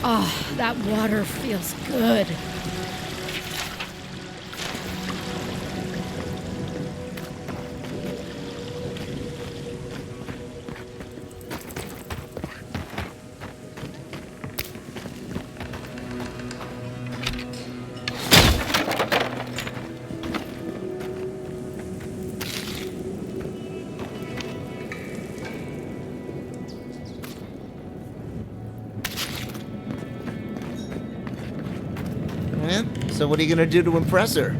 Oh, that water feels good. So what are you gonna do to impress her?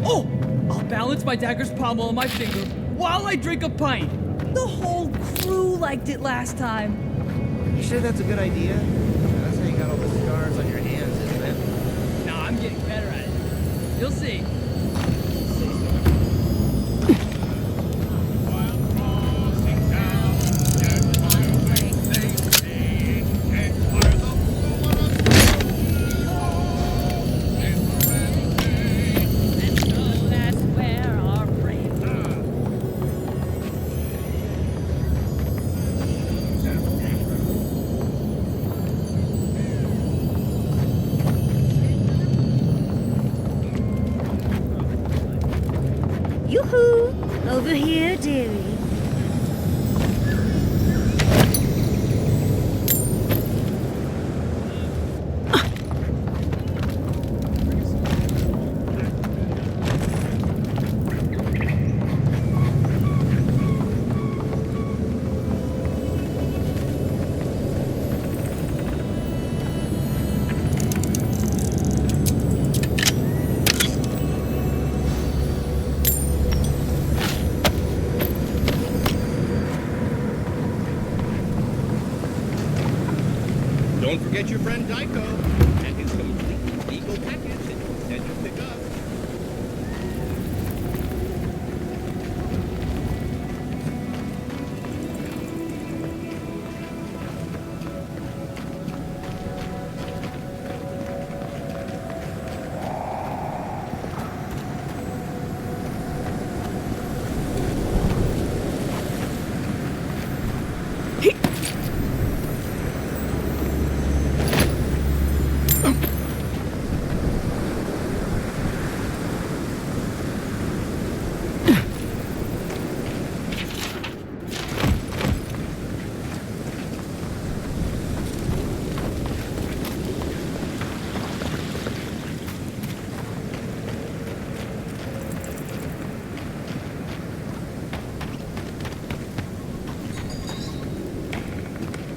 Oh! I'll balance my dagger's pommel on my finger while I drink a pint. The whole crew liked it last time. You sure that's a good idea? That's how you got all the scars on your hands, isn't it? Nah, I'm getting better at it. You'll see. Yoo-hoo! Over here, dearie. Don't forget your friend Dyko and his complete legal package that you said you'd pick up.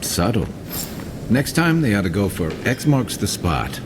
Subtle. Next time they ought to go for X marks the spot.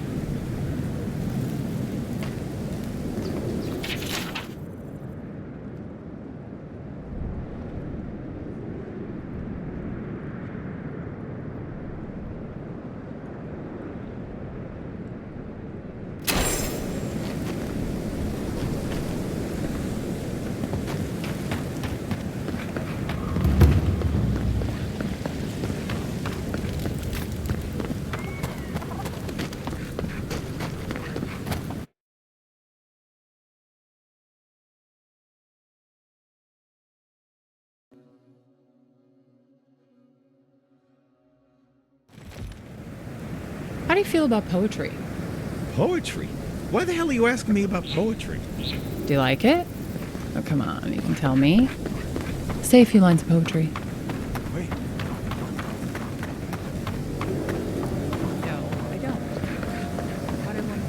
How do you feel about poetry? Poetry? Why the hell are you asking me about poetry? Do you like it? Oh, come on, you can tell me. Say a few lines of poetry. Wait. No, I don't. What I want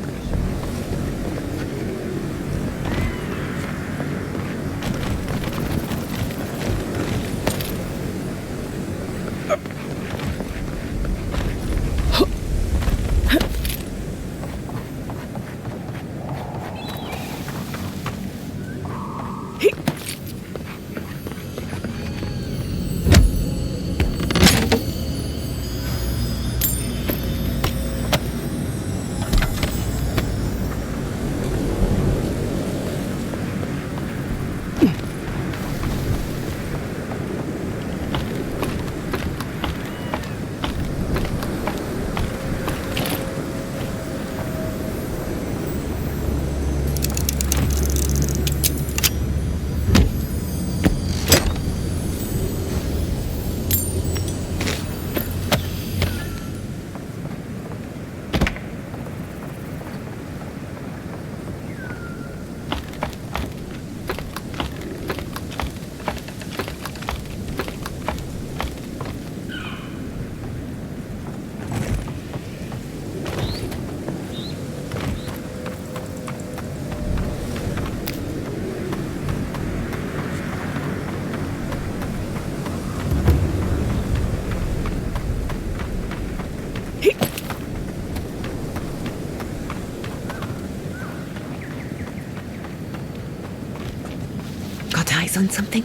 eyes on something?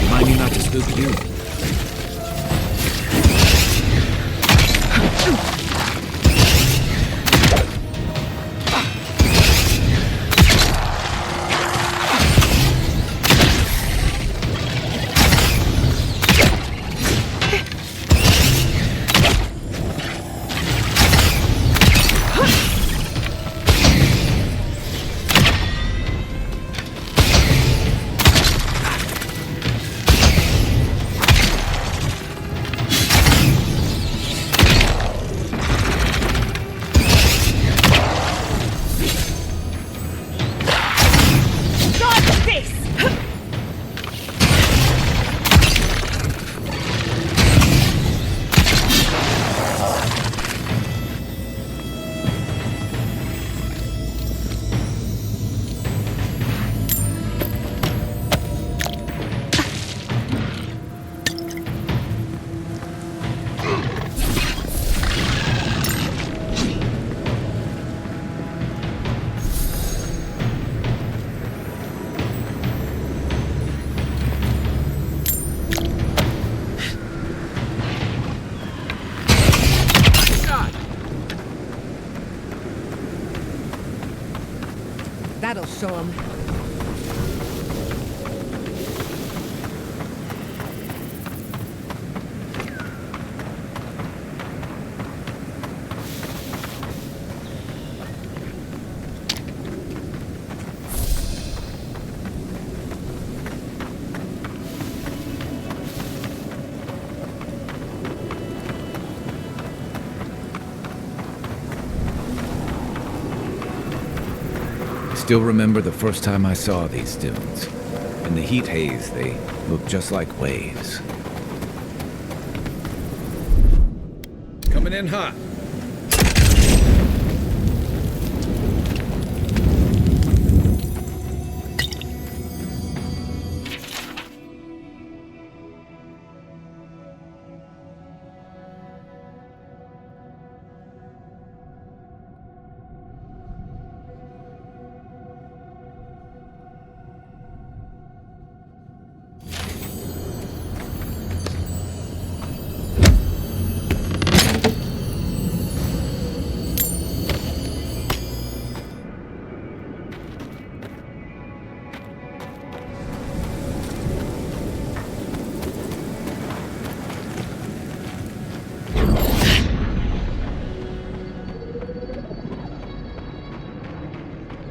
Remind me not to spook you. That'll show him. Still remember the first time I saw these dunes. In the heat haze, they looked just like waves. Coming in hot.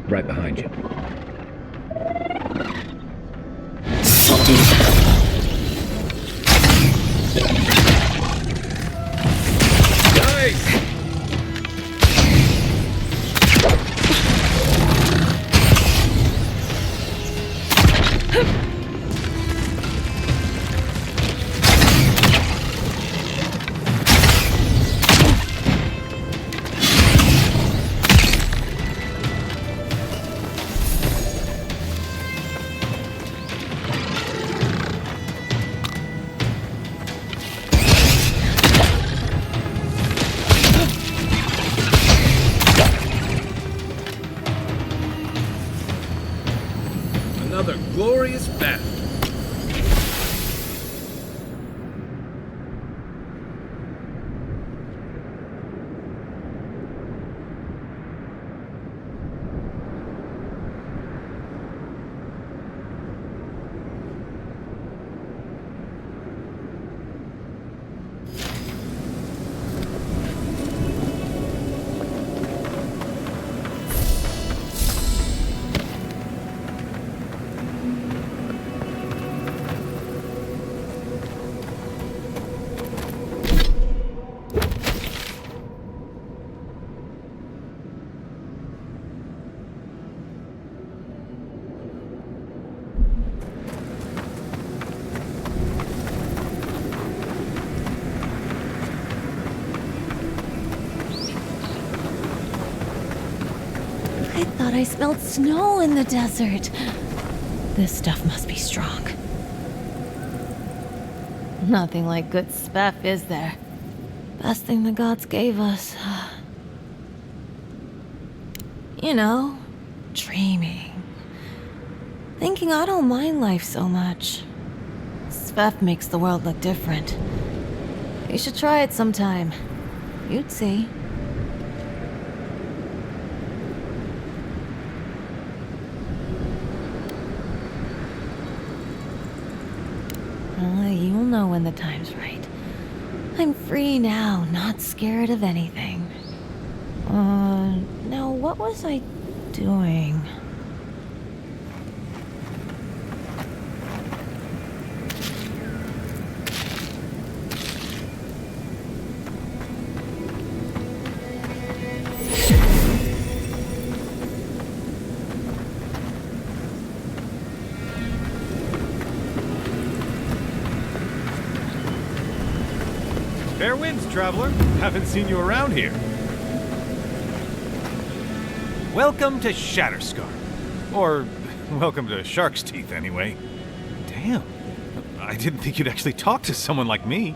Right behind you. Nice! Another glorious battle. I thought I smelled snow in the desert. This stuff must be strong. Nothing like good spef, is there? Best thing the gods gave us. You know, dreaming. Thinking I don't mind life so much. Spef makes the world look different. You should try it sometime. You'd see. You'll know when the time's right. I'm free now, not scared of anything. Now what was I doing? Fair winds, traveler. Haven't seen you around here. Welcome to Shatterscar. Or, welcome to Shark's Teeth, anyway. Damn. I didn't think you'd actually talk to someone like me.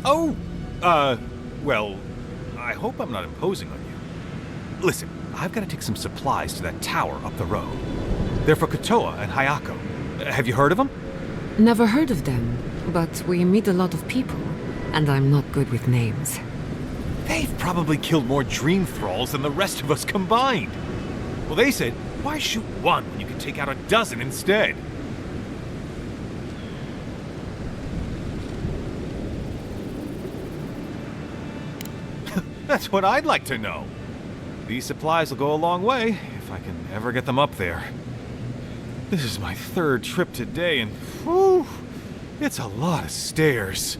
Oh! Well, I hope I'm not imposing on you. Listen, I've got to take some supplies to that tower up the road. They're for Kotoa and Hayako. Have you heard of them? Never heard of them, but we meet a lot of people, and I'm not good with names. They've probably killed more dream thralls than the rest of us combined. Well, they said, why shoot one when you can take out a dozen instead? That's what I'd like to know. These supplies will go a long way, if I can ever get them up there. This is my third trip today, and whew, it's a lot of stairs.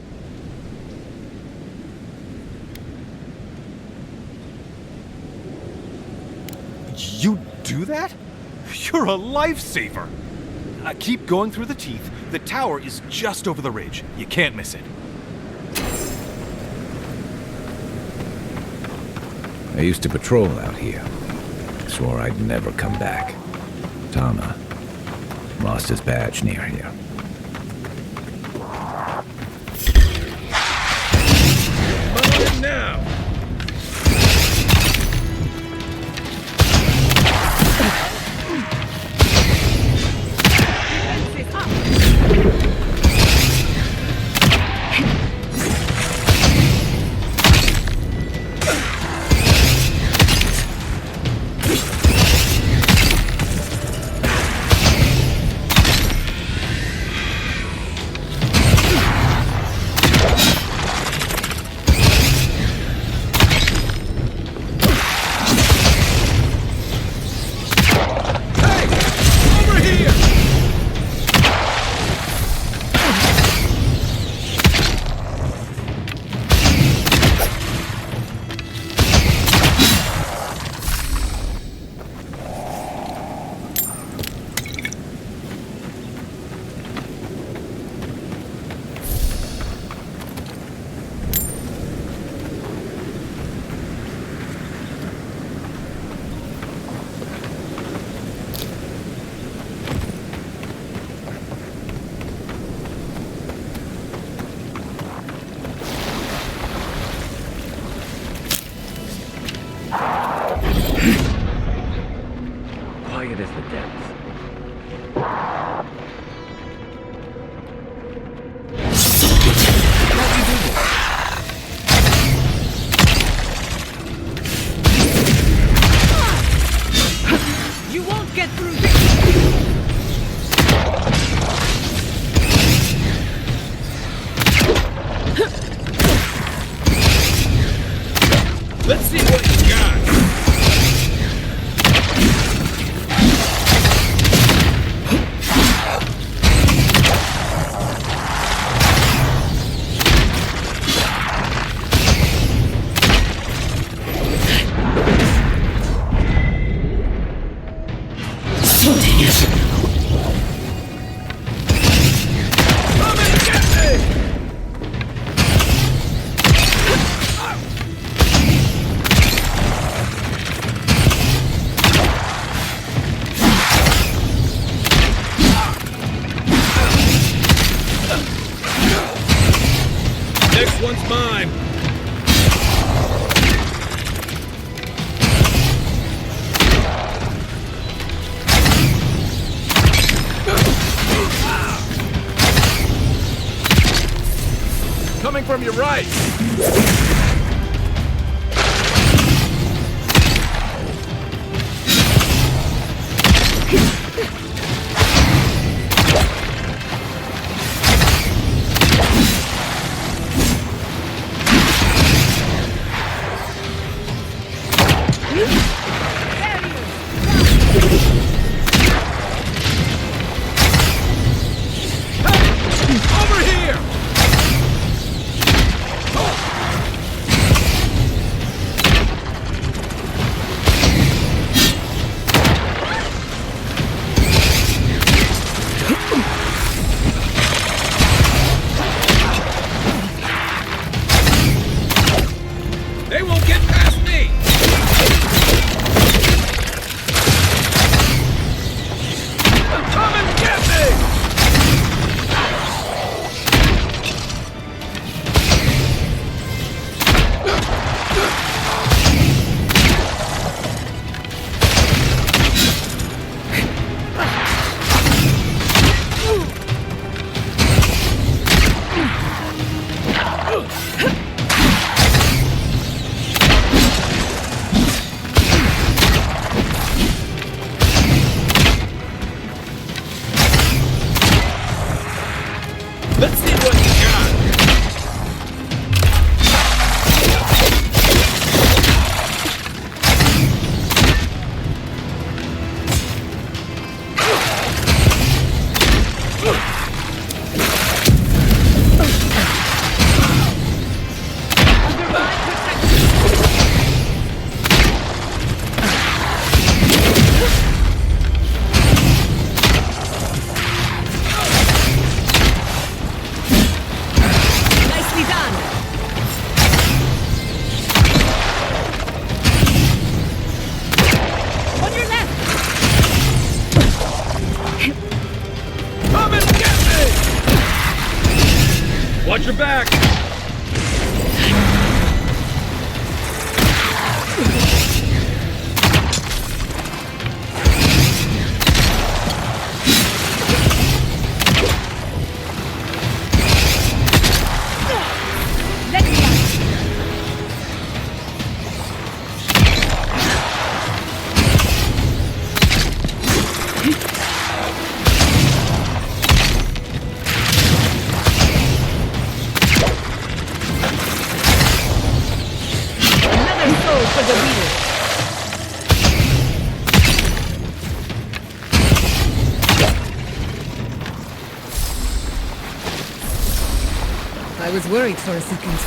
You do that? You're a lifesaver! Keep going through the teeth. The tower is just over the ridge. You can't miss it. I used to patrol out here. Swore I'd never come back. Tama lost his badge near here. Move now! It's mine. Coming from your right. Over here! They won't get past me! Come and get me! Let's see what you got! Nicely done. On your left. Come and get me! Watch your back! Next one. Another soul for the wheel. I was worried for a second.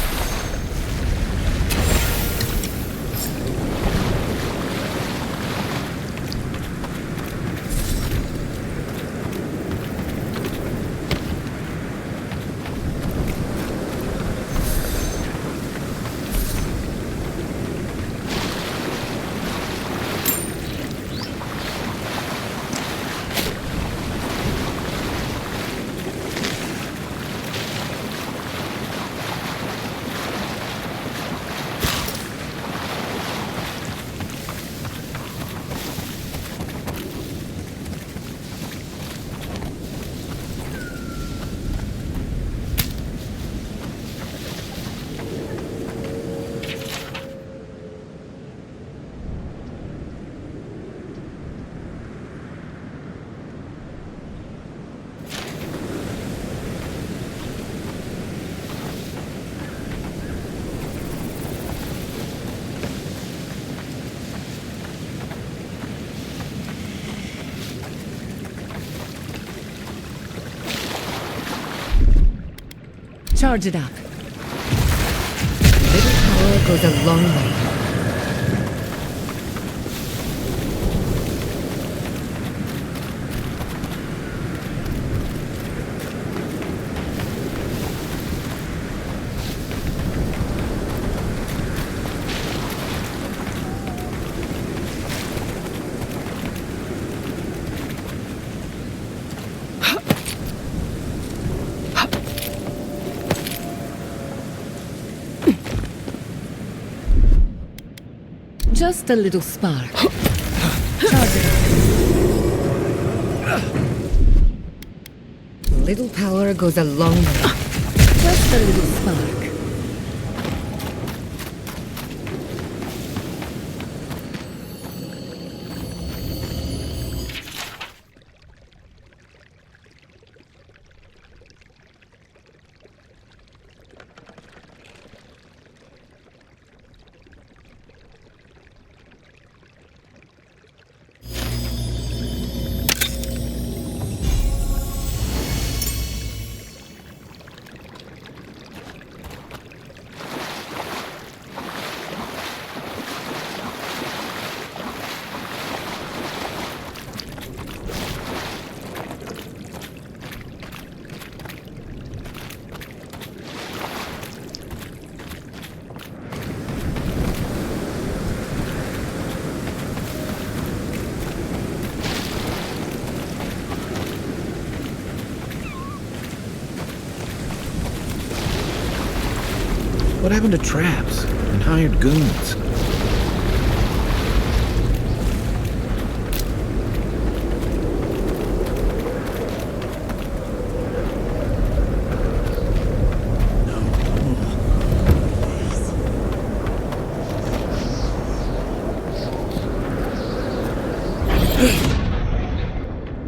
Charge it up. Little power goes a long way. Just a little spark. Little power goes a long way. Just a little spark. What happened to traps and hired goons?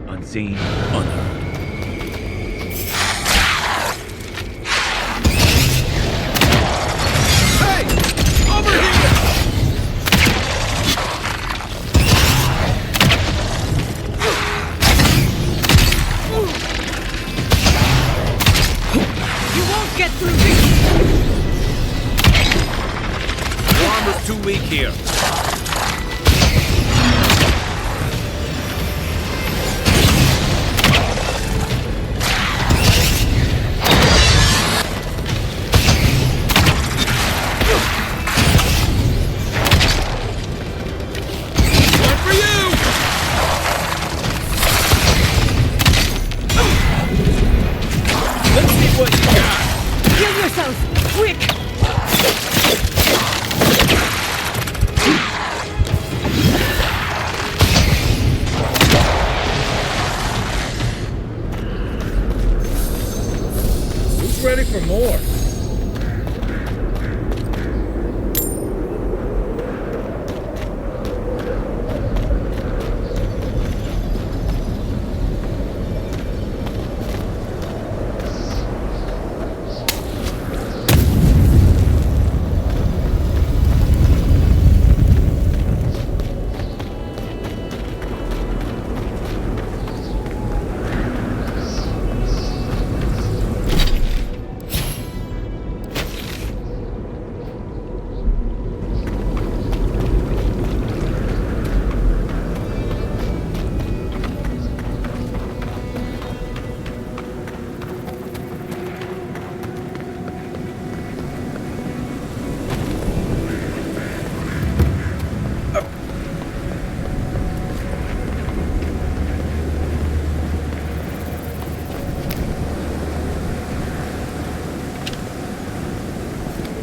Unseen, unheard. Too weak here. One for you. Let's see what you got. Heal yourself, quick! Ready for more.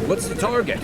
What's the target?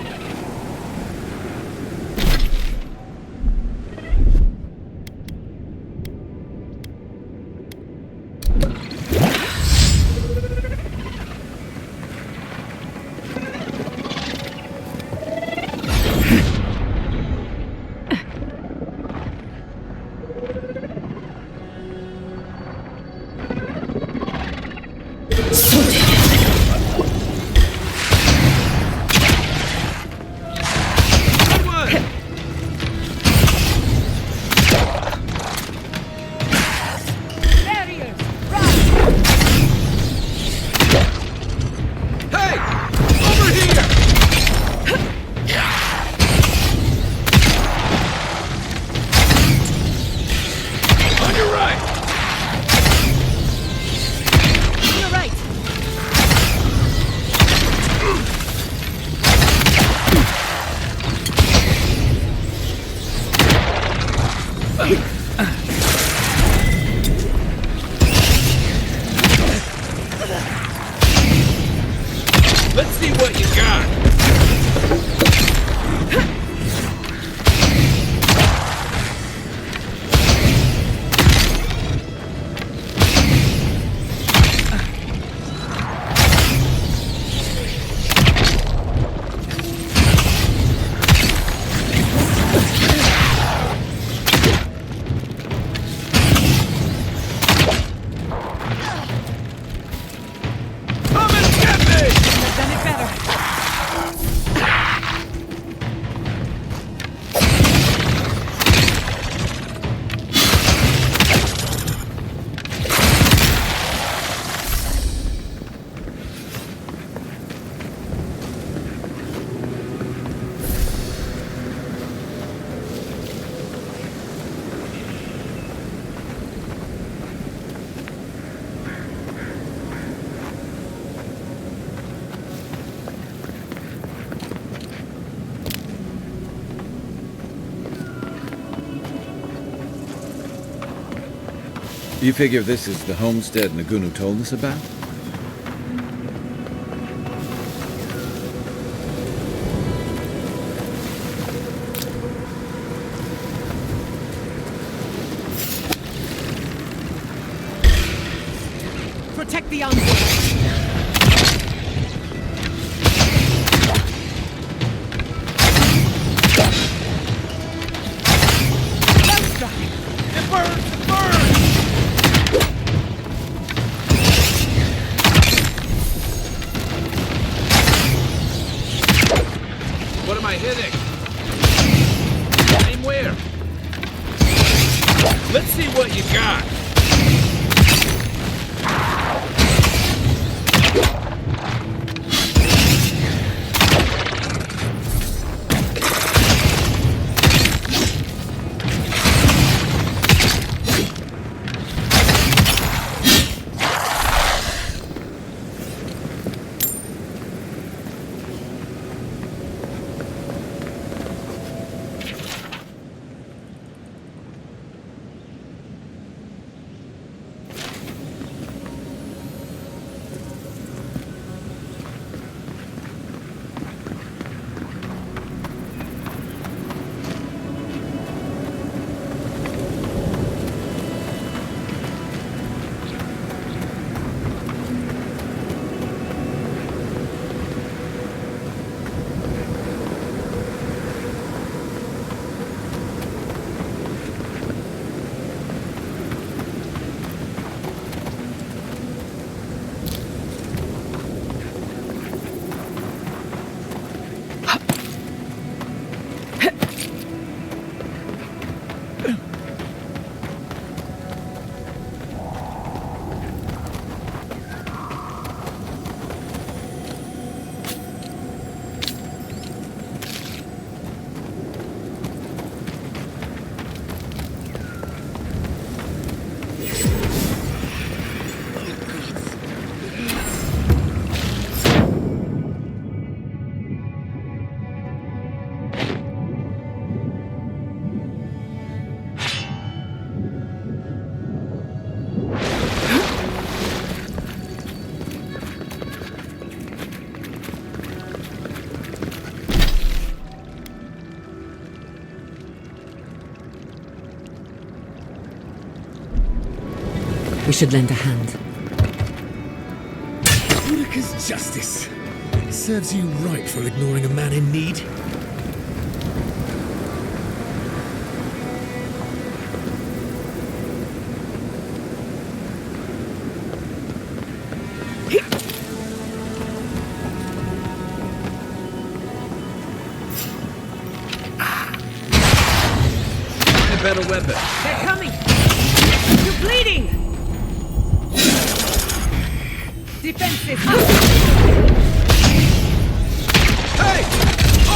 You figure this is the homestead Nagunu told us about? Protect the envoy. It burns! It burns! What am I hitting? Aim where? Let's see what you got. We should lend a hand. Boudica's justice. It serves you right for ignoring a man in need. Find a better weapon. They're coming! You're bleeding! Defensive! Hey!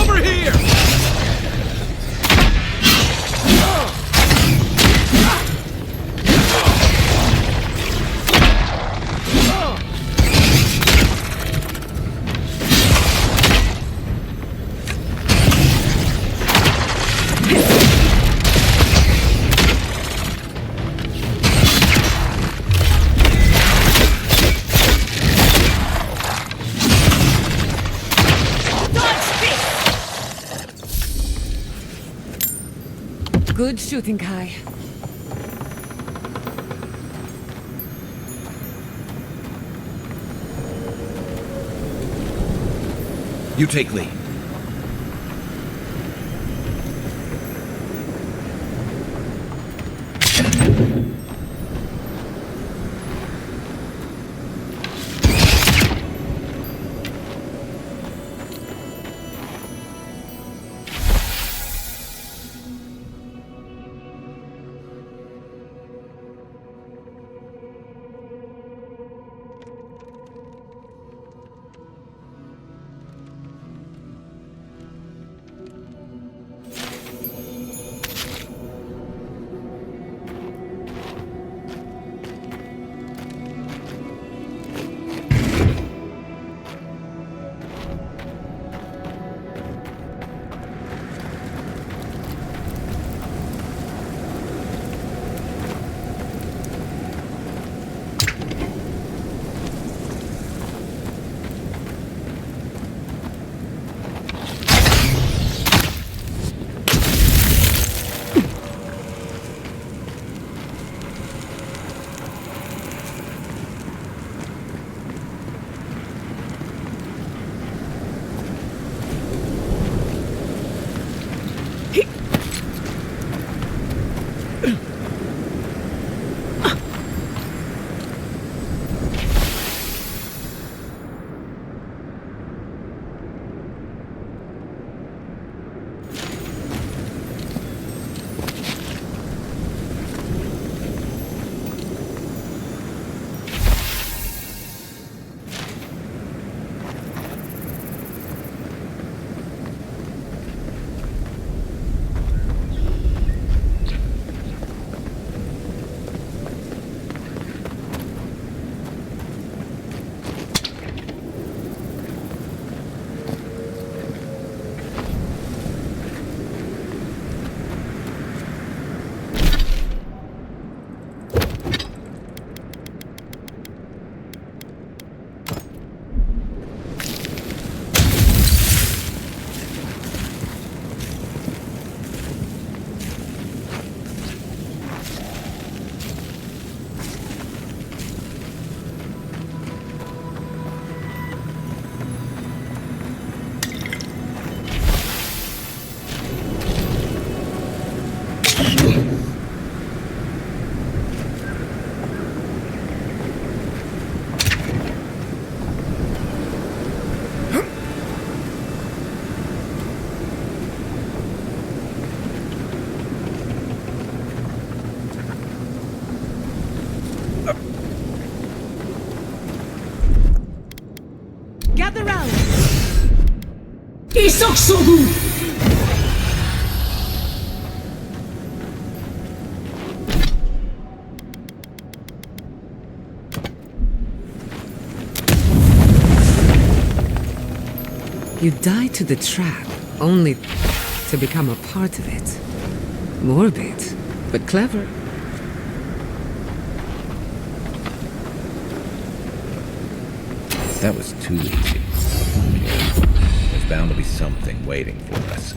Over here! Good shooting, Kai. You take lead. You die to the trap, only to become a part of it. Morbid, but clever. That was too easy. There's bound to be something waiting for us.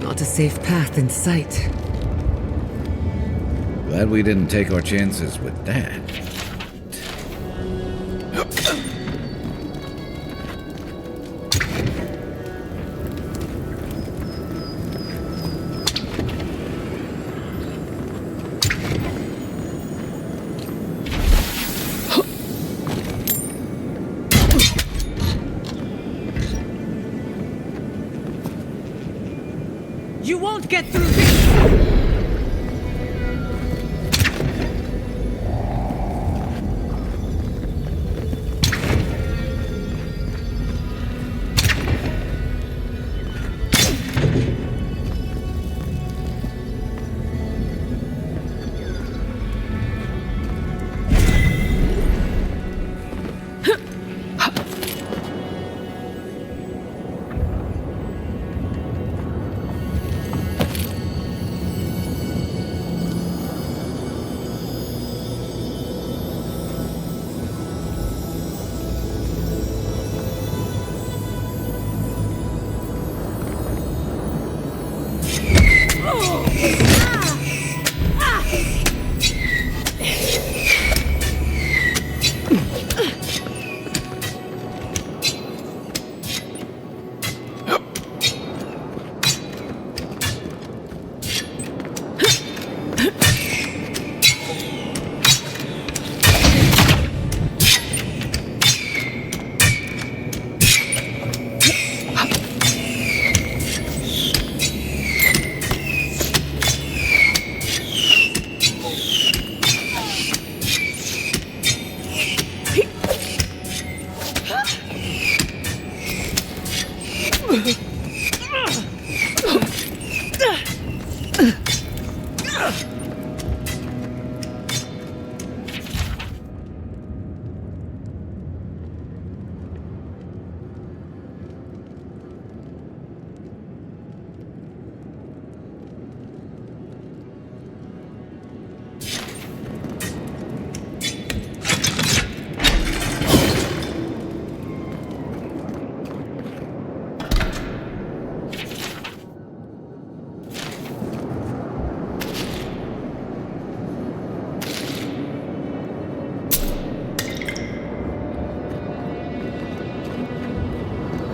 Not a safe path in sight. Glad we didn't take our chances with that. You won't get through this!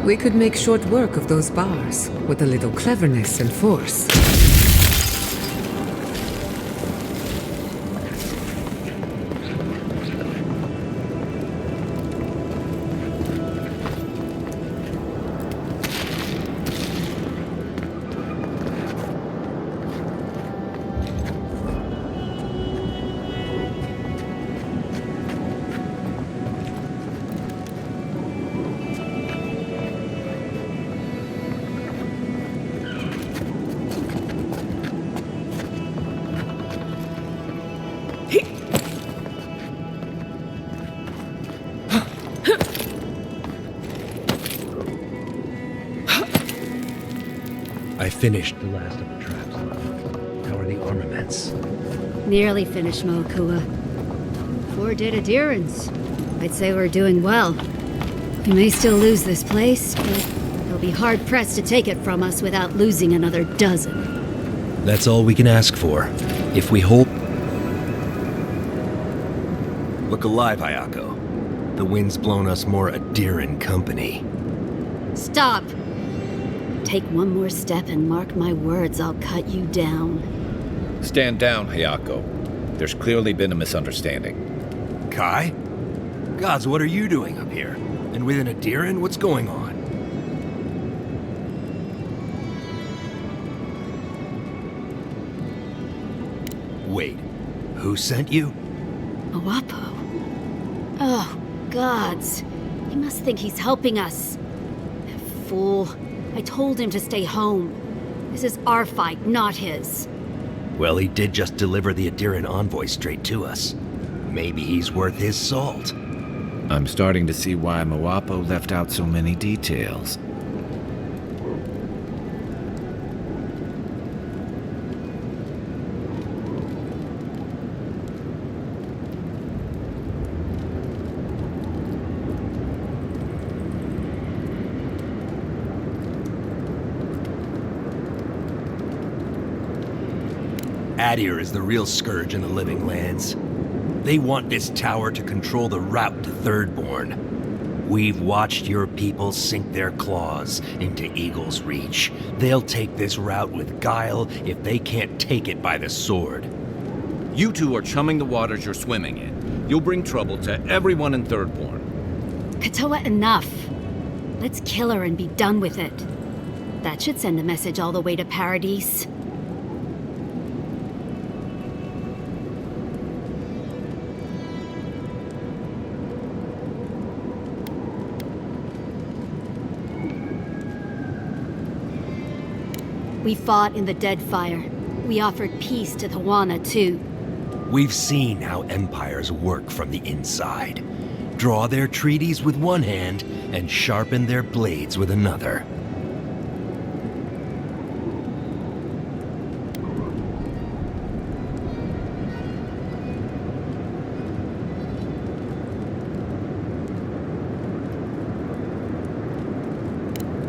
We could make short work of those bars with a little cleverness and force. I finished the last of the traps. How are the armaments? Nearly finished, Moakua. 4 dead adherents. I'd say we're doing well. We may still lose this place, but they'll be hard-pressed to take it from us without losing another dozen. That's all we can ask for. If we hold... Look alive, Ayako. The wind's blown us more adherent company. Stop! Take one more step and mark my words, I'll cut you down. Stand down, Hayako. There's clearly been a misunderstanding. Kai? Gods, what are you doing up here? And with an Adiran, what's going on? Wait, who sent you? Awapo. Oh, gods. He must think he's helping us. That fool. I told him to stay home. This is our fight, not his. Well, he did just deliver the Adiran envoy straight to us. Maybe he's worth his salt. I'm starting to see why Mawapo left out so many details. Adir is the real scourge in the living lands. They want this tower to control the route to Thirdborn. We've watched your people sink their claws into Eagle's Reach. They'll take this route with guile if they can't take it by the sword. You two are chumming the waters you're swimming in. You'll bring trouble to everyone in Thirdborn. Katoa, enough. Let's kill her and be done with it. That should send a message all the way to Paradise. We fought in the Deadfire. We offered peace to the Wana, too. We've seen how empires work from the inside. Draw their treaties with one hand and sharpen their blades with another.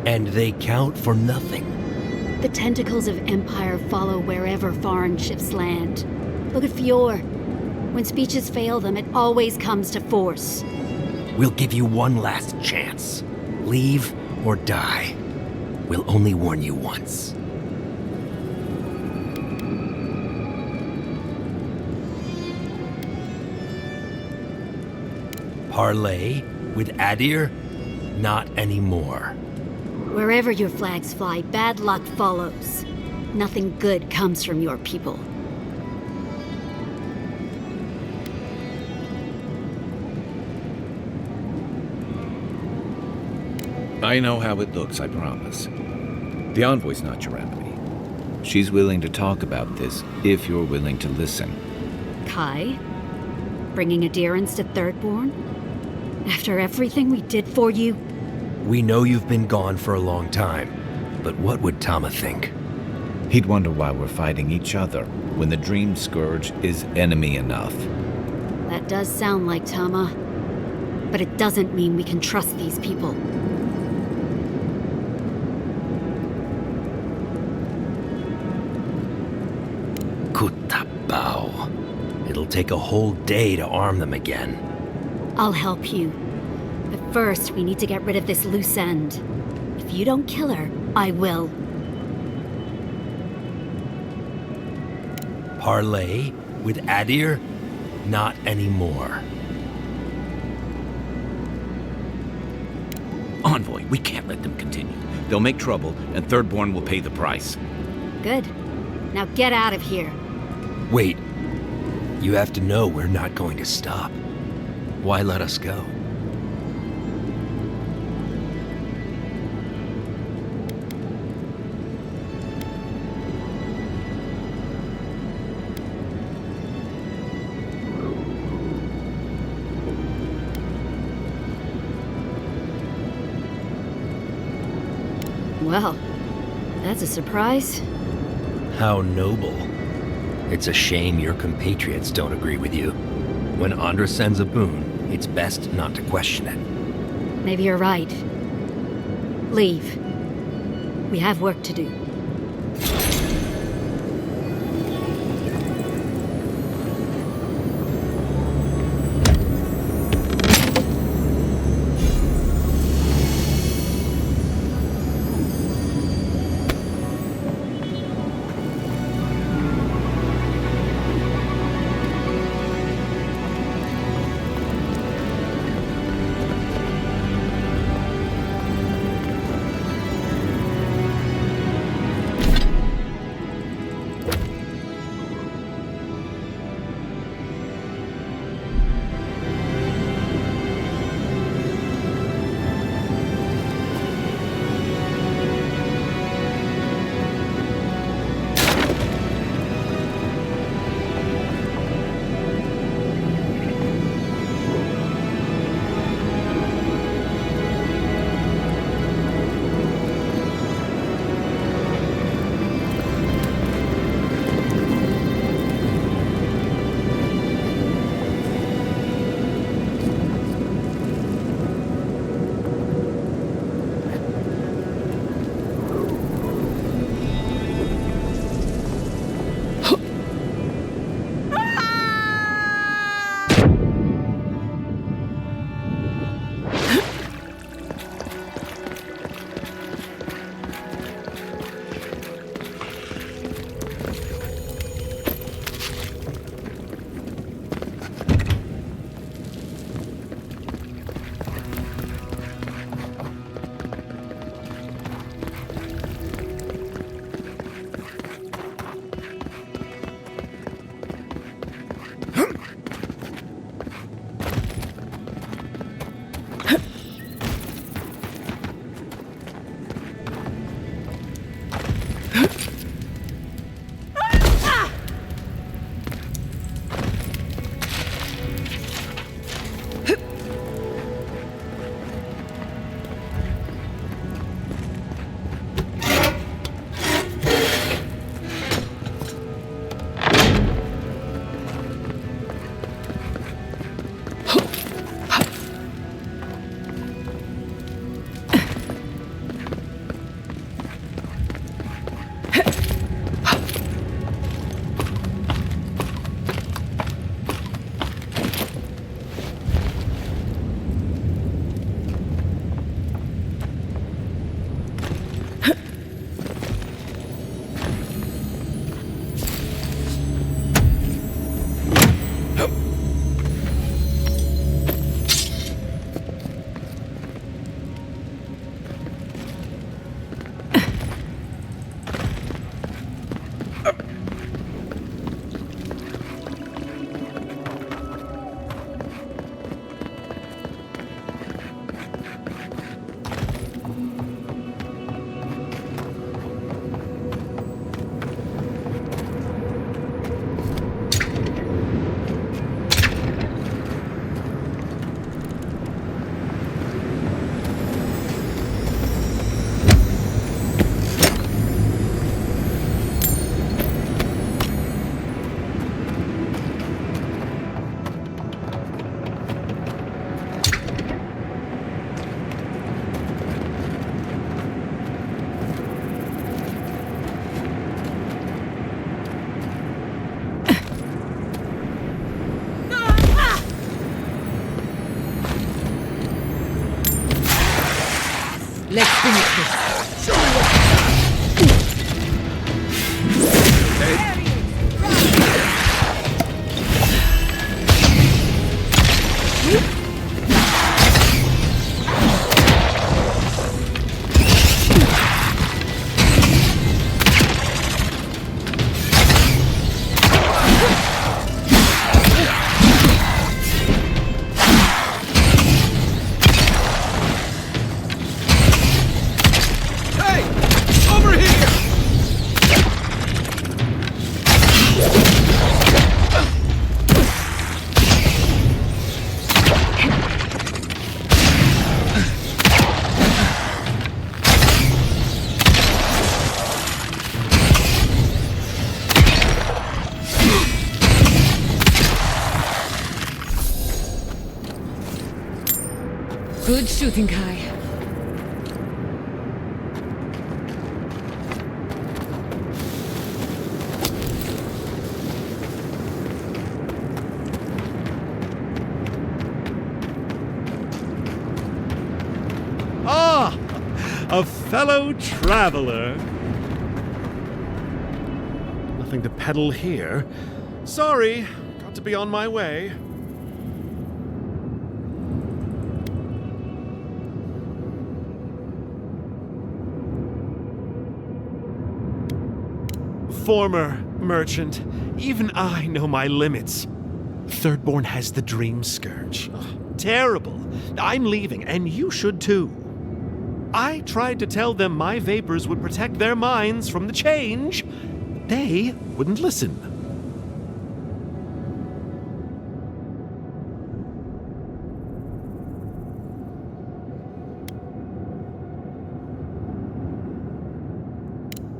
And they count for nothing. The tentacles of Empire follow wherever foreign ships land. Look at Fior. When speeches fail them, it always comes to force. We'll give you one last chance. Leave or die. We'll only warn you once. Parley with Adir? Not anymore. Wherever your flags fly, bad luck follows. Nothing good comes from your people. I know how it looks, I promise. The envoy's not your enemy. She's willing to talk about this if you're willing to listen. Kai? Bringing adherence to Thirdborn? After everything we did for you? We know you've been gone for a long time, but what would Tama think? He'd wonder why we're fighting each other when the Dream Scourge is enemy enough. That does sound like Tama. But it doesn't mean we can trust these people. Kutabao. It'll take a whole day to arm them again. I'll help you. But first, we need to get rid of this loose end. If you don't kill her, I will. Parley with Adir? Not anymore. Envoy, we can't let them continue. They'll make trouble, and Thirdborn will pay the price. Good. Now get out of here. Wait. You have to know we're not going to stop. Why let us go? Well, that's a surprise. How noble. It's a shame your compatriots don't agree with you. When Andra sends a boon, it's best not to question it. Maybe you're right. Leave. We have work to do. Good shooting, Kai. Ah! A fellow traveler. Nothing to peddle here. Sorry, got to be on my way. Former merchant, even I know my limits. Thirdborn has the dream scourge. Ugh, terrible. I'm leaving, and you should too. I tried to tell them my vapors would protect their minds from the change. They wouldn't listen.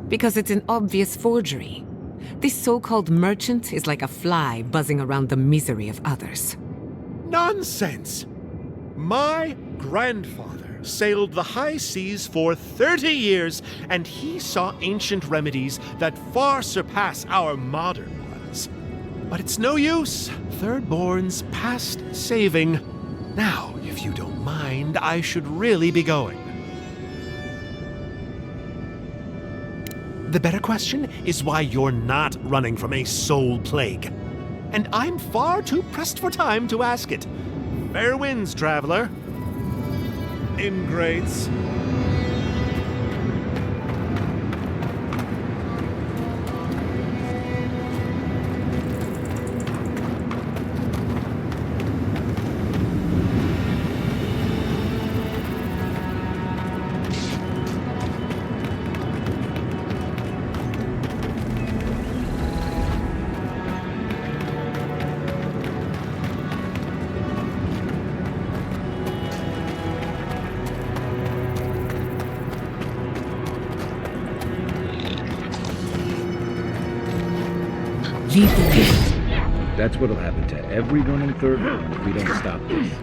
Because it's an obvious forgery. This so-called merchant is like a fly buzzing around the misery of others. Nonsense! My grandfather sailed the high seas for 30 years, and he saw ancient remedies that far surpass our modern ones. But it's no use. Thirdborn's past saving. Now, if you don't mind, I should really be going. The better question is why you're not running from a soul plague. And I'm far too pressed for time to ask it. Fair winds, traveler. Ingrates. That's what'll happen to everyone in Third World if we don't stop this.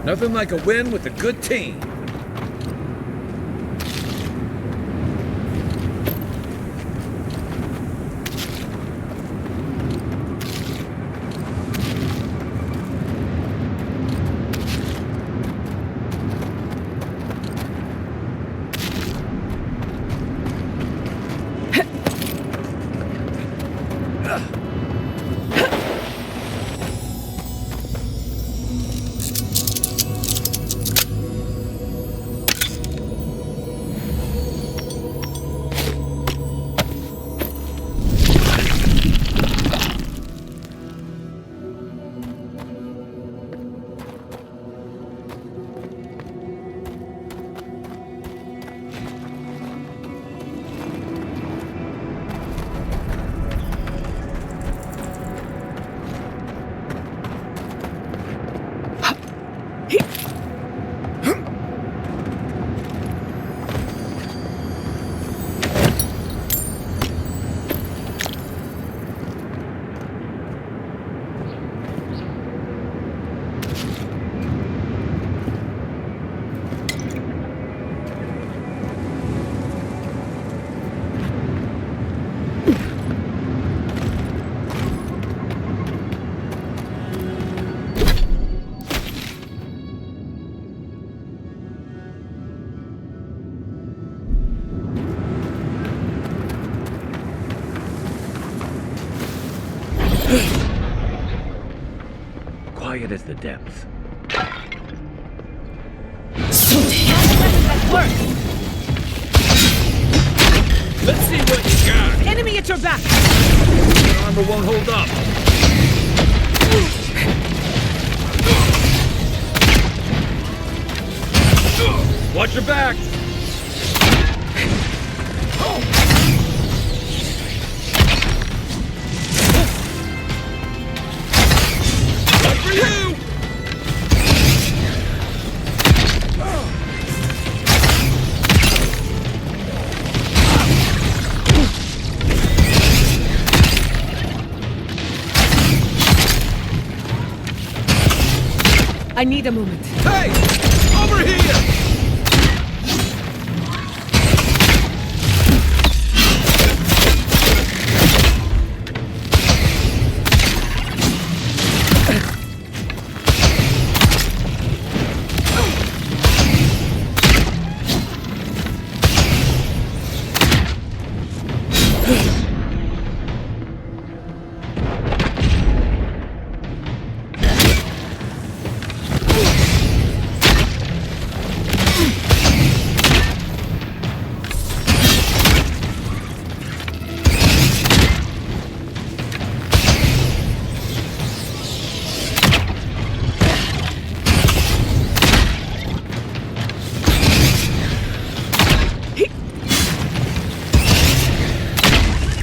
Nothing like a win with a good team. quiet as the depths. That worked! Let's see what you got. Enemy at your back! Your armor won't hold up. Watch your back. One for you. I need a moment. Hey! Over here!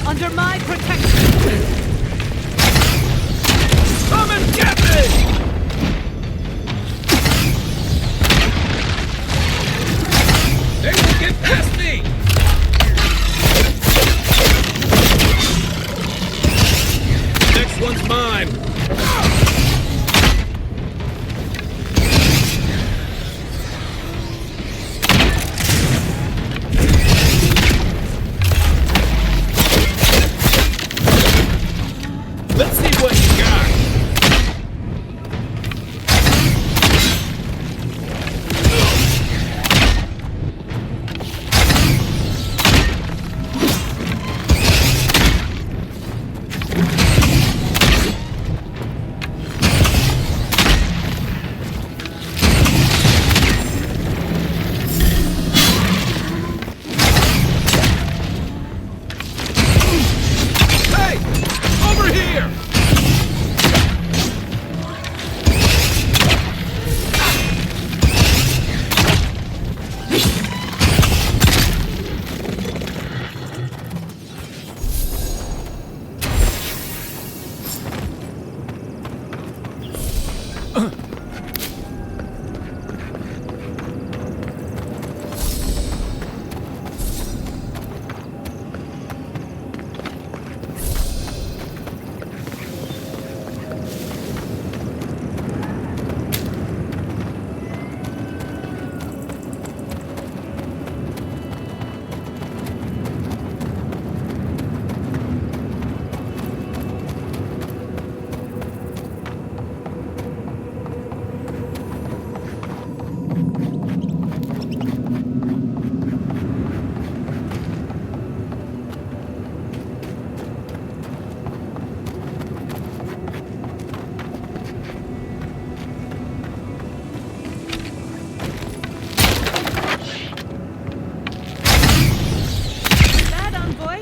Under my protection! Come and get me! They won't get past me! Next one's mine! Let's see what you got! Hey! Over here! Bad envoy!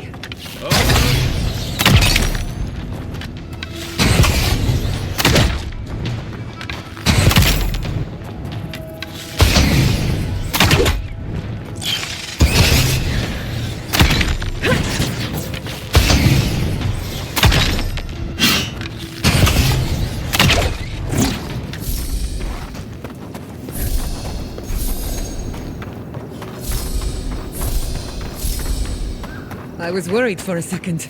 I was worried for a second.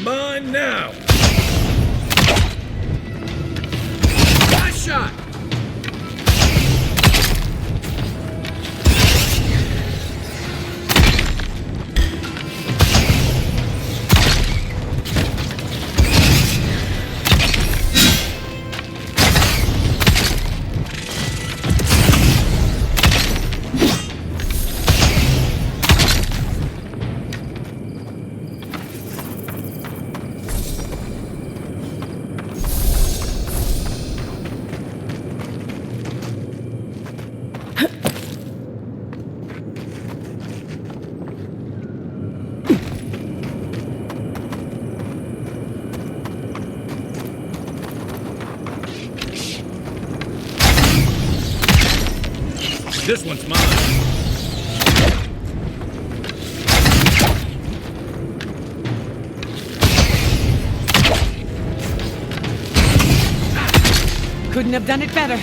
Mine now! Last shot! This one's mine. Couldn't have done it better.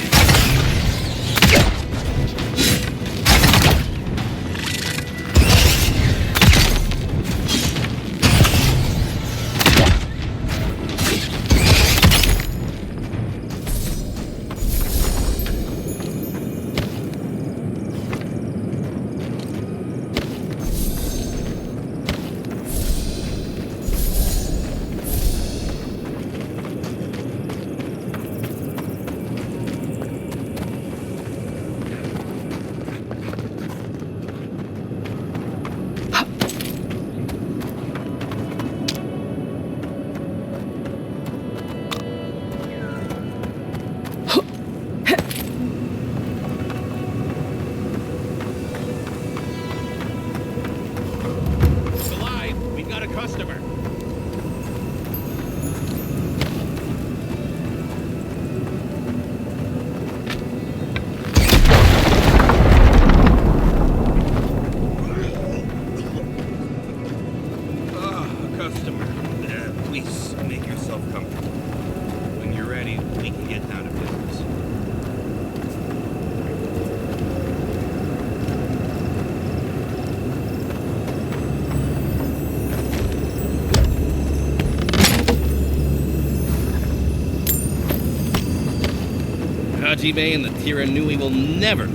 Ative and the Tiranui will never.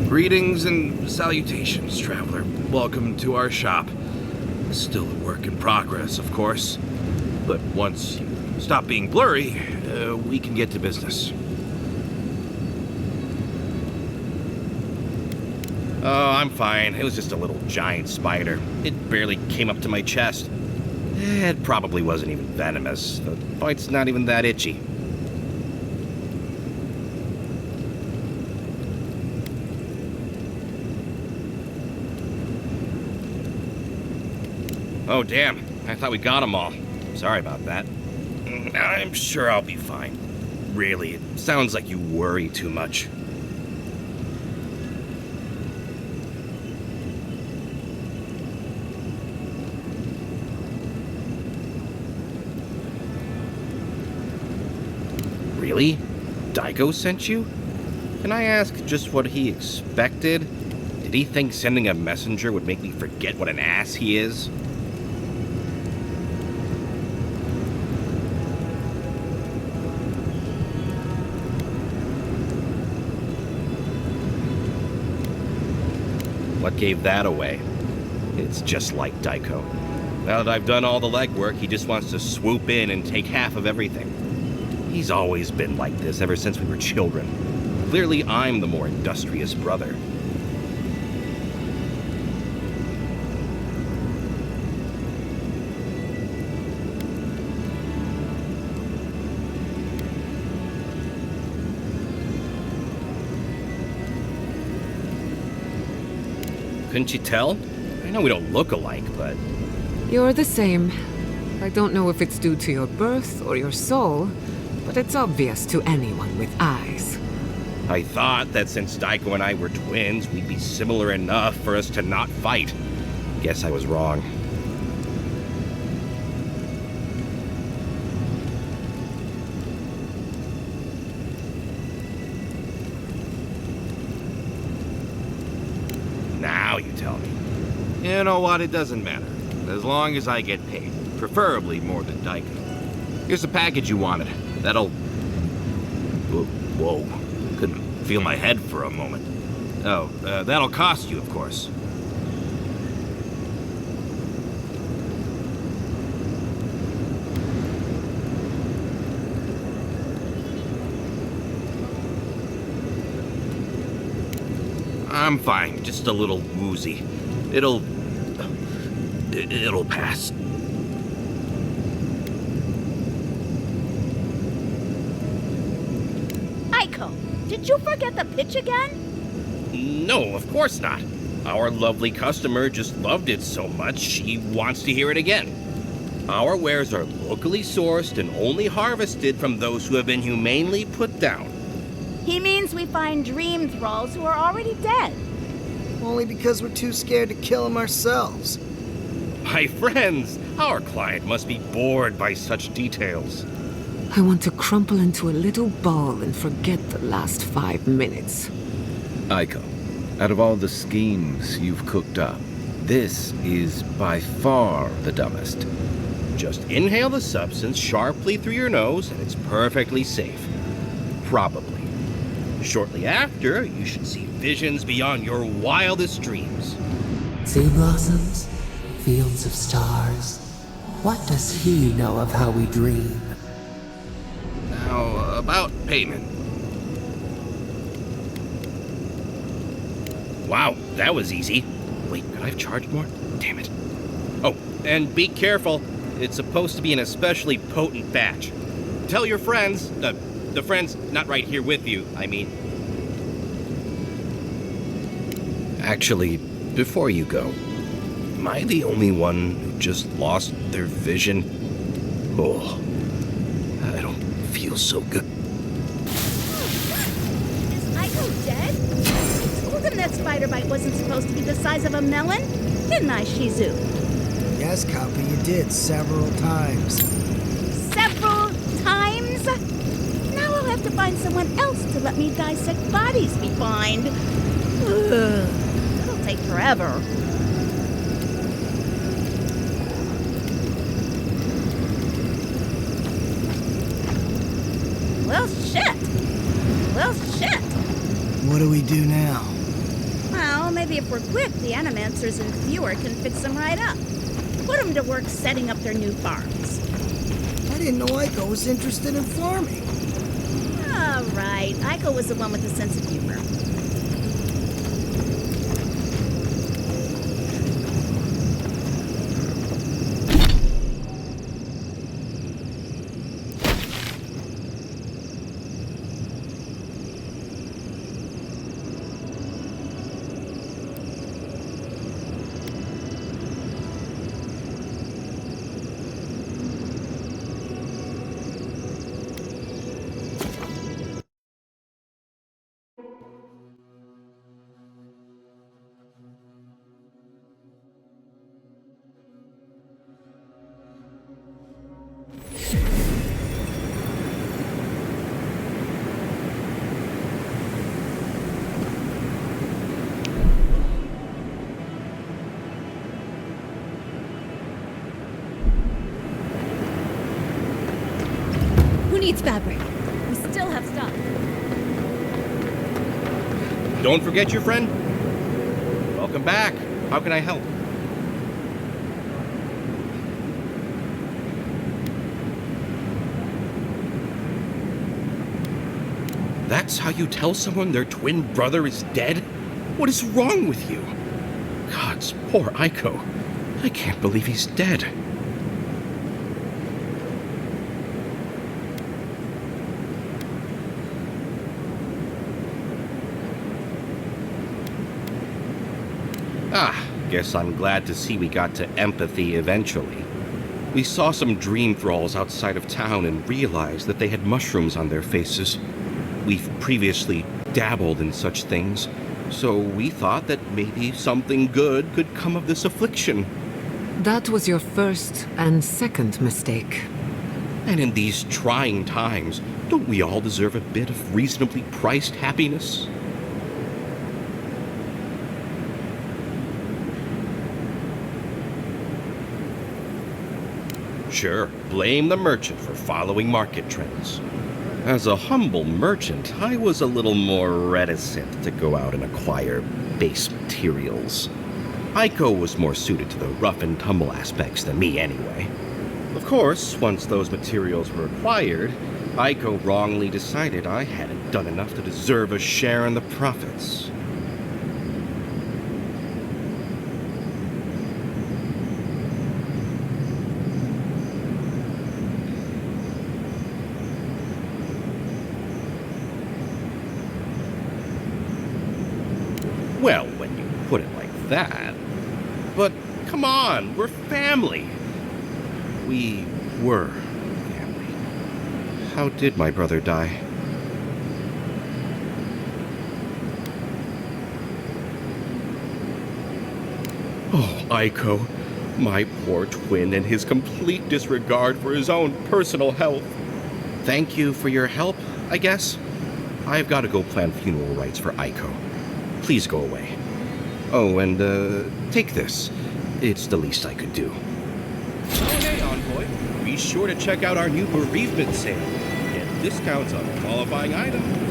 Greetings and salutations, traveler. Welcome to our shop. Still a work in progress, of course. But once you stop being blurry, we can get to business. Oh, I'm fine. It was just a little giant spider. It barely came up to my chest. It probably wasn't even venomous. The bite's not even that itchy. Oh, damn. I thought we got them all. Sorry about that. I'm sure I'll be fine. Really, it sounds like you worry too much. Really? Daiko sent you? Can I ask just what he expected? Did he think sending a messenger would make me forget what an ass he is? What gave that away? It's just like Daiko. Now that I've done all the legwork, he just wants to swoop in and take half of everything. He's always been like this ever since we were children. Clearly, I'm the more industrious brother. Couldn't you tell? I know we don't look alike, but... You're the same. I don't know if it's due to your birth or your soul, but it's obvious to anyone with eyes. I thought that since Daiko and I were twins, we'd be similar enough for us to not fight. Guess I was wrong. Now you tell me. You know what? It doesn't matter. As long as I get paid. Preferably more than Daiko. Here's the package you wanted. That'll... Whoa. Couldn't feel my head for a moment. Oh, that'll cost you, of course. I'm fine, just a little woozy. It'll pass. Aiko, did you forget the pitch again? No, of course not. Our lovely customer just loved it so much, she wants to hear it again. Our wares are locally sourced and only harvested from those who have been humanely put down. He means we find dream thralls who are already dead. Only because we're too scared to kill them ourselves. My friends, our client must be bored by such details. I want to crumple into a little ball and forget the last 5 minutes. Aiko, out of all the schemes you've cooked up, this is by far the dumbest. Just inhale the substance sharply through your nose and it's perfectly safe. Probably. Shortly after, you should see visions beyond your wildest dreams. Sea blossoms, fields of stars. What does he know of how we dream? Now, about payment. Wow, that was easy. Wait, could I have charged more? Damn it. Oh, and be careful. It's supposed to be an especially potent batch. Tell your friends, the friends not right here with you, I mean. Actually, before you go, am I the only one who just lost their vision? Oh, I don't feel so good. Is Aiko dead? I told him that spider bite wasn't supposed to be the size of a melon, didn't I, Shizu? Yes, Copy, you did several times. Several times? Now I'll have to find someone else to let me dissect bodies we find. Ugh, it'll take forever. Well, shit. What do we do now? Well, maybe if we're quick, the animancers and viewer can fix them right up. Put them to work setting up their new farms. I didn't know Aiko was interested in farming. All right, Aiko was the one with the sense of humor. Needs fabric. We still have stock. Don't forget your friend. Welcome back. How can I help? That's how you tell someone their twin brother is dead? What is wrong with you? Gods, poor Aiko. I can't believe he's dead. Guess I'm glad to see we got to empathy eventually. We saw some dream thralls outside of town and realized that they had mushrooms on their faces. We've previously dabbled in such things, so we thought that maybe something good could come of this affliction. That was your first and second mistake. And in these trying times, don't we all deserve a bit of reasonably priced happiness? Sure, blame the merchant for following market trends. As a humble merchant, I was a little more reticent to go out and acquire base materials. Aiko was more suited to the rough and tumble aspects than me anyway. Of course, once those materials were acquired, Aiko wrongly decided I hadn't done enough to deserve a share in the profits. Well, when you put it like that. But come on, we're family. We were family. How did my brother die? Oh, Aiko, my poor twin and his complete disregard for his own personal health. Thank you for your help, I guess. I've got to go plan funeral rites for Aiko. Please go away. Oh, and, take this. It's the least I could do. Oh, hey, Envoy. Be sure to check out our new bereavement sale. Get discounts on qualifying items.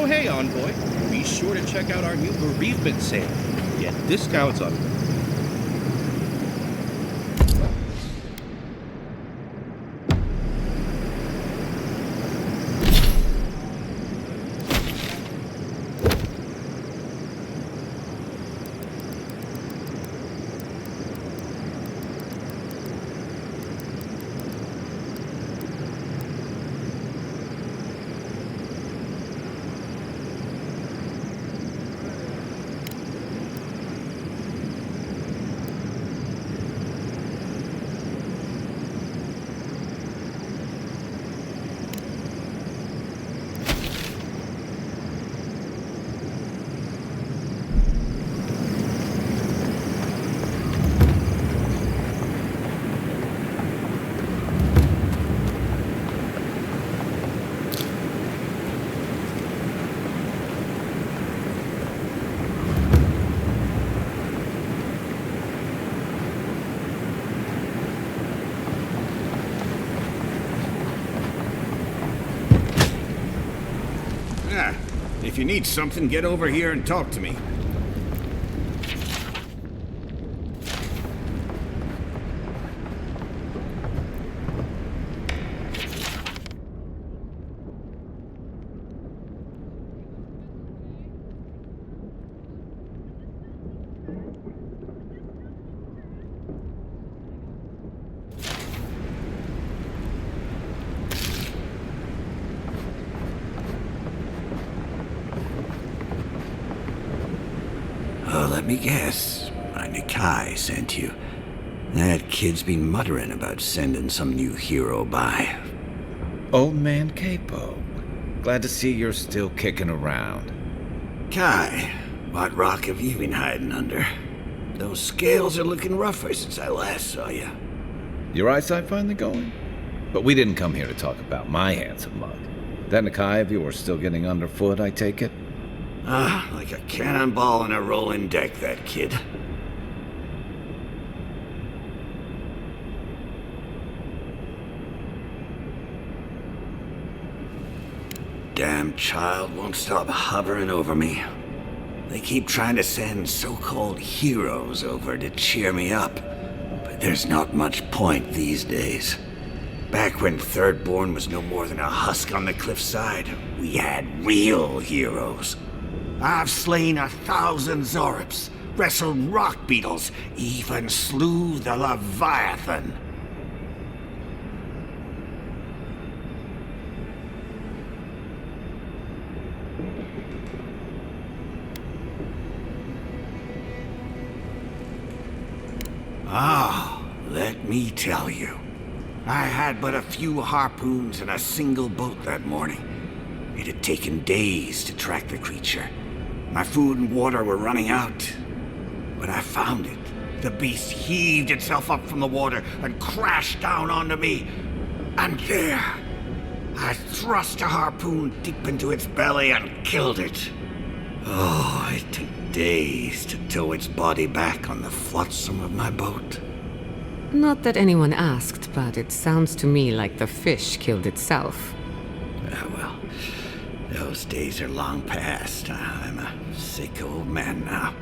hey, Envoy, be sure to check out our new bereavement sale. Get discounts on If you need something, get over here and talk to me. Let me guess. My Nikai sent you. That kid's been muttering about sending some new hero by. Old man Capo. Glad to see you're still kicking around. Kai, what rock have you been hiding under? Those scales are looking rougher since I last saw you. Your eyesight finally going? But we didn't come here to talk about my handsome mug. That Nikai of yours still getting underfoot, I take it? Ah, like a cannonball on a rolling deck, that kid. Damn child won't stop hovering over me. They keep trying to send so-called heroes over to cheer me up, but there's not much point these days. Back when Thirdborn was no more than a husk on the cliffside, we had real heroes. I've slain 1,000 Zorops, wrestled rock beetles, even slew the Leviathan. Ah, let me tell you. I had but a few harpoons and a single boat that morning. It had taken days to track the creature. My food and water were running out. When I found it, the beast heaved itself up from the water and crashed down onto me. And there, I thrust a harpoon deep into its belly and killed it. Oh, it took days to tow its body back on the flotsam of my boat. Not that anyone asked, but it sounds to me like the fish killed itself. Well, those days are long past. I'm a sick old man now.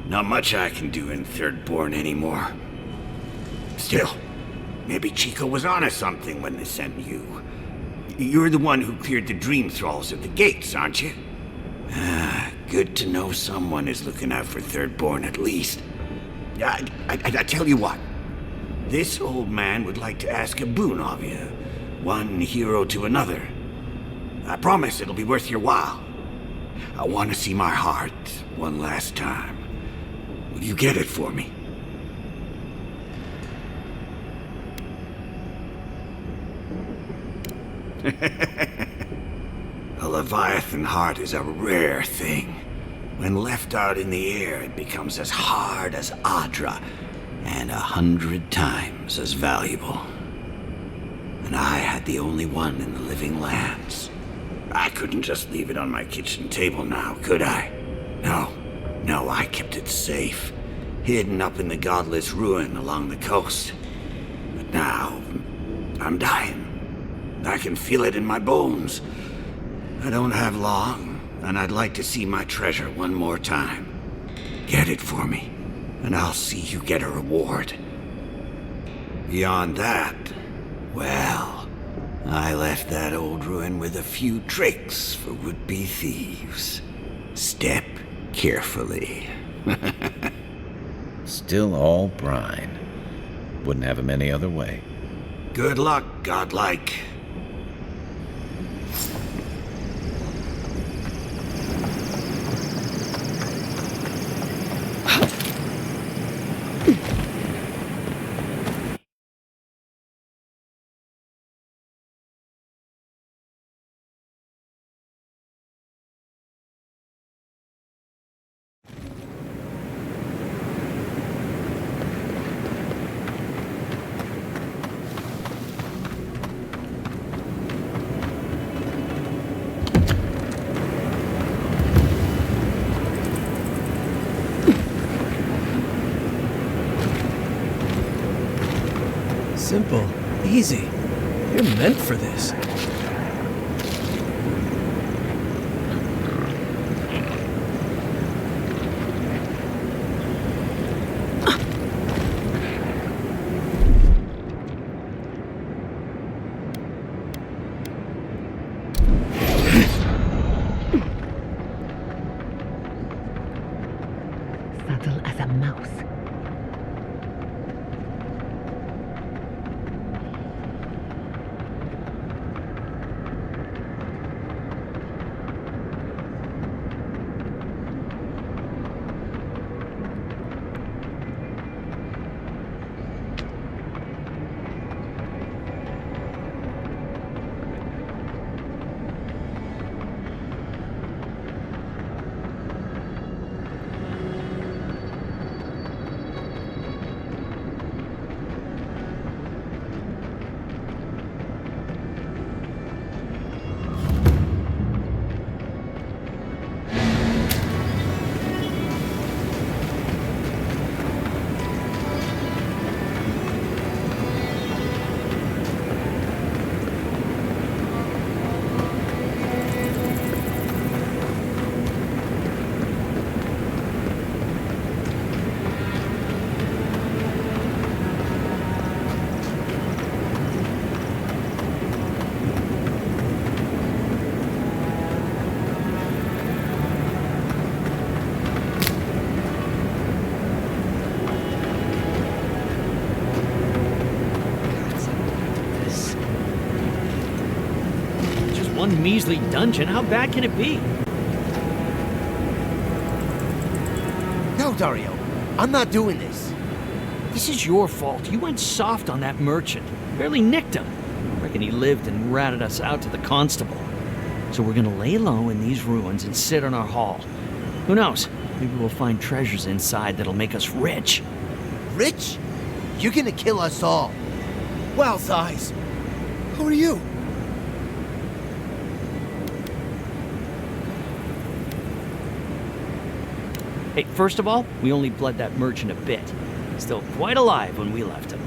Not much I can do in Thirdborn anymore. Still, maybe Chico was onto something when they sent you. You're the one who cleared the dream thralls at the gates, aren't you? Ah, good to know someone is looking out for Thirdborn at least. I tell you what. This old man would like to ask a boon of you. One hero to another. I promise it'll be worth your while. I want to see my heart one last time. Will you get it for me? A Leviathan heart is a rare thing. When left out in the air, it becomes as hard as Adra, and 100 times as valuable. And I had the only one in the living lands. I couldn't just leave it on my kitchen table now, could I? No, I kept it safe, hidden up in the godless ruin along the coast. But now, I'm dying. I can feel it in my bones. I don't have long, and I'd like to see my treasure one more time. Get it for me, and I'll see you get a reward. Beyond that, well, I left that old ruin with a few tricks for would-be thieves. Step carefully. Still all brine. Wouldn't have him any other way. Good luck, godlike. Simple, easy. You're meant for this. Subtle as a mouse. One measly dungeon, how bad can it be? No, Dario. I'm not doing this. This is your fault. You went soft on that merchant. Barely nicked him. Reckon he lived and ratted us out to the constable. So we're gonna lay low in these ruins and sit on our haul. Who knows? Maybe we'll find treasures inside that'll make us rich. Rich? You're gonna kill us all. Wow's eyes. Who are you? Hey, first of all, we only bled that merchant a bit. Still quite alive when we left him.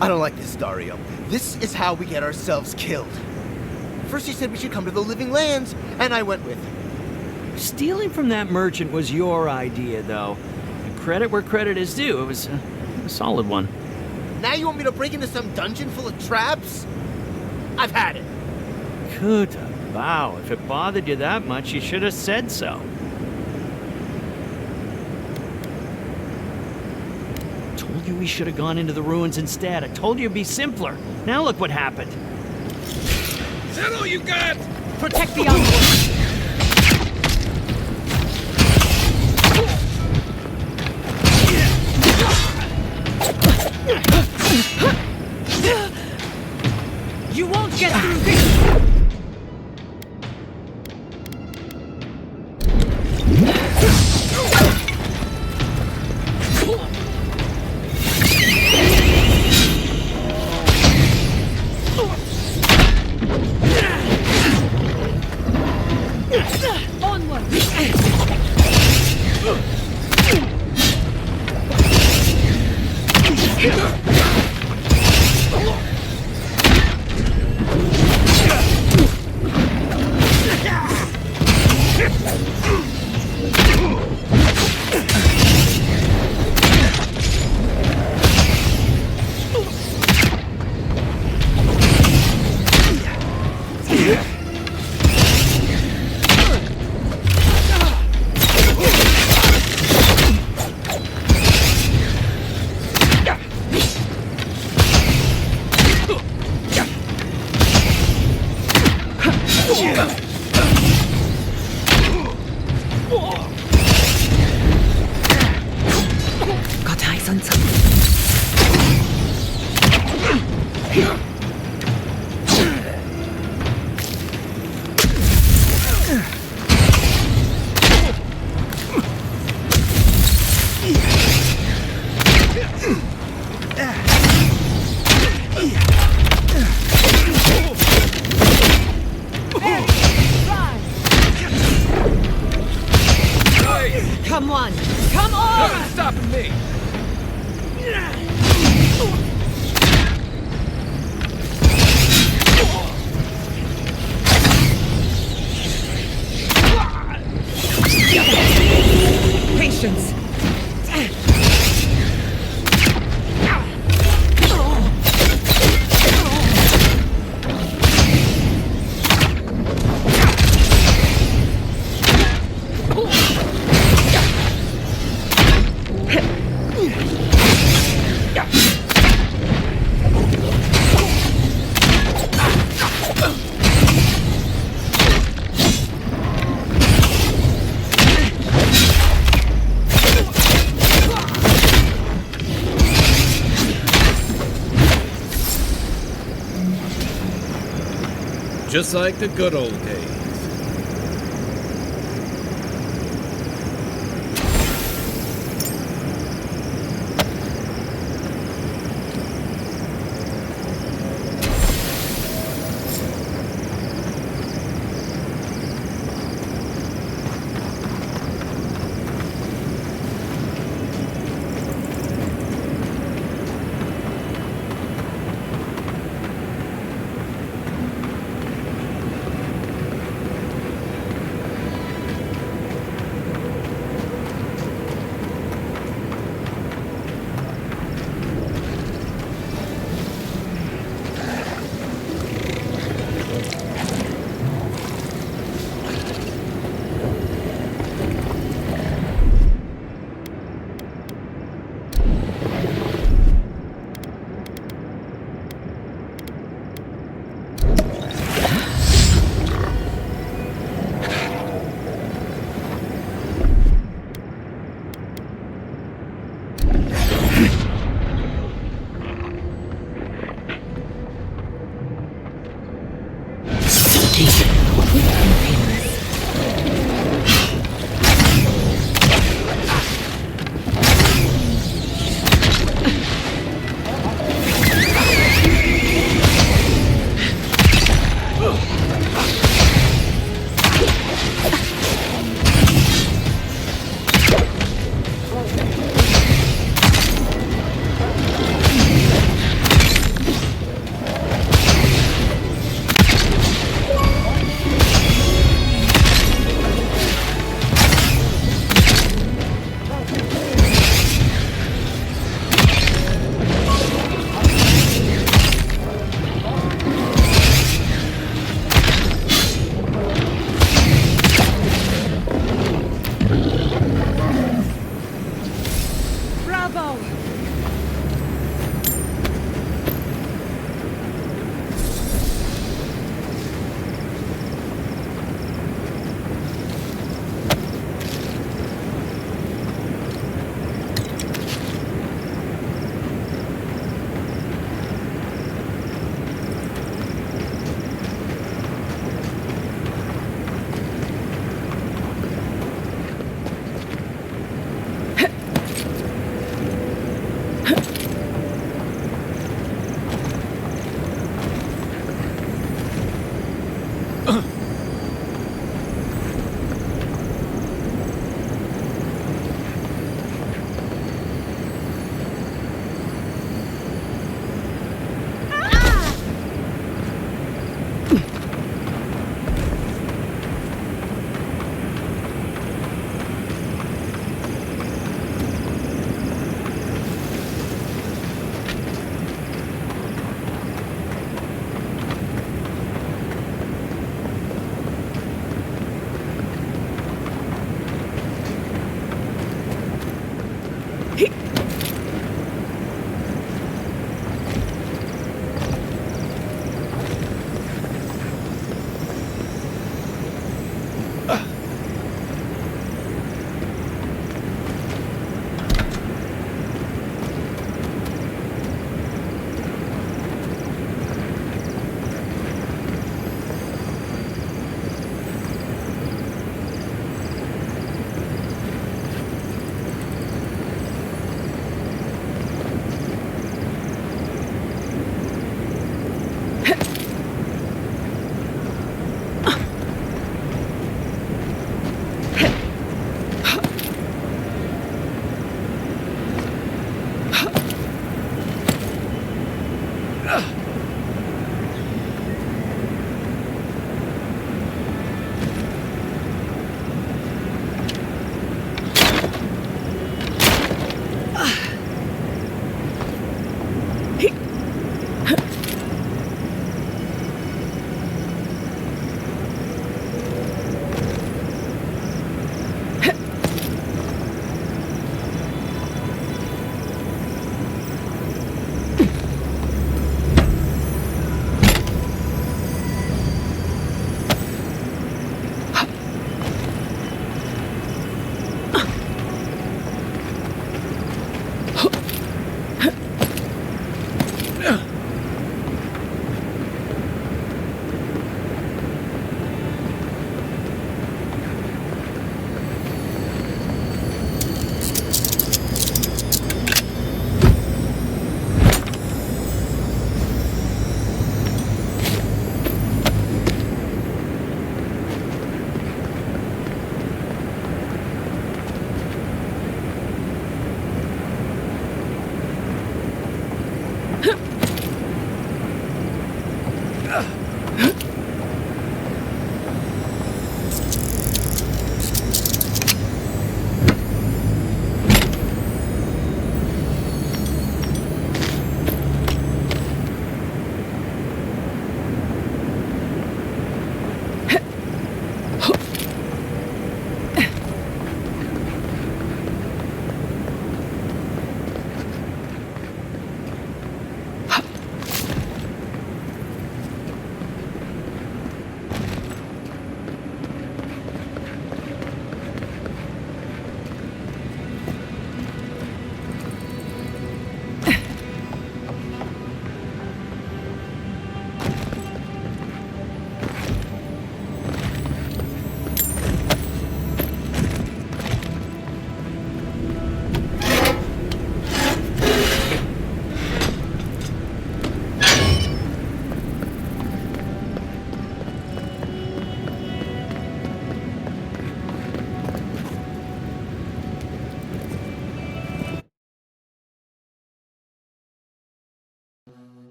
I don't like this, Dario. This is how we get ourselves killed. First he said we should come to the living lands, and I went with him. Stealing from that merchant was your idea, though. And credit where credit is due. It was a solid one. Now you want me to break into some dungeon full of traps? I've had it. Good bow. If it bothered you that much, you should have said so. Told you we should have gone into the ruins instead. I told you it'd be simpler. Now look what happened. Is that all you got? Protect the envoy. You won't get through this! Come on! Come on! Nothing's stopping me! Patience! Just like the good old days.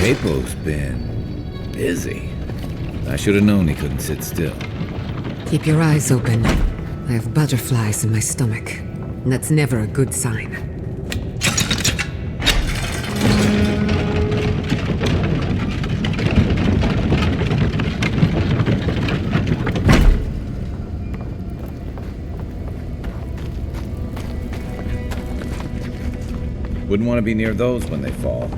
Capo's been busy. I should have known he couldn't sit still. Keep your eyes open. I have butterflies in my stomach. And that's never a good sign. Wouldn't want to be near those when they fall.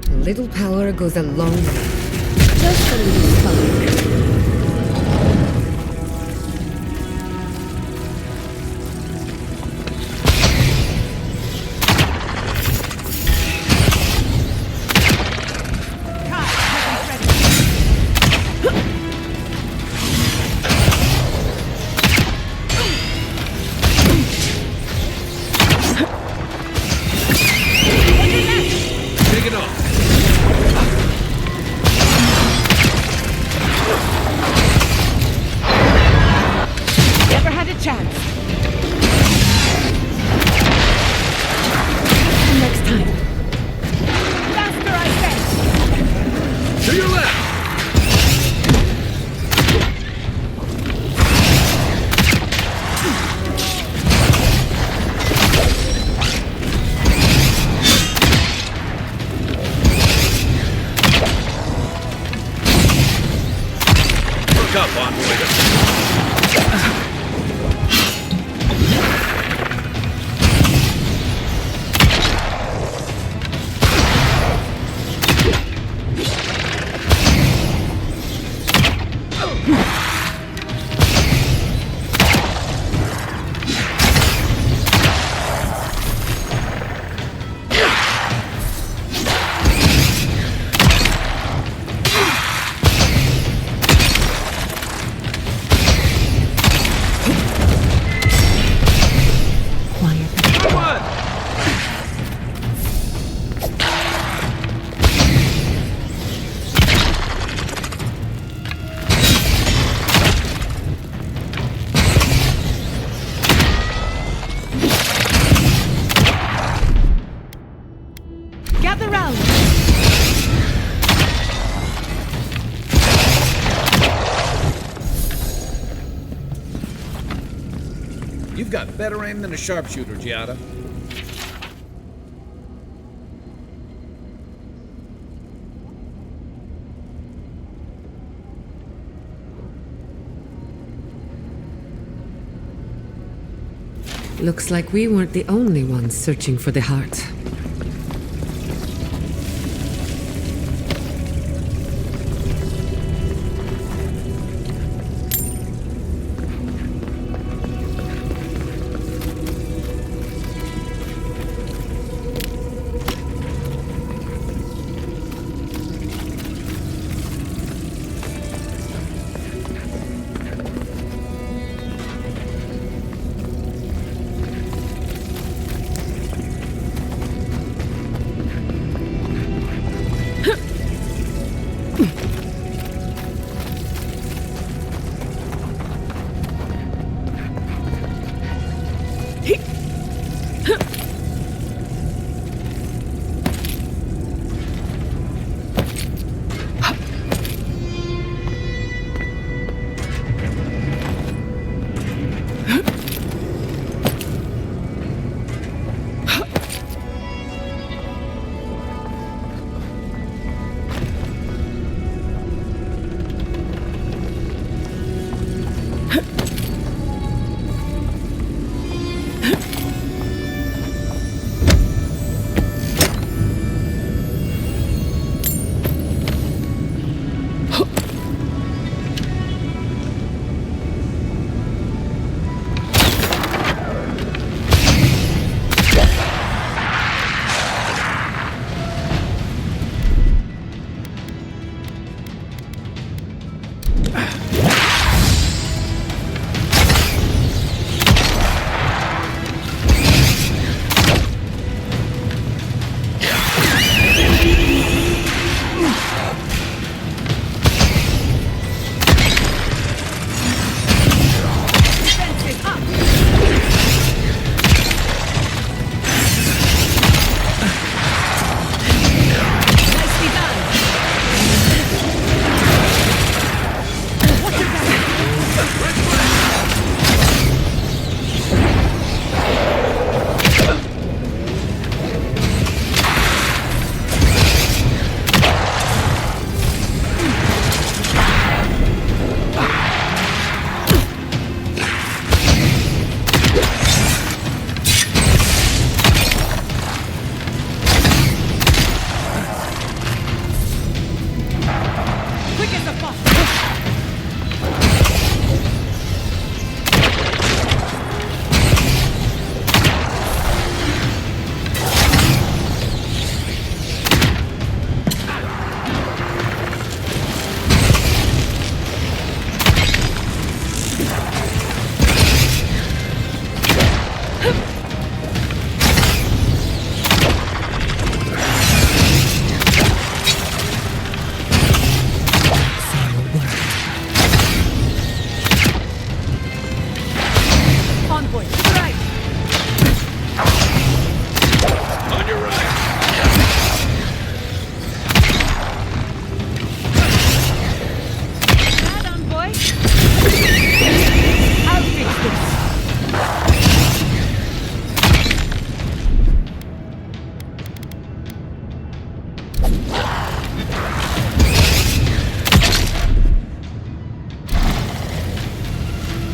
A little power goes a long way. Just a little spark. Take it off. Never had a chance. Next time. Faster, I say. To your left. Look up, onboard. Gather round. You've got better aim than a sharpshooter, Giada. Looks like we weren't the only ones searching for the heart.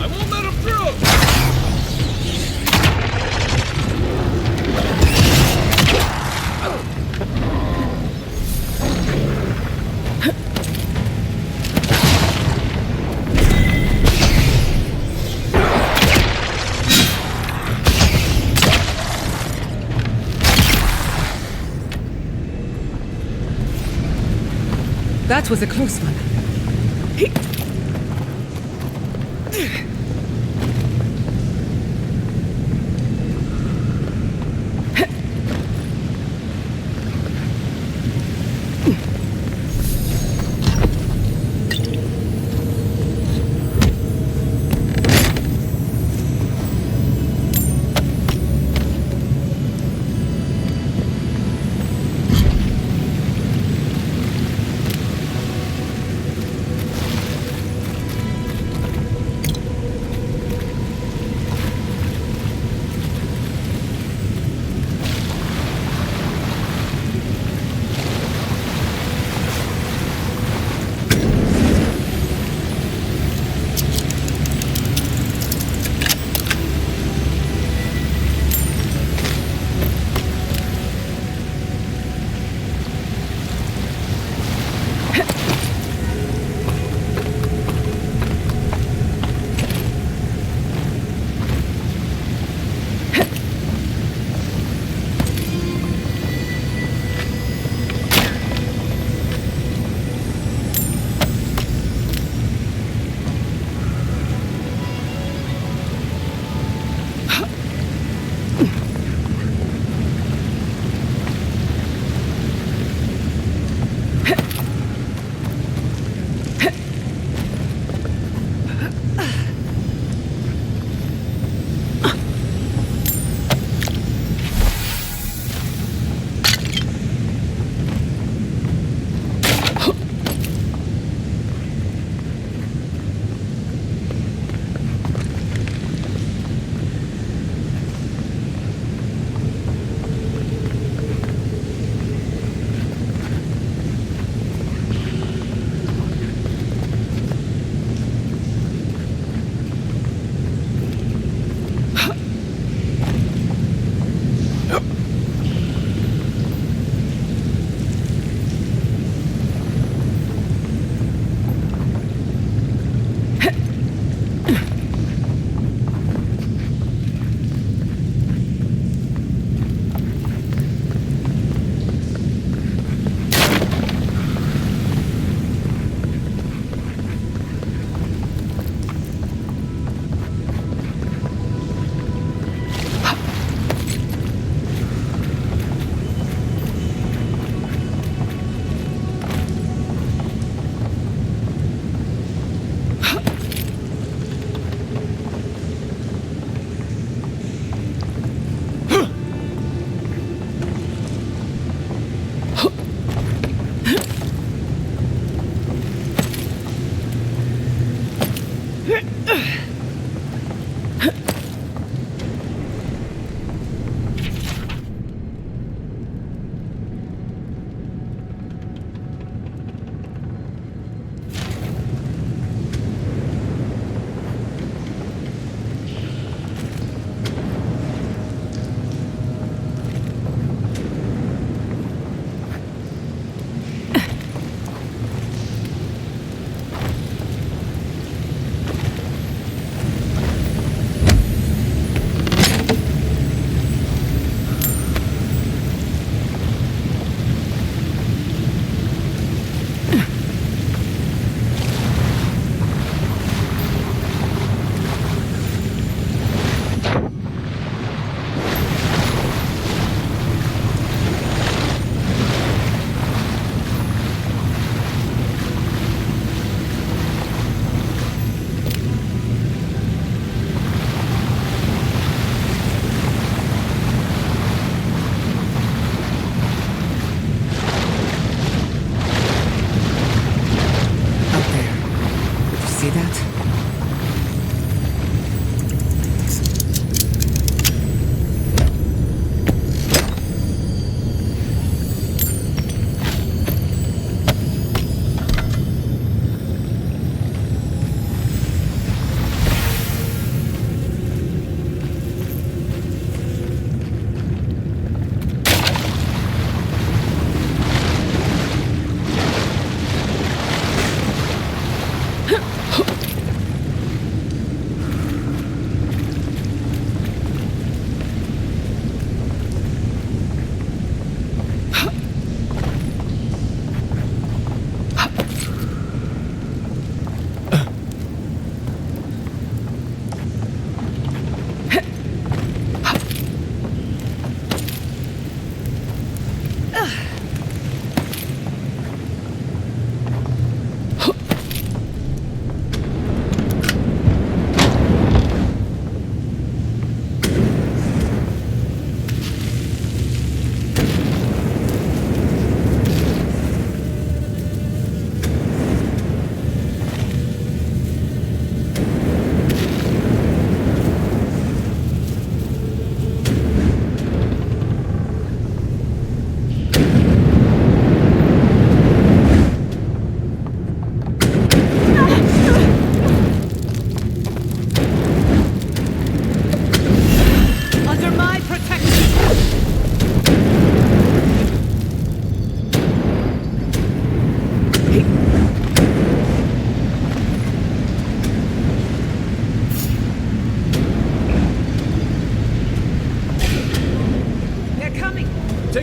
I won't let him through! That was a close one.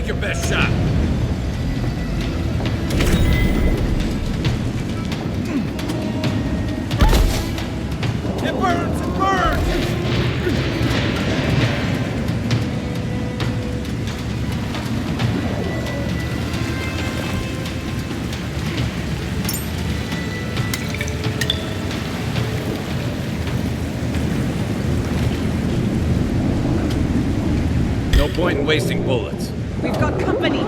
your best shot. It burns! It burns! No point in wasting bullets. We've got company.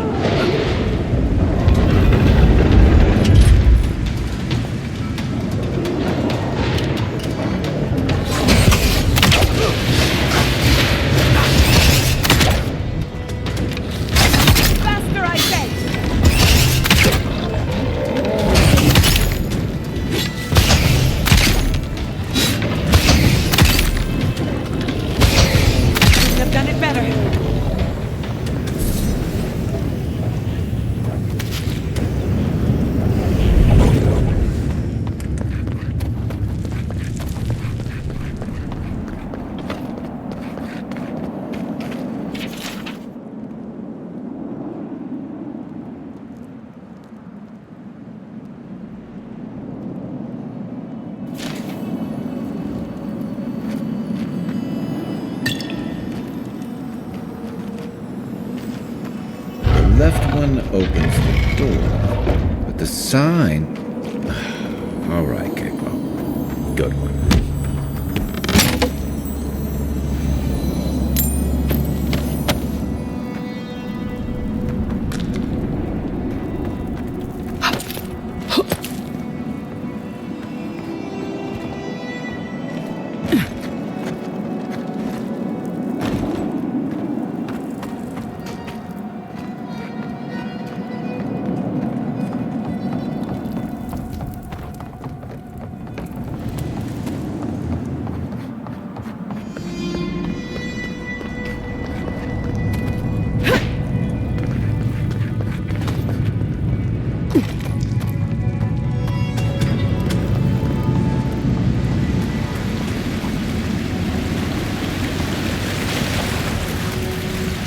Faster, I say! Couldn't have done it better. The left one opens the door, but the sign... All right, Keiko. Good one.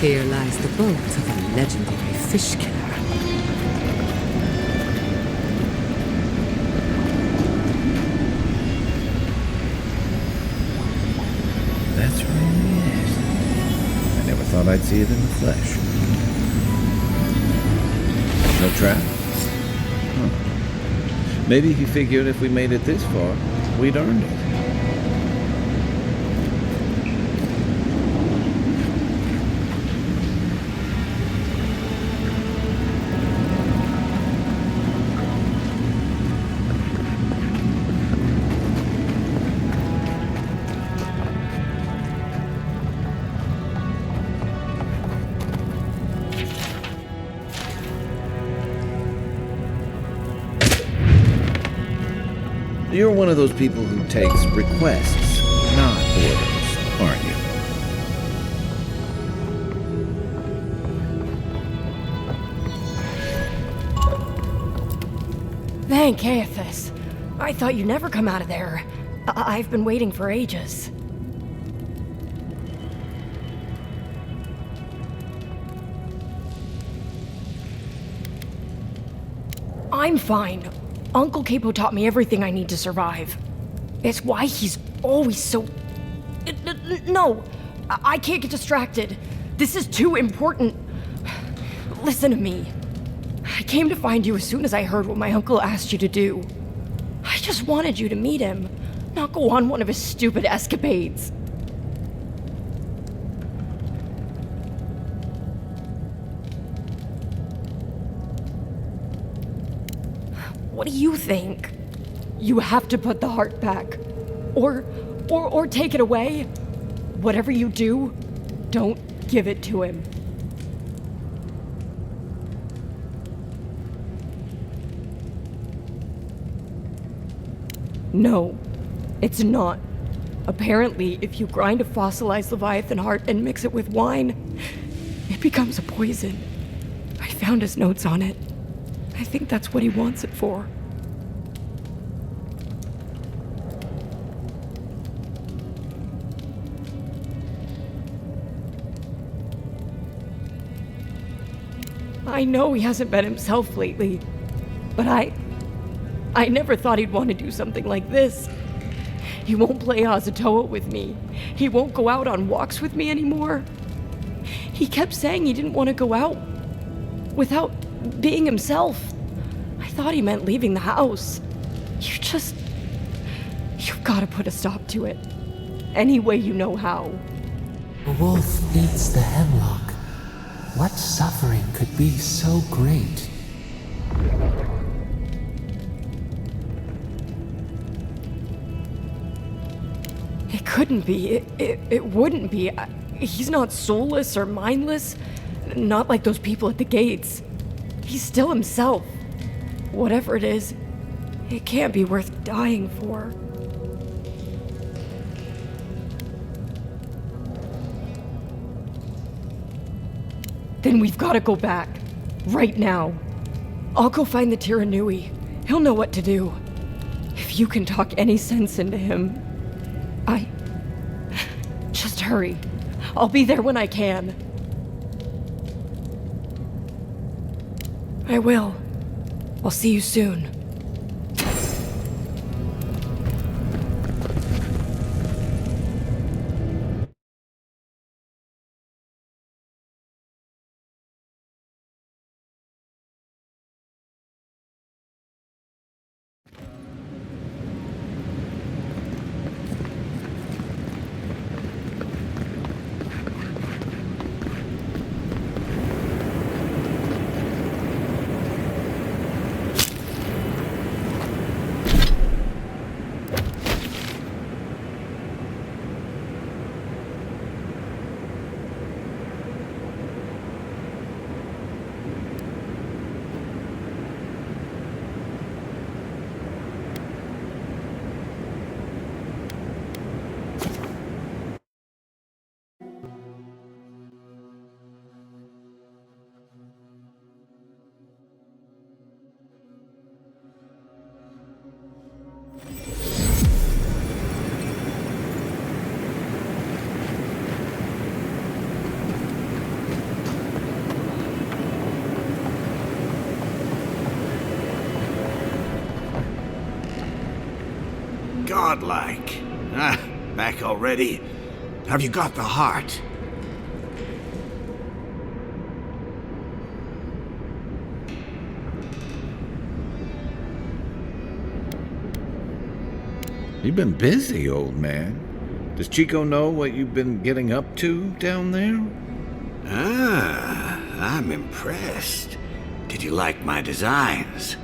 Here lies the boat of a legendary fish killer. That's really it. I never thought I'd see it in the flesh. No trap? Huh. Maybe he figured if we made it this far, we'd earned it. You're one of those people who takes requests, not orders, aren't you? Thank Aethys. I thought you'd never come out of there. I've been waiting for ages. I'm fine. Uncle Capo taught me everything I need to survive. It's why he's always so... No! I can't get distracted. This is too important. Listen to me. I came to find you as soon as I heard what my uncle asked you to do. I just wanted you to meet him, not go on one of his stupid escapades. What do you think? You have to put the heart back. Or take it away. Whatever you do, don't give it to him. No, it's not. Apparently, if you grind a fossilized Leviathan heart and mix it with wine, it becomes a poison. I found his notes on it. I think that's what he wants it for. I know he hasn't been himself lately, but I never thought he'd want to do something like this. He won't play Azatoa with me. He won't go out on walks with me anymore. He kept saying he didn't want to go out without being himself. I thought he meant leaving the house. You've got to put a stop to it. Any way you know how. A wolf eats the hemlock. What suffering could be so great? It couldn't be. It wouldn't be. He's not soulless or mindless. Not like those people at the gates. He's still himself. Whatever it is, it can't be worth dying for. Then we've got to go back. Right now. I'll go find the Tiranui. He'll know what to do. If you can talk any sense into him, Just hurry. I'll be there when I can. I will. I'll see you soon. Godlike. Back already? Have you got the heart? You've been busy, old man. Does Chico know what you've been getting up to down there? I'm impressed. Did you like my designs?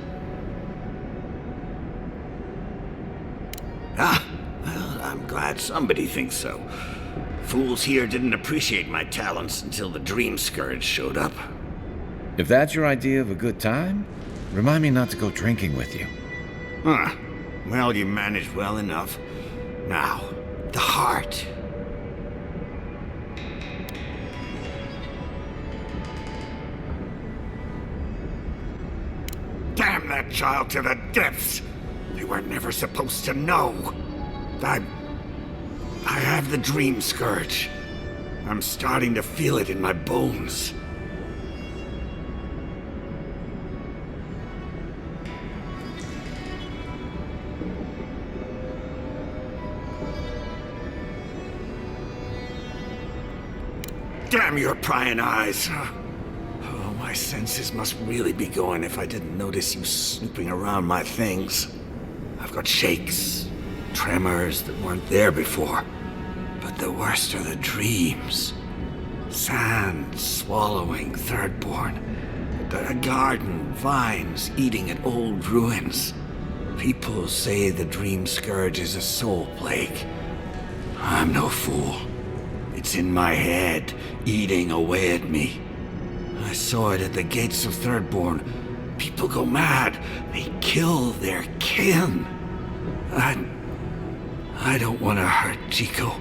Well, I'm glad somebody thinks so. Fools here didn't appreciate my talents until the Dream Scourge showed up. If that's your idea of a good time, remind me not to go drinking with you. Well, you managed well enough. Now, the heart. Damn that child to the depths! They were never supposed to know. I have the Dream Scourge. I'm starting to feel it in my bones. Damn your prying eyes! Oh, my senses must really be going if I didn't notice you snooping around my things. I've got shakes, tremors that weren't there before. But the worst are the dreams. Sand swallowing Thirdborn. A garden, vines eating at old ruins. People say the Dream Scourge is a soul plague. I'm no fool. It's in my head, eating away at me. I saw it at the gates of Thirdborn. People go mad. They kill their kin. I don't want to hurt Chico.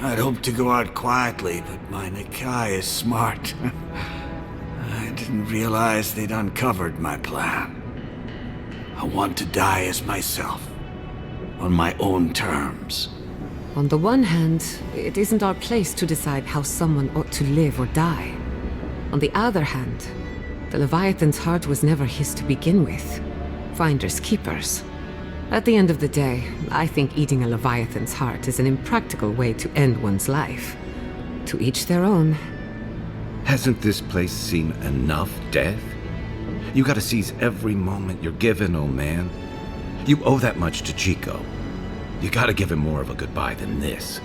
I'd hoped to go out quietly, but my Nakai is smart. I didn't realize they'd uncovered my plan. I want to die as myself, on my own terms. On the one hand, it isn't our place to decide how someone ought to live or die. On the other hand, The Leviathan's heart was never his to begin with. Finders keepers. At the end of the day, I think eating a Leviathan's heart is an impractical way to end one's life. To each their own. Hasn't this place seen enough death? You gotta seize every moment you're given, old man. You owe that much to Chico. You gotta give him more of a goodbye than this.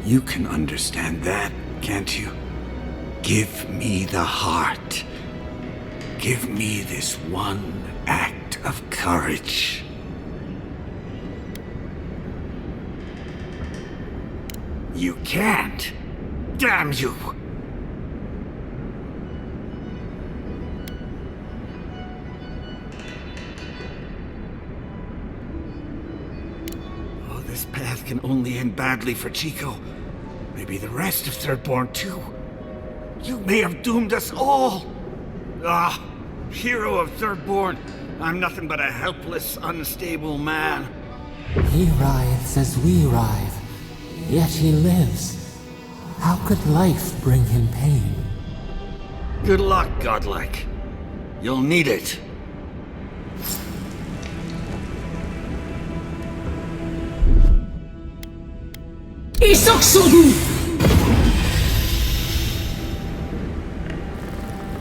You can understand that, can't you? Give me the heart. Give me this one act of courage. You can't. Damn you! Oh, this path can only end badly for Chico. Maybe the rest of Thirdborn too. You may have doomed us all! Ah, hero of Thirdborn, I'm nothing but a helpless, unstable man. He writhes as we writhe, yet he lives. How could life bring him pain? Good luck, godlike. You'll need it.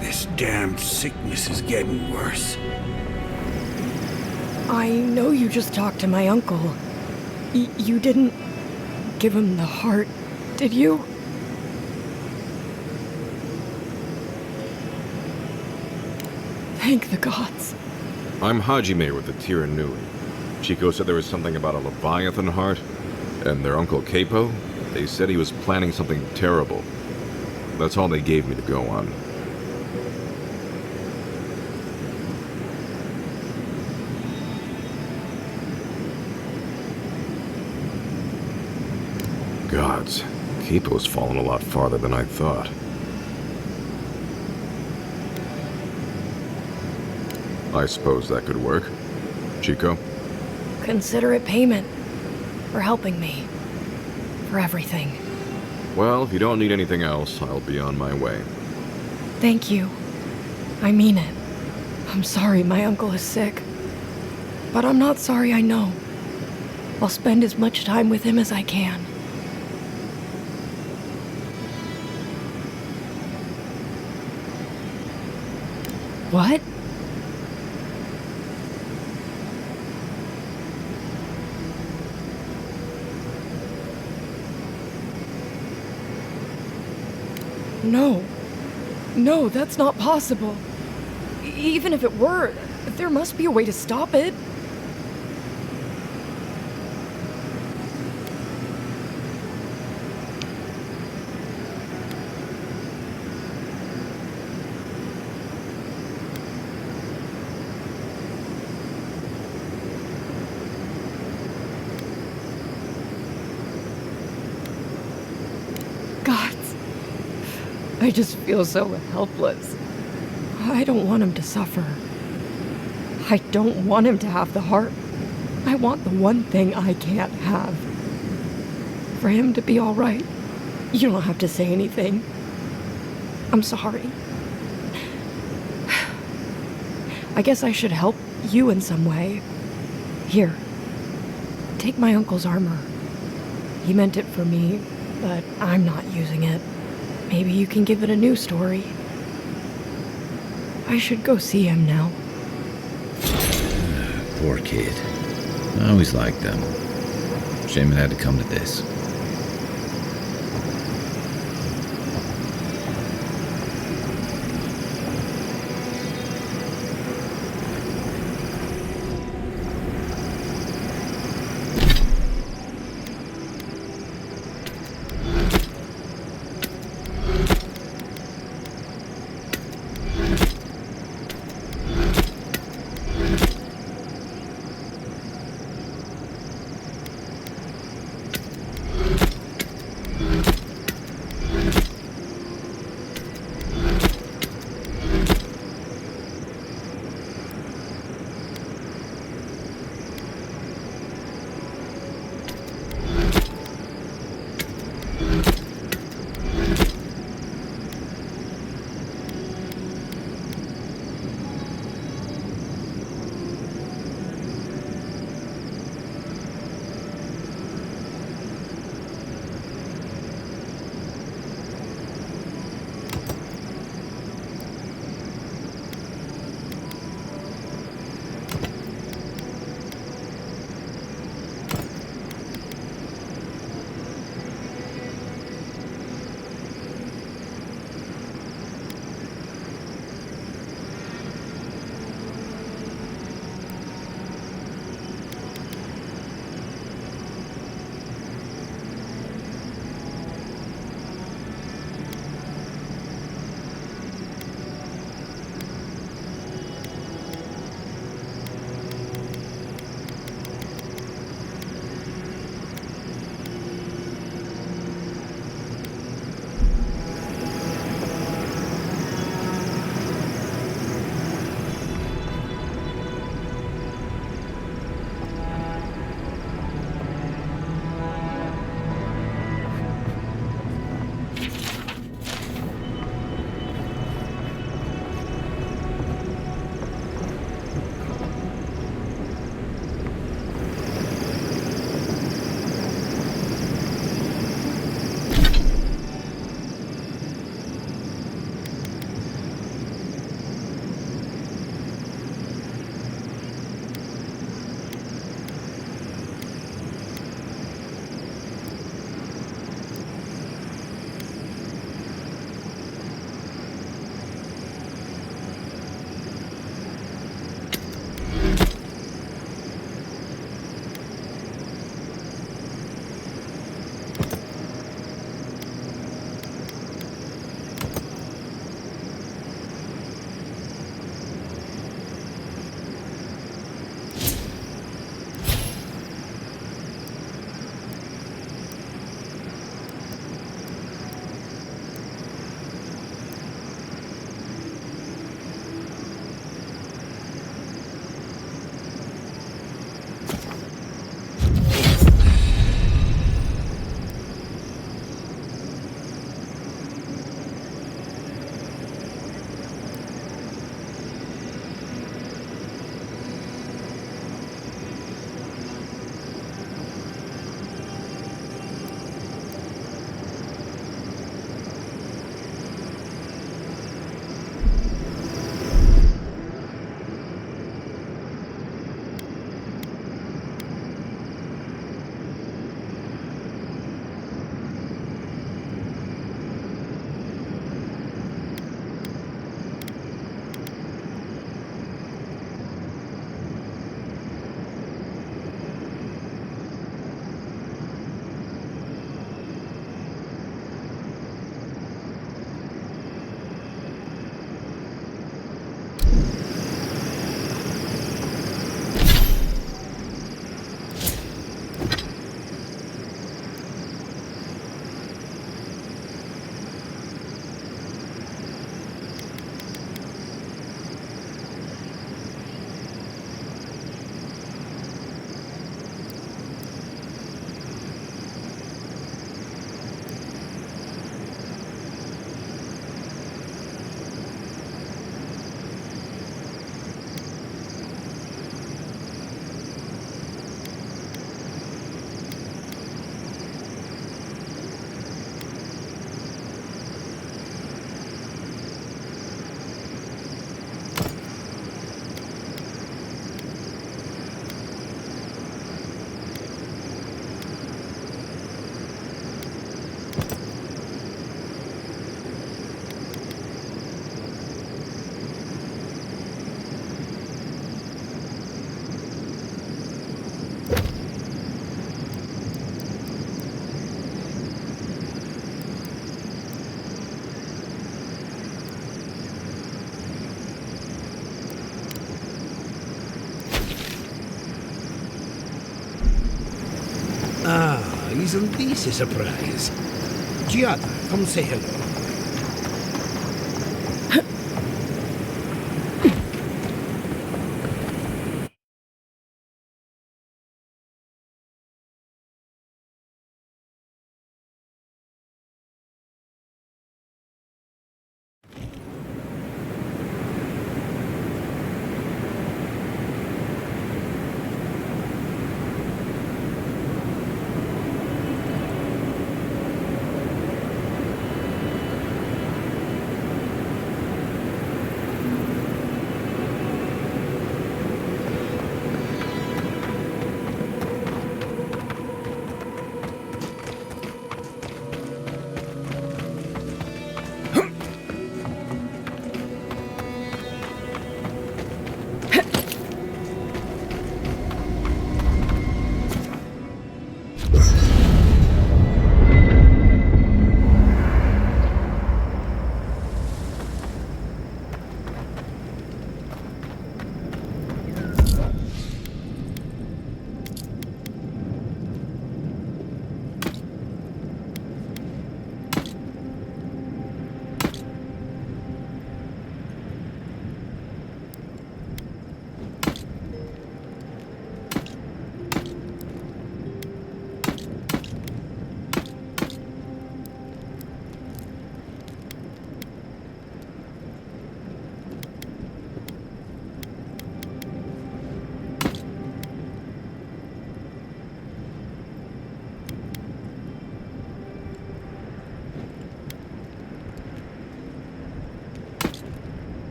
This damned sickness is getting worse. I know you just talked to my uncle. You didn't give him the heart, did you? Thank the gods. I'm Hajime with the Tiranui. Chico said there was something about a Leviathan heart, and their uncle Capo, they said he was planning something terrible. That's all they gave me to go on. Gods, Capo's fallen a lot farther than I thought. I suppose that could work. Chico? Consider it payment for helping me. For everything. Well, if you don't need anything else, I'll be on my way. Thank you. I mean it. I'm sorry my uncle is sick. But I'm not sorry I know. I'll spend as much time with him as I can. What? No. No, that's not possible. Even if it were, there must be a way to stop it. I just feel so helpless. I don't want him to suffer. I don't want him to have the heart. I want the one thing I can't have. For him to be all right. You don't have to say anything. I'm sorry. I guess I should help you in some way. Here. Take my uncle's armor. He meant it for me, but I'm not using it. Maybe you can give it a new story. I should go see him now. Poor kid. I always liked them. Shame it had to come to this. Isn't this a surprise? Giada, come say hello.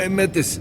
I met this...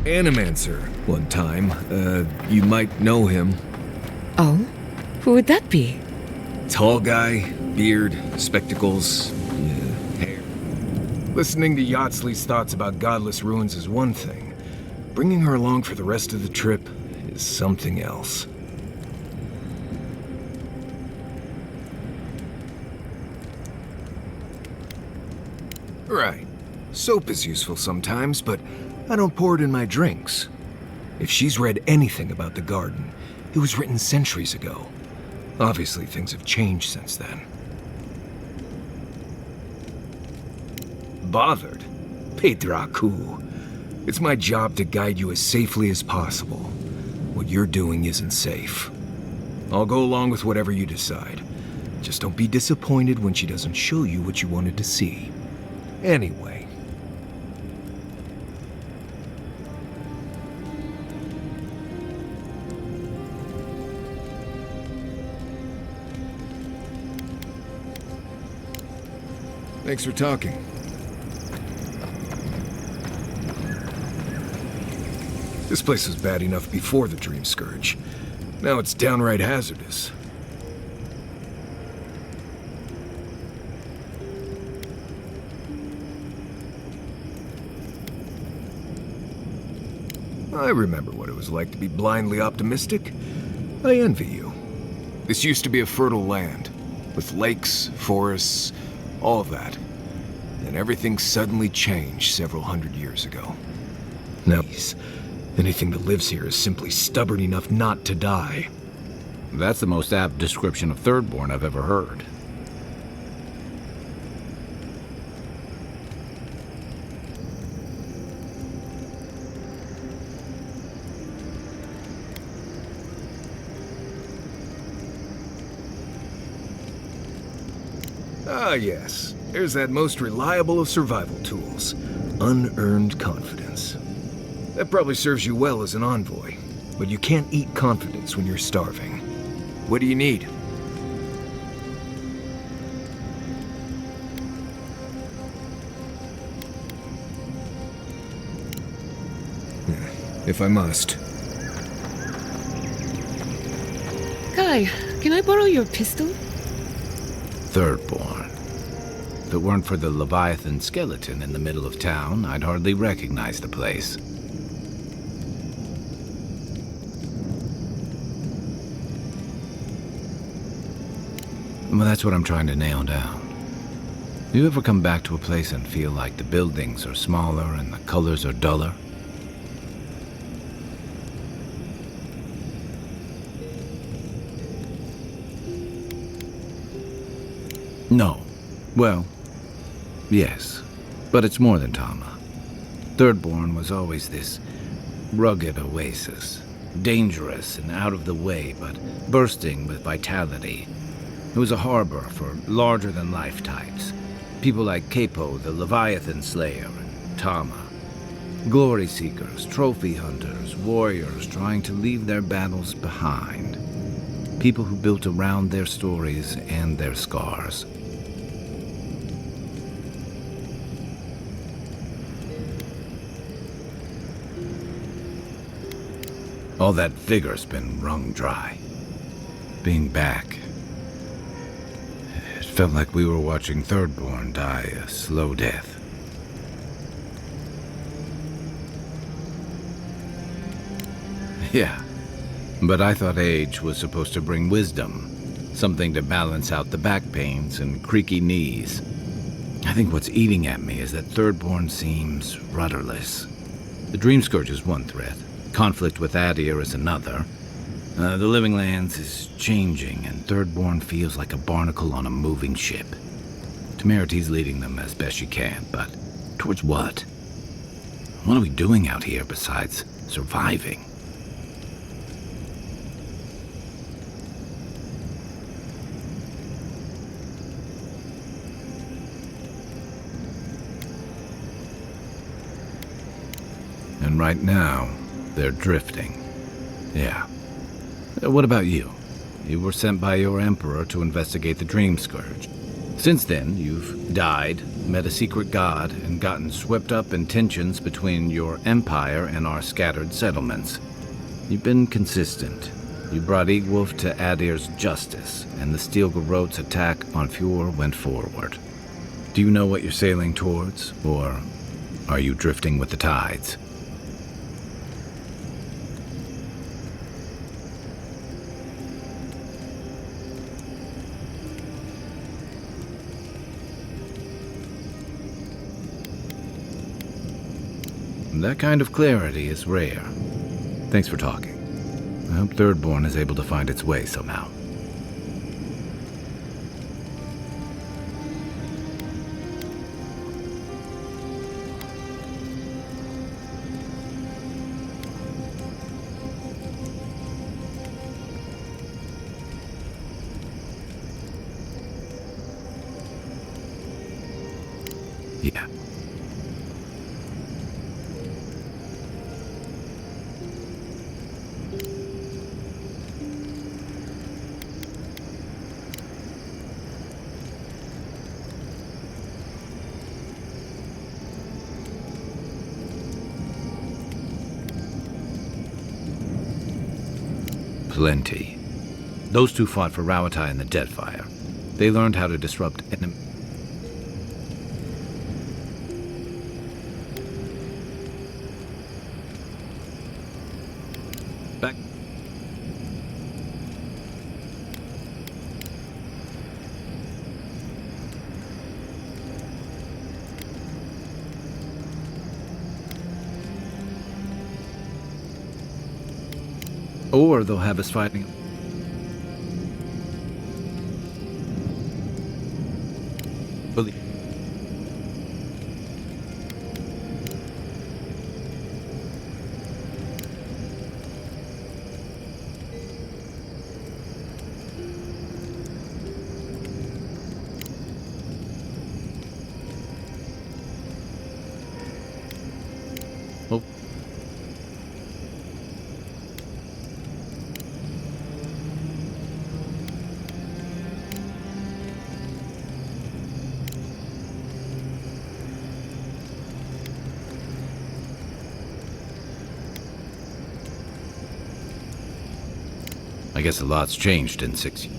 Animancer, one time. You might know him. Oh? Who would that be? Tall guy, beard, spectacles, hair. Listening to Yatsley's thoughts about godless ruins is one thing. Bringing her along for the rest of the trip is something else. Right. Soap is useful sometimes, but I don't pour it in my drinks. If she's read anything about the garden, it was written centuries ago. Obviously, things have changed since then. Bothered? Pedraku. It's my job to guide you as safely as possible. What you're doing isn't safe. I'll go along with whatever you decide. Just don't be disappointed when she doesn't show you what you wanted to see. Anyway. Thanks for talking. This place was bad enough before the Dream Scourge. Now it's downright hazardous. I remember what it was like to be blindly optimistic. I envy you. This used to be a fertile land, with lakes, forests, all of that. And everything suddenly changed several hundred years ago. Now, anything that lives here is simply stubborn enough not to die. That's the most apt description of Thirdborn I've ever heard. Ah, yes. There's that most reliable of survival tools. Unearned confidence. That probably serves you well as an envoy, but you can't eat confidence when you're starving. What do you need? If I must. Guy, can I borrow your pistol? Thirdborn. If it weren't for the Leviathan skeleton in the middle of town, I'd hardly recognize the place. Well, that's what I'm trying to nail down. You ever come back to a place and feel like the buildings are smaller and the colors are duller? No. Well, yes. But it's more than Tama. Thirdborn was always this rugged oasis. Dangerous and out of the way, but bursting with vitality. It was a harbor for larger-than-life types. People like Capo, the Leviathan Slayer, and Tama. Glory seekers, trophy hunters, warriors trying to leave their battles behind. People who built around their stories and their scars. All that vigor's been wrung dry. Being back, it felt like we were watching Thirdborn die a slow death. Yeah, but I thought age was supposed to bring wisdom, something to balance out the back pains and creaky knees. I think what's eating at me is that Thirdborn seems rudderless. The Dream Scourge is one threat. Conflict with Adir is another. The Living Lands is changing, and Thirdborn feels like a barnacle on a moving ship. Temeriti's leading them as best she can, but towards what? What are we doing out here besides surviving? And right now, they're drifting. Yeah. What about you? You were sent by your Emperor to investigate the Dream Scourge. Since then, you've died, met a secret god, and gotten swept up in tensions between your empire and our scattered settlements. You've been consistent. You brought Igwolf to Adir's justice, and the Steel Garrote's attack on Fjord went forward. Do you know what you're sailing towards, or are you drifting with the tides? That kind of clarity is rare. Thanks for talking. I hope Thirdborn is able to find its way somehow. Yeah. Plenty. Those two fought for Rawatai in the Deadfire. They learned how to disrupt enemy. Back. Or they'll have us fighting. Believe. Oh. I guess a lot's changed in 6 years.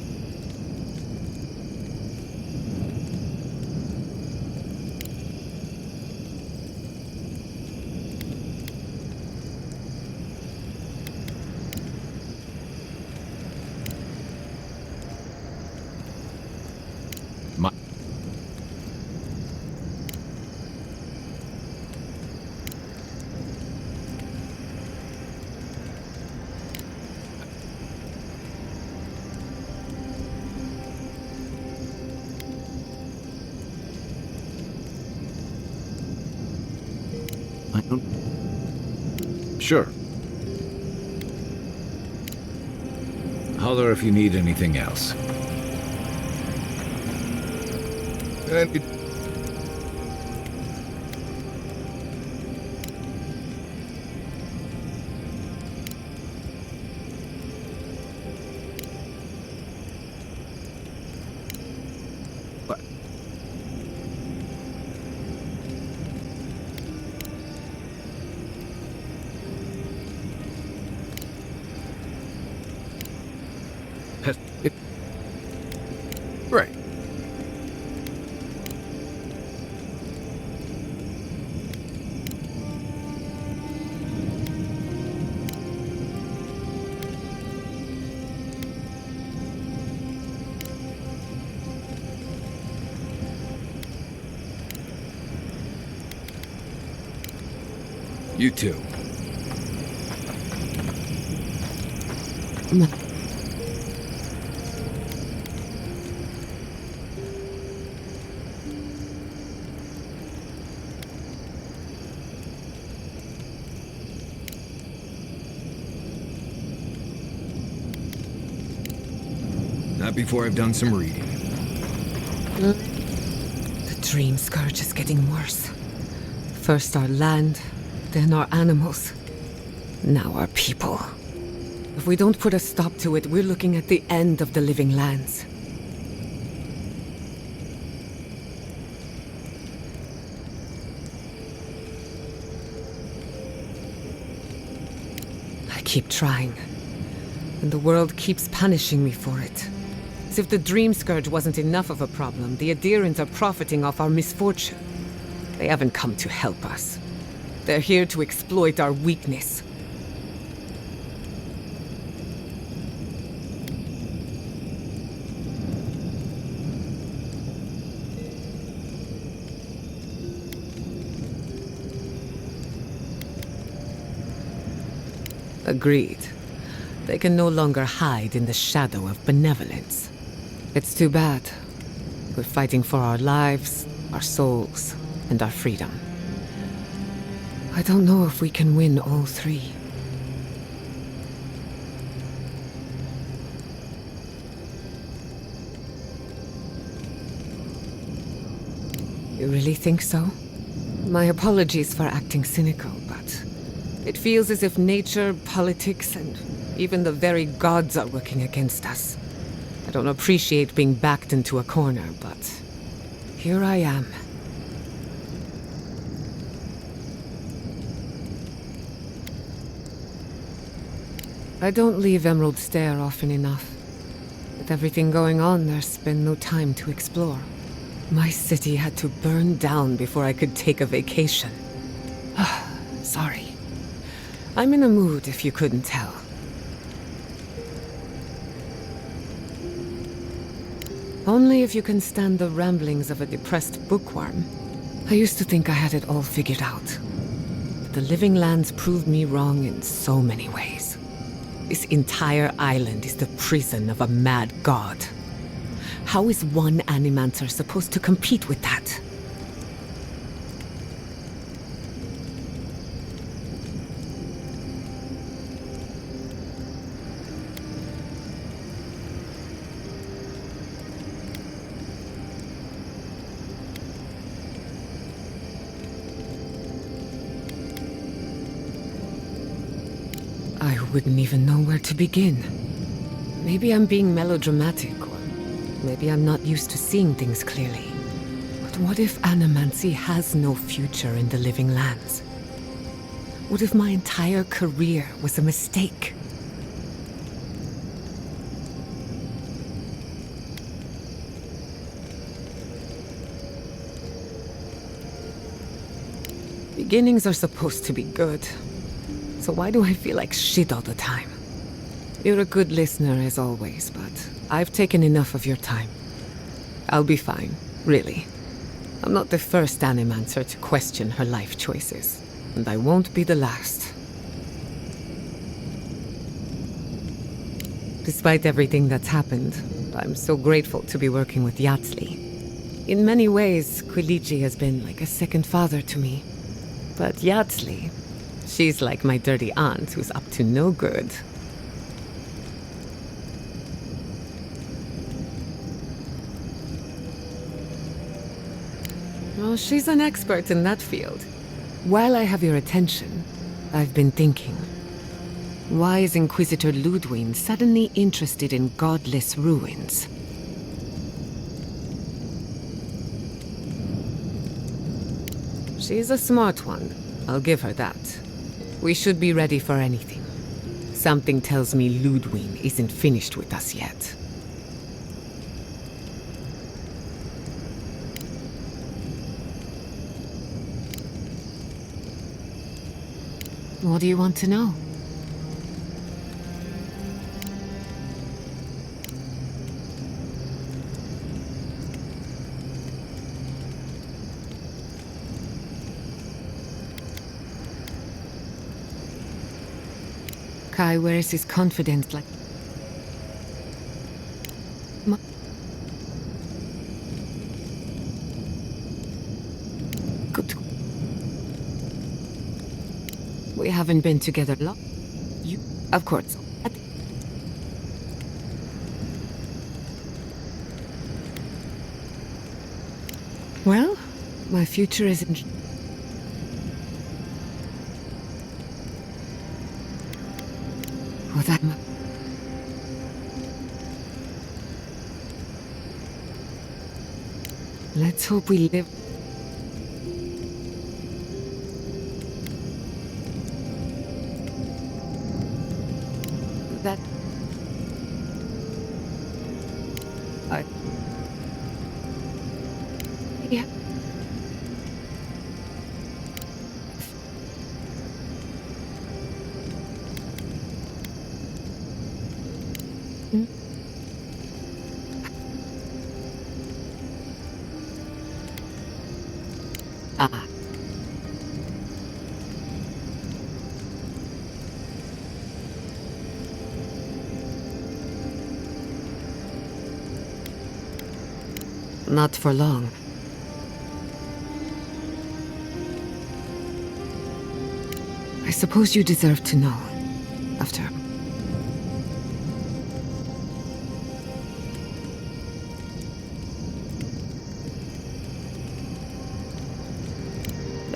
Sure. Holler if you need anything else. What? Right. You too. Not before I've done some reading. The dream scourge is getting worse. First our land, then our animals. Now our people. If we don't put a stop to it, we're looking at the end of the living lands. I keep trying, and the world keeps punishing me for it. As if the dream scourge wasn't enough of a problem, the adherents are profiting off our misfortune. They haven't come to help us. They're here to exploit our weakness. Agreed. They can no longer hide in the shadow of benevolence. It's too bad. We're fighting for our lives, our souls, and our freedom. I don't know if we can win all three. You really think so? My apologies for acting cynical, but it feels as if nature, politics, and even the very gods are working against us. I don't appreciate being backed into a corner, but here I am. I don't leave Emerald Stair often enough. With everything going on, there's been no time to explore. My city had to burn down before I could take a vacation. Sorry. I'm in a mood, if you couldn't tell. Only if you can stand the ramblings of a depressed bookworm. I used to think I had it all figured out. But the Living Lands proved me wrong in so many ways. This entire island is the prison of a mad god. How is one Animancer supposed to compete with that? I wouldn't even know where to begin. Maybe I'm being melodramatic, or maybe I'm not used to seeing things clearly. But what if Animancy has no future in the Living Lands? What if my entire career was a mistake? Beginnings are supposed to be good. So why do I feel like shit all the time? You're a good listener as always, but I've taken enough of your time. I'll be fine, really. I'm not the first Animancer to question her life choices, and I won't be the last. Despite everything that's happened, I'm so grateful to be working with Yatsley. In many ways, Quilichi has been like a second father to me. But Yatsley, she's like my dirty aunt who's up to no good. Well, she's an expert in that field. While I have your attention, I've been thinking. Why is Inquisitor Ludwig suddenly interested in godless ruins? She's a smart one. I'll give her that. We should be ready for anything. Something tells me Ludwig isn't finished with us yet. What do you want to know? Kai wears his confidence like... Good. We haven't been together long. You... Of course. Well, my future isn't... That let's hope we live. That yeah. Not for long. I suppose you deserve to know. After...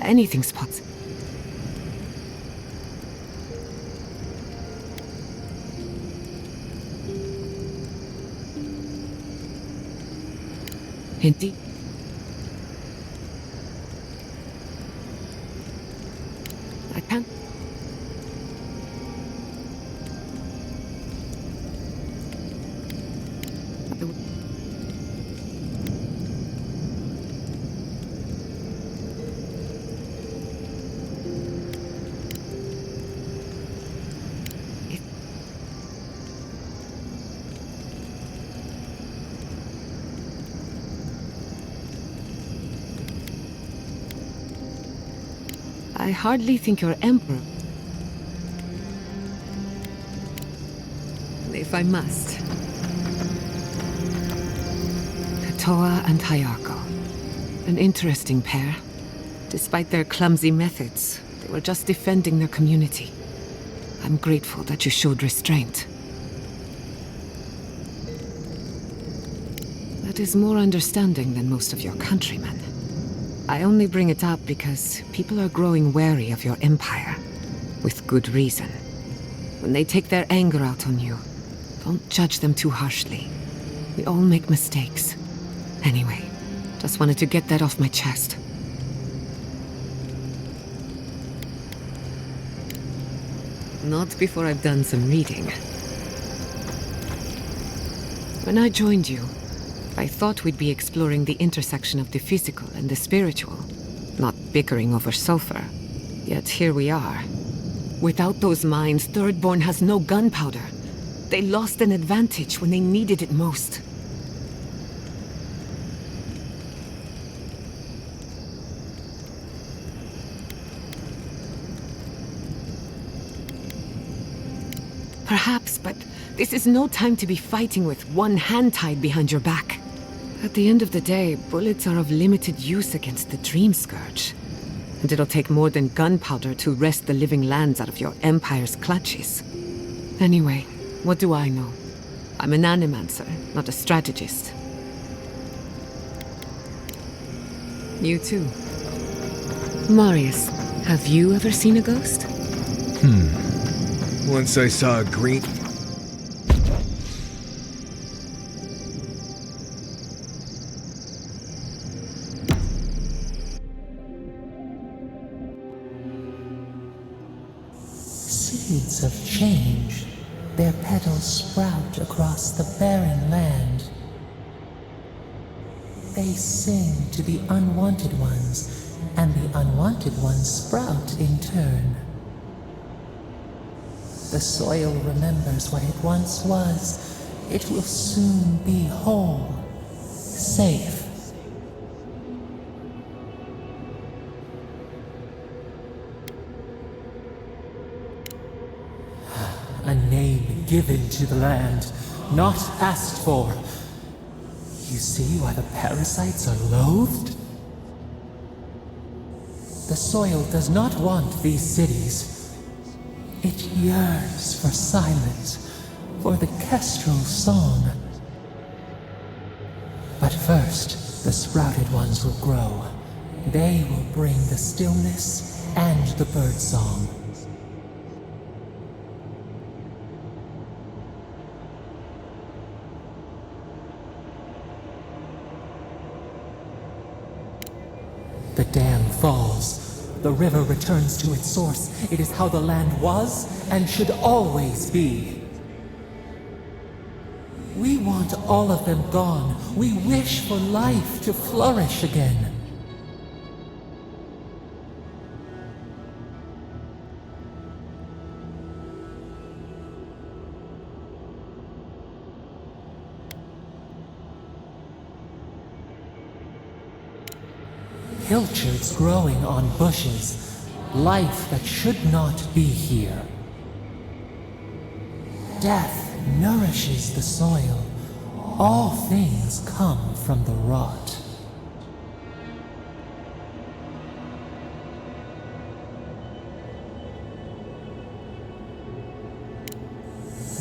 Anything's possible. Indeed. I can't. I hardly think you're Emperor. If I must. Katoa and Hayako. An interesting pair. Despite their clumsy methods, they were just defending their community. I'm grateful that you showed restraint. That is more understanding than most of your countrymen. I only bring it up because people are growing wary of your empire. With good reason. When they take their anger out on you, don't judge them too harshly. We all make mistakes. Anyway, just wanted to get that off my chest. Not before I've done some reading. When I joined you, I thought we'd be exploring the intersection of the physical and the spiritual, not bickering over sulfur. Yet here we are. Without those mines, Thirdborn has no gunpowder. They lost an advantage when they needed it most. Perhaps, but this is no time to be fighting with one hand tied behind your back. At the end of the day, bullets are of limited use against the Dream Scourge. And it'll take more than gunpowder to wrest the living lands out of your empire's clutches. Anyway, what do I know? I'm an animancer, not a strategist. You too. Marius, have you ever seen a ghost? Once I saw a green... Seeds of change, their petals sprout across the barren land. They sing to the unwanted ones, and the unwanted ones sprout in turn. The soil remembers what it once was. It will soon be whole, safe. A name given to the land, not asked for. You see why the parasites are loathed? The soil does not want these cities. It yearns for silence, for the kestrel song. But first, the sprouted ones will grow. They will bring the stillness and the bird song. The dam falls. The river returns to its source. It is how the land was and should always be. We want all of them gone. We wish for life to flourish again. Pilchards growing on bushes, life that should not be here. Death nourishes the soil, All things come from the rot.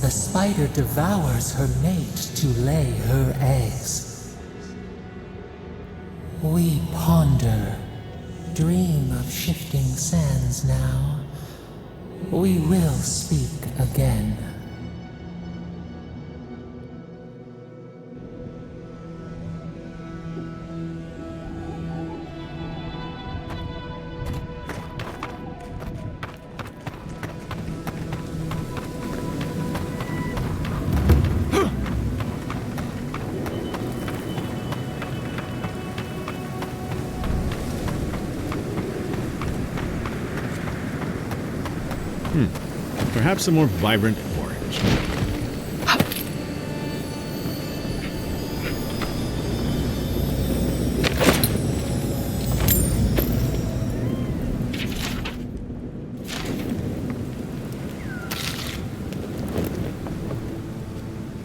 The spider devours her mate to lay her eggs. We ponder, dream of shifting sands now. We will speak again. Perhaps a more vibrant orange.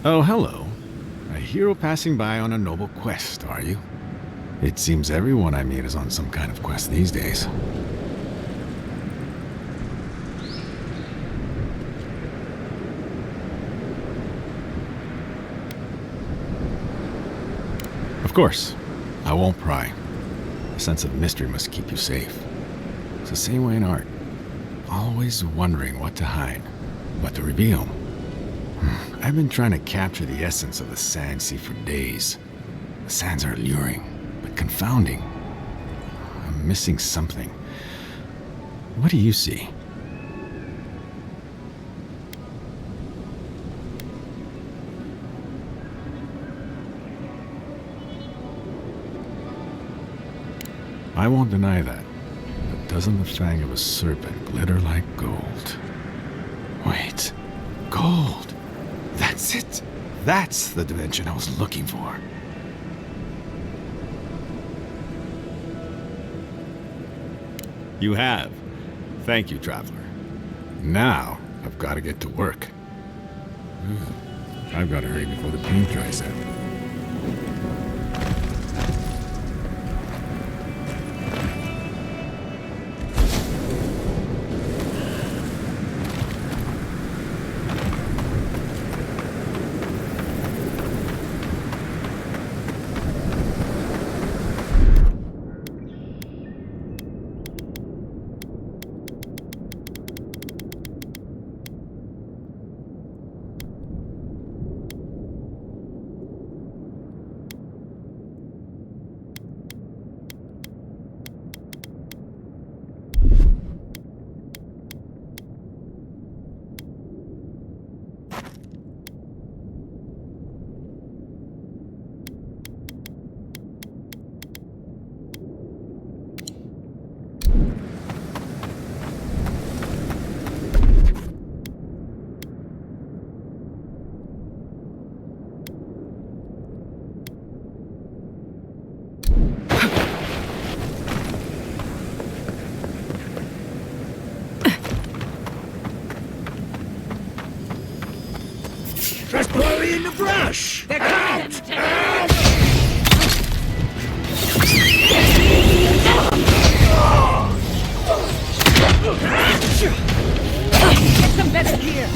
Oh, hello. A hero passing by on a noble quest, are you? It seems everyone I meet is on some kind of quest these days. Of course, I won't pry. A sense of mystery must keep you safe. It's the same way in art. Always wondering what to hide, what to reveal. I've been trying to capture the essence of the sand sea for days. The sands are alluring, but confounding. I'm missing something. What do you see? I won't deny that, but doesn't the fang of a serpent glitter like gold? Wait, gold! That's it! That's the dimension I was looking for. You have. Thank you, traveler. Now, I've got to get to work. I've got to hurry before the paint dries out. Just blow me in the brush! They're out! Get some better gear!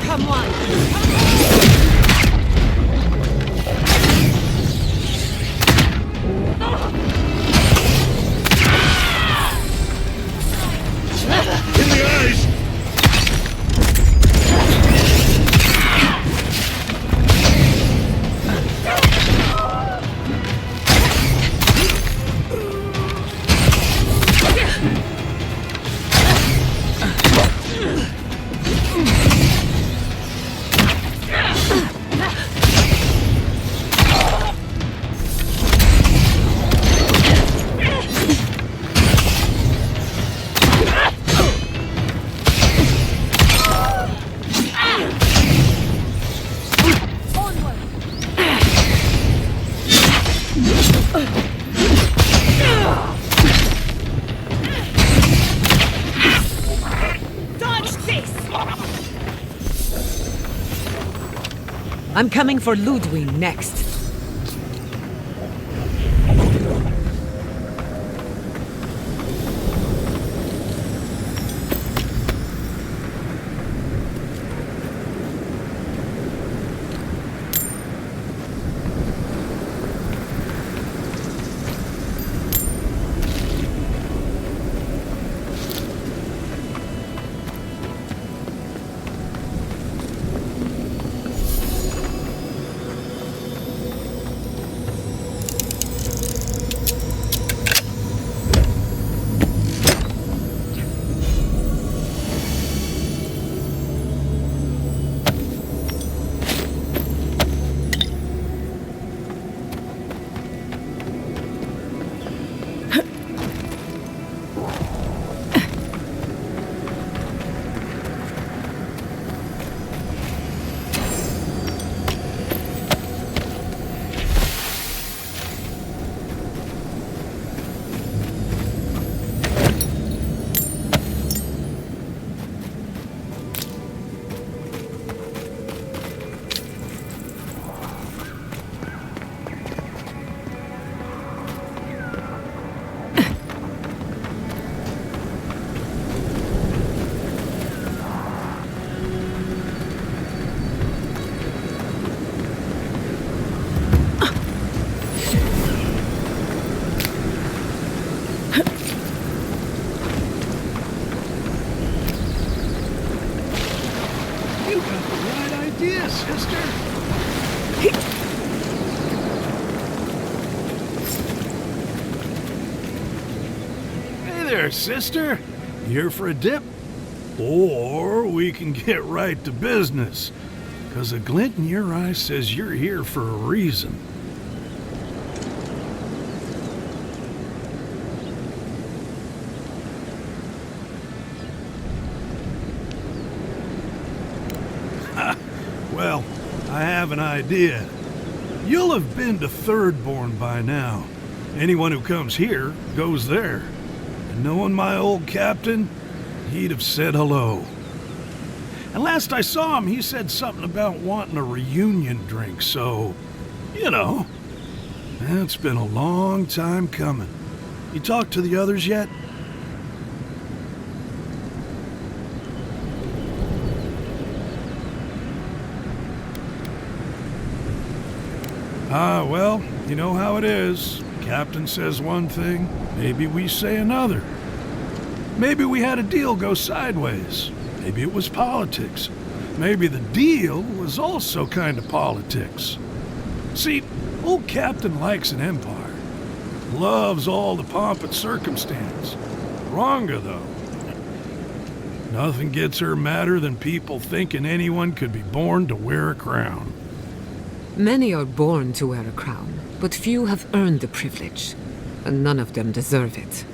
Come on! In the eyes! I'm coming for Ludwig next. Sister, here for a dip? Or we can get right to business, because a glint in your eye says you're here for a reason. Well, I have an idea. You'll have been to Thirdborn by now. Anyone who comes here goes there. Knowing my old captain, he'd have said hello. And last I saw him, he said something about wanting a reunion drink, so, you know, it's been a long time coming. You talked to the others yet? Well, you know how it is. Captain says one thing, maybe we say another. Maybe we had a deal go sideways. Maybe it was politics. Maybe the deal was also kind of politics. See, old Captain likes an empire. Loves all the pomp and circumstance. Wronga, though. Nothing gets her madder than people thinking anyone could be born to wear a crown. Many are born to wear a crown, but few have earned the privilege, and none of them deserve it.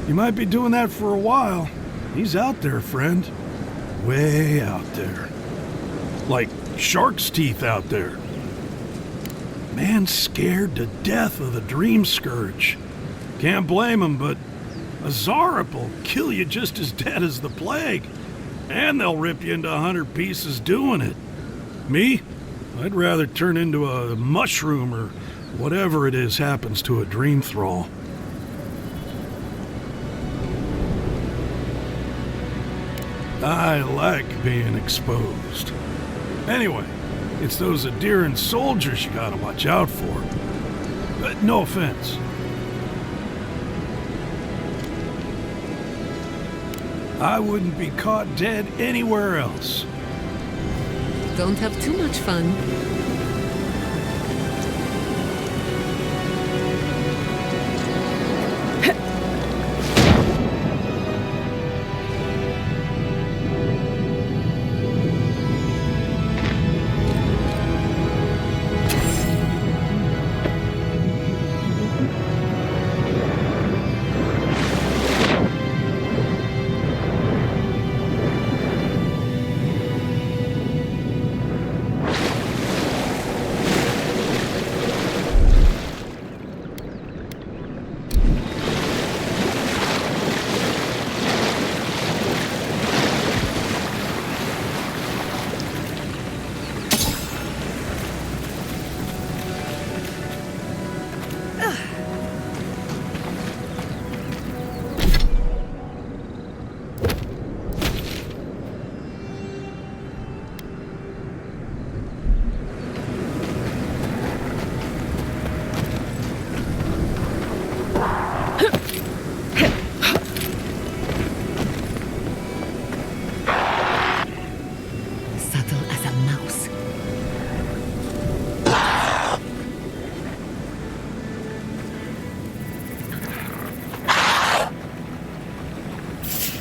You might be doing that for a while. He's out there, friend. Way out there. Like shark's teeth out there. Man's scared to death of the Dream Scourge. Can't blame him, but a Zarep will kill you just as dead as the plague. And they'll rip you into 100 pieces doing it. Me? I'd rather turn into a mushroom or whatever it is happens to a dream thrall. I like being exposed. Anyway, it's those Adiran soldiers you gotta watch out for. But no offense. I wouldn't be caught dead anywhere else. Don't have too much fun.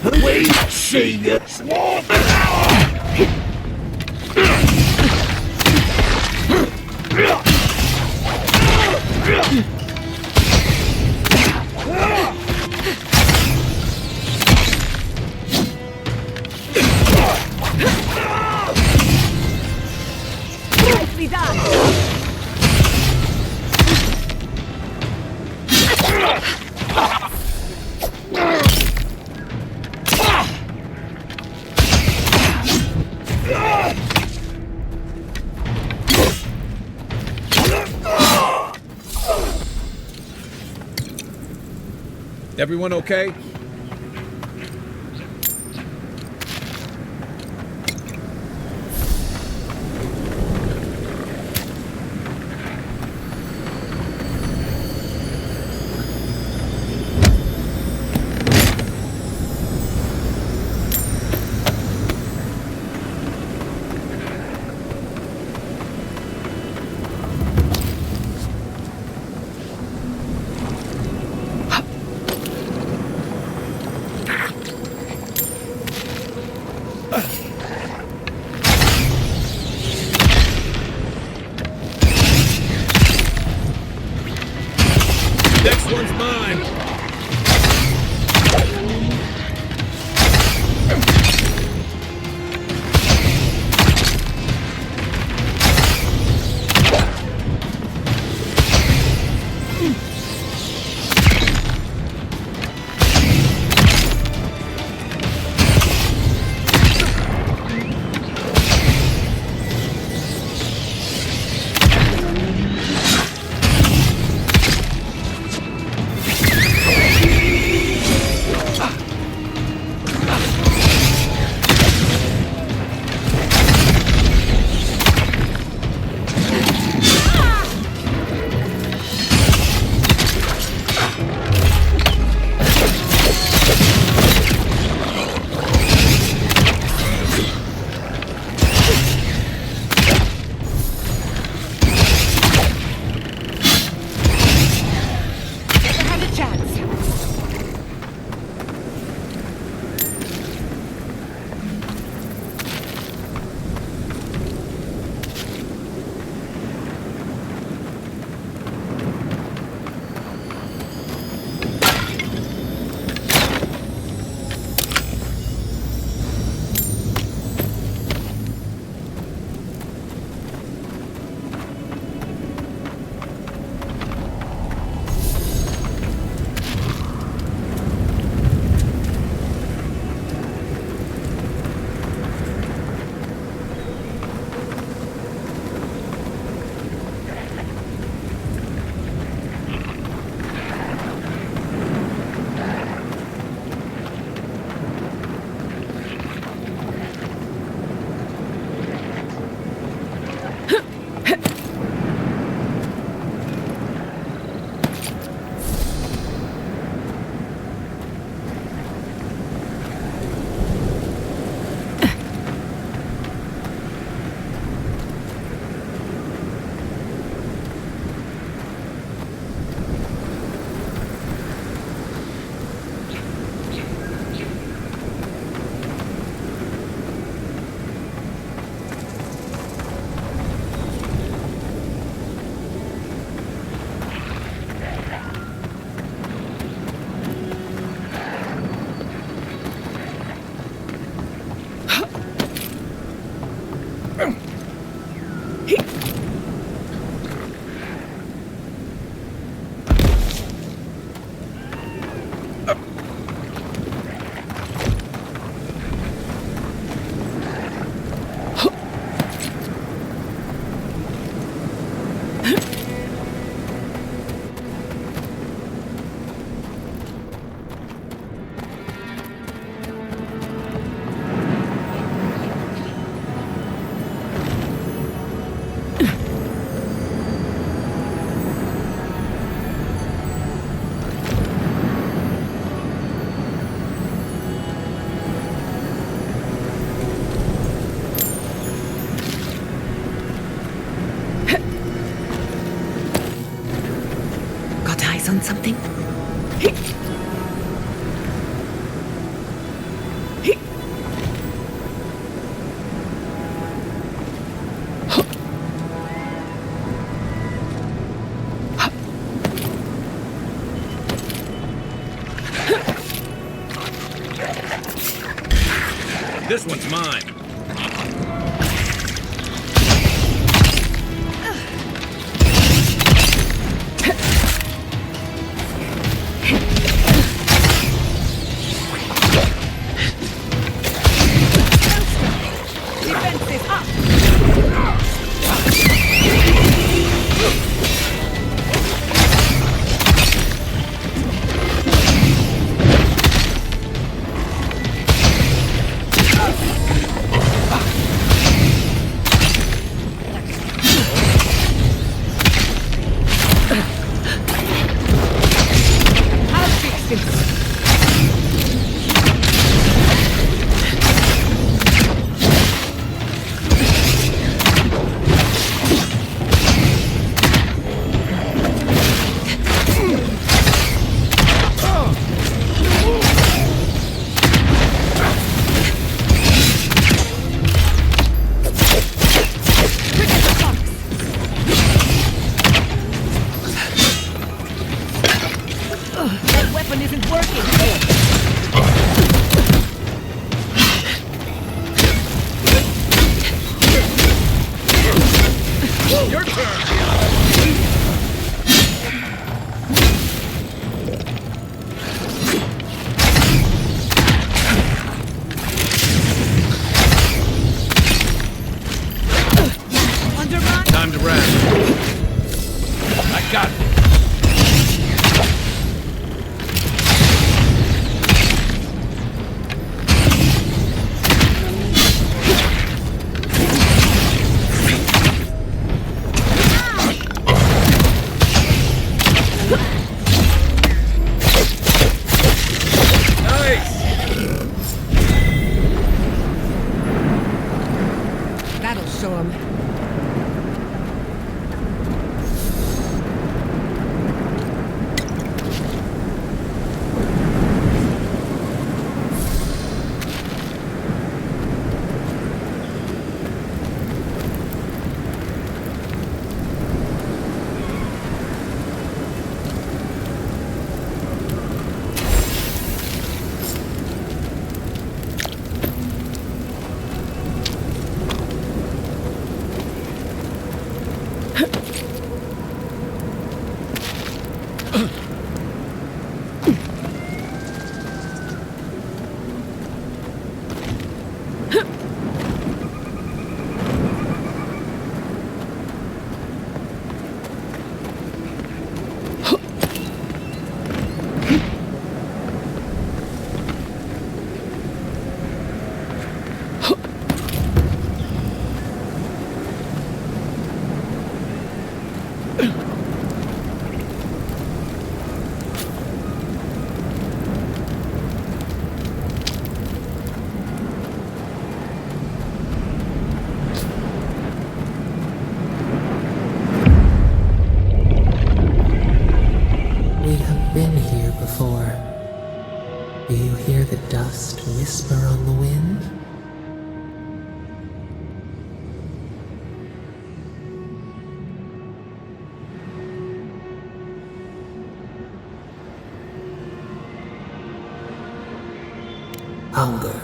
Wait, see ya. Nicely done. Everyone okay? This one's mine. Defenses up! Whisper on the wind? Hunger,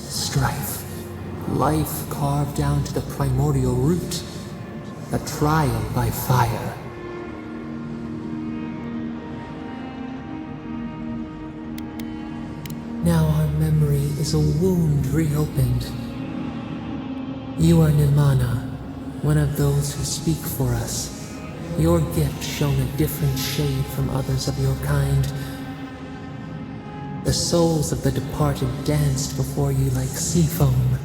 strife, life carved down to the primordial root, a trial by fire. Now our memory is a wound reopened. You are Nimana, one of those who speak for us. Your gift shone a different shade from others of your kind. The souls of the departed danced before you like sea foam.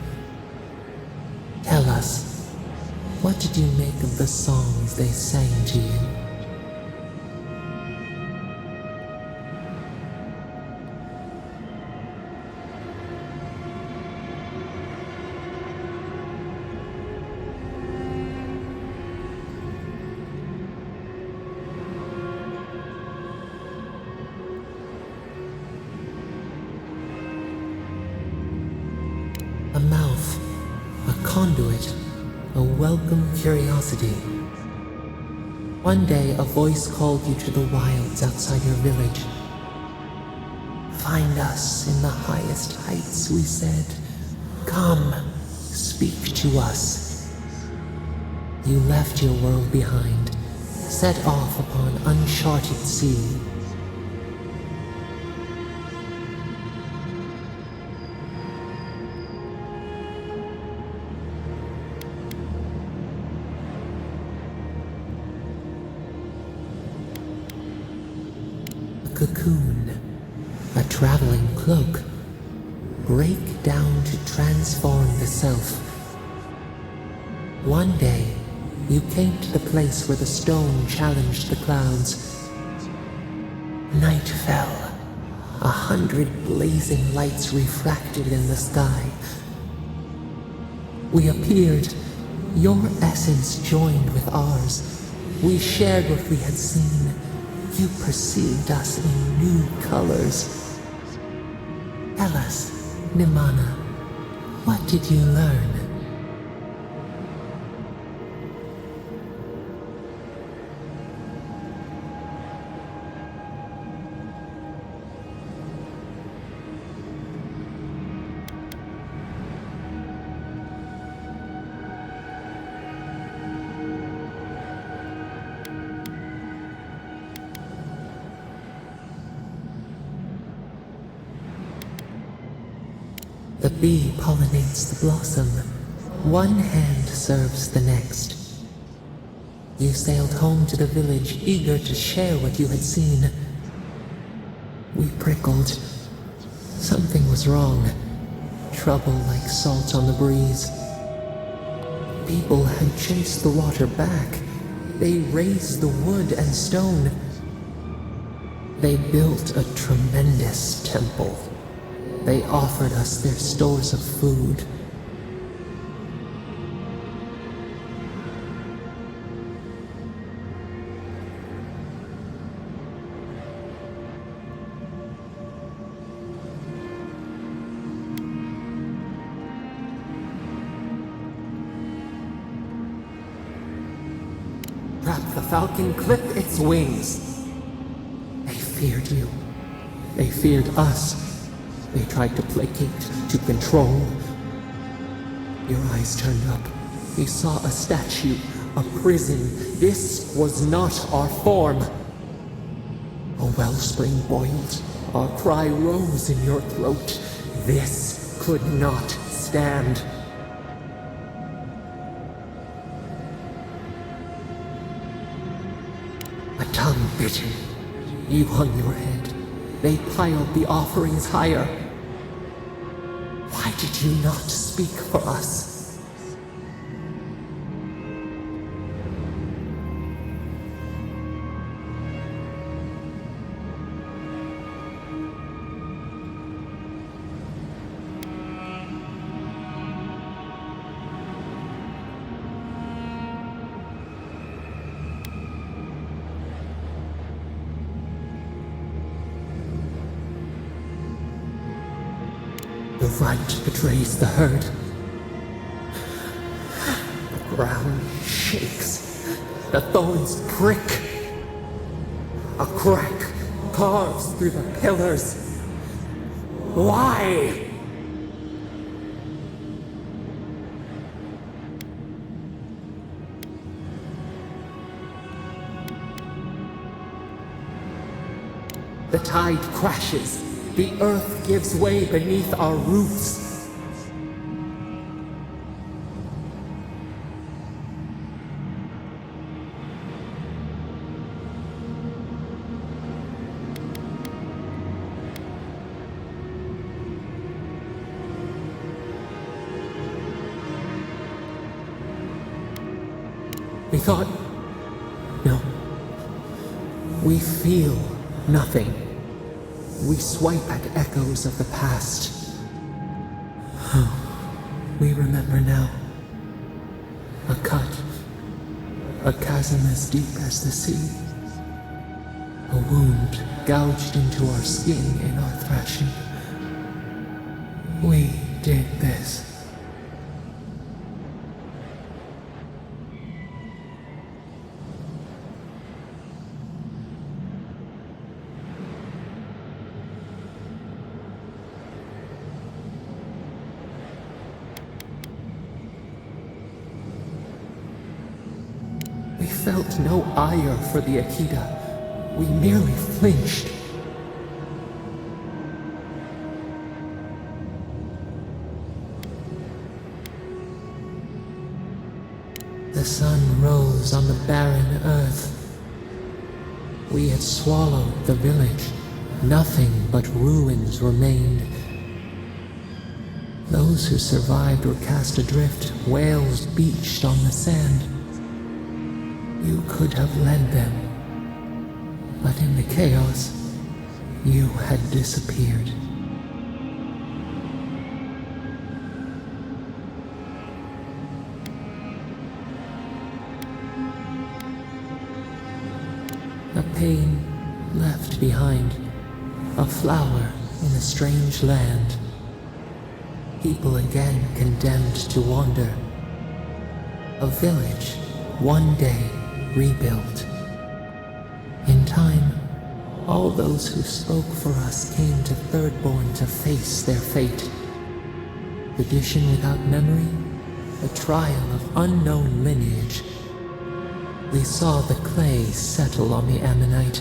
Tell us, what did you make of the songs they sang to you? A mouth, a conduit, a welcome curiosity. One day a voice called you to the wilds outside your village. find us in the highest heights, we said. Come, speak to us. You left your world behind, set off upon uncharted sea. Cocoon, a traveling cloak, break down to transform the self. One day, you came to the place where the stone challenged the clouds. Night fell, 100 blazing lights refracted in the sky. We appeared, your essence joined with ours. We shared what we had seen. You perceived us in new colors. Tell us, Nimana, what did you learn? The bee pollinates the blossom. One hand serves the next. You sailed home to the village, eager to share what you had seen. We prickled. Something was wrong. Trouble like salt on the breeze. People had chased the water back. They raised the wood and stone. They built a tremendous temple. They offered us their stores of food. Wrap the falcon, clip its wings. They feared you. They feared us. They tried to placate, to control. Your eyes turned up. You saw a statue, a prison. This was not our form. A wellspring boiled. Our cry rose in your throat. This could not stand. A tongue bitten. You hung your head. They piled the offerings higher. Why did you not speak for us? The right betrays the herd. The ground shakes. The thorns prick. A crack carves through the pillars. Why? The tide crashes. The earth gives way beneath our roots. We thought... No. We feel nothing. We swipe at echoes of the past. We remember now. A cut. A chasm as deep as the sea. A wound gouged into our skin in our thrashing. We did this. felt no ire for the Akita. We merely flinched. The sun rose on the barren earth. We had swallowed the village. Nothing but ruins remained. Those who survived were cast adrift, whales beached on the sand. You could have led them, but in the chaos, you had disappeared. A pain left behind, a flower in a strange land. People again condemned to wander. A village, one day rebuilt. In time, all those who spoke for us came to Thirdborn to face their fate. Tradition without memory, a trial of unknown lineage. We saw the clay settle on the ammonite,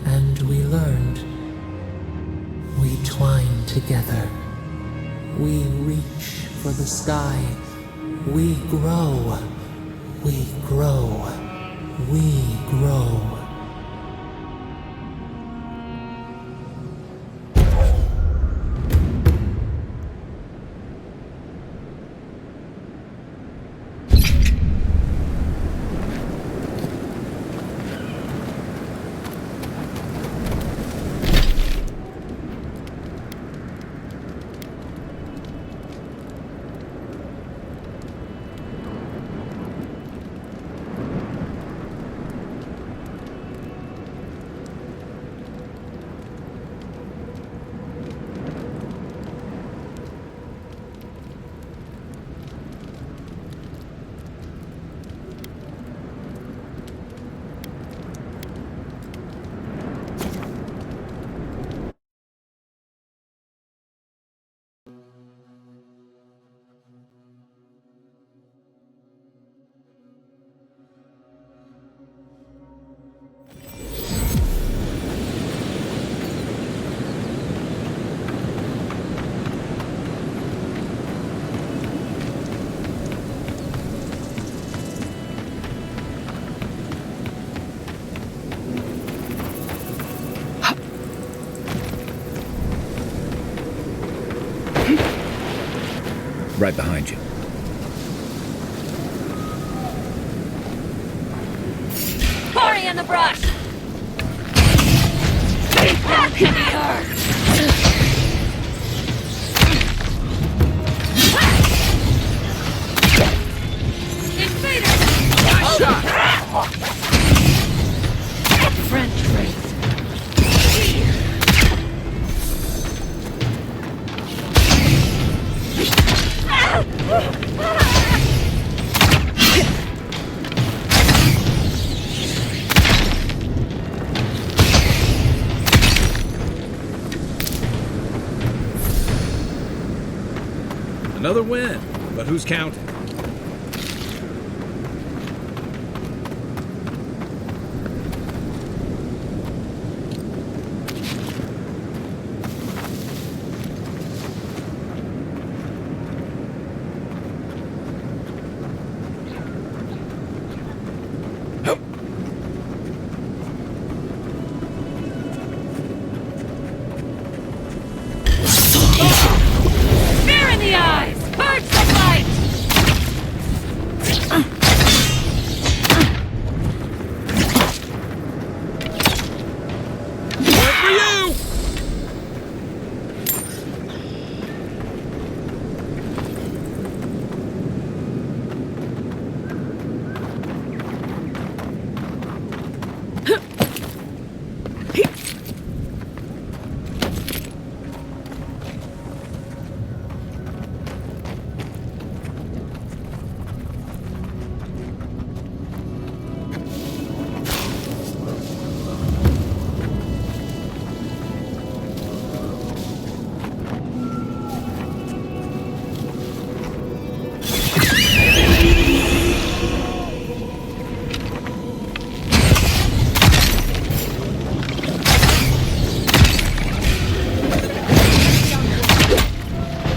and we learned. We twine together. We reach for the sky. We grow. We grow. We grow. Right behind you. Corey in the brush! How can he hurt? Invaders! Shot! French race. Another win, but who's counting? Fear in the eyes! Purge the fight!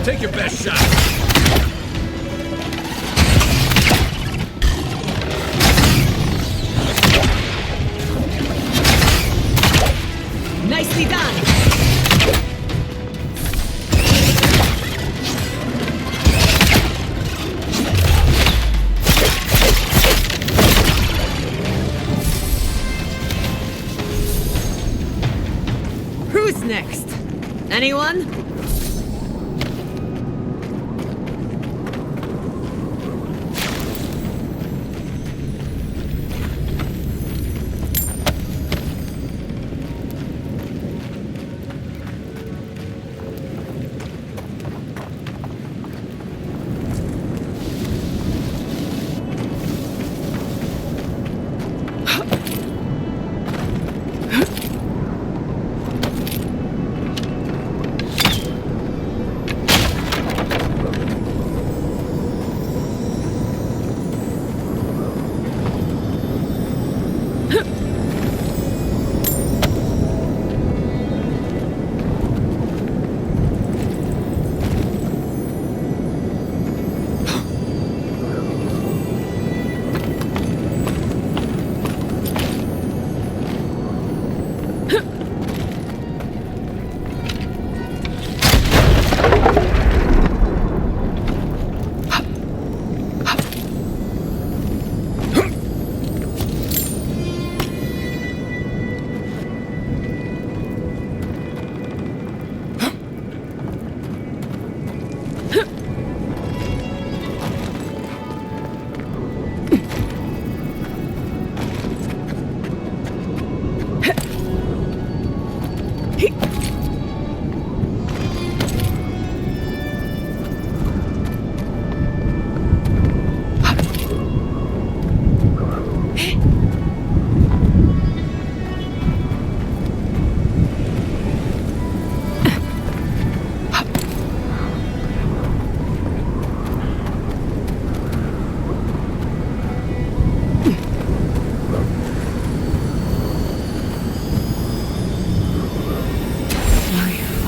Take your best shot. Nicely done! Who's next? Anyone?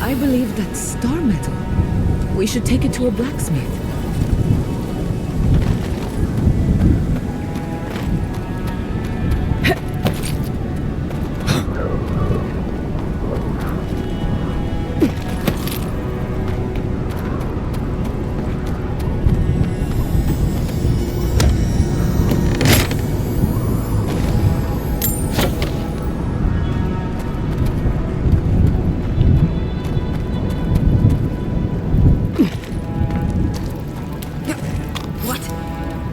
I believe that's star metal. We should take it to a blacksmith.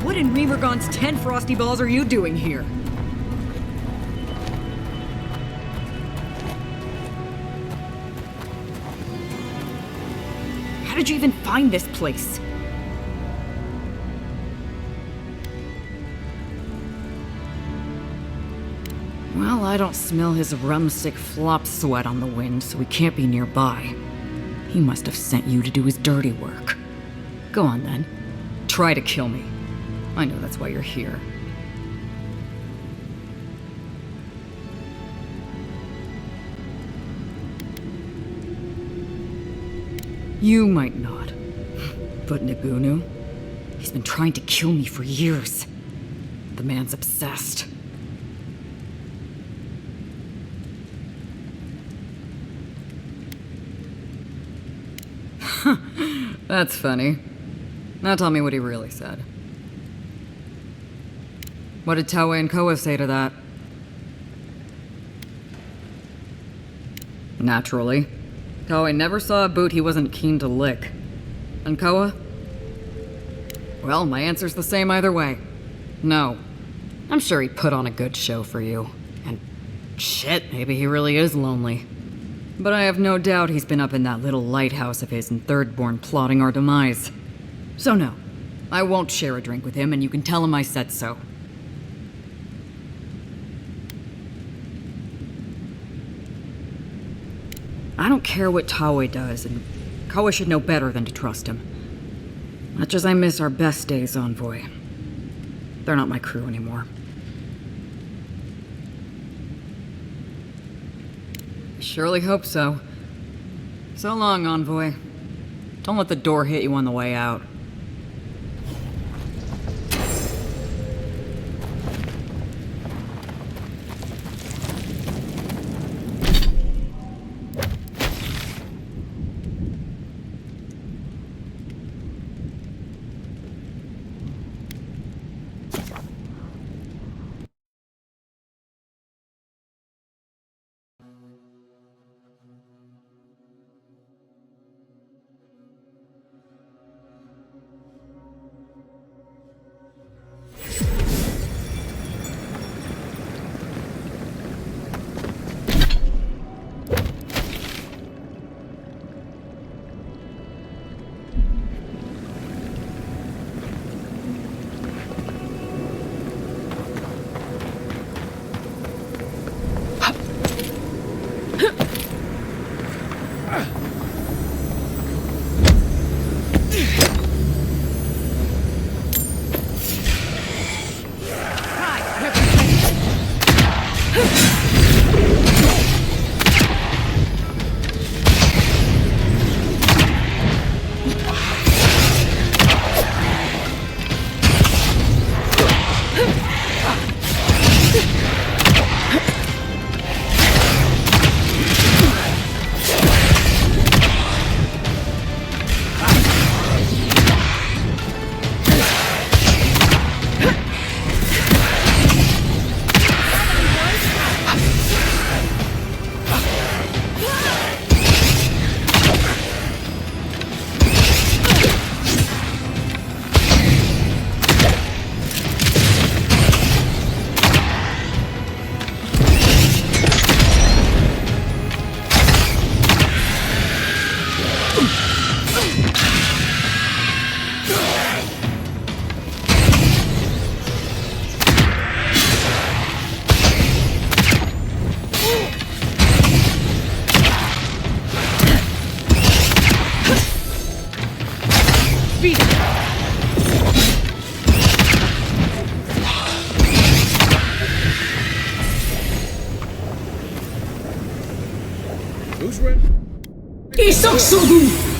What in Remergon's 10 frosty balls are you doing here? How did you even find this place? Well, I don't smell his rum-sick flop sweat on the wind, so he can't be nearby. He must have sent you to do his dirty work. Go on then. Try to kill me. I know that's why you're here. You might not. But Nagunu? He's been trying to kill me for years. The man's obsessed. That's funny. Now tell me what he really said. What did Taue and Koa say to that? Naturally. Taue never saw a boot he wasn't keen to lick. And Koa? Well, my answer's the same either way. No. I'm sure he put on a good show for you. And shit, maybe he really is lonely. But I have no doubt he's been up in that little lighthouse of his in Thirdborn plotting our demise. So no, I won't share a drink with him, and you can tell him I said so. I don't care what Taue does, and Koa should know better than to trust him. Much as I miss our best days, Envoy. They're not my crew anymore. Surely hope so. So long, Envoy. Don't let the door hit you on the way out. Who's ready? Isak Sogu!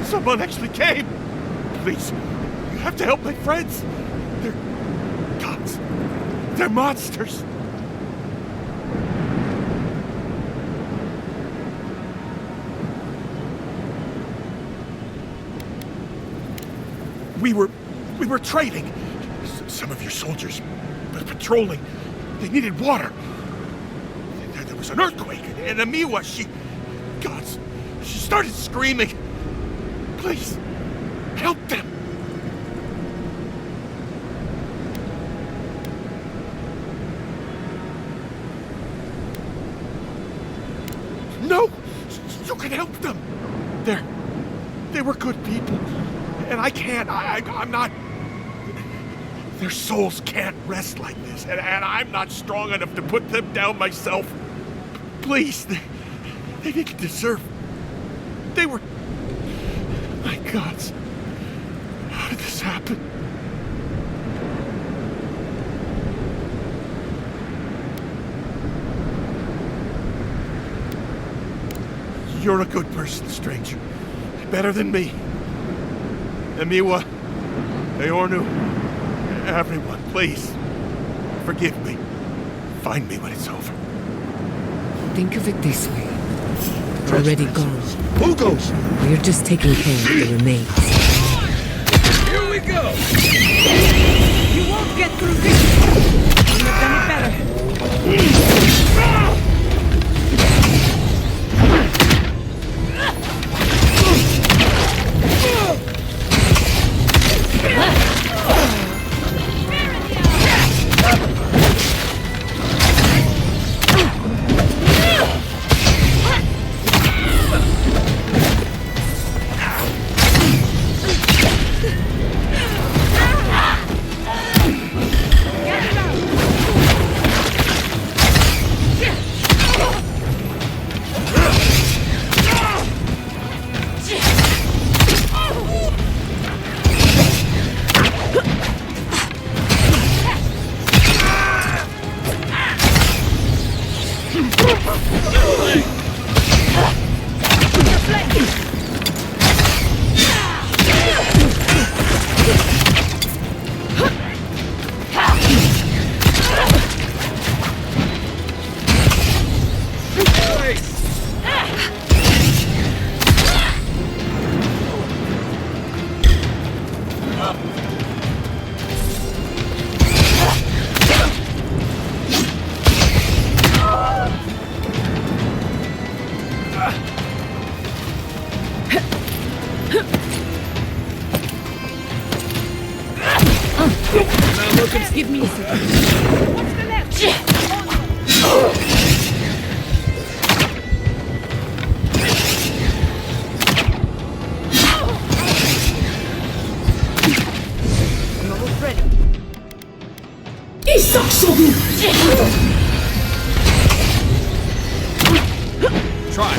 Someone actually came! Please, you have to help my friends! They're gods. They're monsters! We were trading. Some of your soldiers were patrolling. They needed water. There was an earthquake, and Amiwa, she started screaming. Please, help them! No! You can help them! They were good people. And I can't, I'm not... Their souls can't rest like this, and I'm not strong enough to put them down myself. Please, they didn't deserve... They were... My gods. How did this happen? You're a good person, stranger. Better than me. Emiwa, Eornu, everyone, please. Forgive me. Find me when it's over. Think of it this way. Already gone. Who goes? We're just taking care of the remains. Here we go! You won't get through this! Couldn't have done it better. Give me a second. What's the left? I'm almost ready. Try.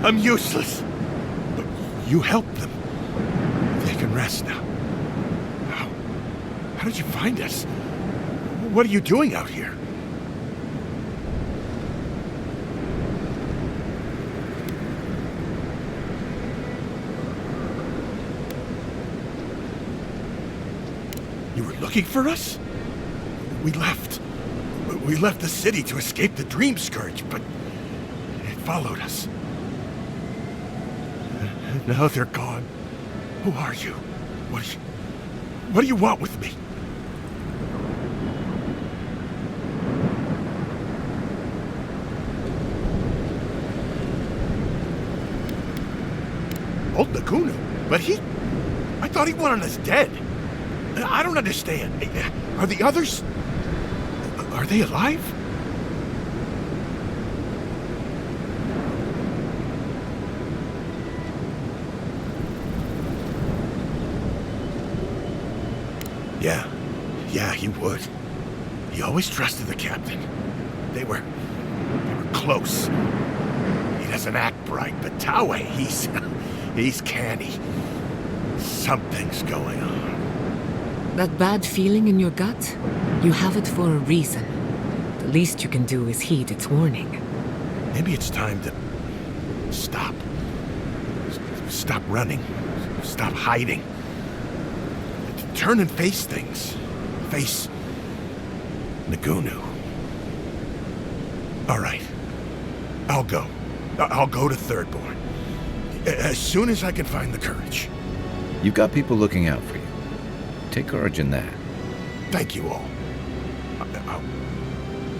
I'm useless. But you helped them. They can rest now. How did you find us? What are you doing out here? You were looking for us? We left. We left the city to escape the Dream Scourge, but it followed us. Now they're gone. Who are you? What do you want with me? Old Nakunu? But I thought he wanted us dead. I don't understand. Are the others... Are they alive? Yeah, he would. He always trusted the captain. They were close. He doesn't act bright, but Taue, he's canny. Something's going on. That bad feeling in your gut? You have it for a reason. The least you can do is heed its warning. Maybe it's time to stop. Stop running. Stop hiding. Turn and face things. Face Nakunu. All right. I'll go. I'll go to Thirdborn. As soon as I can find the courage. You've got people looking out for you. Take courage in that. Thank you all.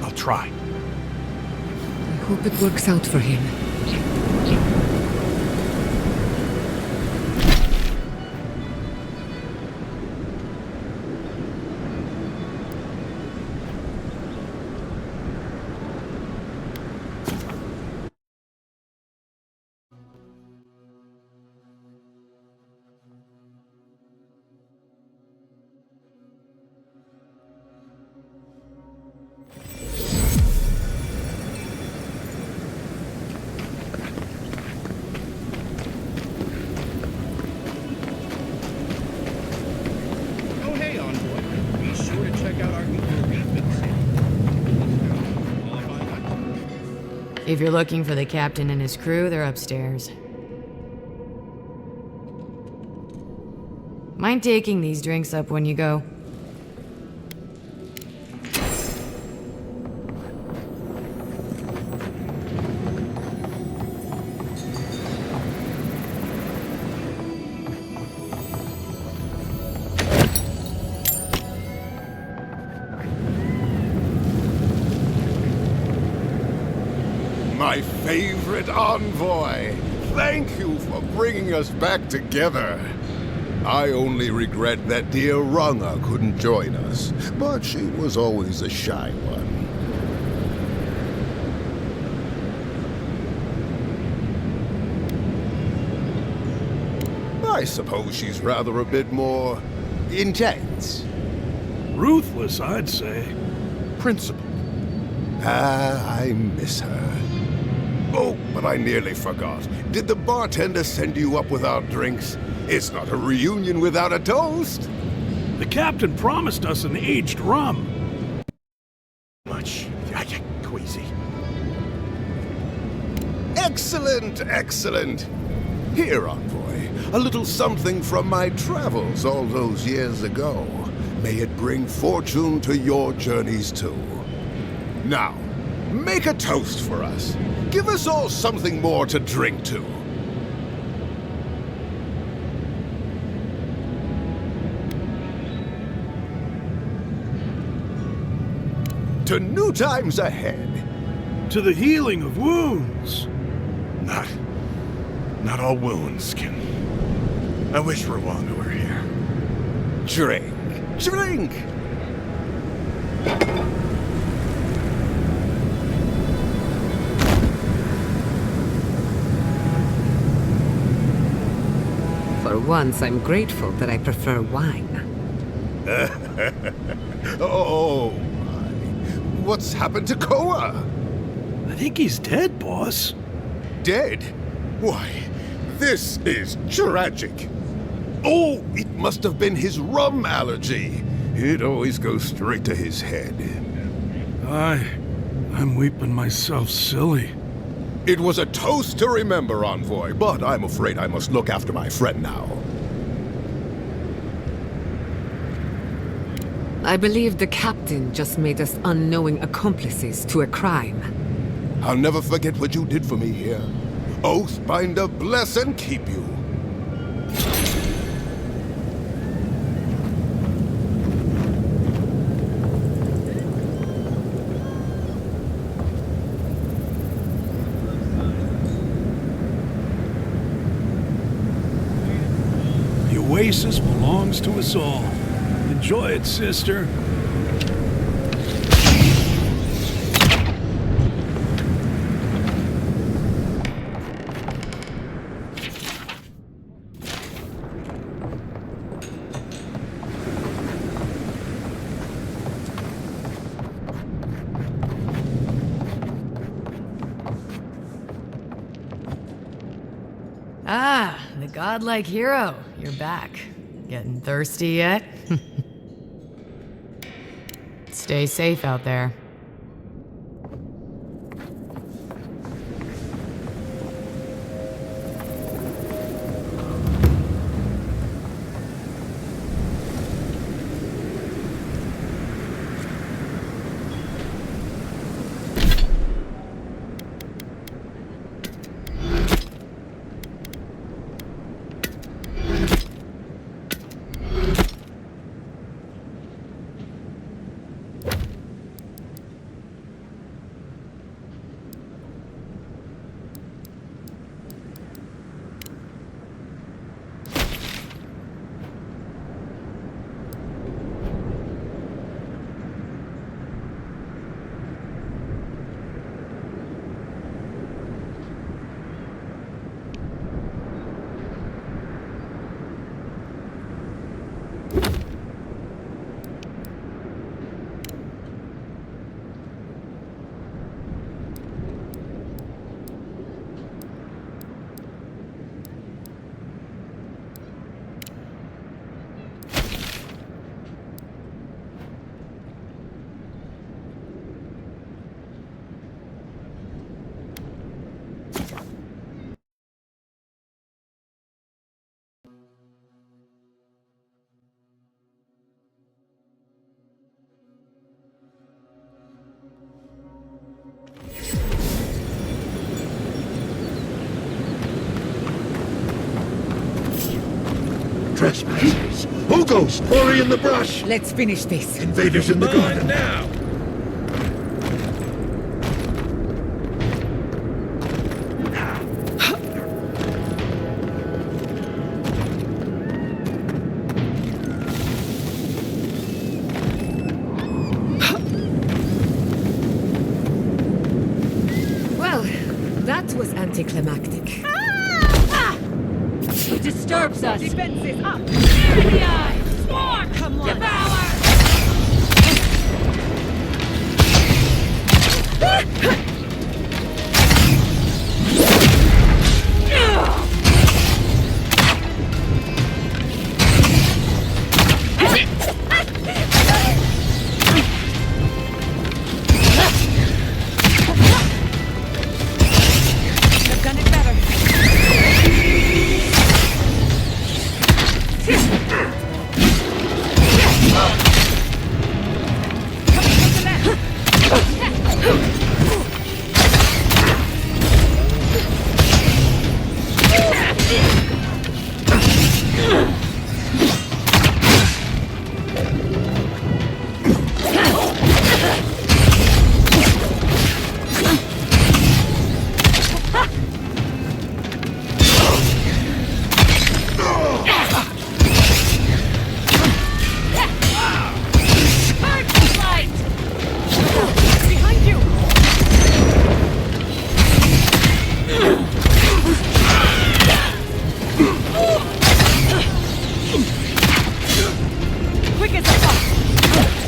I'll try. I hope it works out for him. If you're looking for the captain and his crew, they're upstairs. Mind taking these drinks up when you go? My favorite envoy! Thank you for bringing us back together. I only regret that dear Runga couldn't join us, but she was always a shy one. I suppose she's rather a bit more intense. Ruthless, I'd say. Principled. I miss her. Oh, but I nearly forgot. Did the bartender send you up without drinks? It's not a reunion without a toast. The captain promised us an aged rum. Much. I get queasy. Excellent, excellent. Here, envoy, a little something from my travels all those years ago. May it bring fortune to your journeys too. Now, make a toast for us. Give us all something more to drink to. To new times ahead. To the healing of wounds. Not all wounds can... I wish Rwanda were here. Drink. Drink! For once, I'm grateful that I prefer wine. Oh, my. What's happened to Koa? I think he's dead, boss. Dead? Why, this is tragic. Oh, it must have been his rum allergy. It always goes straight to his head. I'm weeping myself silly. It was a toast to remember, Envoy, but I'm afraid I must look after my friend now. I believe the captain just made us unknowing accomplices to a crime. I'll never forget what you did for me here. Oathbinder, bless and keep you. The oasis belongs to us all. Enjoy it, sister. Ah, the godlike hero. You're back. Getting thirsty yet? Stay safe out there. Trespassers! Hogos! Hurry in the brush! Let's finish this. Invaders in the garden! Now! Well, that was anticlimactic. He disturbs us. Defenses up. Near in the eye. Swarm. Come on. Devour. I've done it better.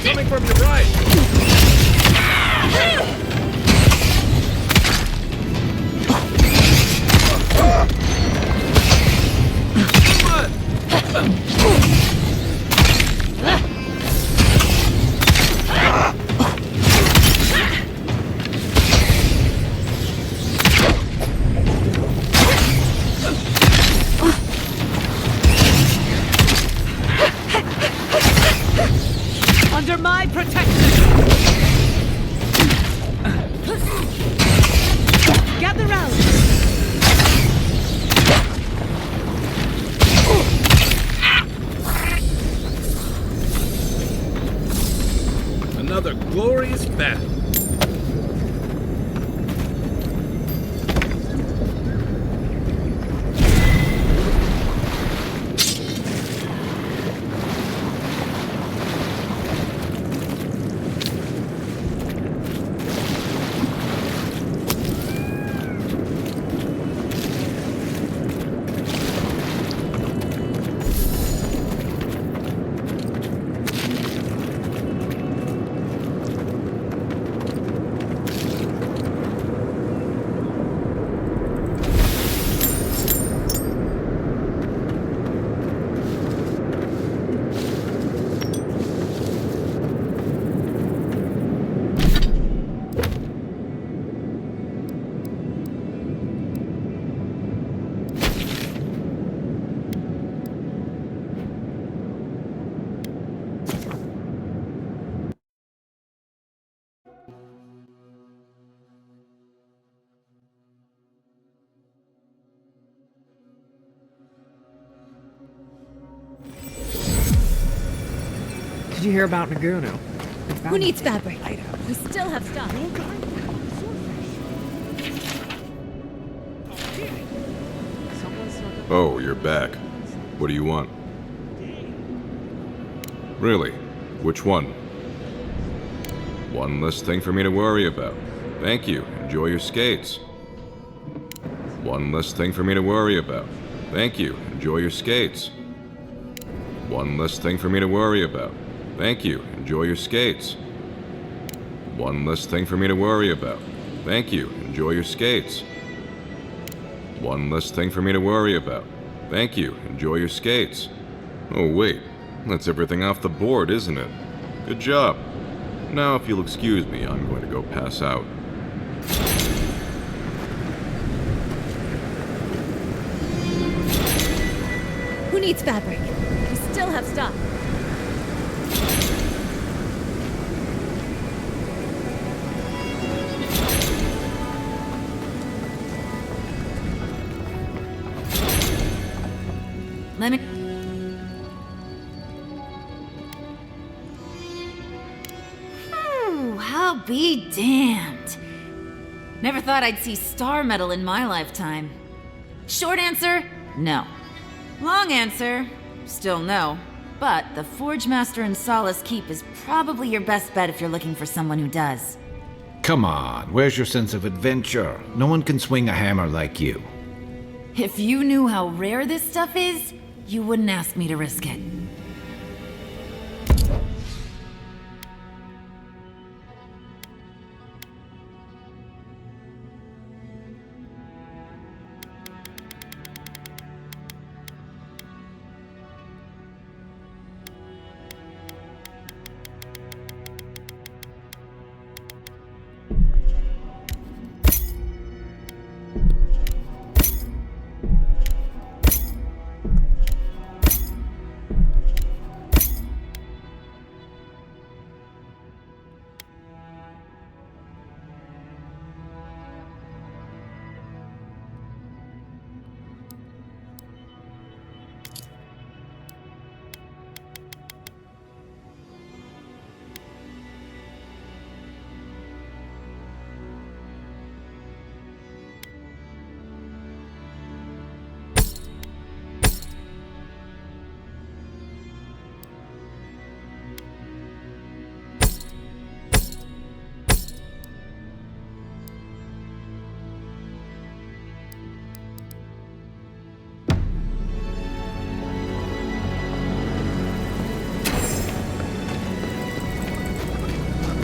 Coming from your right! Under my protection! Gather round! Another glorious battle. Did you hear about Nagunu? Who needs fabric? We still have stuff. Oh, you're back. What do you want? Really? Which one? One less thing for me to worry about. Thank you. Enjoy your skates. One less thing for me to worry about. Thank you. Enjoy your skates. One less thing for me to worry about. Thank you. Enjoy your skates. One less thing for me to worry about. Thank you. Enjoy your skates. One less thing for me to worry about. Thank you. Enjoy your skates. Oh, wait. That's everything off the board, isn't it? Good job. Now, if you'll excuse me, I'm going to go pass out. Who needs fabric? We still have stuff. Let me... I'll be damned. Never thought I'd see star metal in my lifetime. Short answer, no. Long answer, still no. But the Forge Master in Solace Keep is probably your best bet if you're looking for someone who does. Come on, where's your sense of adventure? No one can swing a hammer like you. If you knew how rare this stuff is, you wouldn't ask me to risk it.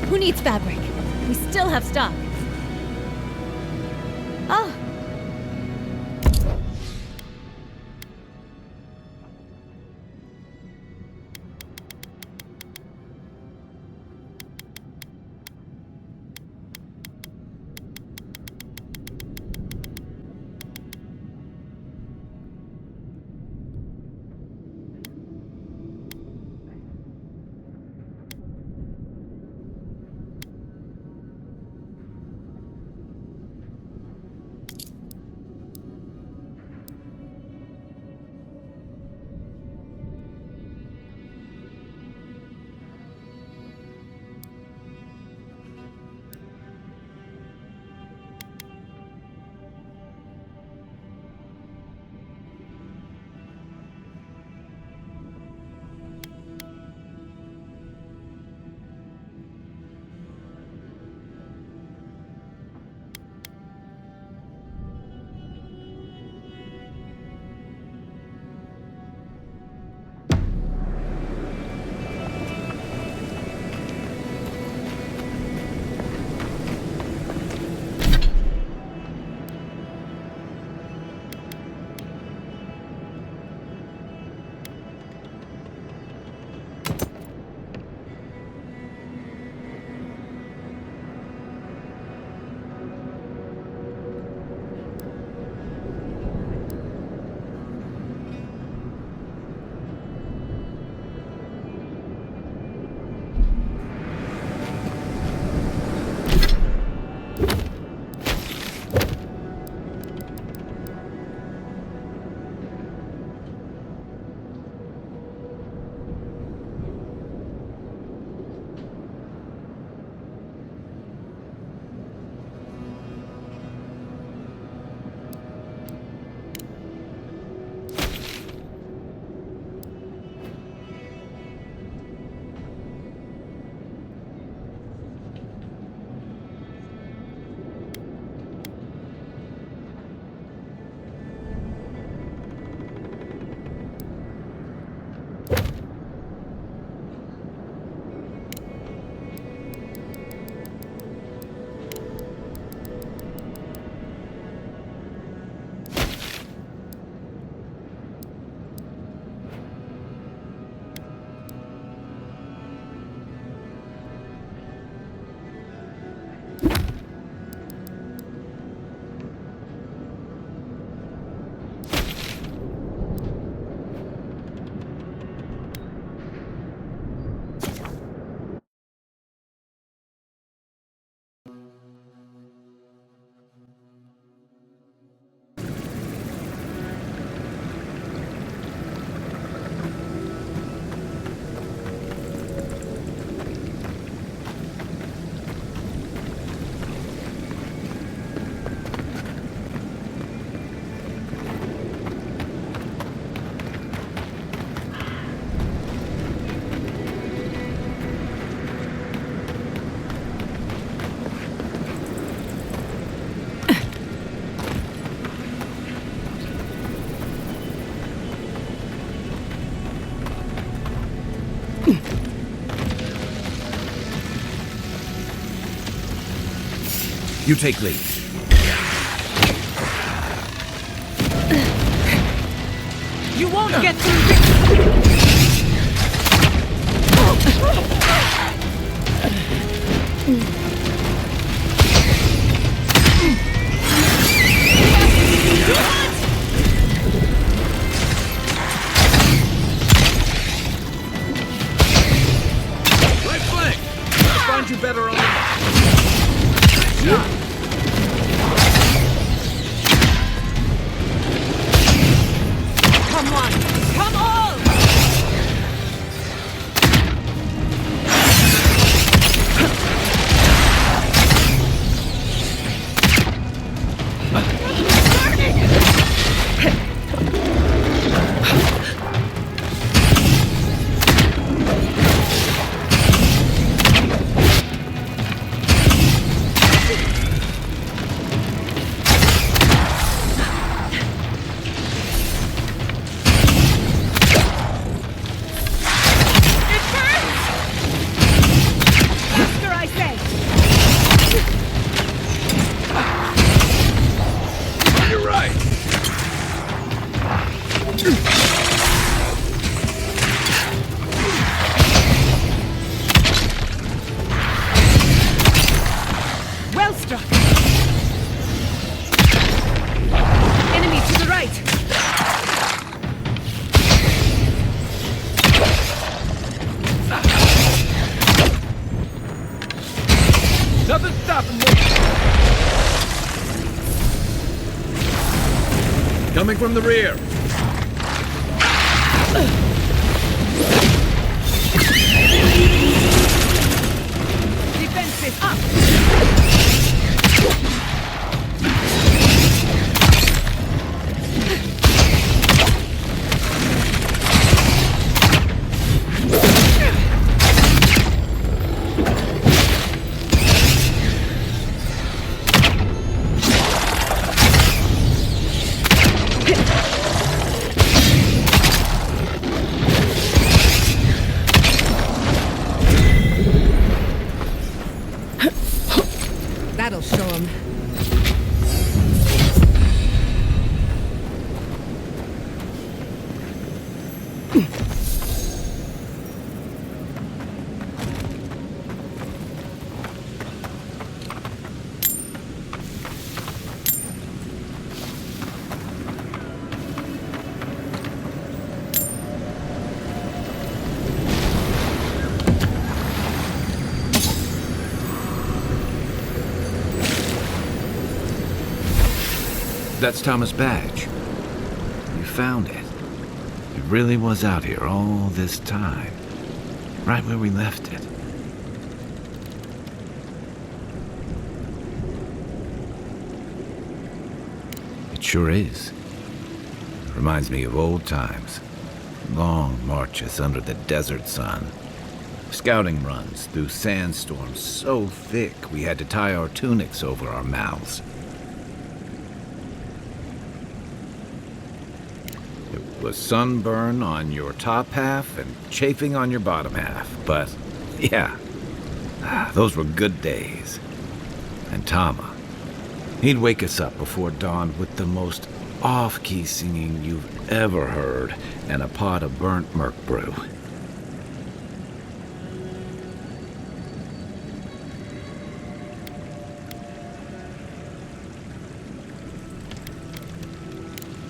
Who needs fabric? We still have stock. Oh. You take lead. You won't get through this! Right flank! I'll find you better on the... Come on! Come on! Well struck! Enemy to the right! Nothing stopping me! Coming from the rear. Defenses up! That'll show him. That's Thomas' badge. You found it. It really was out here all this time. Right where we left it. It sure is. Reminds me of old times. Long marches under the desert sun. Scouting runs through sandstorms so thick we had to tie our tunics over our mouths. It was sunburn on your top half and chafing on your bottom half. But, yeah, those were good days. And Tama, he'd wake us up before dawn with the most off-key singing you've ever heard and a pot of burnt merc brew.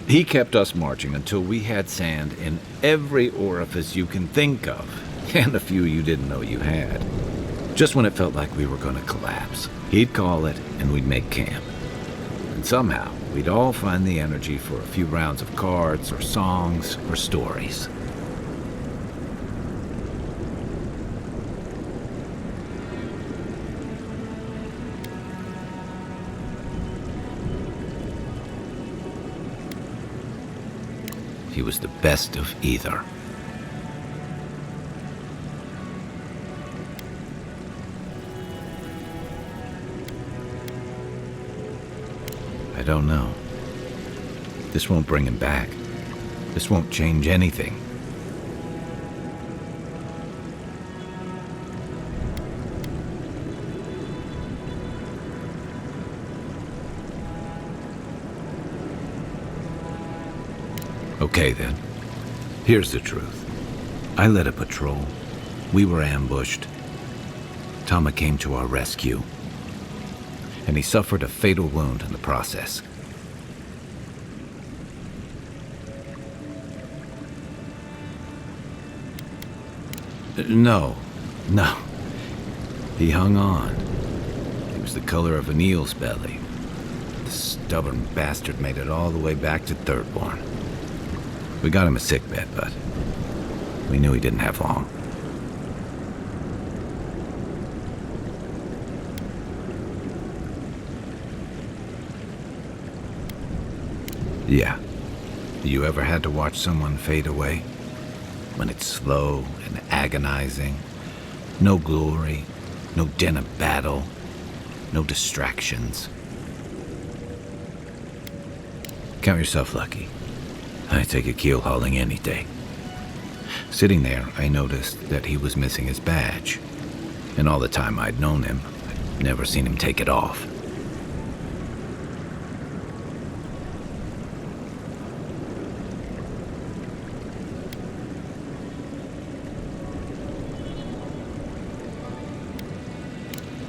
He kept us marching until we had sand in every orifice you can think of, and a few you didn't know you had. Just when it felt like we were going to collapse, he'd call it and we'd make camp. And somehow, we'd all find the energy for a few rounds of cards or songs or stories. He was the best of either. I don't know. This won't bring him back. This won't change anything. Okay then. Here's the truth. I led a patrol. We were ambushed. Tama came to our rescue. And he suffered a fatal wound in the process. No. He hung on. He was the color of an eel's belly. The stubborn bastard made it all the way back to Thirdborn. We got him a sickbed, but we knew he didn't have long. Yeah. You ever had to watch someone fade away? When it's slow and agonizing. No glory, no din of battle, no distractions. Count yourself lucky. I take a keel hauling any day. Sitting there, I noticed that he was missing his badge. And all the time I'd known him, I'd never seen him take it off.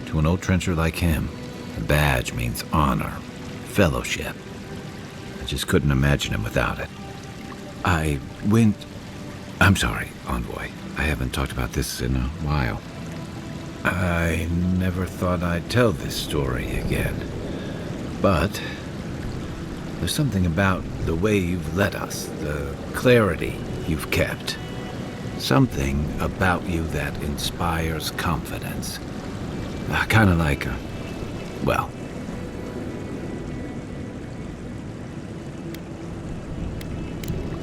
To an old trencher like him, a badge means honor, fellowship. I just couldn't imagine him without it. I'm sorry, Envoy. I haven't talked about this in a while. I never thought I'd tell this story again. But there's something about the way you've led us, the clarity you've kept. Something about you that inspires confidence. Kind of like well...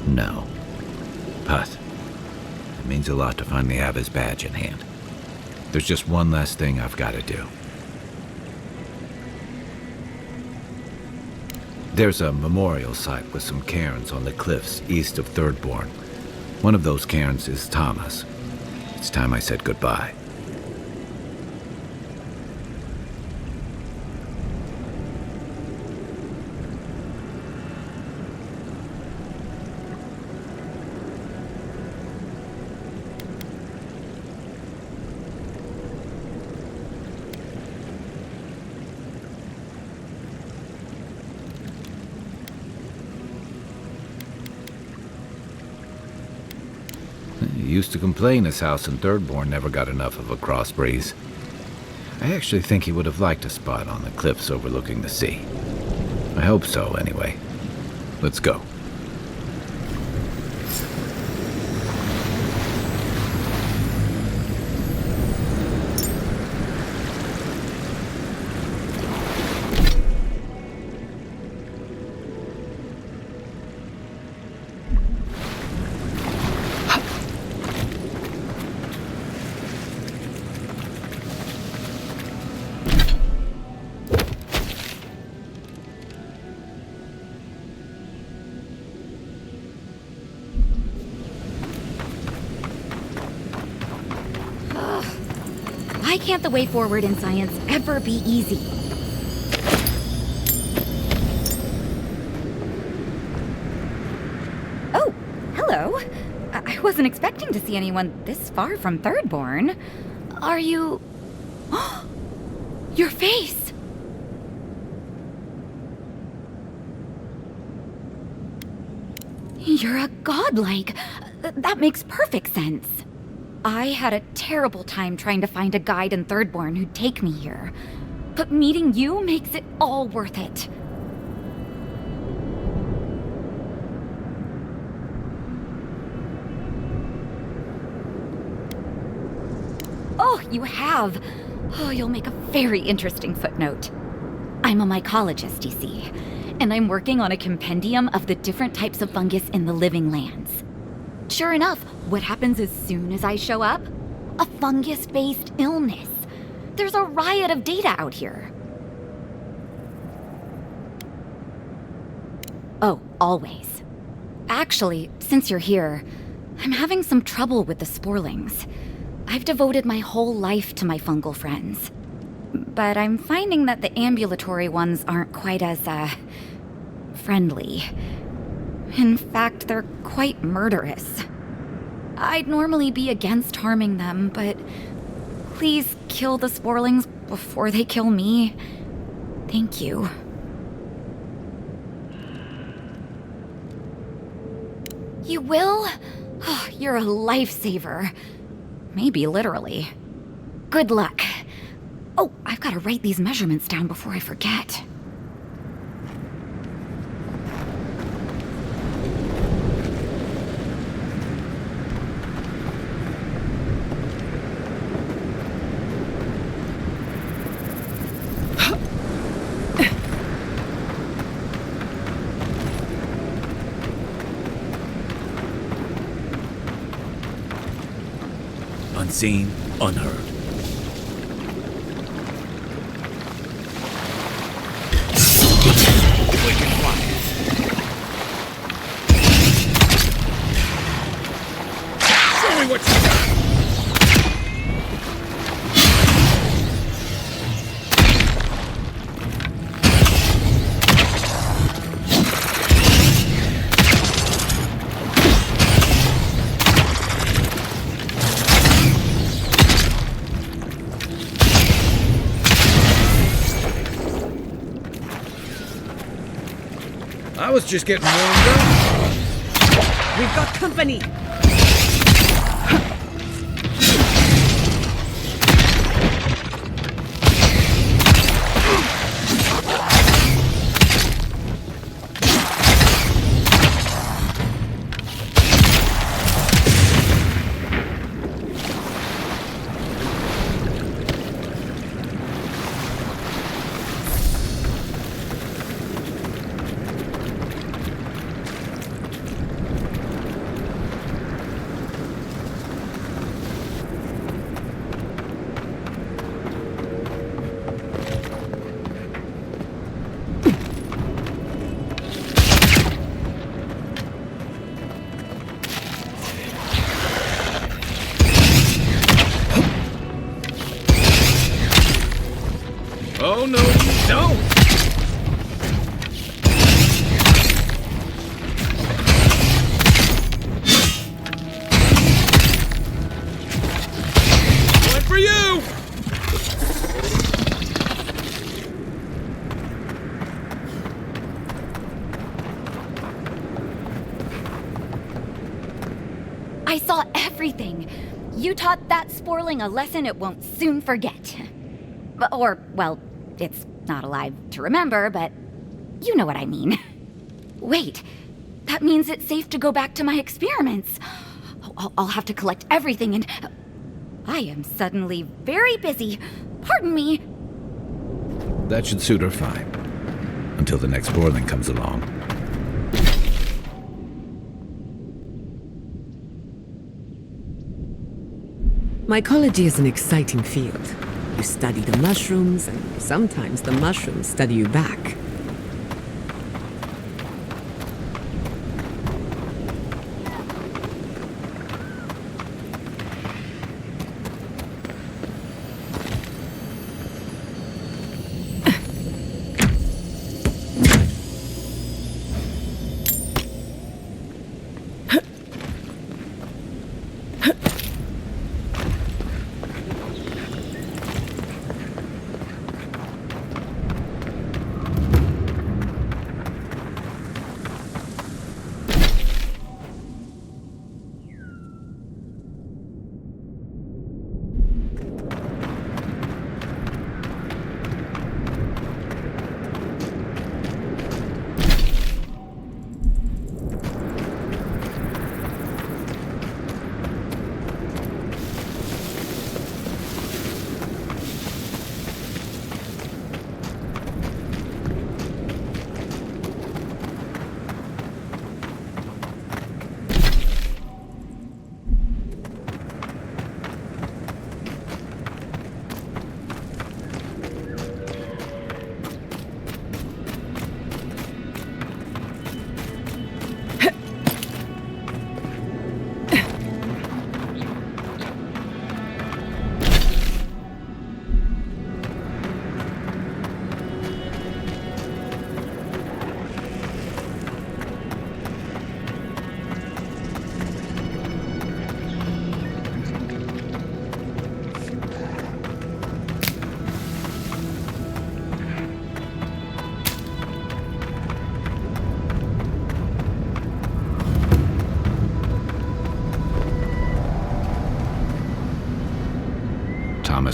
No. But it means a lot to finally have his badge in hand. There's just one last thing I've got to do. There's a memorial site with some cairns on the cliffs east of Thirdborn. One of those cairns is Tama's. It's time I said goodbye. He used to complain his house in Thirdborn never got enough of a cross breeze. I actually think he would have liked a spot on the cliffs overlooking the sea. I hope so, anyway. Let's go. Why can't the way forward in science ever be easy? Oh, hello. I wasn't expecting to see anyone this far from Thirdborn. Are you... Your face! You're a godlike. That makes perfect sense. I had a terrible time trying to find a guide in Thirdborn who'd take me here. But meeting you makes it all worth it. Oh, you have. Oh, you'll make a very interesting footnote. I'm a mycologist, you see, and I'm working on a compendium of the different types of fungus in the living lands. Sure enough, what happens as soon as I show up? A fungus-based illness. There's a riot of data out here. Oh, always. Actually, since you're here, I'm having some trouble with the sporelings. I've devoted my whole life to my fungal friends. But I'm finding that the ambulatory ones aren't quite as, friendly. In fact, they're quite murderous. I'd normally be against harming them, but please kill the sporlings before they kill me. Thank you. You will? Oh, you're a lifesaver. Maybe literally. Good luck. Oh, I've got to write these measurements down before I forget. Unseen, unheard. Show me what you got! I was just getting warmed up. We've got company! Oh, no, you don't! One for you! I saw everything. You taught that sporling a lesson it won't soon forget. Or, well, it's not alive to remember, but you know what I mean. Wait, that means it's safe to go back to my experiments. I'll have to collect everything and... I am suddenly very busy. Pardon me. That should suit her fine. Until the next sporling comes along. Mycology is an exciting field. You study the mushrooms, and sometimes the mushrooms study you back.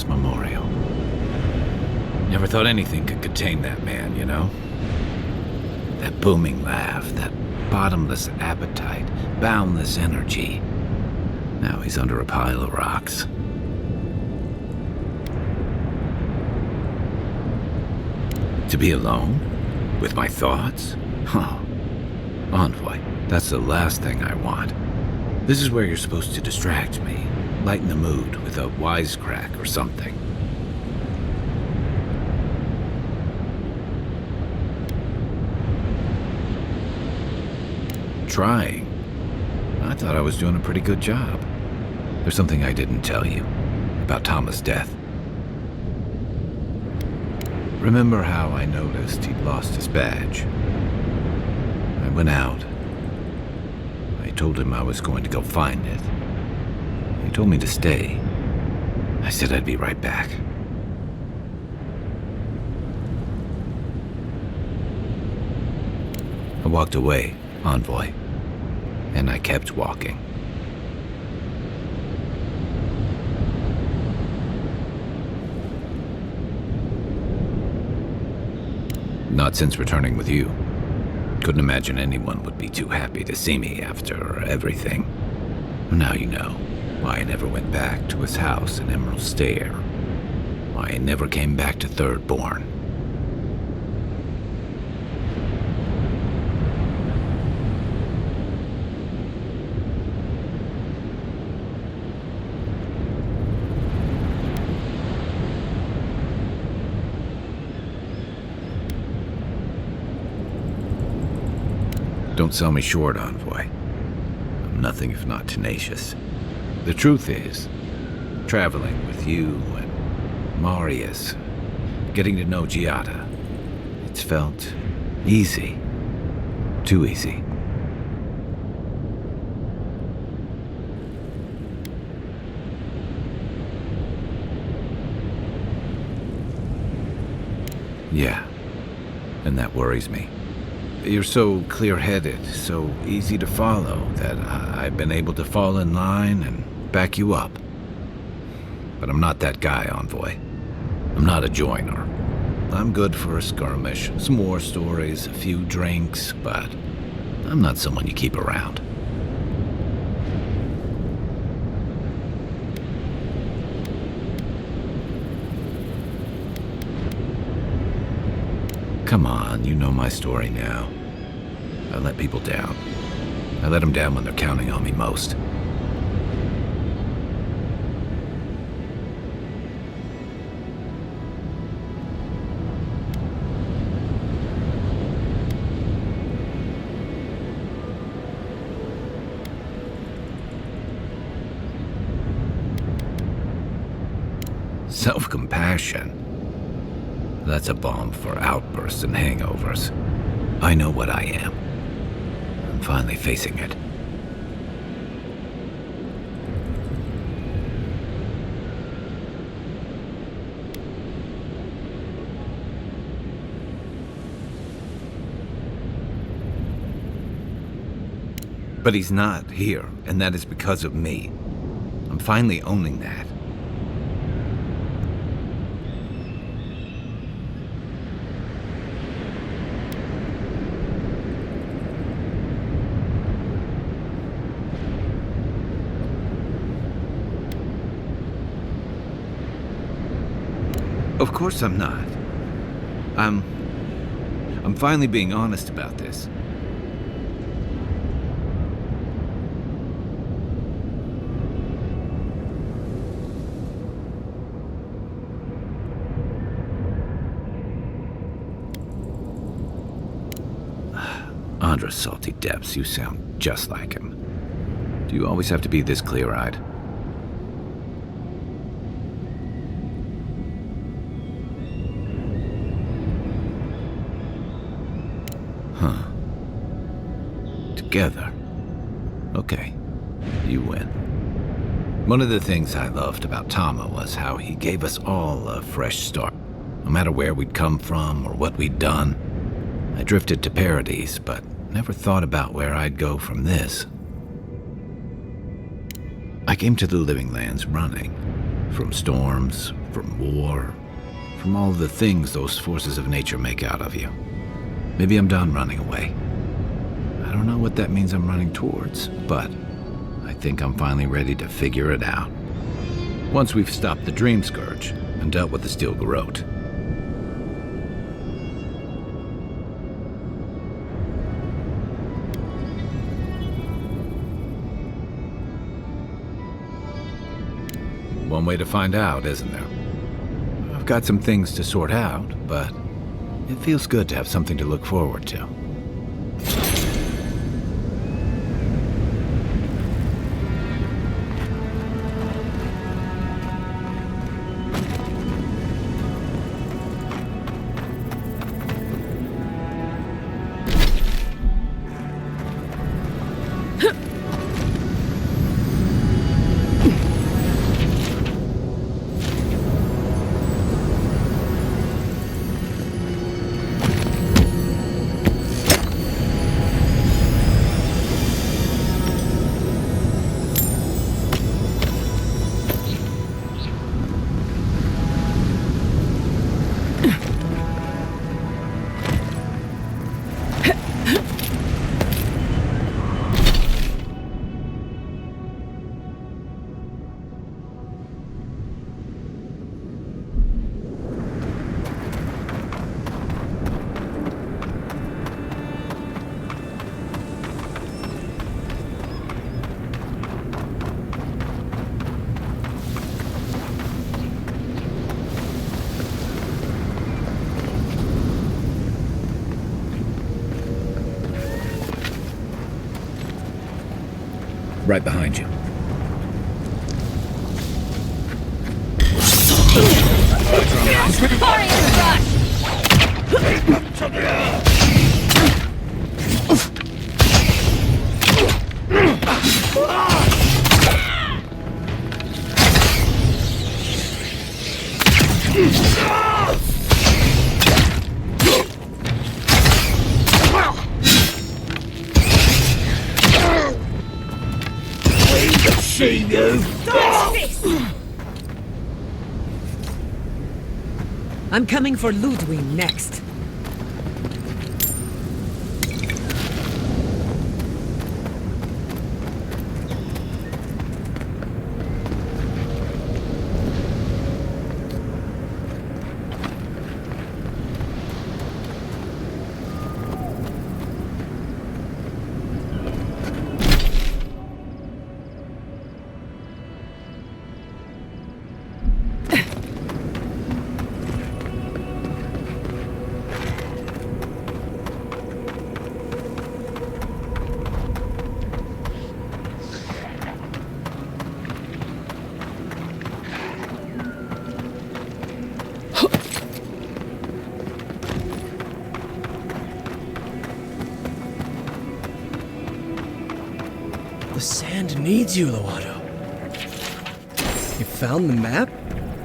memorial. Never thought anything could contain that man, you know? That booming laugh, that bottomless appetite, boundless energy. Now he's under a pile of rocks. To be alone? With my thoughts? Oh. Envoy, that's the last thing I want. This is where you're supposed to distract me, lighten the mood with a wisecrack or something. Trying? I thought I was doing a pretty good job. There's something I didn't tell you about Tama's death. Remember how I noticed he'd lost his badge? I went out. I told him I was going to go find it. He told me to stay. I said I'd be right back. I walked away, Envoy, and I kept walking. Not since returning with you. Couldn't imagine anyone would be too happy to see me after everything. Now you know why I never went back to his house in Emerald Stair. Why I never came back to Third Born. Don't sell me short, Envoy. I'm nothing if not tenacious. The truth is, traveling with you and Marius, getting to know Giada, it's felt easy. Too easy. Yeah, and that worries me. You're so clear-headed, so easy to follow, that I've been able to fall in line and back you up. But I'm not that guy, Envoy. I'm not a joiner. I'm good for a skirmish, some war stories, a few drinks, but I'm not someone you keep around. Come on, you know my story now. I let people down. I let them down when they're counting on me most. Self-compassion. That's a balm for outbursts and hangovers. I know what I am. I'm finally facing it. But he's not here, and that is because of me. I'm finally owning that. Of course I'm not. I'm finally being honest about this. Andra's salty depths, you sound just like him. Do you always have to be this clear-eyed? Huh. Together. Okay. You win. One of the things I loved about Tama was how he gave us all a fresh start. No matter where we'd come from or what we'd done. I drifted to Paradise, but never thought about where I'd go from this. I came to the Living Lands running. From storms, from war, from all the things those forces of nature make out of you. Maybe I'm done running away. I don't know what that means I'm running towards, but I think I'm finally ready to figure it out. Once we've stopped the Dream Scourge and dealt with the Steel Garrote. One way to find out, isn't there? I've got some things to sort out, but it feels good to have something to look forward to. Right behind you. I'm coming for Ludwig next. The sand needs you, Loato. You found the map?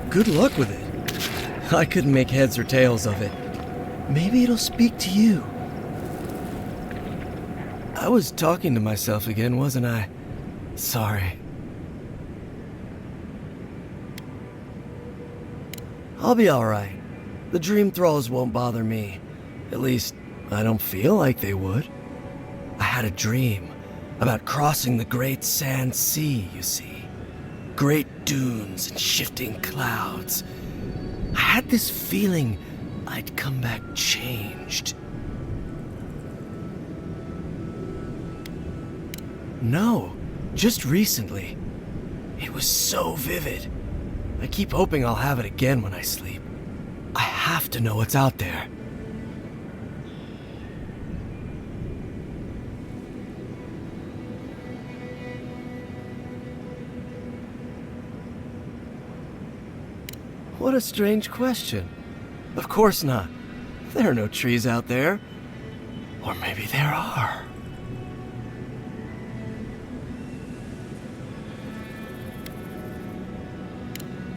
Good luck with it. I couldn't make heads or tails of it. Maybe it'll speak to you. I was talking to myself again, wasn't I? Sorry. I'll be alright. The dream thralls won't bother me. At least, I don't feel like they would. I had a dream about crossing the great sand sea, you see. Great dunes and shifting clouds. I had this feeling I'd come back changed. No, just recently. It was so vivid. I keep hoping I'll have it again when I sleep. I have to know what's out there. What a strange question. Of course not. There are no trees out there. Or maybe there are.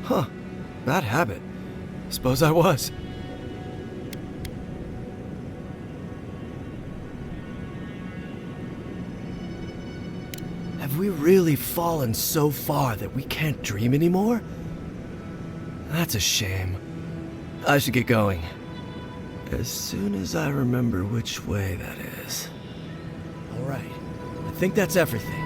Huh. Bad habit. Suppose I was. Have we really fallen so far that we can't dream anymore? That's a shame. I should get going. As soon as I remember which way that is. Alright, I think that's everything.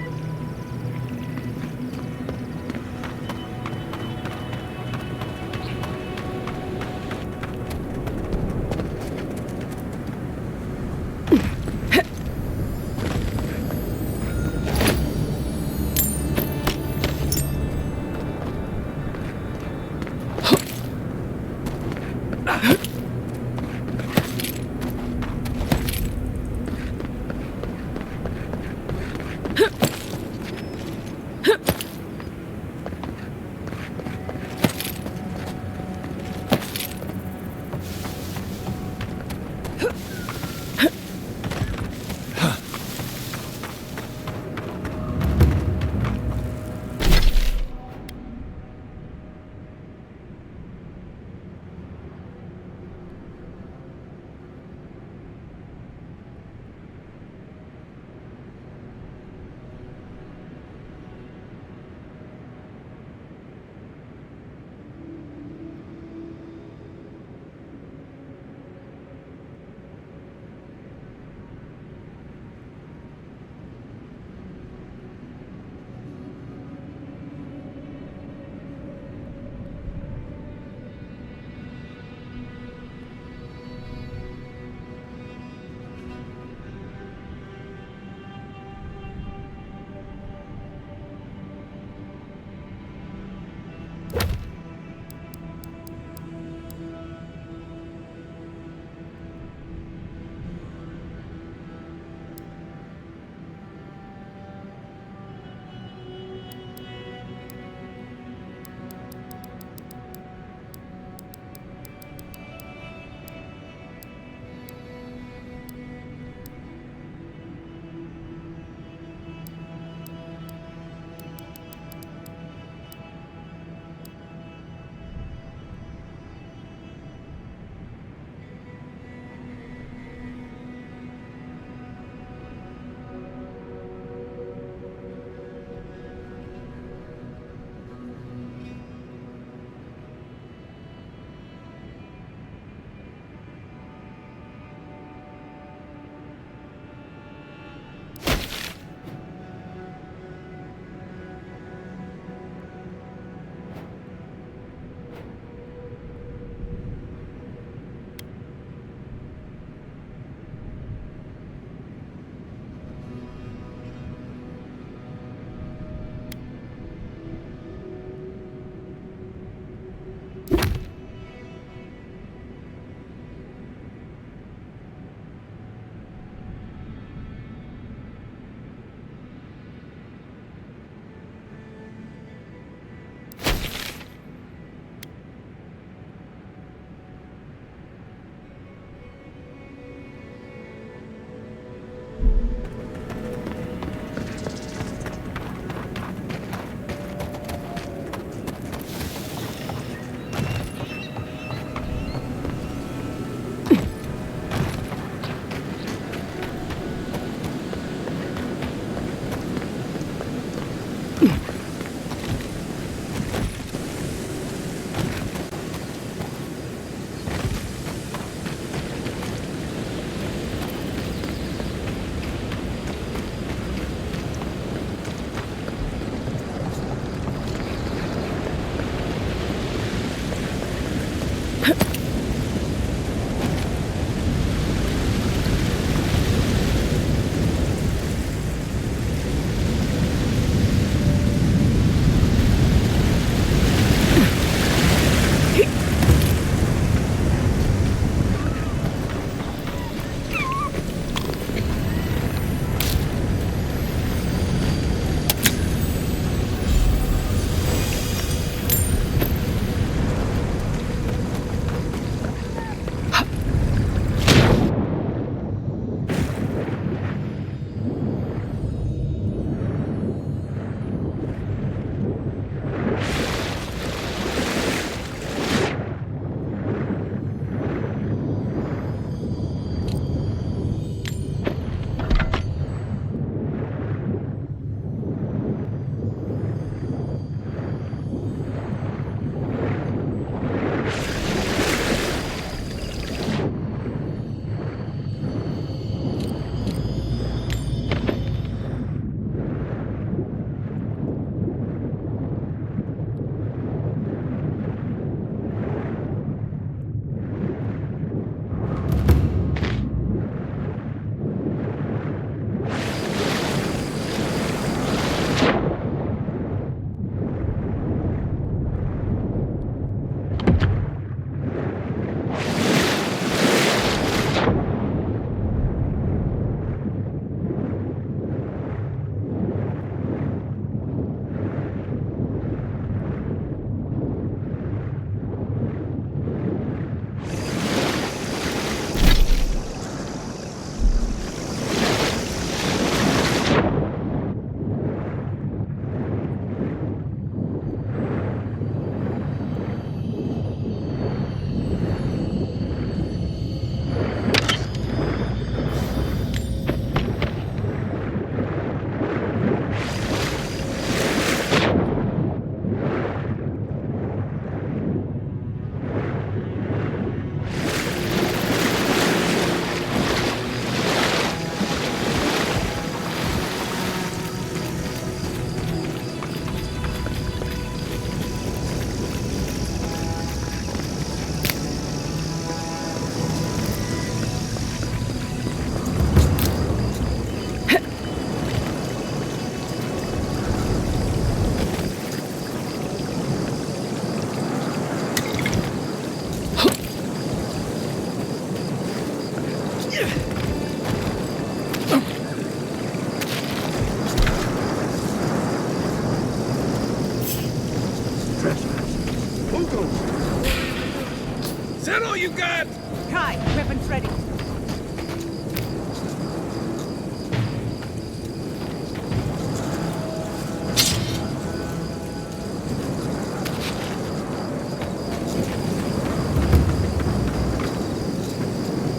that all you got? Kai, weapons ready.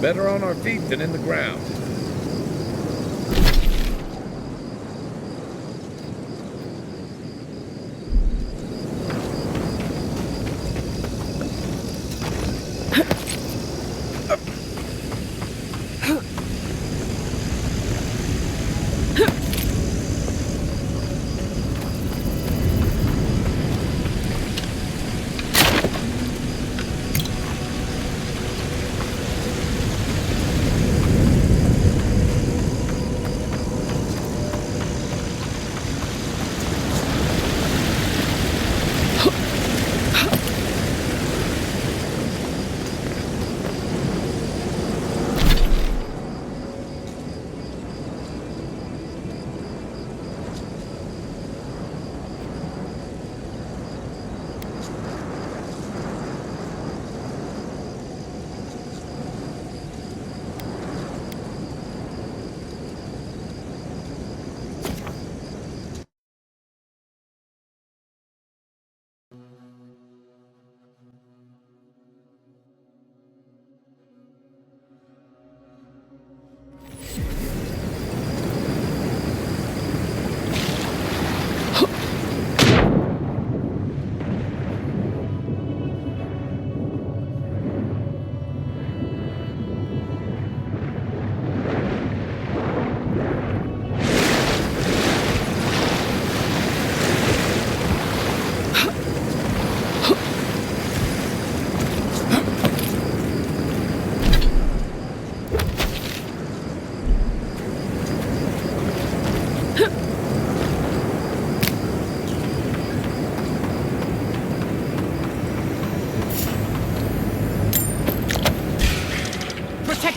Better on our feet than in the ground.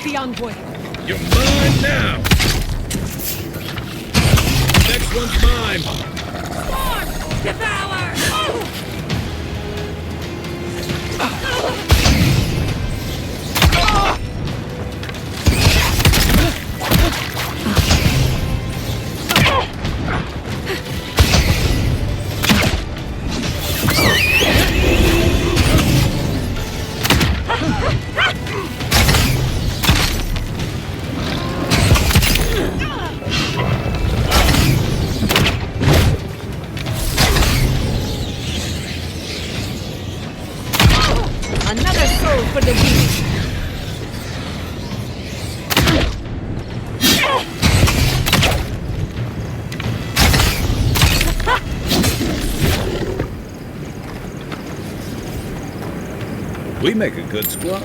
The envoy. You're mine now! Next one's mine! Force! Devour! For the weak. We make a good squad.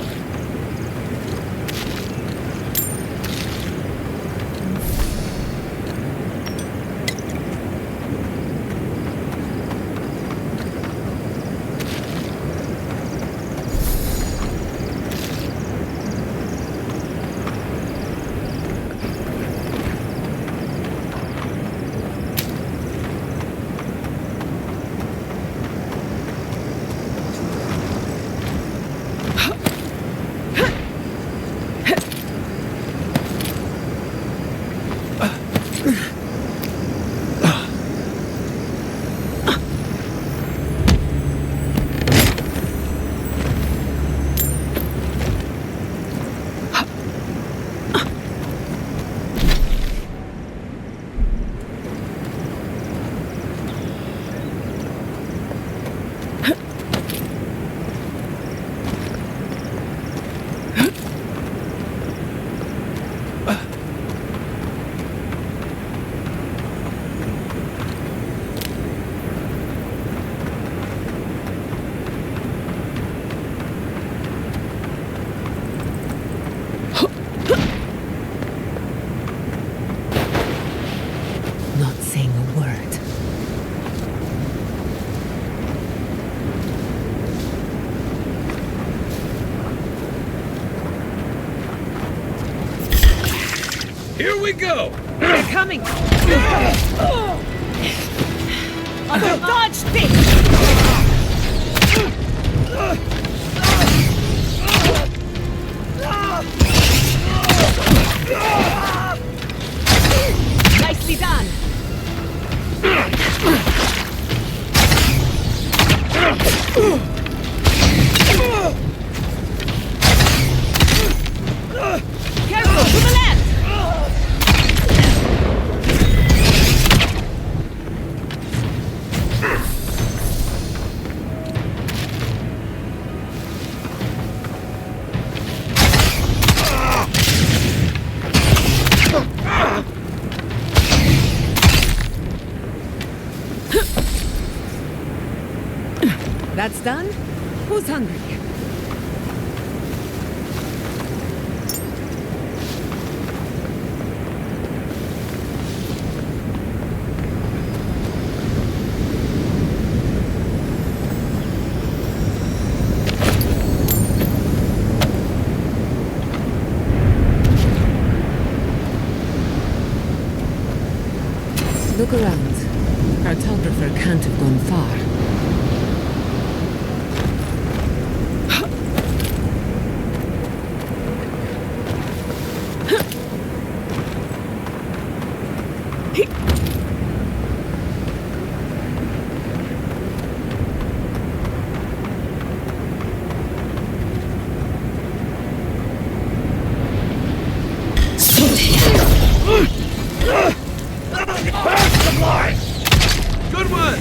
Here we go! They're coming! Under dodge stick! It's done? Who's hungry? Look around. Cartographer can't have gone far. Good one!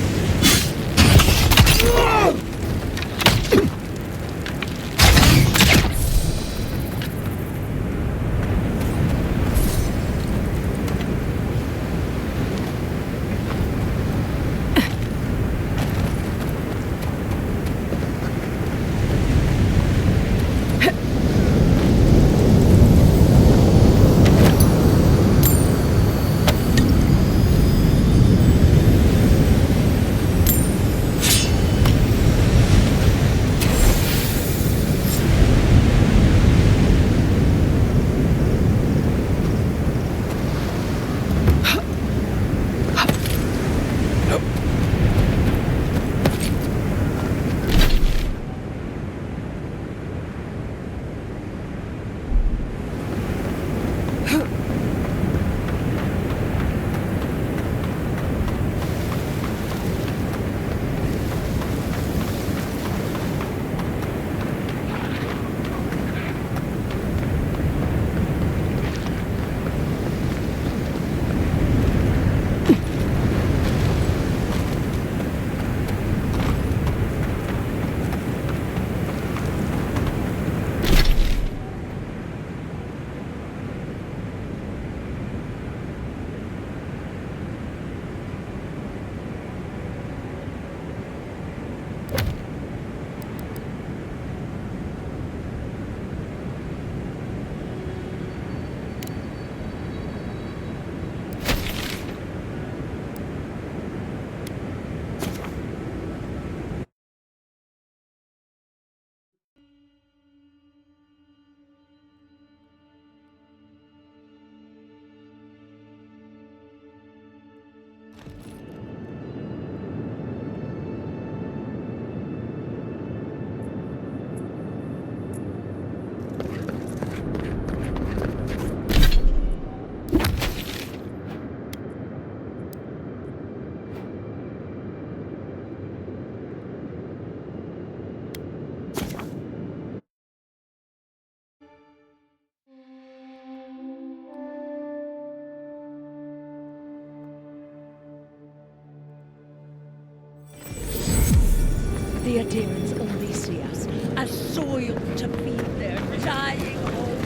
The adherents only see us as soil to feed their dying hope.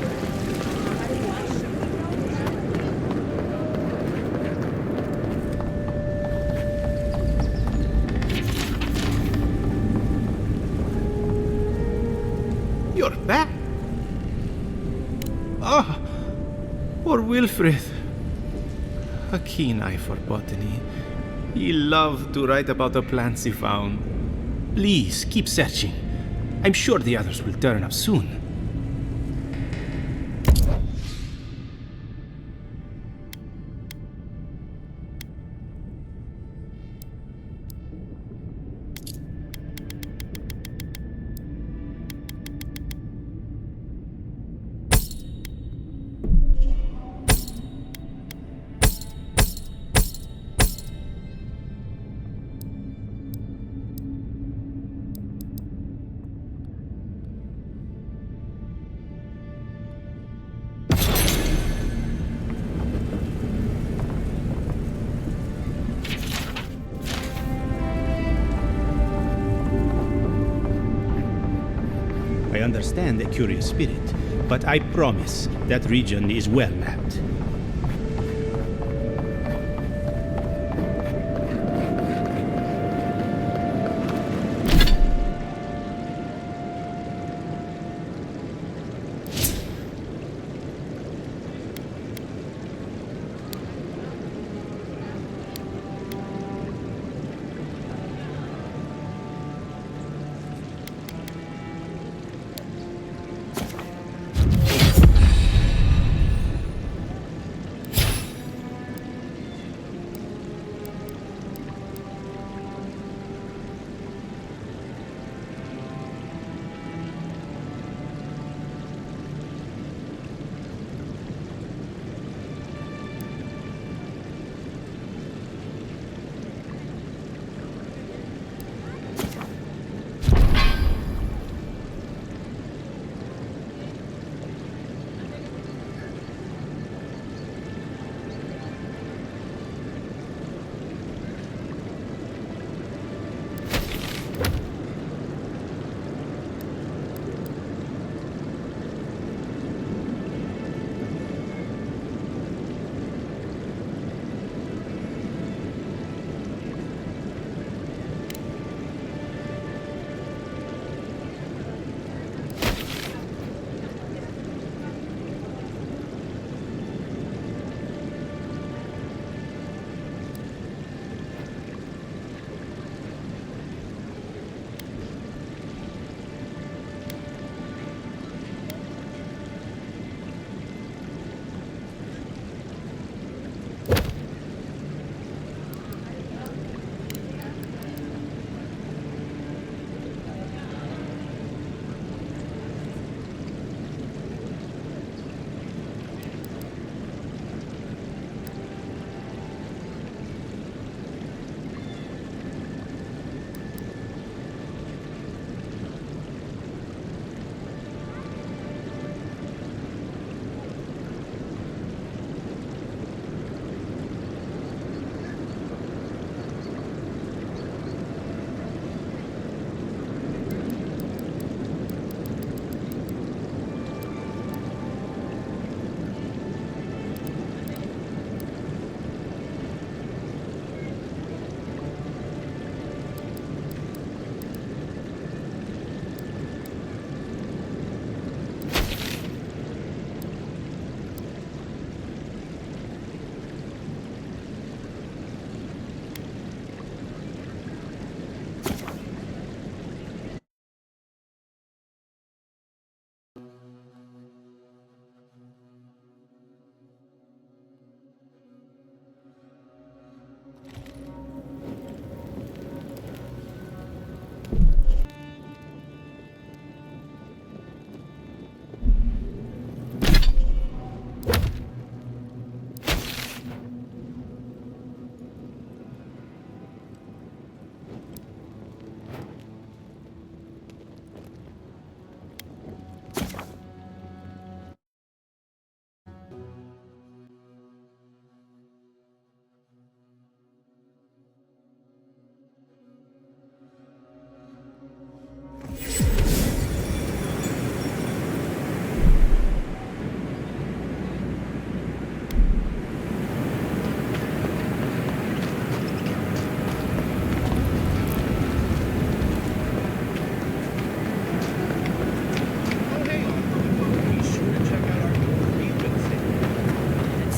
You're back. Ah, poor Wilfred. A keen eye for botany. He loved to write about the plants he found. Please, keep searching. I'm sure the others will turn up soon. I understand the curious spirit, but I promise that region is well mapped.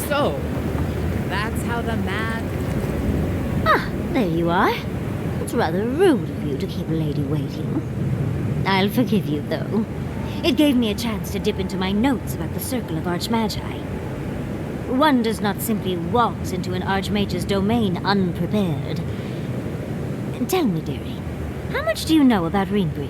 So, that's how the mad... Ah, there you are. It's rather rude of you to keep a lady waiting. I'll forgive you, though. It gave me a chance to dip into my notes about the Circle of Archmagi. One does not simply waltz into an Archmage's domain unprepared. Tell me, dearie, how much do you know about Hynpruv?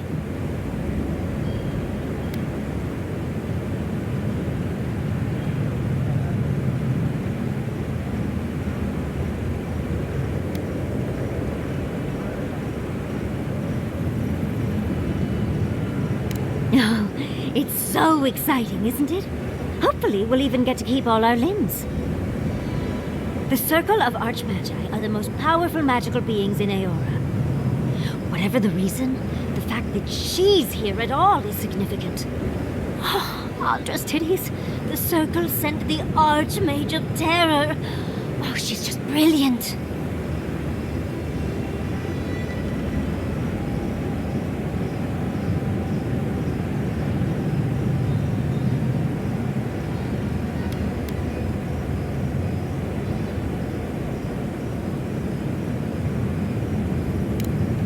Oh, it's so exciting, isn't it? Hopefully, we'll even get to keep all our limbs. The Circle of Archmagi are the most powerful magical beings in Aora. Whatever the reason, the fact that she's here at all is significant. Oh, Aldra's titties. The Circle sent the Archmage of Terror. Oh, she's just brilliant.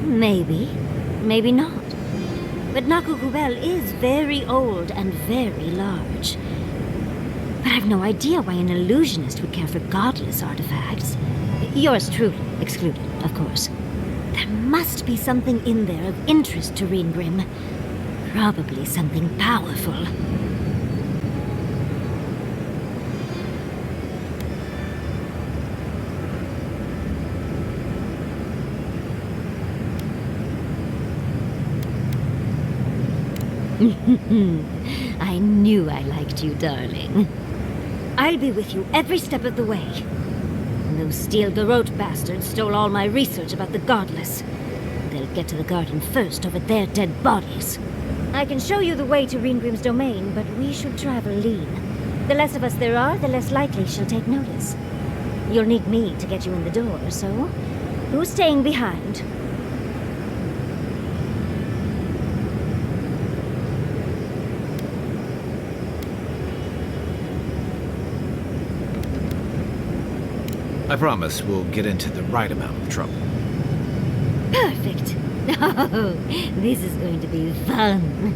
Maybe, maybe not. But Naku Kubel is very old and very large. But I've no idea why an illusionist would care for godless artifacts. Yours truly excluded, of course. There must be something in there of interest to Hynpruv. Probably something powerful. I knew I liked you, darling. I'll be with you every step of the way. Those Steel Garrote bastards stole all my research about the Godless. They'll get to the garden first over their dead bodies. I can show you the way to Hynpruv's domain, but we should travel lean. The less of us there are, the less likely she'll take notice. You'll need me to get you in the door, so who's staying behind? I promise we'll get into the right amount of trouble. Perfect. Oh, this is going to be fun.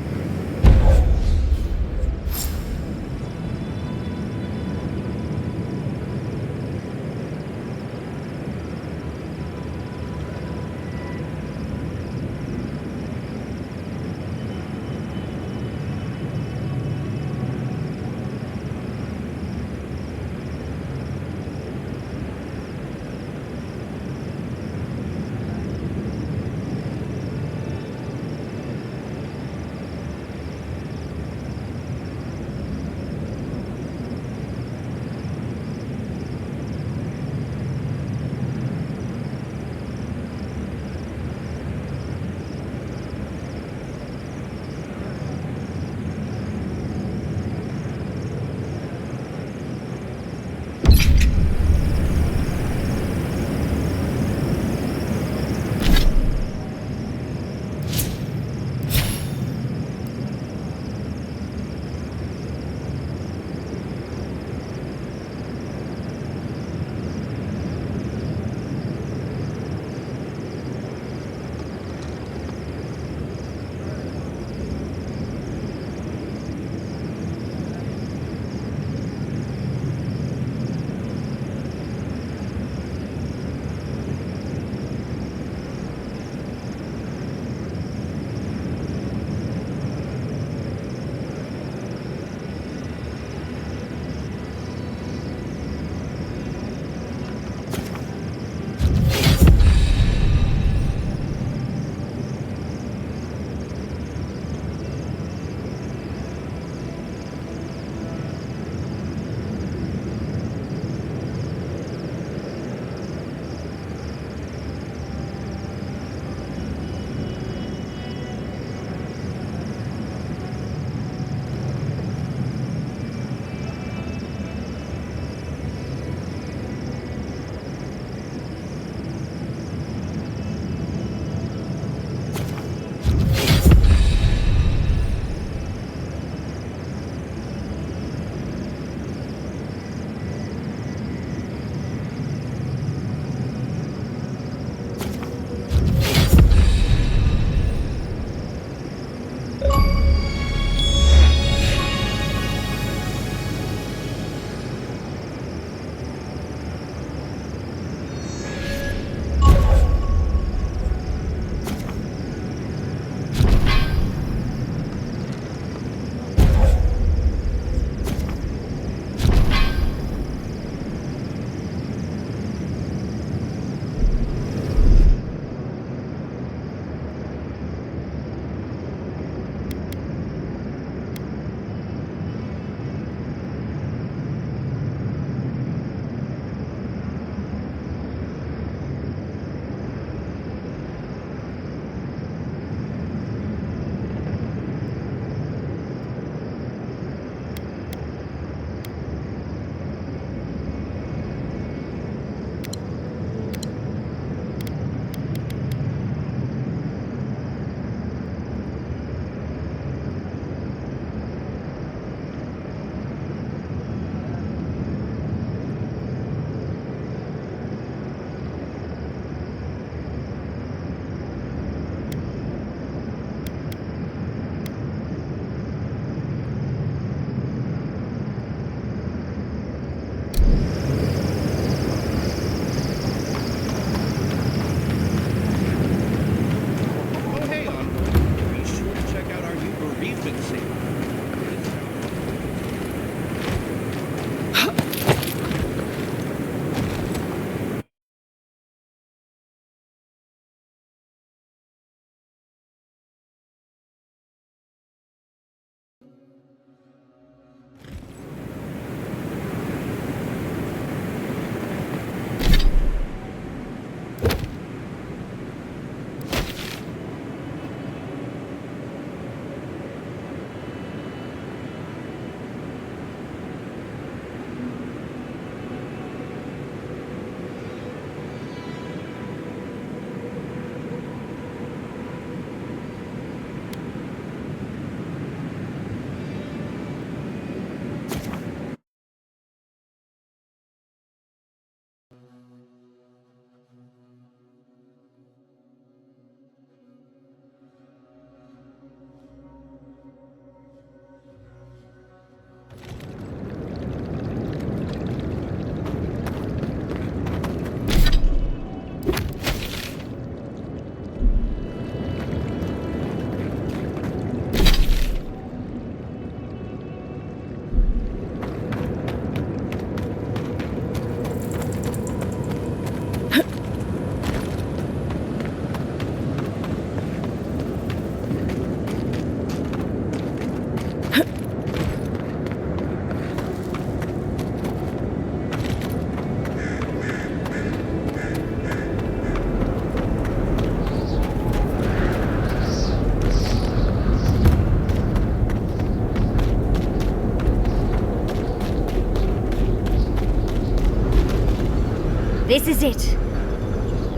This is it.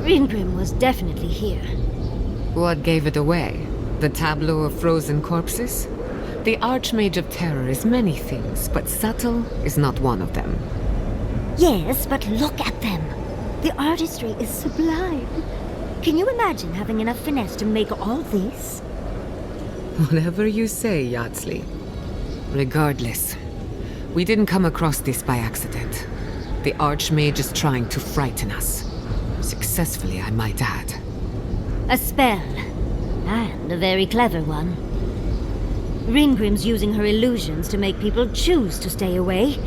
Hynpruv was definitely here. What gave it away? The tableau of frozen corpses? The Archmage of Terror is many things, but subtle is not one of them. Yes, but look at them. The artistry is sublime. Can you imagine having enough finesse to make all this? Whatever you say, Yardsley. Regardless, we didn't come across this by accident. The Archmage is trying to frighten us. Successfully, I might add. A spell. And a very clever one. Hynpruv's using her illusions to make people choose to stay away.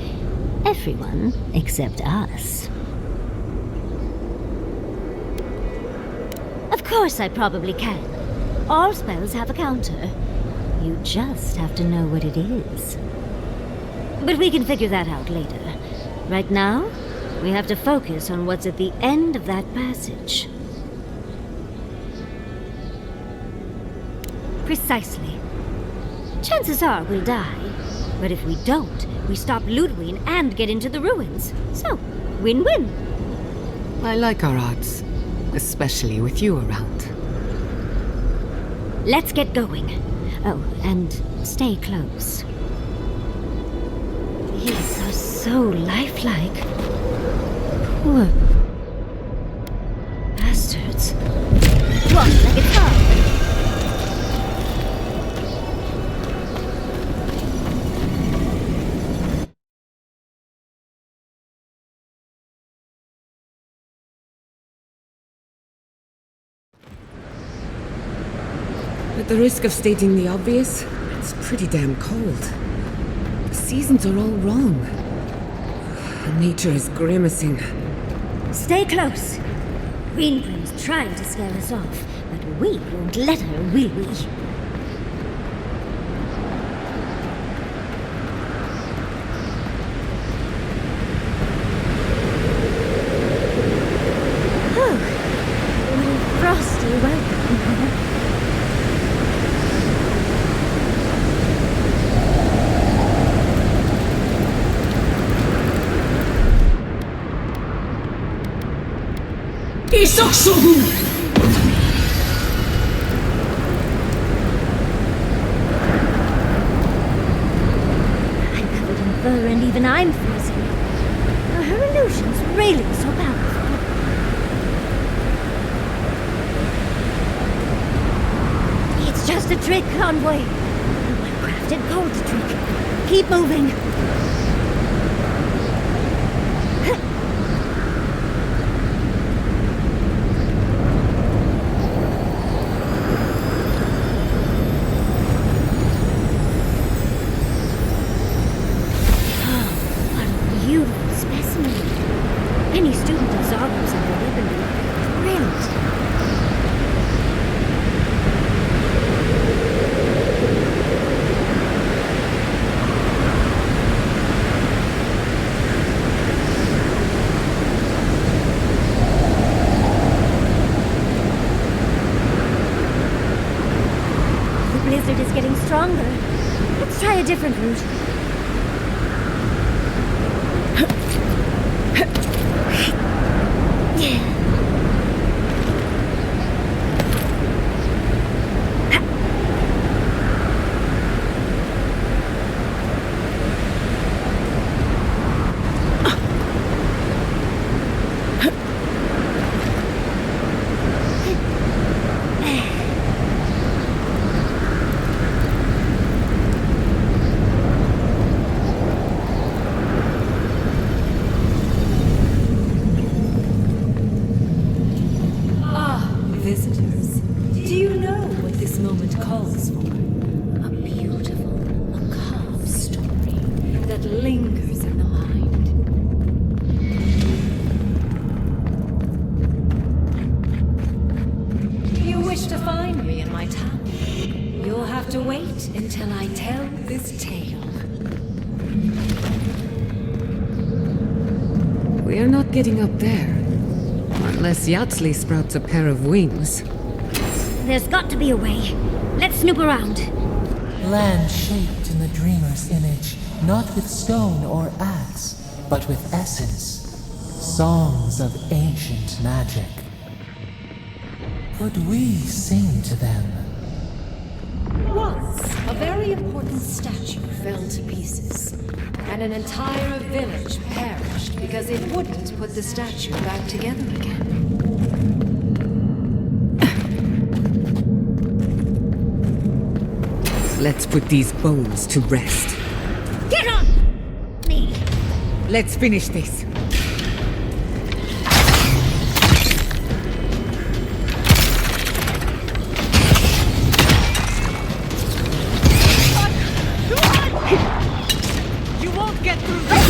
Everyone except us. Of course I probably can. All spells have a counter. You just have to know what it is. But we can figure that out later. Right now, we have to focus on what's at the end of that passage. Precisely. Chances are we'll die. But if we don't, we stop Ludwig and get into the ruins. So, win-win. I like our odds. Especially with you around. Let's get going. Oh, and stay close. These are so lifelike. Poor bastards. Walk like it's hard. At the risk of stating the obvious, it's pretty damn cold. The seasons are all wrong. Nature is grimacing. Stay close. Hynpruv's trying to scare us off, but we won't let her, will we? Oh, what a frosty welcome. Isoksugu! I'm covered in fur and even I'm freezing. Are her illusions really so powerful? It's just a trick, Convoy. A well-crafted cold trick. Keep moving. Stronger. Let's try a different route. Visitors, do you know what this moment calls for? A beautiful, macabre story that lingers in the mind. You wish to find me in my tower? You'll have to wait until I tell this getting up there. Unless Yatsley sprouts a pair of wings. There's got to be a way. Let's snoop around. Land shaped in the dreamer's image, not with stone or axe, but with essence. Songs of ancient magic. Could we sing to them? Once, a very important statue fell to pieces, and an entire village perished because it wouldn't put the statue back together again. Let's put these bones to rest. Get on me! Let's finish this. You won't get through this!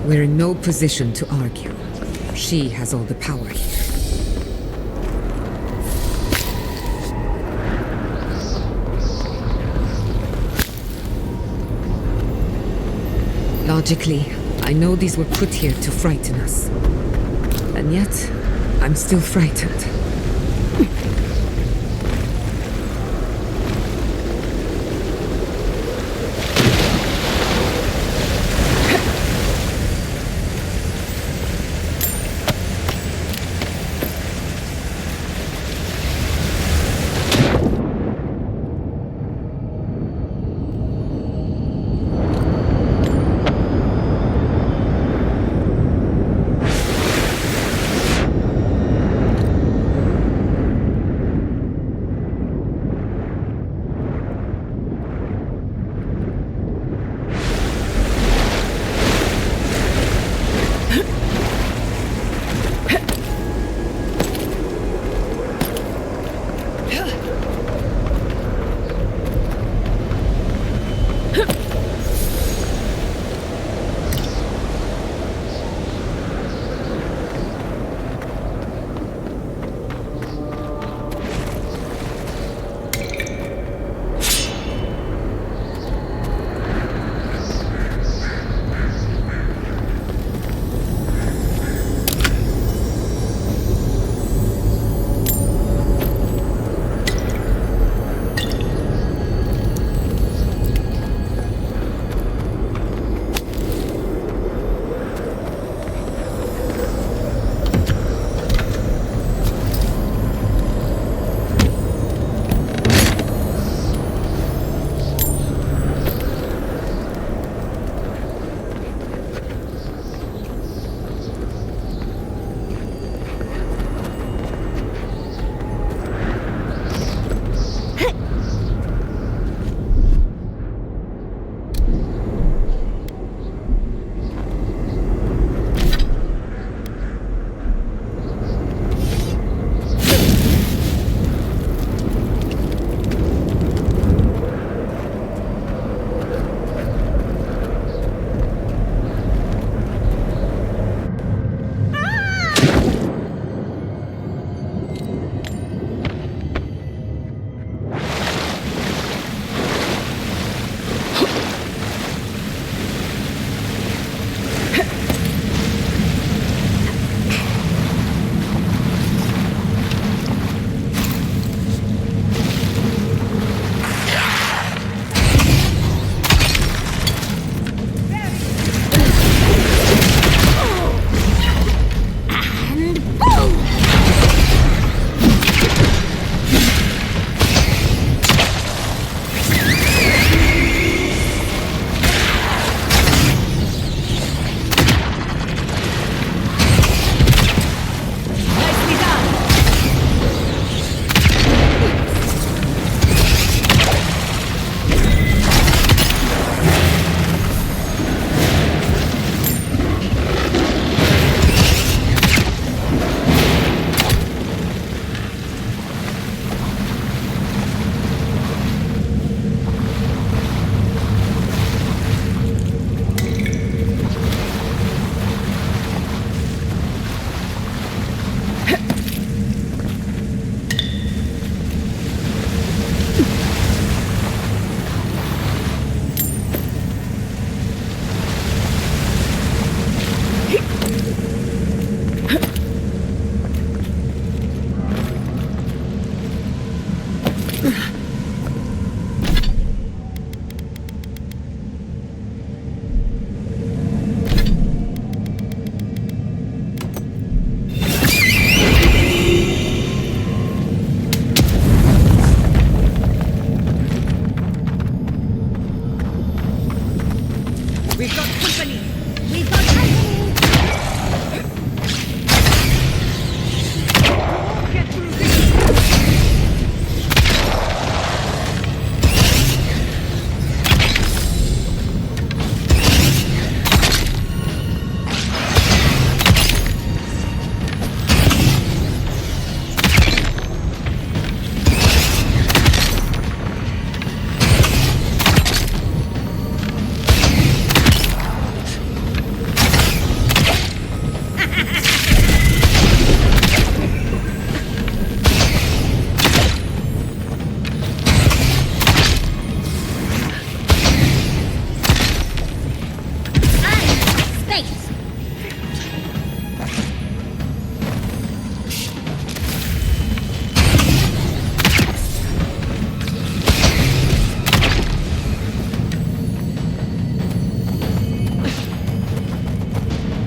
We're in no position to argue. She has all the power here. Logically, I know these were put here to frighten us. And yet, I'm still frightened.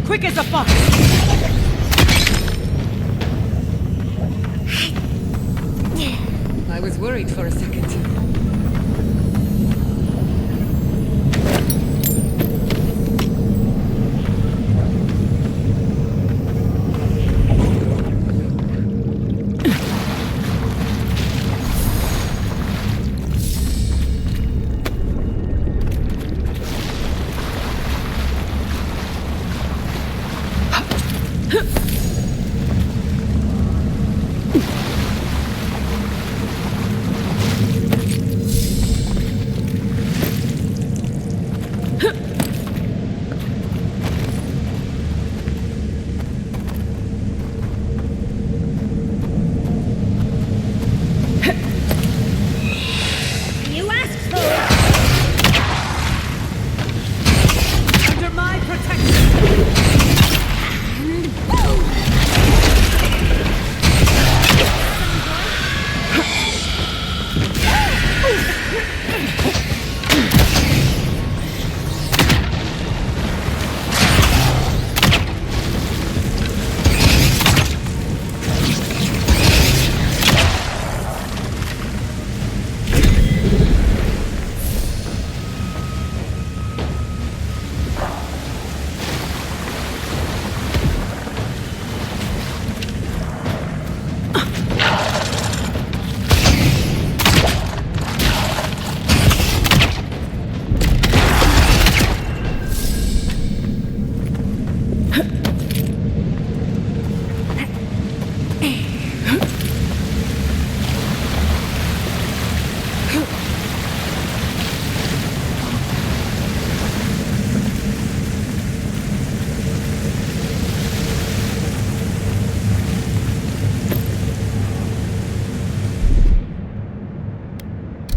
Quick as a fox! I was worried for a second. You asked for it! Under my protection! And boom!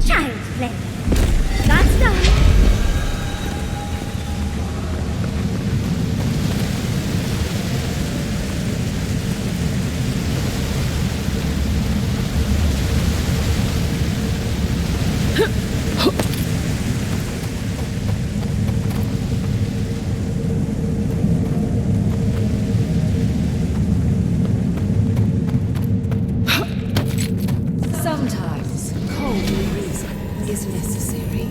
Child's play. That's done. Sometimes cold reason is necessary.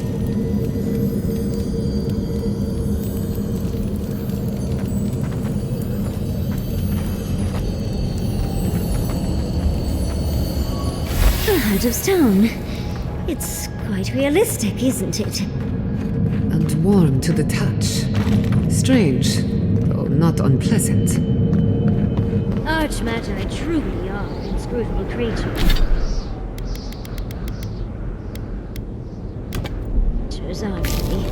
Out of stone. It's quite realistic, isn't it? And warm to the touch. Strange, though not unpleasant. Archmagi truly are inscrutable creatures. Aren't they?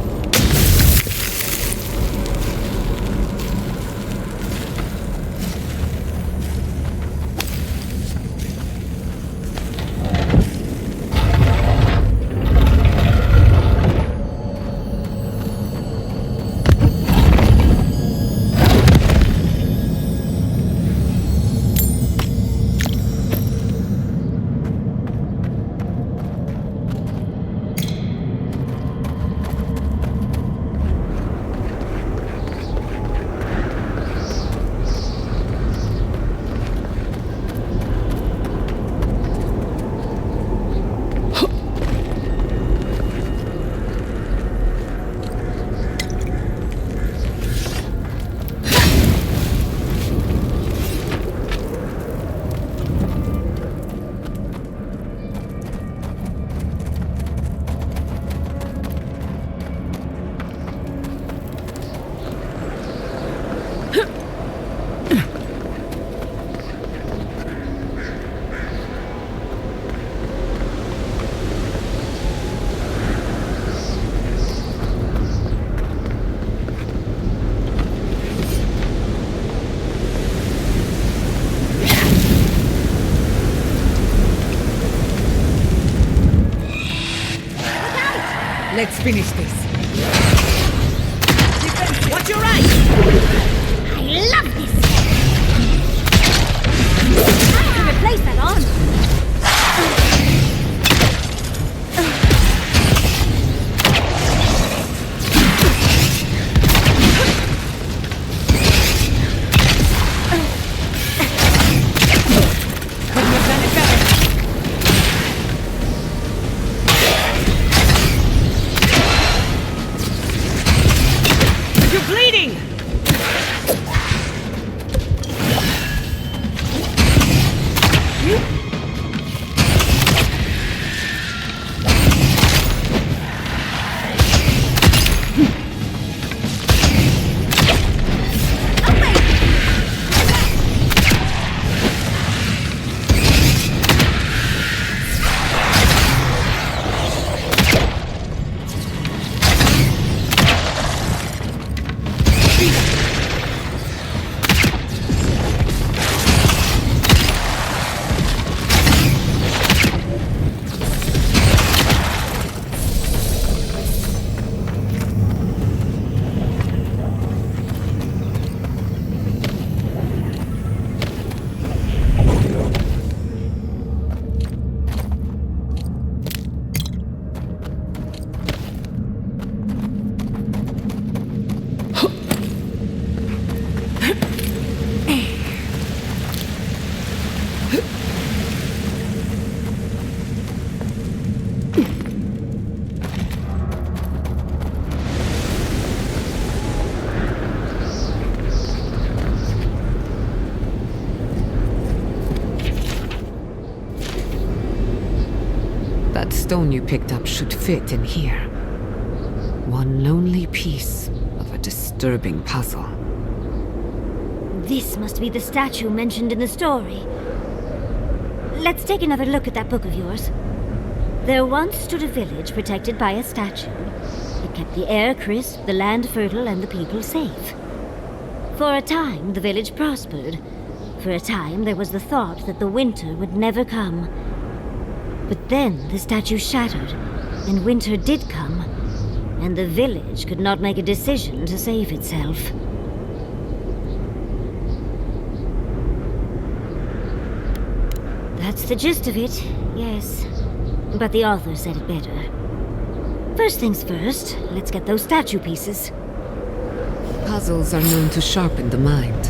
Let's finish this. Watch your right! I love this! I have to replace that armor! That stone you picked up should fit in here. One lonely piece of a disturbing puzzle. This must be the statue mentioned in the story. Let's take another look at that book of yours. There once stood a village protected by a statue. It kept the air crisp, the land fertile, and the people safe. For a time, the village prospered. For a time, there was the thought that the winter would never come. But then the statue shattered, and winter did come, and the village could not make a decision to save itself. That's the gist of it, yes. But the author said it better. First things first, let's get those statue pieces. Puzzles are known to sharpen the mind.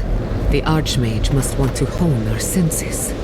The Archmage must want to hone our senses.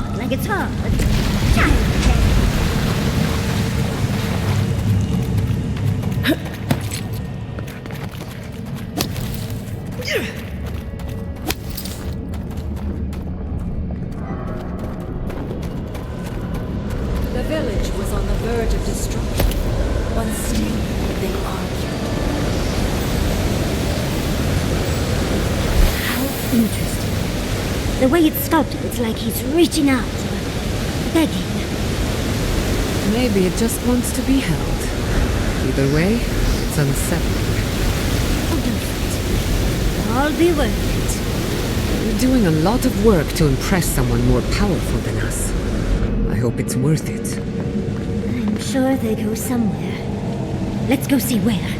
Walk like it's hard. Time to take. The village was on the verge of destruction. But still, they argued. How interesting. The way it's sculpted, it's like he's reaching out, begging. Maybe it just wants to be held. Either way, it's unsettling. Oh, don't fret. I'll be worth it. We're doing a lot of work to impress someone more powerful than us. I hope it's worth it. I'm sure they go somewhere. Let's go see where.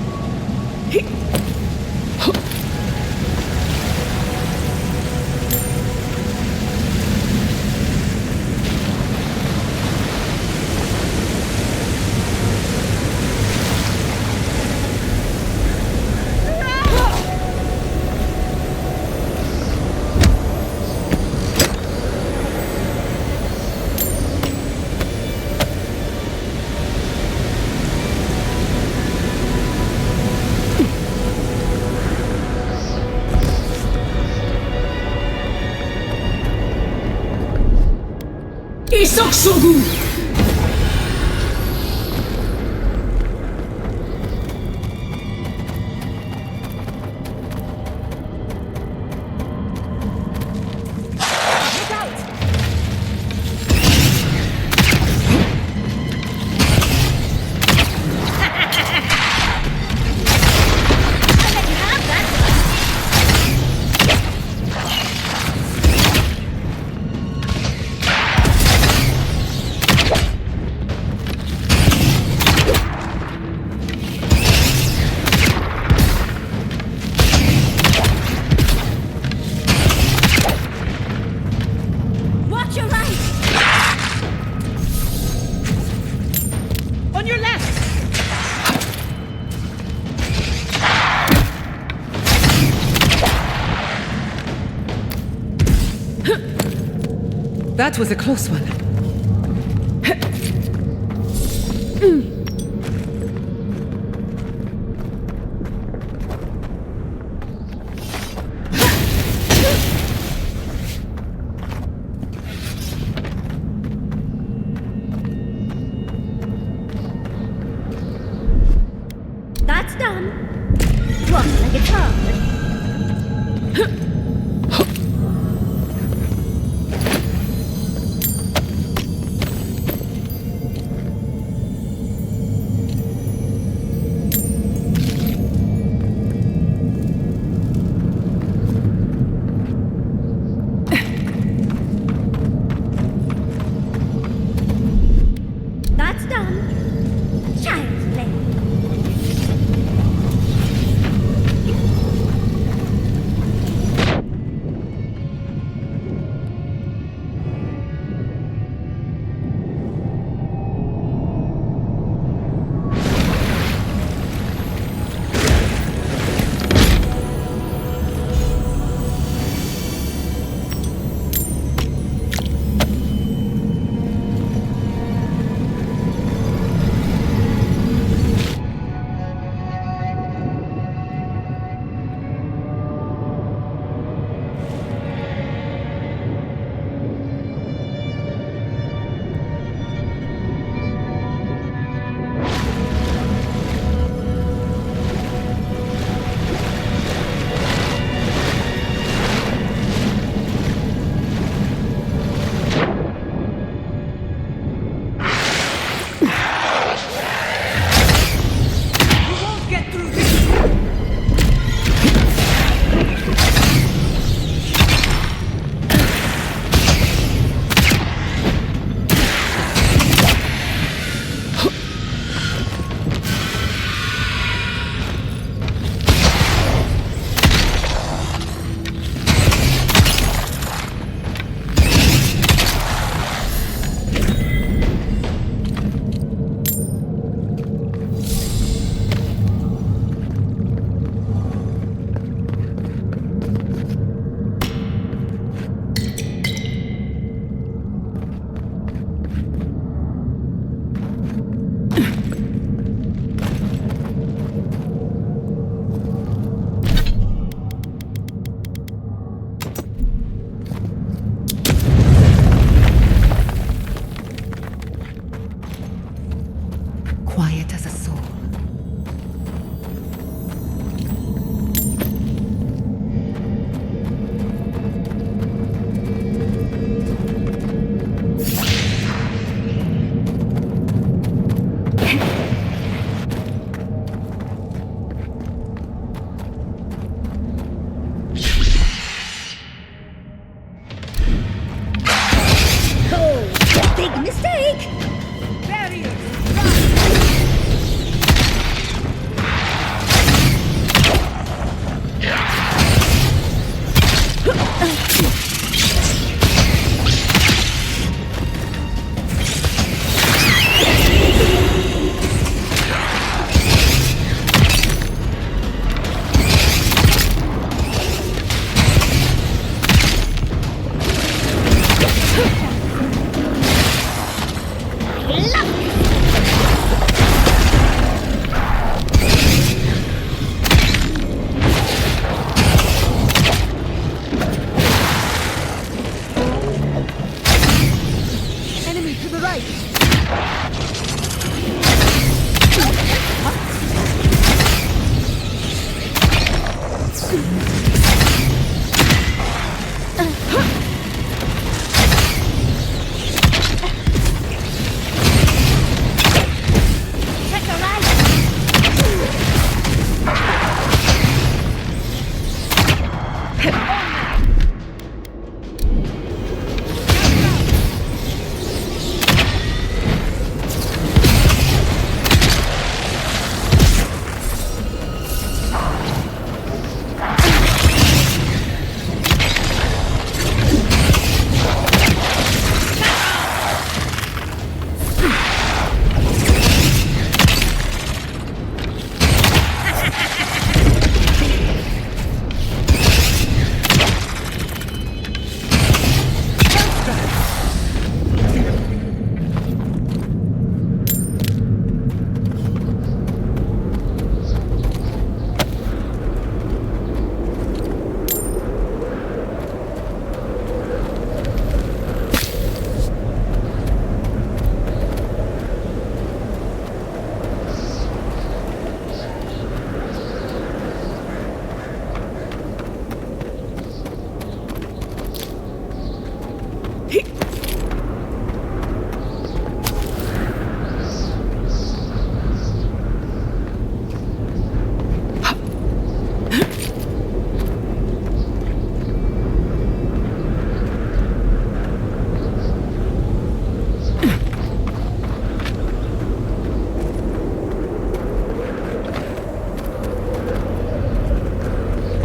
Isoksogu! That was a close one. That's done. Walk like it's hard. Big mistake! Barriers! Enemy to the right! Check the right!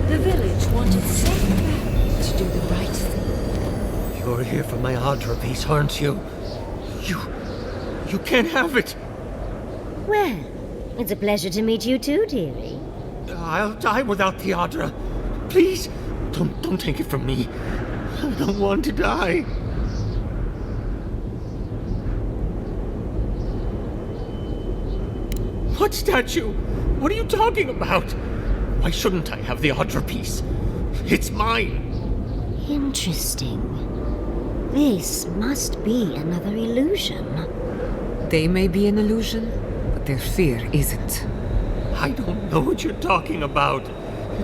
The village wanted so bad to do the right thing. You're here for my Adra piece, aren't you? You can't have it! Well, it's a pleasure to meet you too, dearie. I'll die without the Adra. Please, don't take it from me. I don't want to die. What statue? What are you talking about? Why shouldn't I have the Adra piece? It's mine. Interesting. This must be another illusion. They may be an illusion, but their fear isn't. I don't know what you're talking about.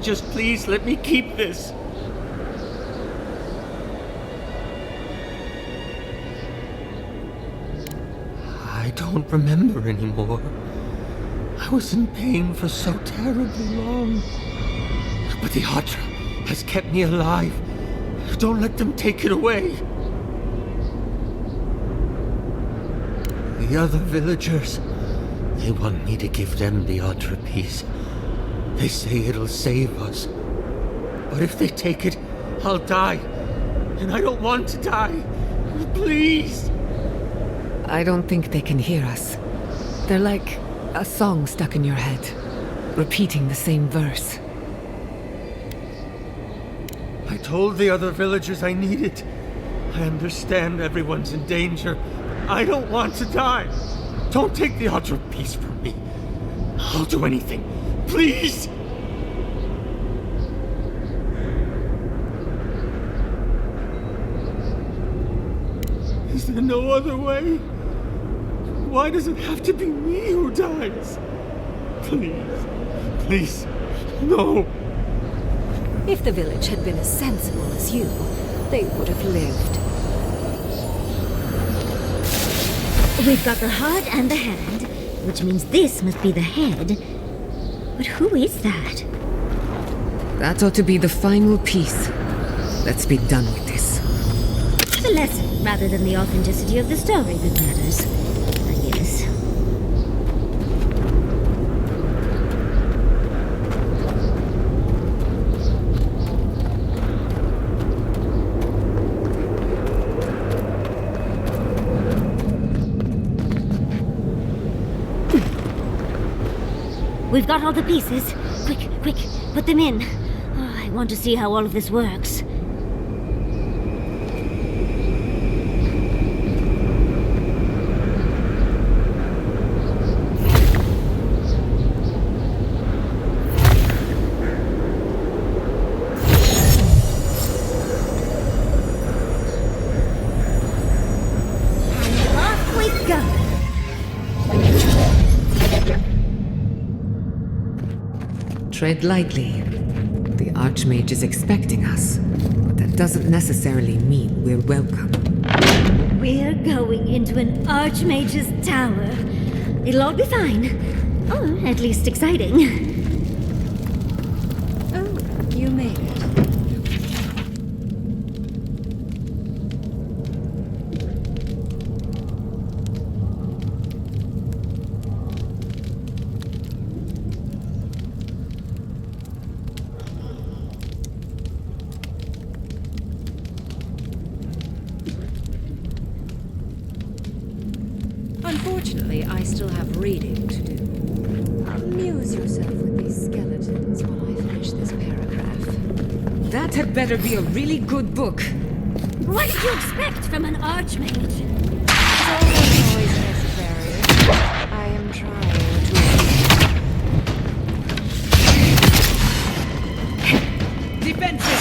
Just please let me keep this. I don't remember anymore. I was in pain for so terribly long. But the Adra has kept me alive. Don't let them take it away. The other villagers, they want me to give them the Adra piece. They say it'll save us. But if they take it, I'll die. And I don't want to die. Please! I don't think they can hear us. They're like a song stuck in your head, repeating the same verse. I told the other villagers I need it. I understand everyone's in danger. I don't want to die. Don't take the Adra piece from me. I'll do anything. Please! Is there no other way? Why does it have to be me who dies? Please. Please. No. If the village had been as sensible as you, they would have lived. We've got the heart and the hand, which means this must be the head. But who is that? That ought to be the final piece. Let's be done with this. The the lesson rather than the authenticity of the story that matters, I guess. We've got all the pieces. Quick, quick, put them in. Oh, I want to see how all of this works. And off we go. Tread lightly. The Archmage is expecting us, but that doesn't necessarily mean we're welcome. We're going into an Archmage's tower. It'll all be fine. Or at least exciting. Oh, you made it. Unfortunately, I still have reading to do. Amuse yourself with these skeletons while I finish this paragraph. That had better be a really good book. What did you expect from an Archmage? It's always necessary. I am trying to... Defensive!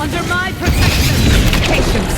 Under my protection! Patience!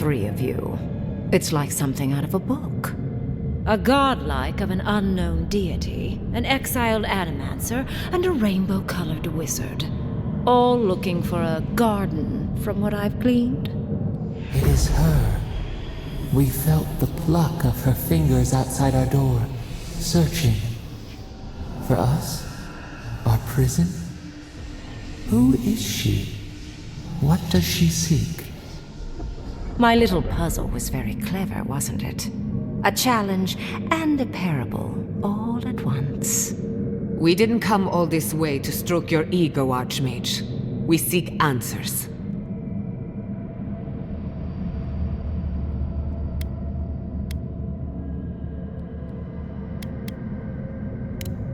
three of you. It's like something out of a book. A godlike of an unknown deity, an exiled animancer, and a rainbow-colored wizard. All looking for a garden, from what I've gleaned. It is her. We felt the pluck of her fingers outside our door, searching. For us? Our prison? Who is she? What does she seek? My little puzzle was very clever, wasn't it? A challenge and a parable, all at once. We didn't come all this way to stroke your ego, Archmage. We seek answers.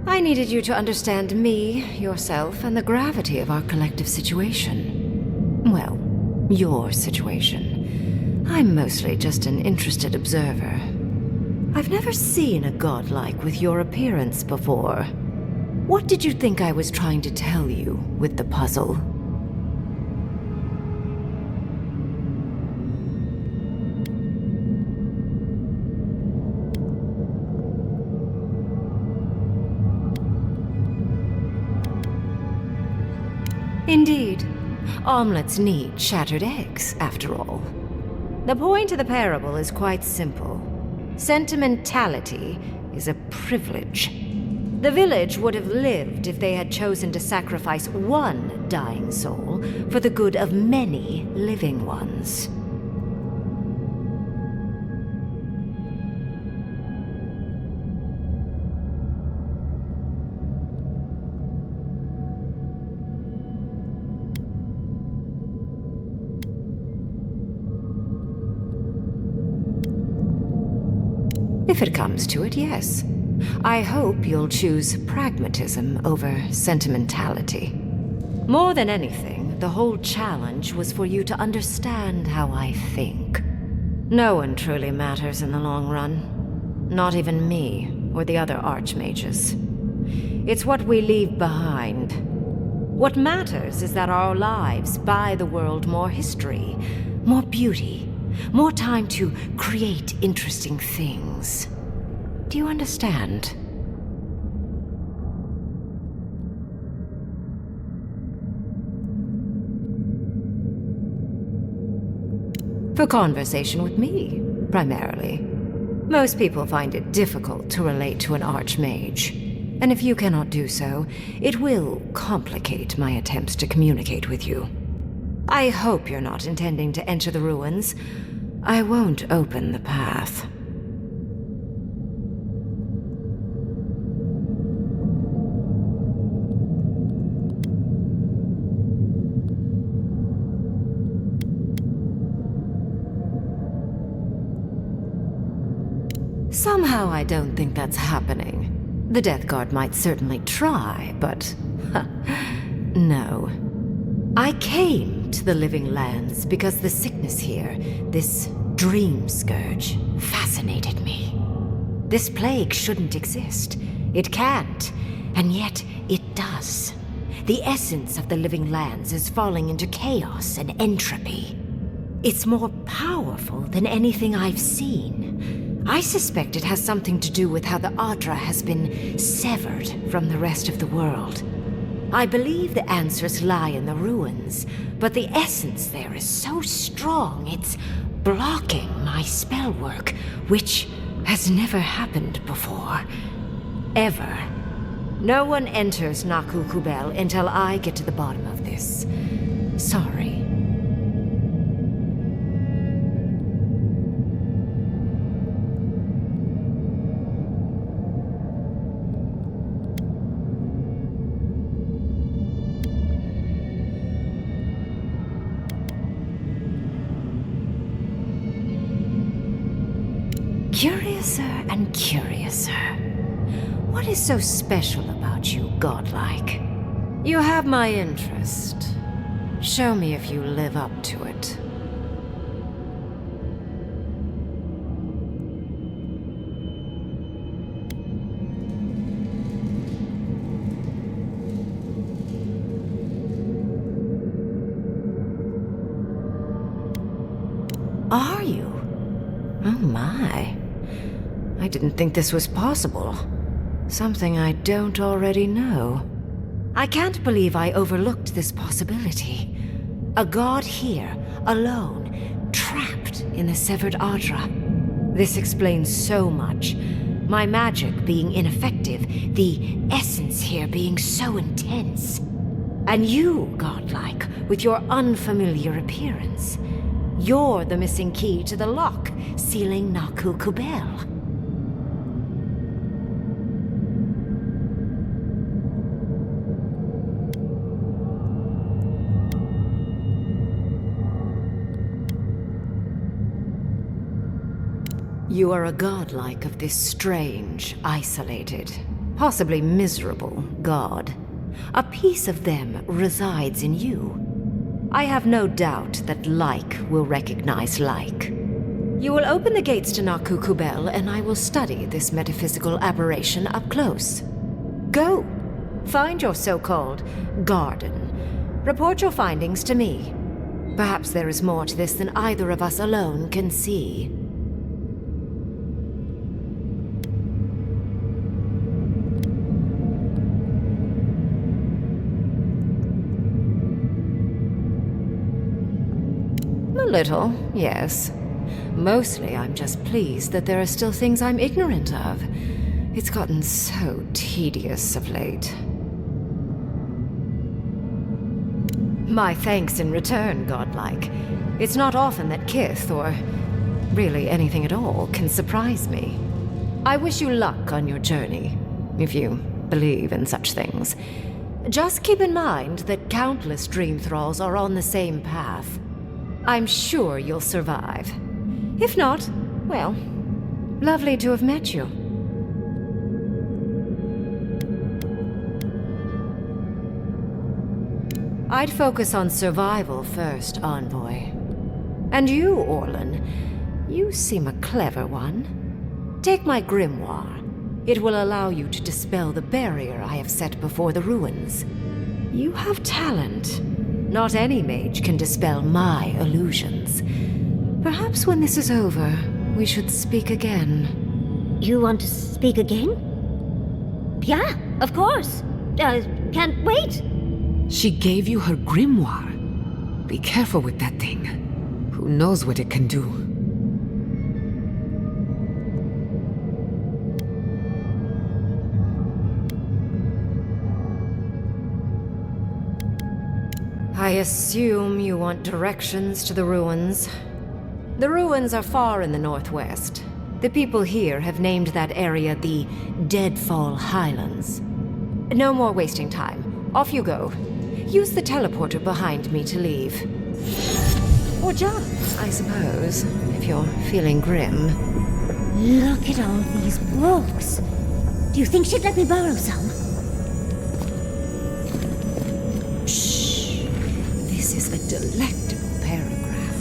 I needed you to understand me, yourself, and the gravity of our collective situation. Well, your situation. I'm mostly just an interested observer. I've never seen a godlike with your appearance before. What did you think I was trying to tell you with the puzzle? Indeed. Omelets need shattered eggs, after all. The point of the parable is quite simple. Sentimentality is a privilege. The village would have lived if they had chosen to sacrifice one dying soul for the good of many living ones. If it comes to it, yes. I hope you'll choose pragmatism over sentimentality. More than anything, the whole challenge was for you to understand how I think. No one truly matters in the long run. Not even me, or the other archmages. It's what we leave behind. What matters is that our lives buy the world more history, more beauty, more time to create interesting things. Do you understand? For conversation with me, primarily. Most people find it difficult to relate to an archmage. And if you cannot do so, it will complicate my attempts to communicate with you. I hope you're not intending to enter the ruins. I won't open the path. Somehow I don't think that's happening. The Death Guard might certainly try, but... no. I came to the Living Lands because the sickness here, this dream scourge, fascinated me. This plague shouldn't exist. It can't, and yet it does. The essence of the Living Lands is falling into chaos and entropy. It's more powerful than anything I've seen. I suspect it has something to do with how the Adra has been severed from the rest of the world. I believe the answers lie in the ruins, but the essence there is so strong it's blocking my spell work, which has never happened before. Ever. No one enters Naku Kubel until I get to the bottom of this. Sorry. Curiouser and curiouser. What is so special about you, godlike? You have my interest. Show me if you live up to it. are you? Oh my. I didn't think this was possible. Something I don't already know. I can't believe I overlooked this possibility. A god here, alone, trapped in the severed Adra. This explains so much. My magic being ineffective, the essence here being so intense. And you, godlike, with your unfamiliar appearance. You're the missing key to the lock, sealing Naku Kubel. You are a godlike of this strange, isolated, possibly miserable god. A piece of them resides in you. I have no doubt that like will recognize like. You will open the gates to Naku Kubel, and I will study this metaphysical aberration up close. Go! Find your so-called garden. Report your findings to me. Perhaps there is more to this than either of us alone can see. A little, yes. Mostly I'm just pleased that there are still things I'm ignorant of. It's gotten so tedious of late. My thanks in return, godlike. It's not often that Kith, or really anything at all, can surprise me. I wish you luck on your journey, if you believe in such things. Just keep in mind that countless dream thralls are on the same path. I'm sure you'll survive. If not, well, lovely to have met you. I'd focus on survival first, Envoy. And you, Orlan, you seem a clever one. Take my grimoire. It will allow you to dispel the barrier I have set before the ruins. You have talent. Not any mage can dispel my illusions. Perhaps when this is over, we should speak again. You want to speak again? Yeah, of course. Can't wait. She gave you her grimoire. Be careful with that thing. Who knows what it can do? I assume you want directions to the ruins. The ruins are far in the northwest. The people here have named that area the Deadfall Highlands. No more wasting time. Off you go. Use the teleporter behind me to leave. Or jump, I suppose, if you're feeling grim. Look at all these books. Do you think she'd let me borrow some? This is a delectable paragraph.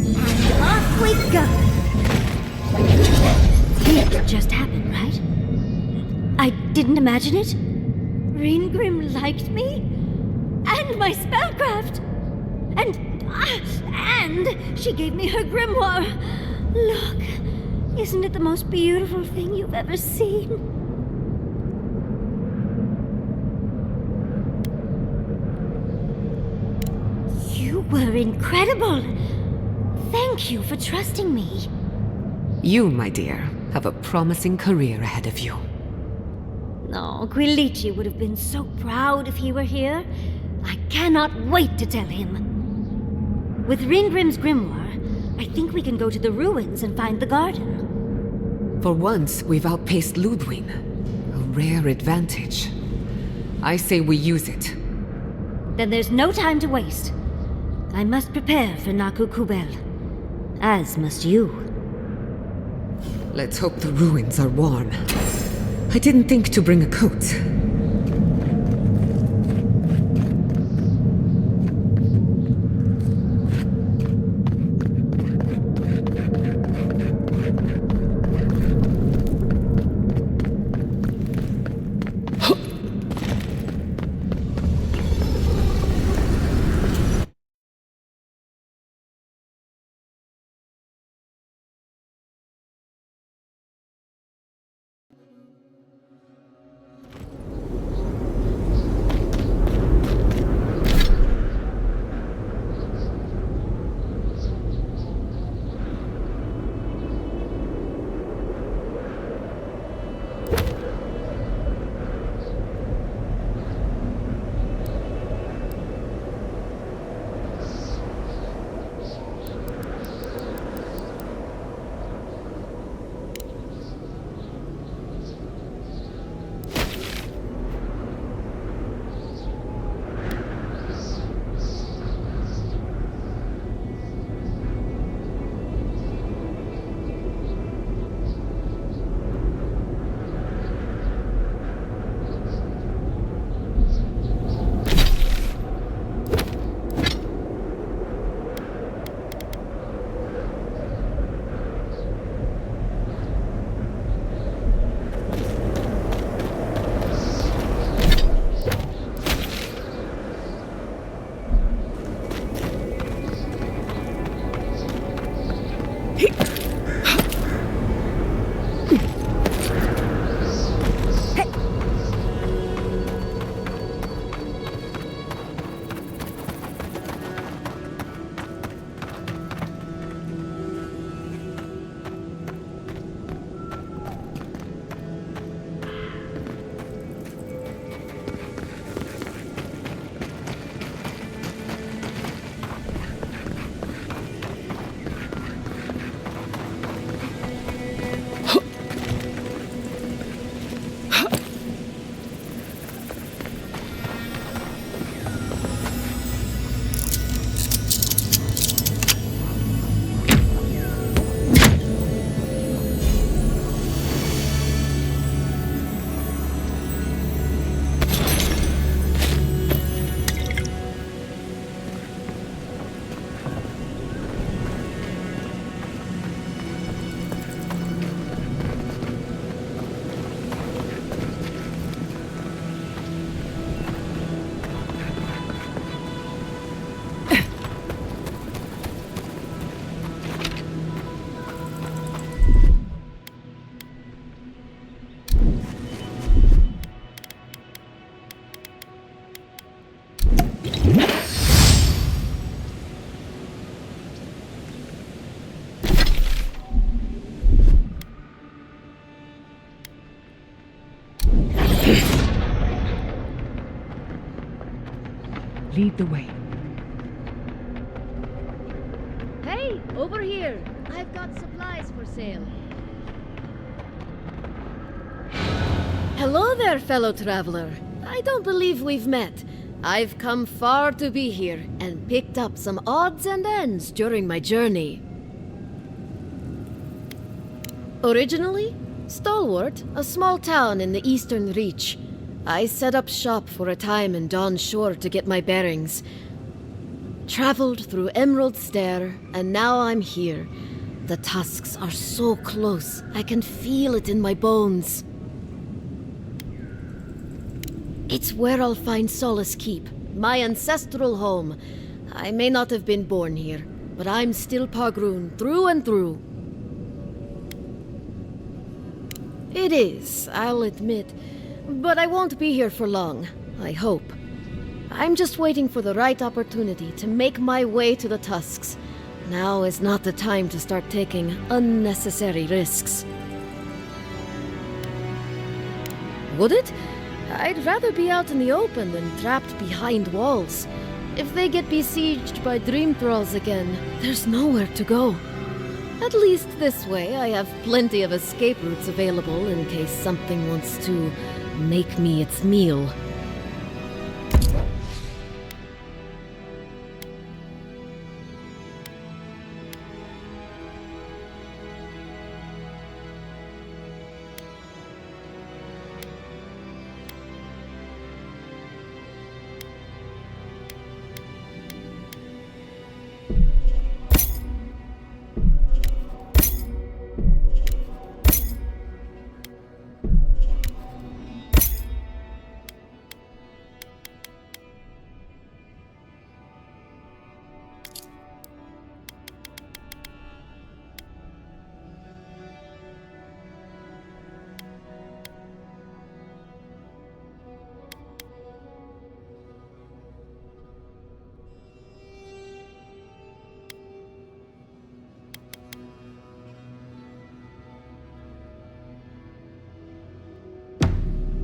And off we go! It just happened, right? I didn't imagine it. Ringrim liked me? And my spellcraft! And she gave me her grimoire! Look, isn't it the most beautiful thing you've ever seen? You were incredible! Thank you for trusting me. You, my dear, have a promising career ahead of you. Oh, Quilici would have been so proud if he were here. I cannot wait to tell him. With Ringrim's grimoire, I think we can go to the ruins and find the garden. For once, we've outpaced Ludwig. A rare advantage. I say we use it. Then there's no time to waste. I must prepare for Naku Kubel. As must you. Let's hope the ruins are warm. I didn't think to bring a coat. Lead the way. Hey, over here. I've got supplies for sale. Hello there, fellow traveler. I don't believe we've met. I've come far to be here and picked up some odds and ends during my journey. Originally, Stalwart, a small town in the Eastern Reach. I set up shop for a time in Dawn Shore to get my bearings. Traveled through Emerald Stair, and now I'm here. The tusks are so close, I can feel it in my bones. It's where I'll find Solace Keep, my ancestral home. I may not have been born here, but I'm still Pagroon through and through. It is, I'll admit, but I won't be here for long, I hope. I'm just waiting for the right opportunity to make my way to the tusks. Now is not the time to start taking unnecessary risks. Would it? I'd rather be out in the open than trapped behind walls. If they get besieged by dream thralls again, there's nowhere to go. At least this way, I have plenty of escape routes available in case something wants to make me its meal.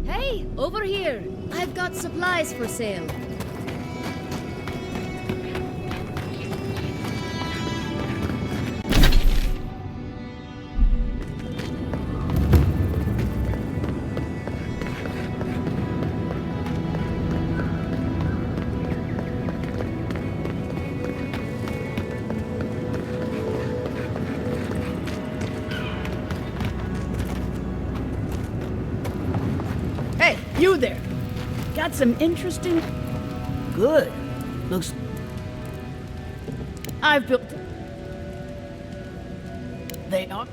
Hey, over here. I've got supplies for sale. You there. Got some interesting... Good. Looks... I've built... They are...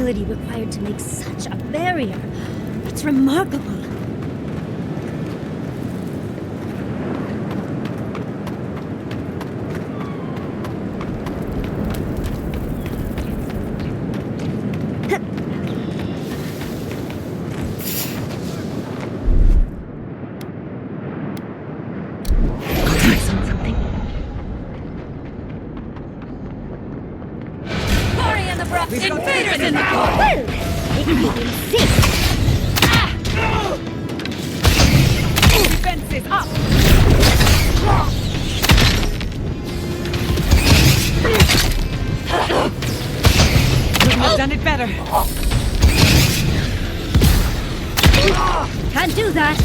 ability required to make such a barrier. It's remarkable. Invaders in the car! Well, it made him sick. Defenses up! Couldn't have done it better. Can't do that.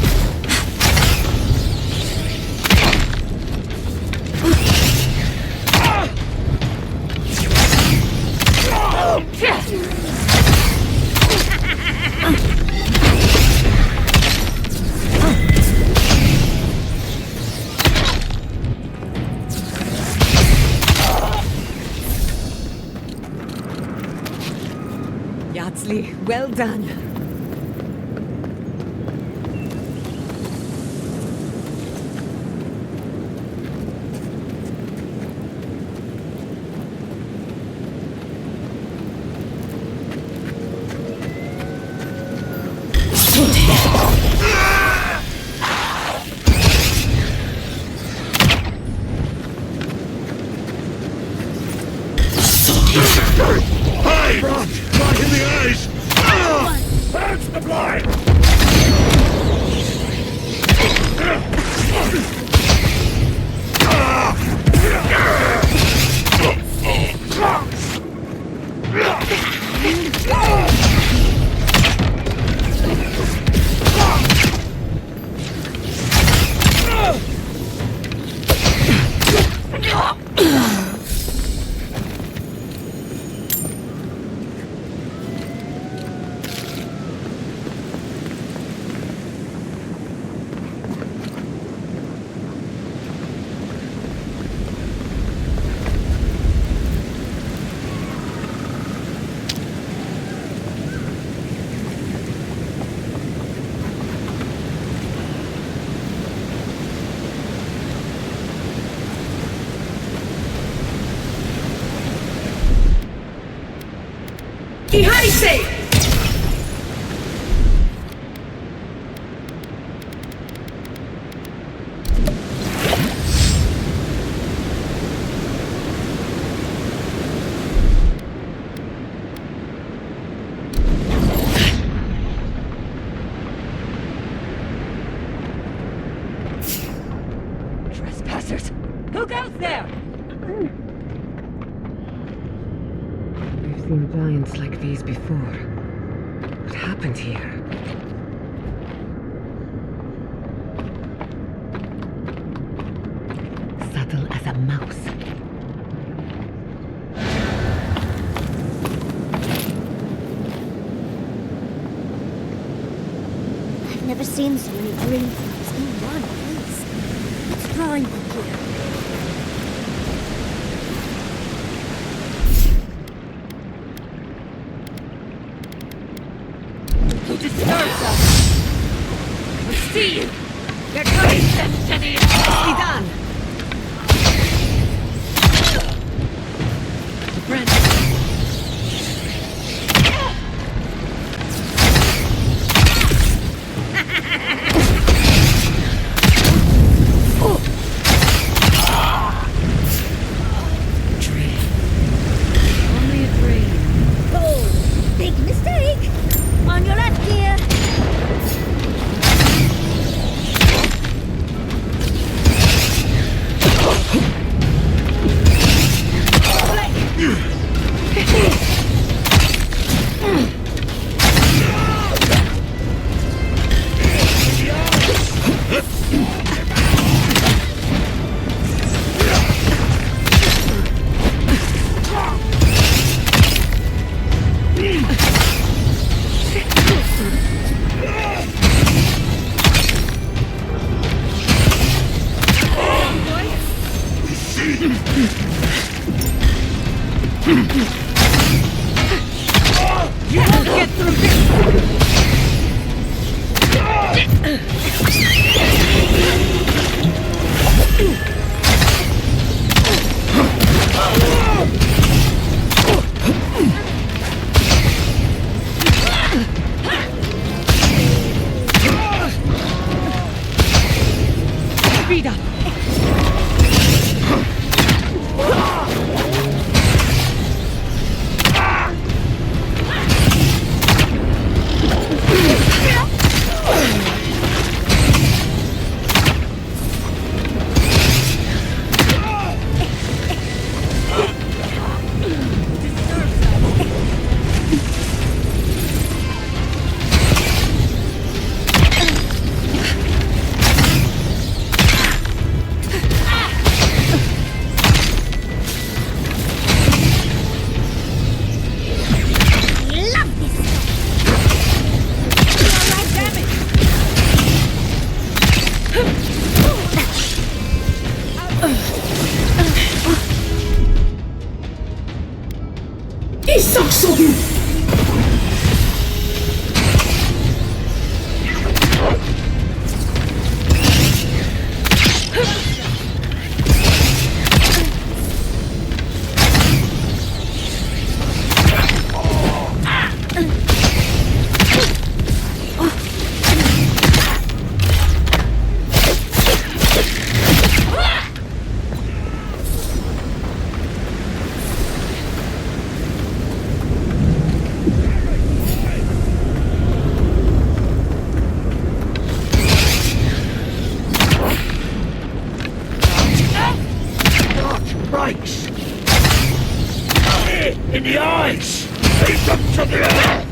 Yardsley, well done. Hey! Right in the eyes! That's the blind! Trespassers! Who goes there? We've seen giants like these before. What happened here? Subtle as a mouse. I've never seen so many green things in one place. It's drawing them here. Who disturbs us? Let's see you! They're coming! Destiny! Nicely done! Friend. Only a dream. Oh, big mistake! On your left here! Speed up! In the eyes! Face up to the earth!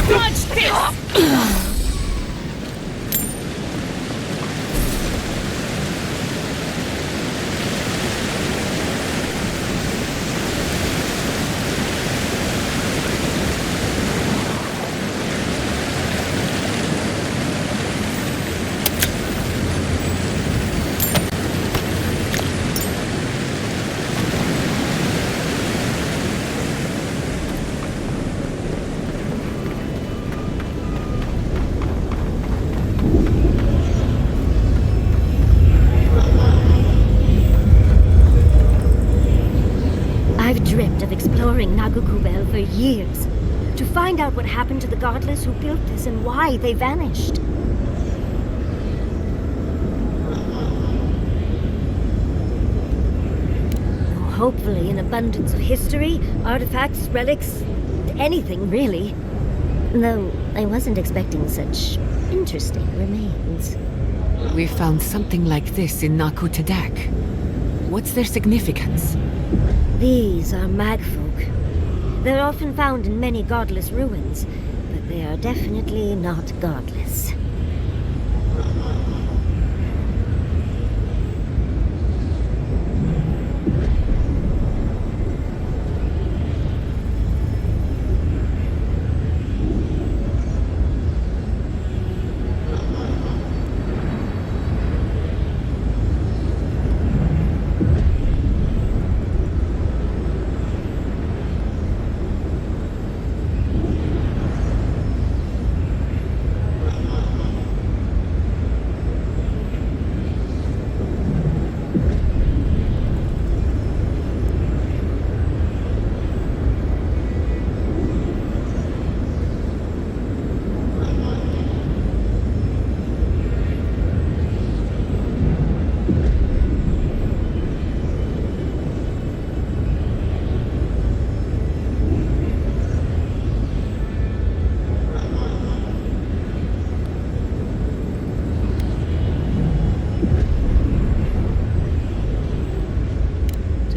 Dodge this! Exploring Naku Kubel for years to find out what happened to the godless who built this and why they vanished. Hopefully an abundance of history, artifacts, relics, anything really. Though I wasn't expecting such interesting remains. We found something like this in Naku Kubel. What's their significance? These are magfolk. They're often found in many godless ruins, but they are definitely not godless.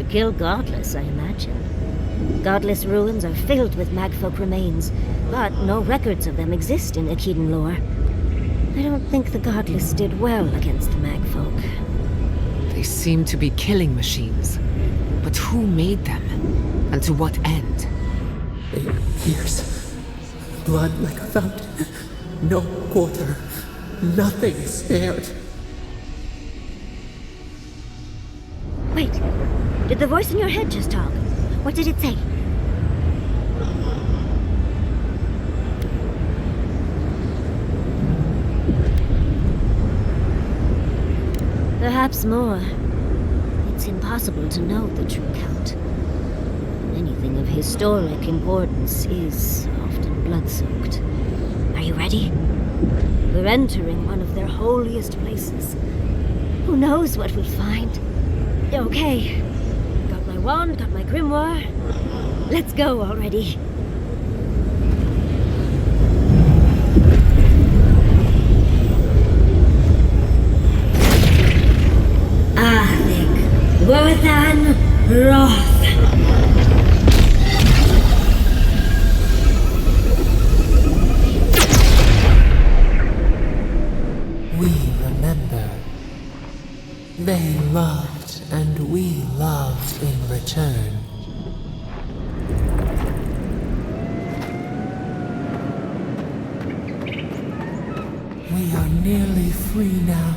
Kill godless, I imagine. Godless ruins are filled with magfolk remains, but no records of them exist in Akeden lore. I don't think the godless did well against the magfolk. They seem to be killing machines. But who made them? And to what end? They pierce. Blood like a fountain. No quarter. Nothing spared. Wait. Did the voice in your head just talk? What did it say? Perhaps more. It's impossible to know the true count. Anything of historic importance is often blood-soaked. Are you ready? We're entering one of their holiest places. Who knows what we'll find? Okay. Got my wand, got my grimoire. Let's go already. Worthan Roth. We remember. They loved and we loved in return. We are nearly free now.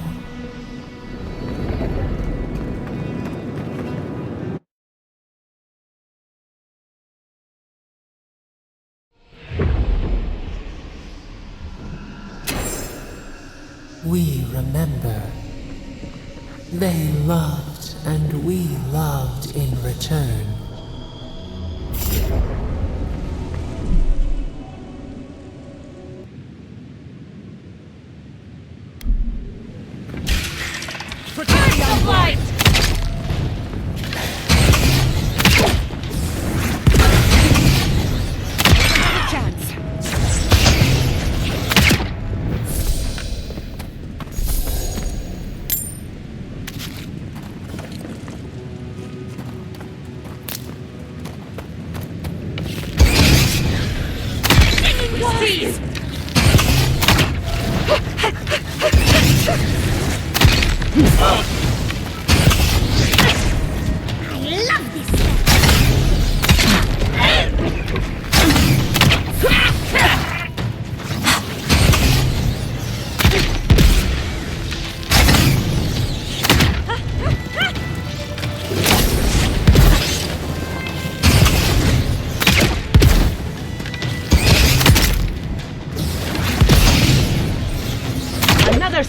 We remember. They loved and we loved in return. Protect the light!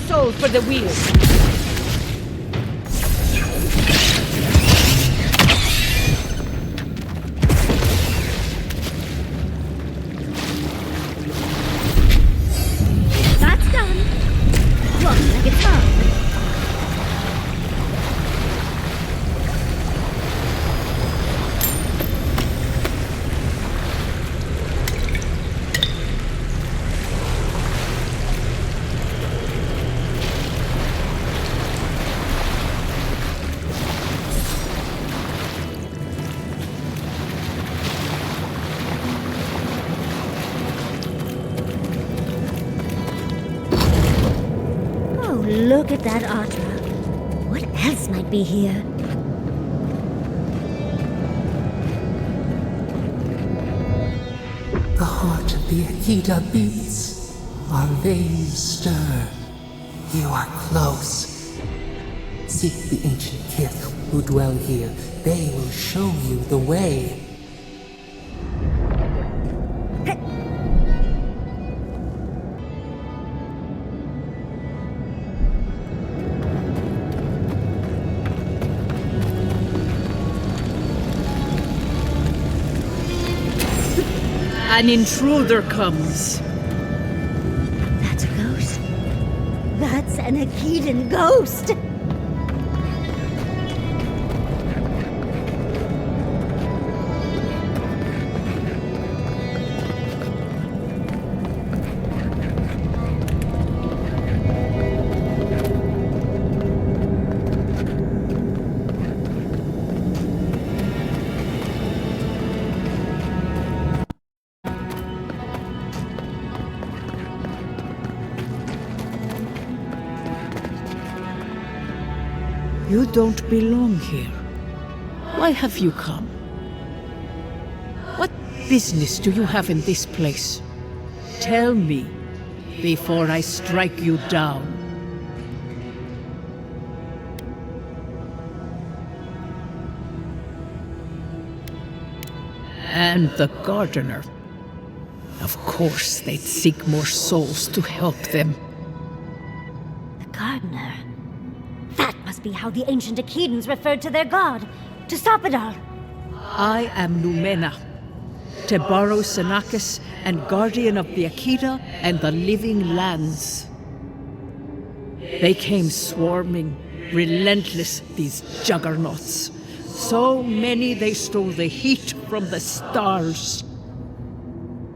Soul for the wheel. That's done. Look like it's done. Look at that artwork. What else might be here? The heart of the Akita beats. Our veins stir. You are close. Seek the ancient kith who dwell here. They will show you the way. An intruder comes. That's a ghost. That's an Akitan ghost. You don't belong here. Why have you come? What business do you have in this place? Tell me, before I strike you down. And the gardener. Of course, they'd seek more souls to help them. The gardener. That must be how the ancient Akedans referred to their god, to stop it all. I am Numena, Tebaro Senakis, and guardian of the Akeda and the living lands. They came swarming, relentless, these juggernauts. So many they stole the heat from the stars.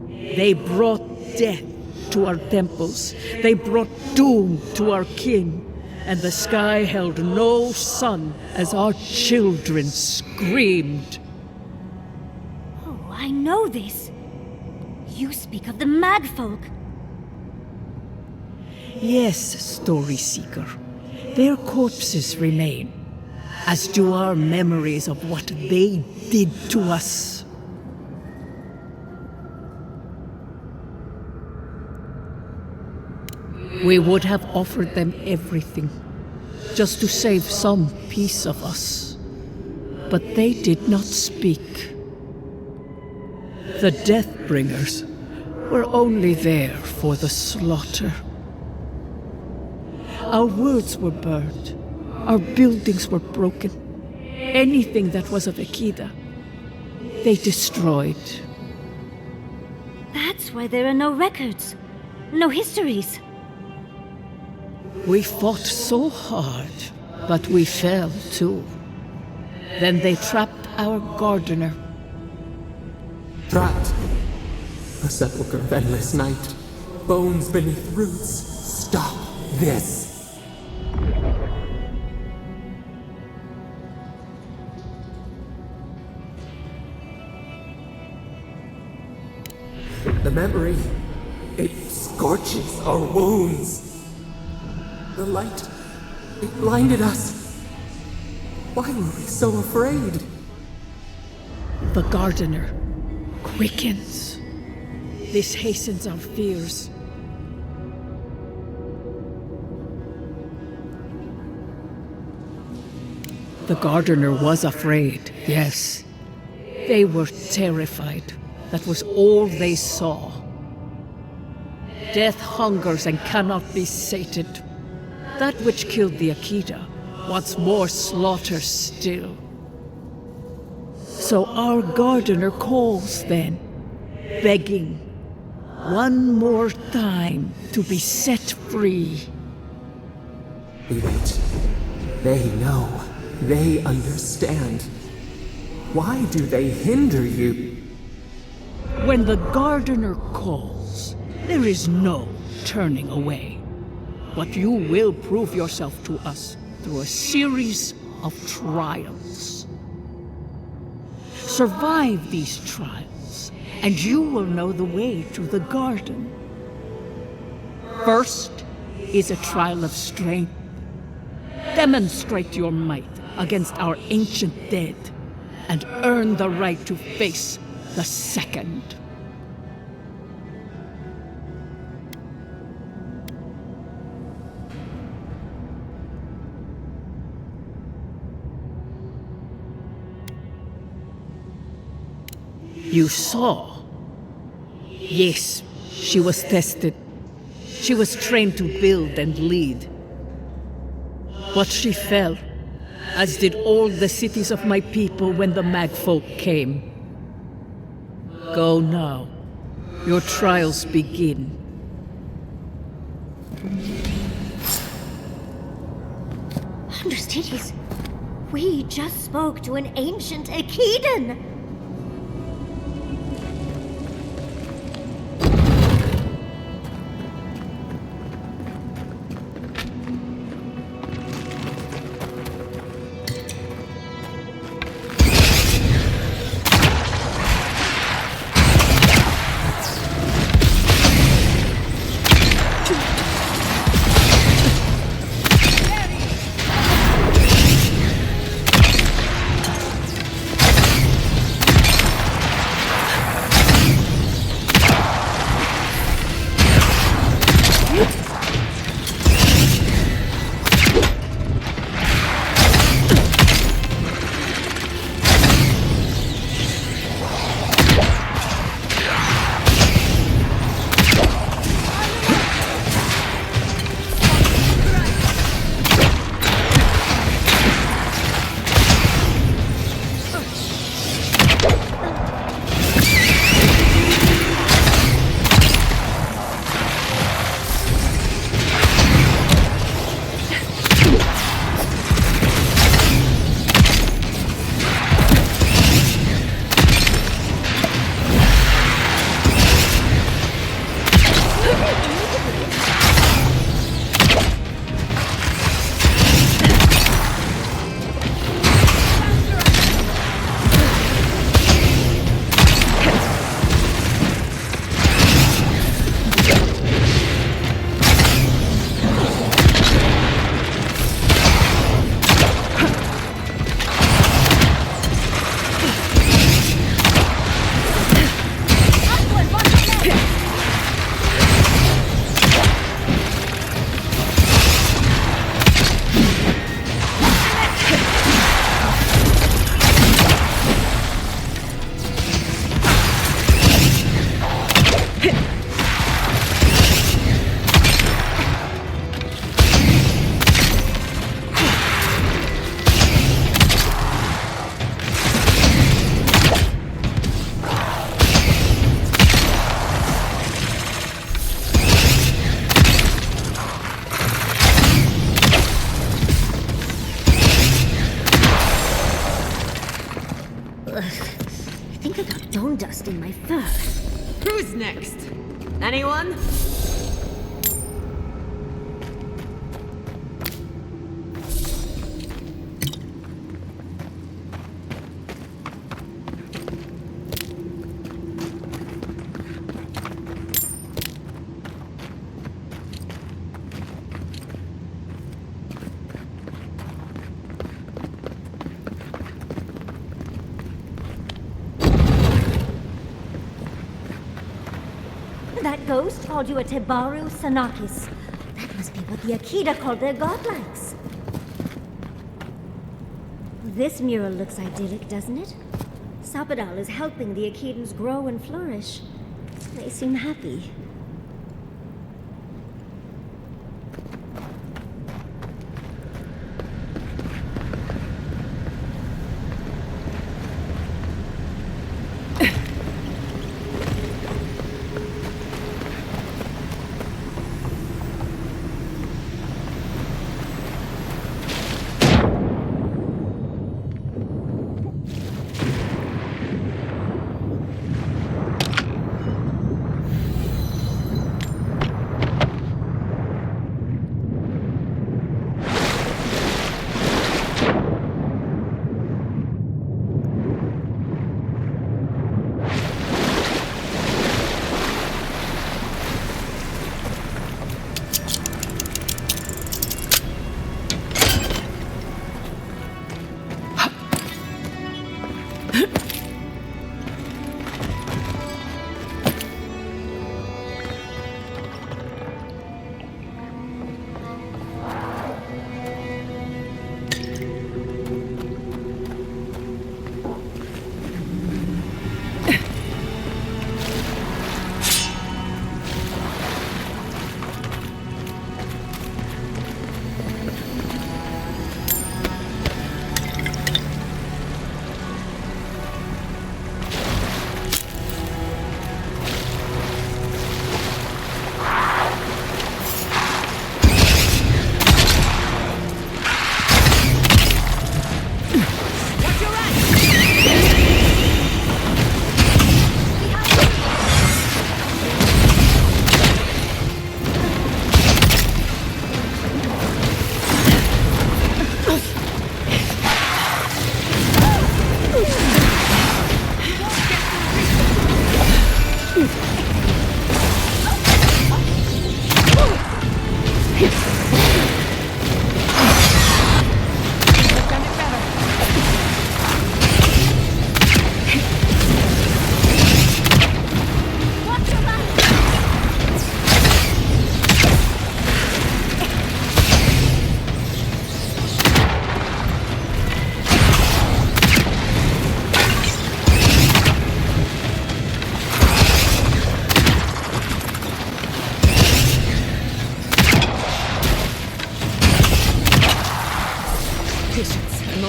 They brought death to our temples. They brought doom to our kin. And the sky held no sun as our children screamed. Oh, I know this. You speak of the Magfolk. Yes, Story Seeker. Their corpses remain, as do our memories of what they did to us. We would have offered them everything, just to save some piece of us. But they did not speak. The Deathbringers were only there for the slaughter. Our words were burned. Our buildings were broken. Anything that was of Akeda, they destroyed. That's why there are no records, no histories. We fought so hard, but we fell too. Then they trapped our gardener. Trapped. A sepulchre of endless night. Bones beneath roots. Stop this. The memory, it scorches our wounds. The light, it blinded us. Why were we so afraid? The gardener quickens. This hastens our fears. The gardener was afraid, yes. They were terrified. That was all they saw. Death hungers and cannot be sated. That which killed the Akeda wants more slaughter still. So our gardener calls then, begging one more time to be set free. We wait. They know. They understand. Why do they hinder you? When the gardener calls, there is no turning away. But you will prove yourself to us through a series of trials. Survive these trials, and you will know the way to the garden. First is a trial of strength. Demonstrate your might against our ancient dead, and earn the right to face the second. You saw? Yes, she was tested. She was trained to build and lead. But she fell, as did all the cities of my people when the Magfolk came. Go now. Your trials begin. Understudies, we just spoke to an ancient Akedan! bone dust in my fur. Who's next? Anyone? That ghost called you a Tebaru Sanakis. That must be what the Akita called their godlikes. This mural looks idyllic, doesn't it? Sapadal is helping the Akitans grow and flourish. They seem happy.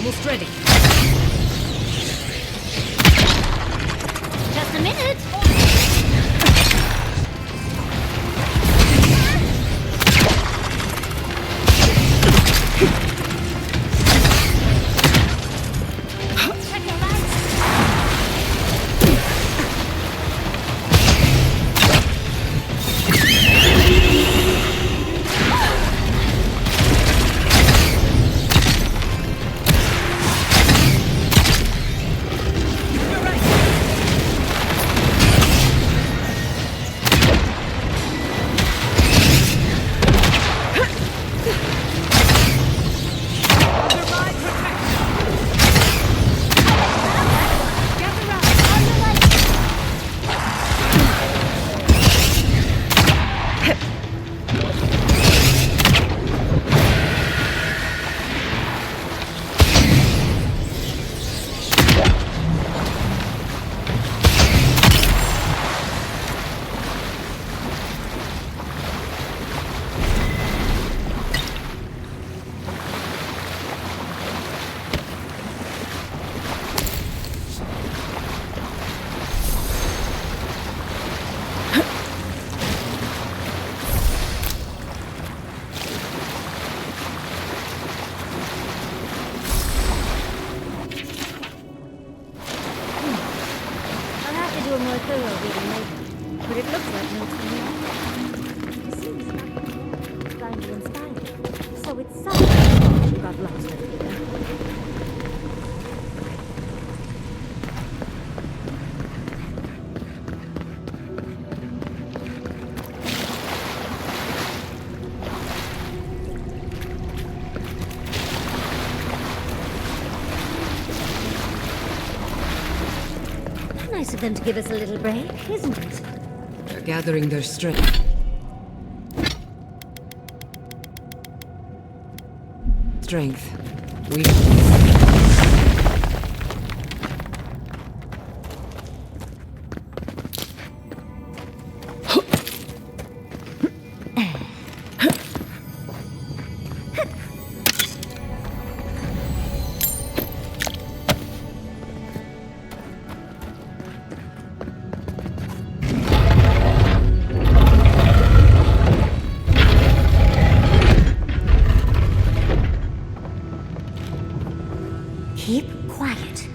almost ready. Just a minute. of them to give us a little break, isn't it? They're gathering their strength. We... Keep quiet.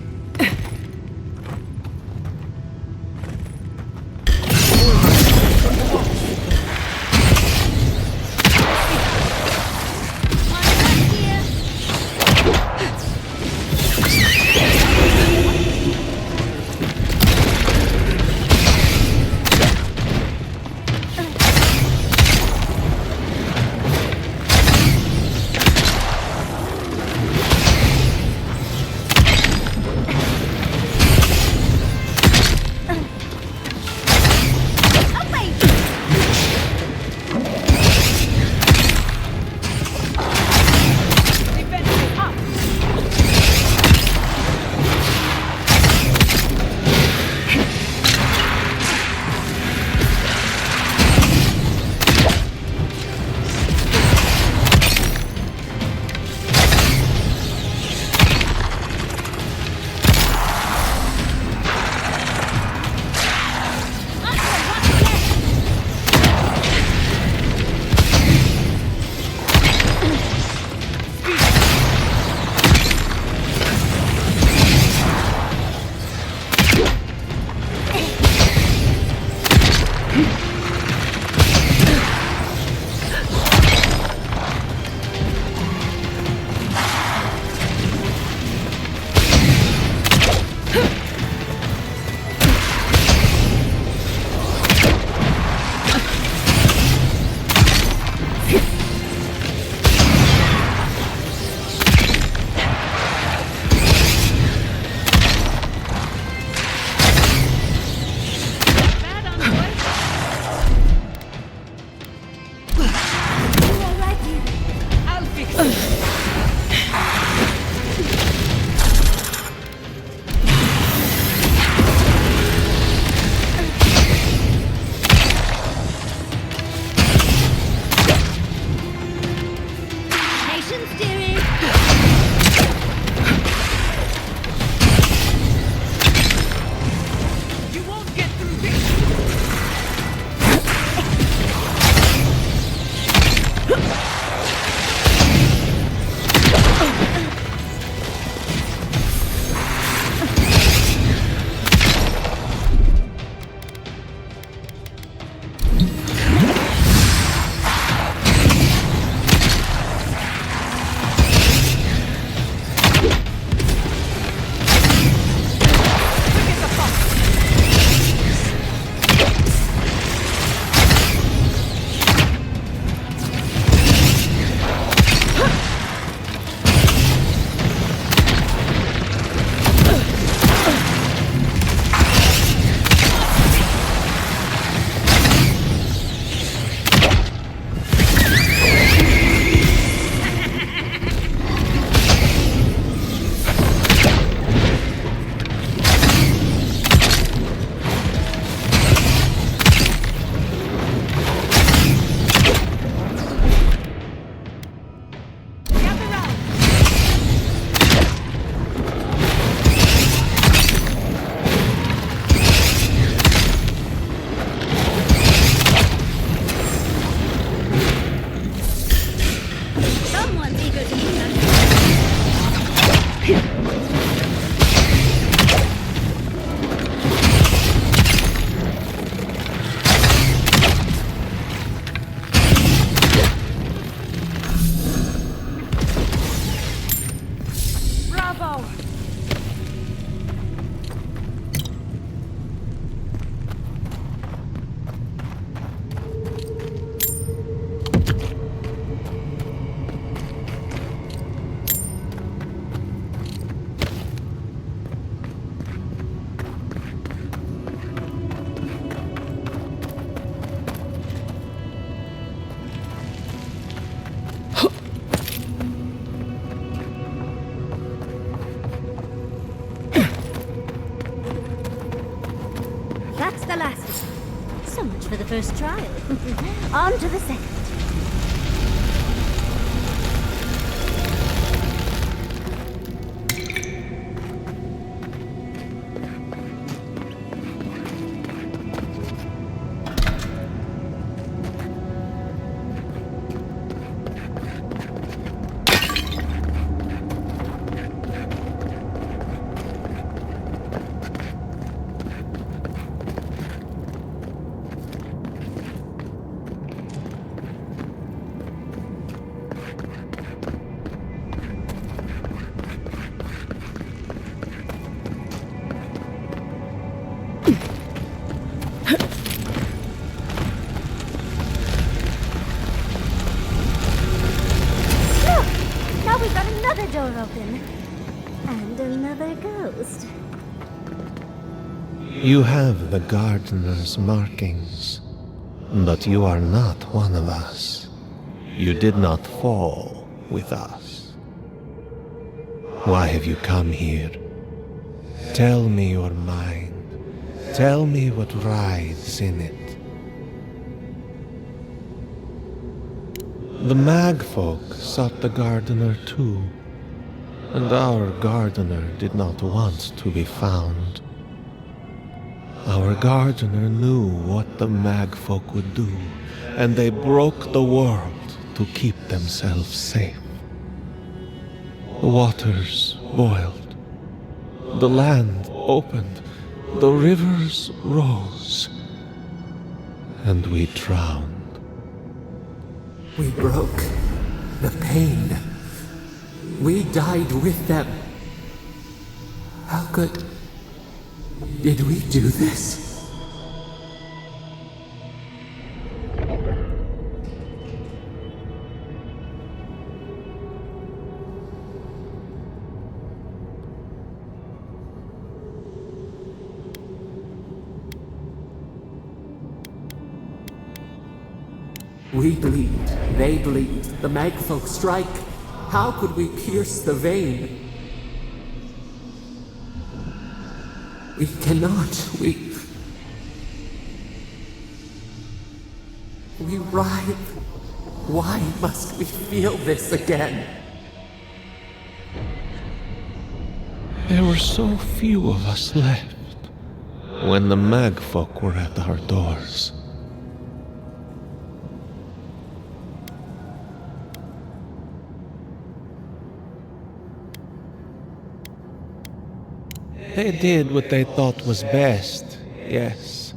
first trial. On to the second. Door open. And another ghost. You have the gardener's markings, but you are not one of us. You did not fall with us. Why have you come here? Tell me your mind. Tell me what rides in it. The Magfolk sought the gardener too. And our gardener did not want to be found. Our gardener knew what the Magfolk would do, and they broke the world to keep themselves safe. The waters boiled, the land opened, the rivers rose, and we drowned. We broke the pain. We died with them. How did we do this? We bleed, they bleed, the Magfolk strike. How could we pierce the vein? We cannot. We writhe. Why must we feel this again? There were so few of us left when the Magfolk were at our doors. They did what they thought was best, yes.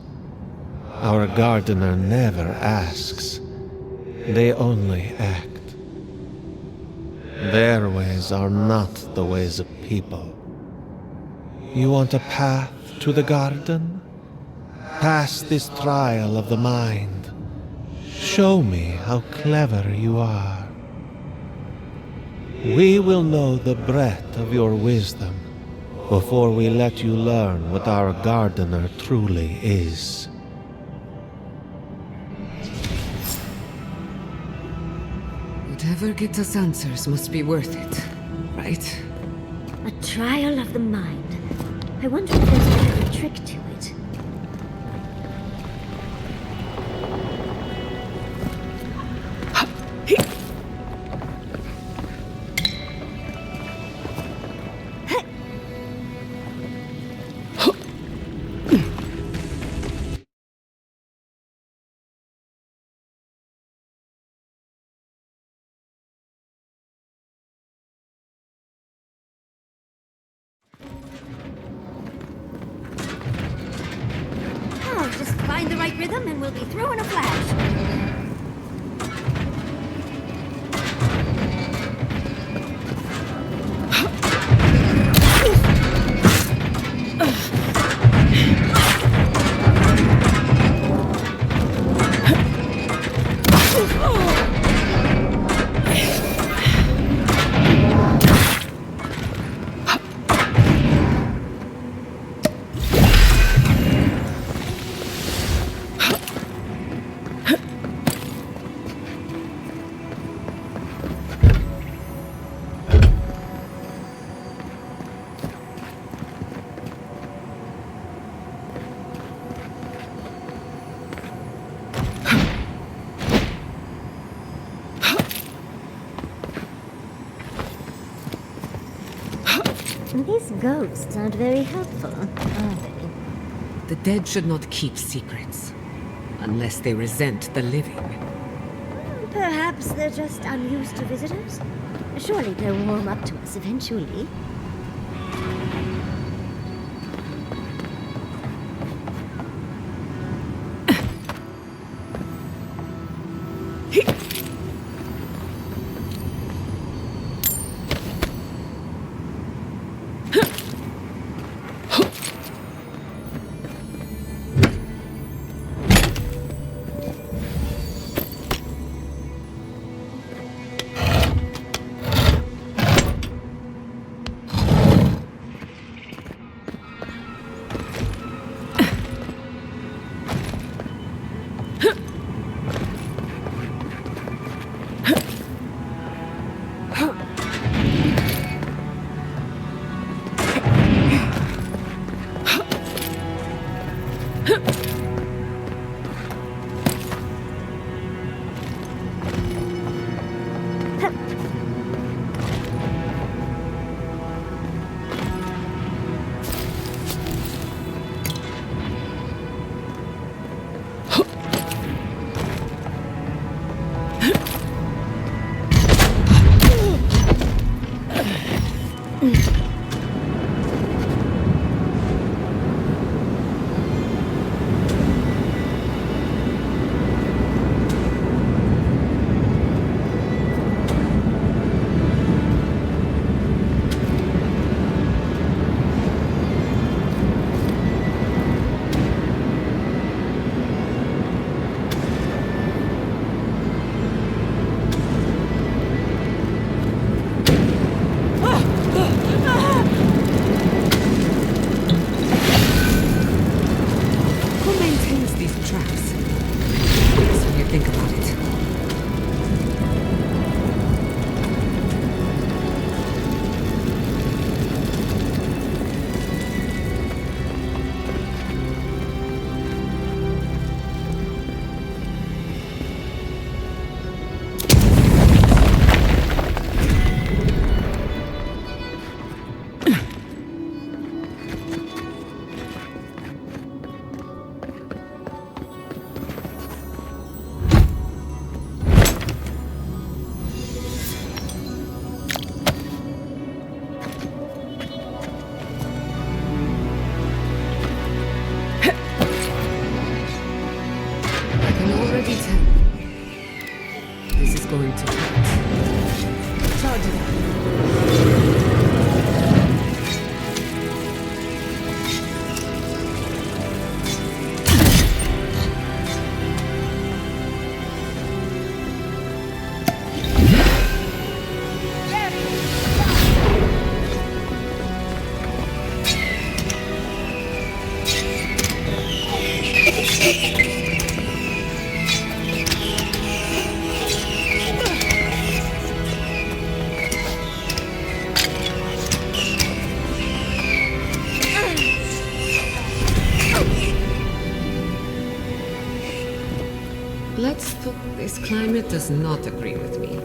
Our gardener never asks. They only act. Their ways are not the ways of people. You want a path to the garden? Pass this trial of the mind. Show me how clever you are. We will know the breadth of your wisdom before we let you learn what our gardener truly is. Whatever gets us answers must be worth it, right? A trial of the mind. I wonder if there's a clever trick to it. Just find the right rhythm and we'll be through in a flash. These ghosts aren't very helpful, are they? The dead should not keep secrets. Unless they resent the living. Perhaps they're just unused to visitors? Surely they'll warm up to us eventually. Let's put this climate does not agree with me.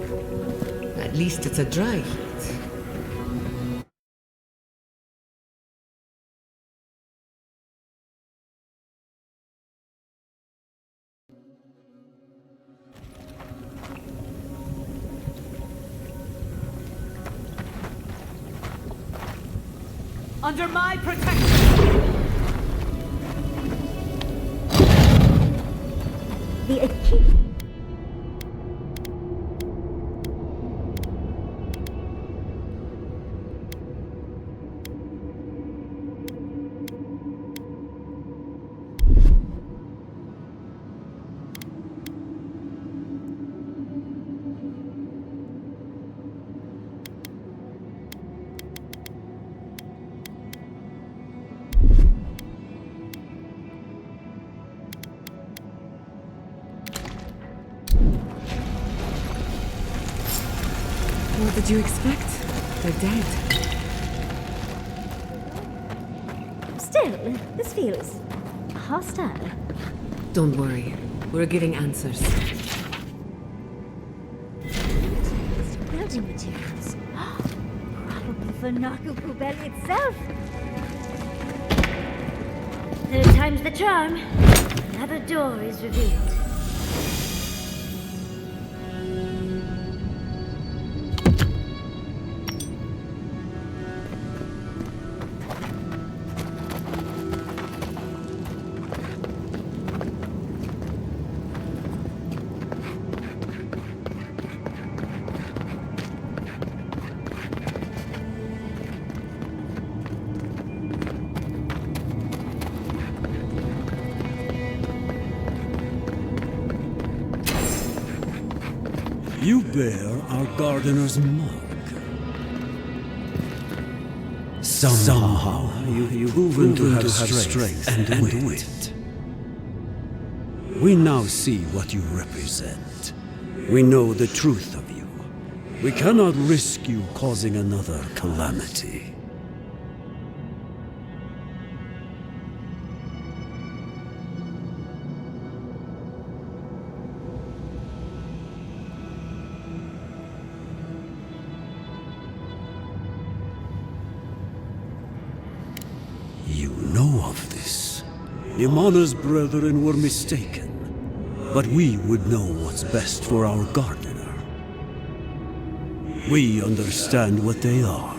At least it's a dry heat. Under my protection! The Ative. What did you expect? They're dead. Still, this feels hostile. Don't worry. We're getting answers. Building materials. Probably for Naku Kubel itself. Third time's the charm. Another door is revealed. You bear our gardener's mark. Somehow you've proven to have strength and wit. We now see what you represent. We know the truth of you. We cannot risk you causing another calamity. You know of this. Imana's brethren were mistaken, but we would know what's best for our gardener. We understand what they are.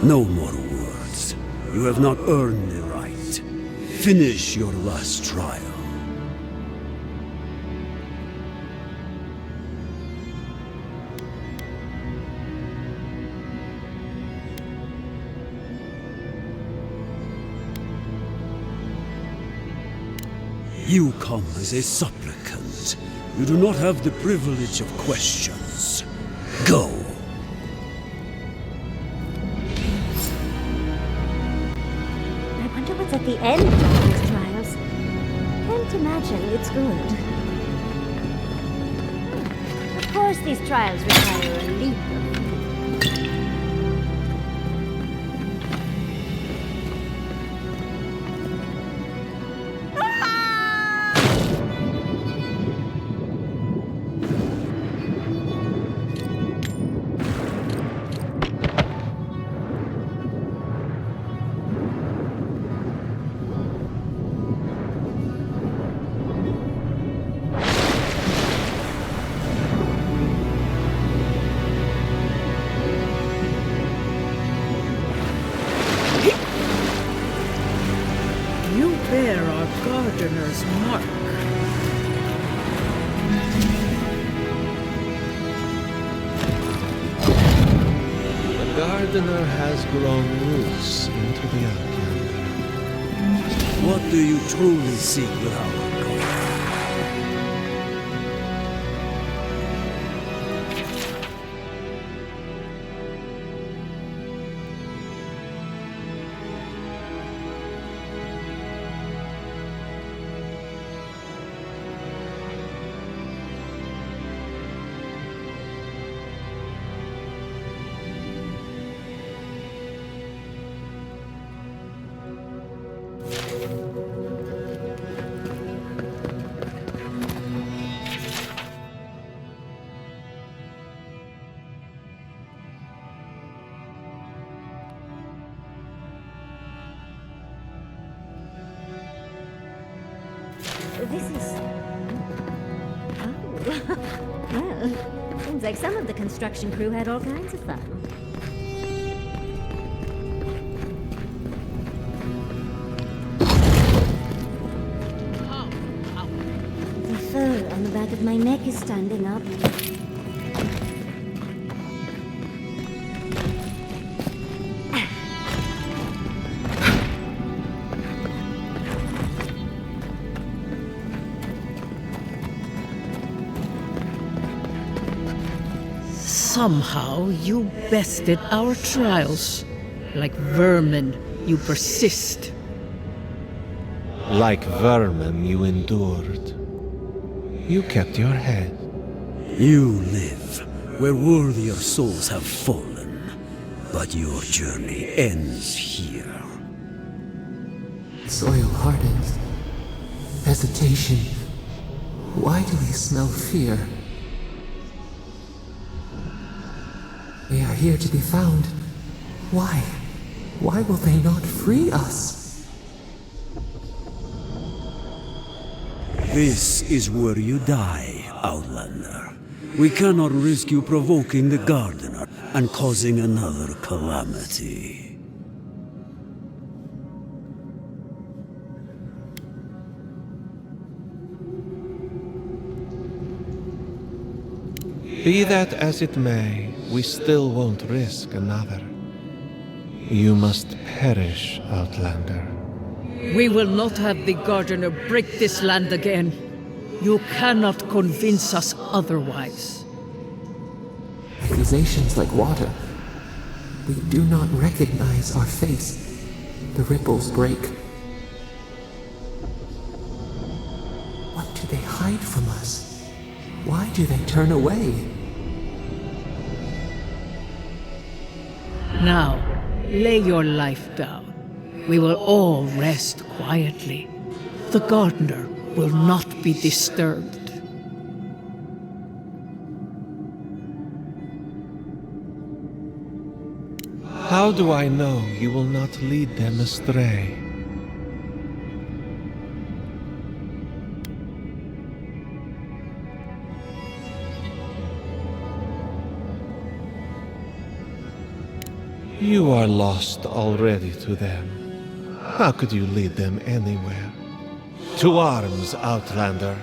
No more words. You have not earned the right. Finish your last trial. You come as a supplicant. You do not have the privilege of questions. Go. I wonder what's at the end of all these trials. Can't imagine it's good. Of course these trials require a leap of faith. Bear our gardener's mark. The gardener has grown loose into the outlander. What do you truly seek with our gardener? This is... Oh. Well, seems like some of the construction crew had all kinds of fun. The fur on the back of my neck is standing up. Somehow you bested our trials. Like vermin, you persist. Like vermin, you endured. You kept your head. You live where worthier souls have fallen, but your journey ends here. Soil hardens. Hesitation. Why do we smell fear? They are here to be found. Why? Why will they not free us? This is where you die, Outlander. We cannot risk you provoking the Gardener and causing another calamity. Be that as it may, we still won't risk another. You must perish, Outlander. We will not have the Gardener break this land again. You cannot convince us otherwise. Accusations like water. We do not recognize our face. The ripples break. What do they hide from us? Why do they turn away? Now, lay your life down. We will all rest quietly. The Gardener will not be disturbed. How do I know you will not lead them astray? You are lost already to them. How could you lead them anywhere? To arms, Outlander.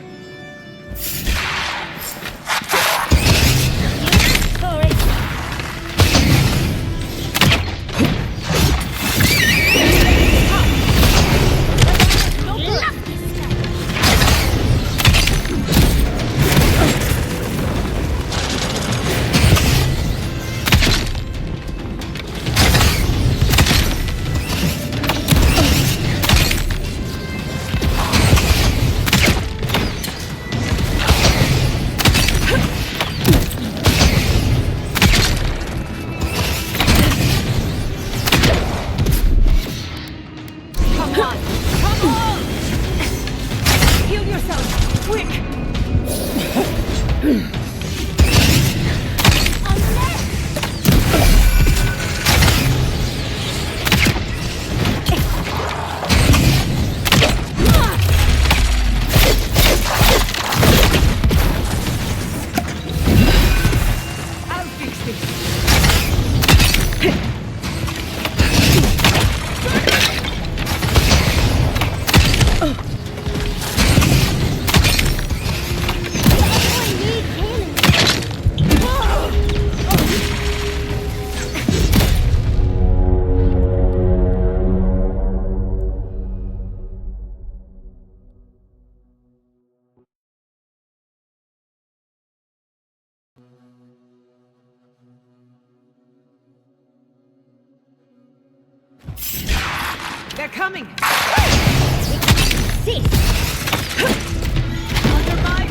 They're coming! See! Under my...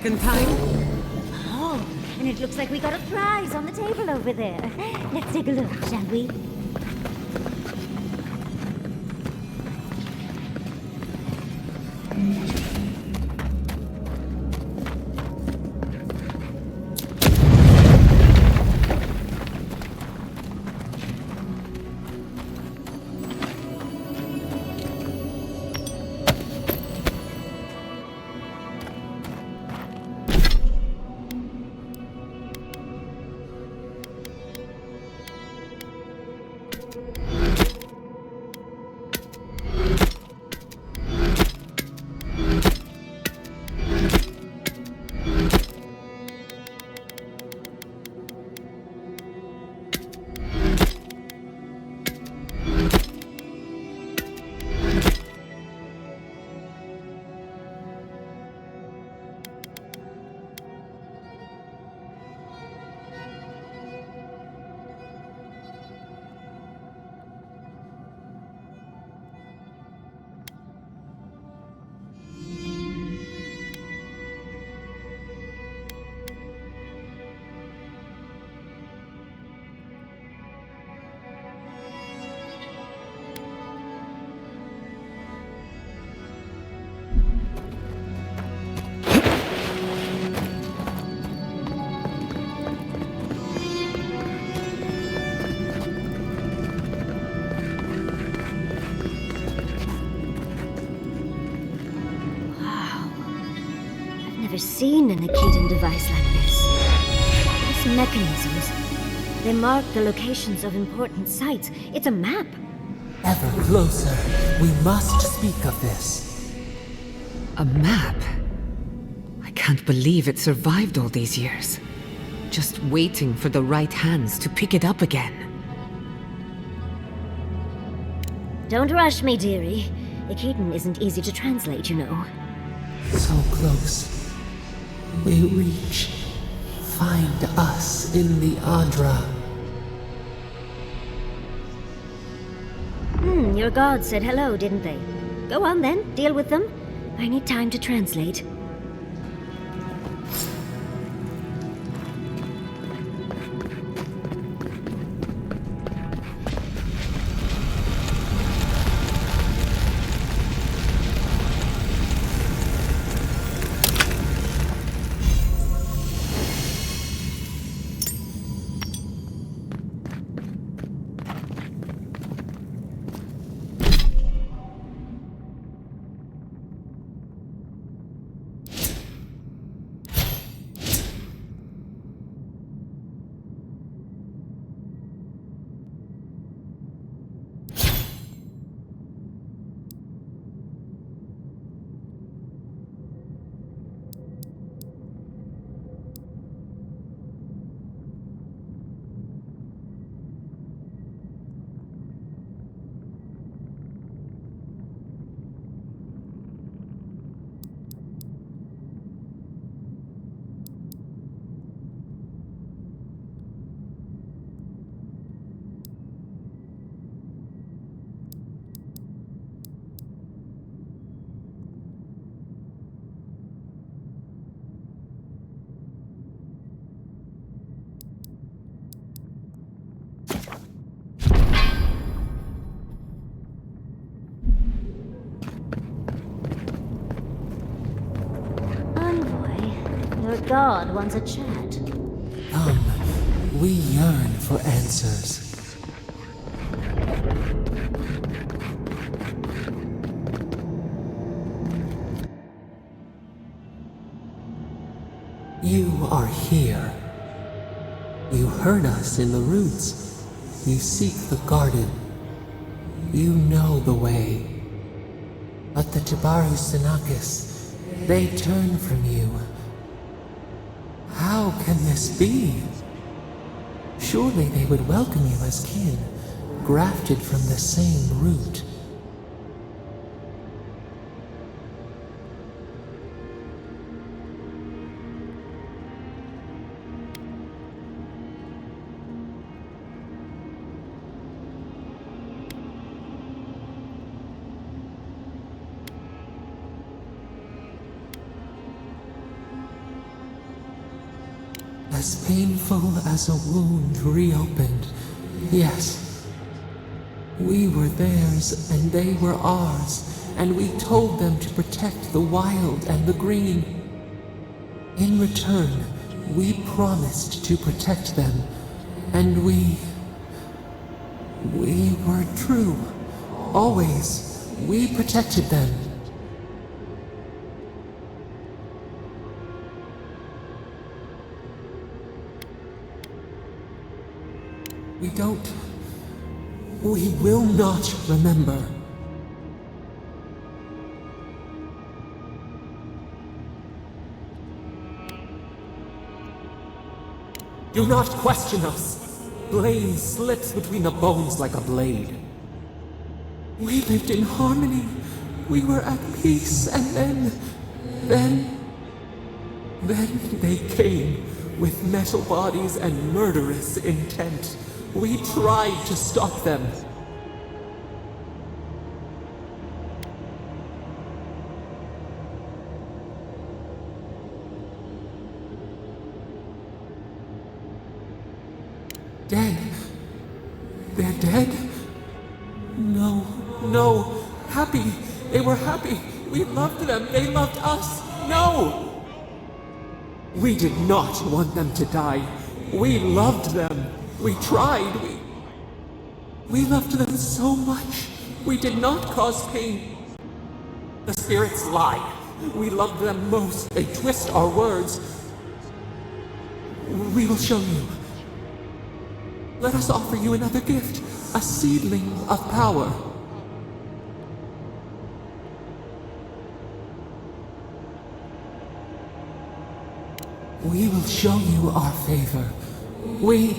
second time? Oh, and it looks like we got a prize on the table over there. Let's take a look, shall we? Seen an Akedan device like this. These mechanisms, they mark the locations of important sites. It's a map. Ever closer. We must speak of this. A map? I can't believe it survived all these years. Just waiting for the right hands to pick it up again. Don't rush me, dearie. Akedan isn't easy to translate, you know. So close. We reach. Find us in the Adra. Your gods said hello, didn't they? Go on then, deal with them. I need time to translate. God wants a chat. Come, we yearn for answers. You are here. You heard us in the roots. You seek the garden. You know the way. But the Jabaru Sinakis, they turn from you. How can this be? Surely they would welcome you as kin, grafted from the same root. as painful as a wound reopened. Yes. We were theirs and they were ours, and we told them to protect the wild and the green. In return, we promised to protect them, and we were true. Always. We protected them. We will not remember. Do not question us. Blame slips between the bones like a blade. We lived in harmony. We were at peace, and then they came with metal bodies and murderous intent. We tried to stop them. Dead? They're dead? No. Happy. They were happy. We loved them. They loved us. No! We did not want them to die. We loved them. We tried. We loved them so much. We did not cause pain. The spirits lie. We loved them most. They twist our words. We will show you. Let us offer you another gift. A seedling of power. We will show you our favor. Wait.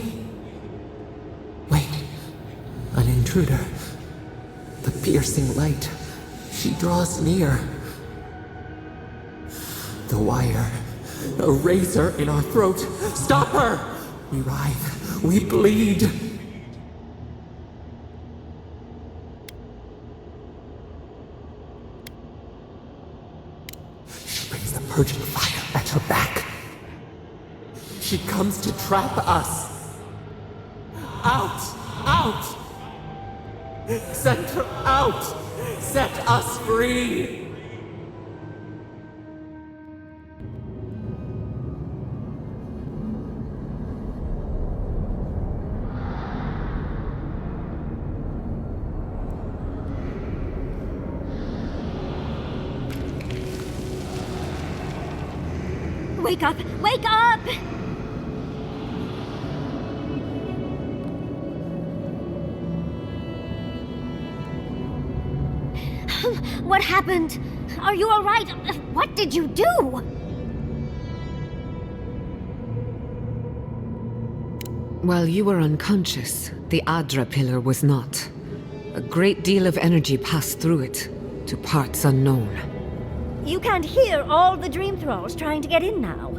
An intruder. The piercing light. She draws near. The wire. A razor in our throat. Stop her! We writhe. We bleed. She brings the purging fire at her back. She comes to trap us. Out! Send her out! Set us free! Wake up! Wake up! What happened? Are you all right? What did you do? While you were unconscious, the Adra pillar was not. A great deal of energy passed through it, to parts unknown. You can't hear all the dream thralls trying to get in now.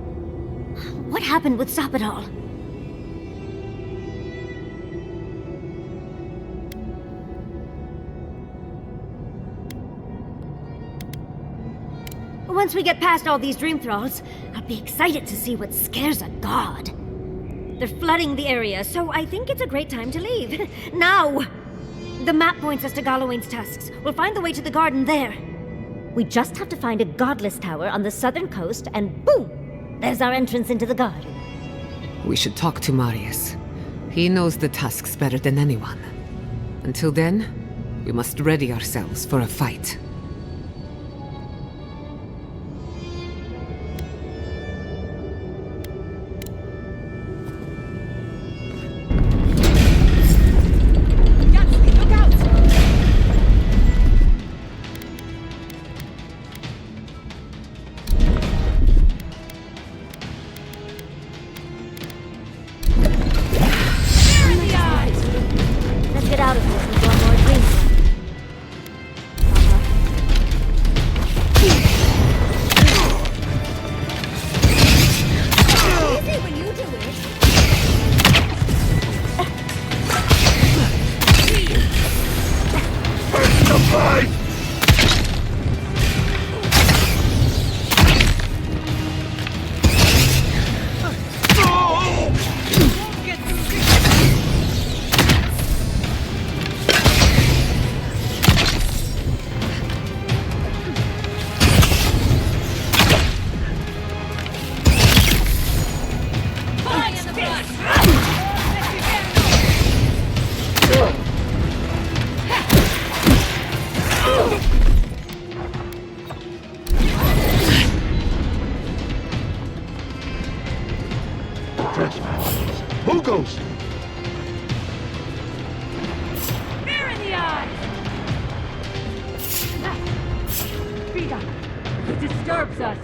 What happened with Stop It All? Once we get past all these dream thralls, I'll be excited to see what scares a god. They're flooding the area, so I think it's a great time to leave. Now! The map points us to Galawain's tusks. We'll find the way to the garden there. We just have to find a godless tower on the southern coast, and boom! There's our entrance into the garden. We should talk to Marius. He knows the tusks better than anyone. Until then, we must ready ourselves for a fight. JOGOS! Fear in the eyes! Frida, it disturbs us.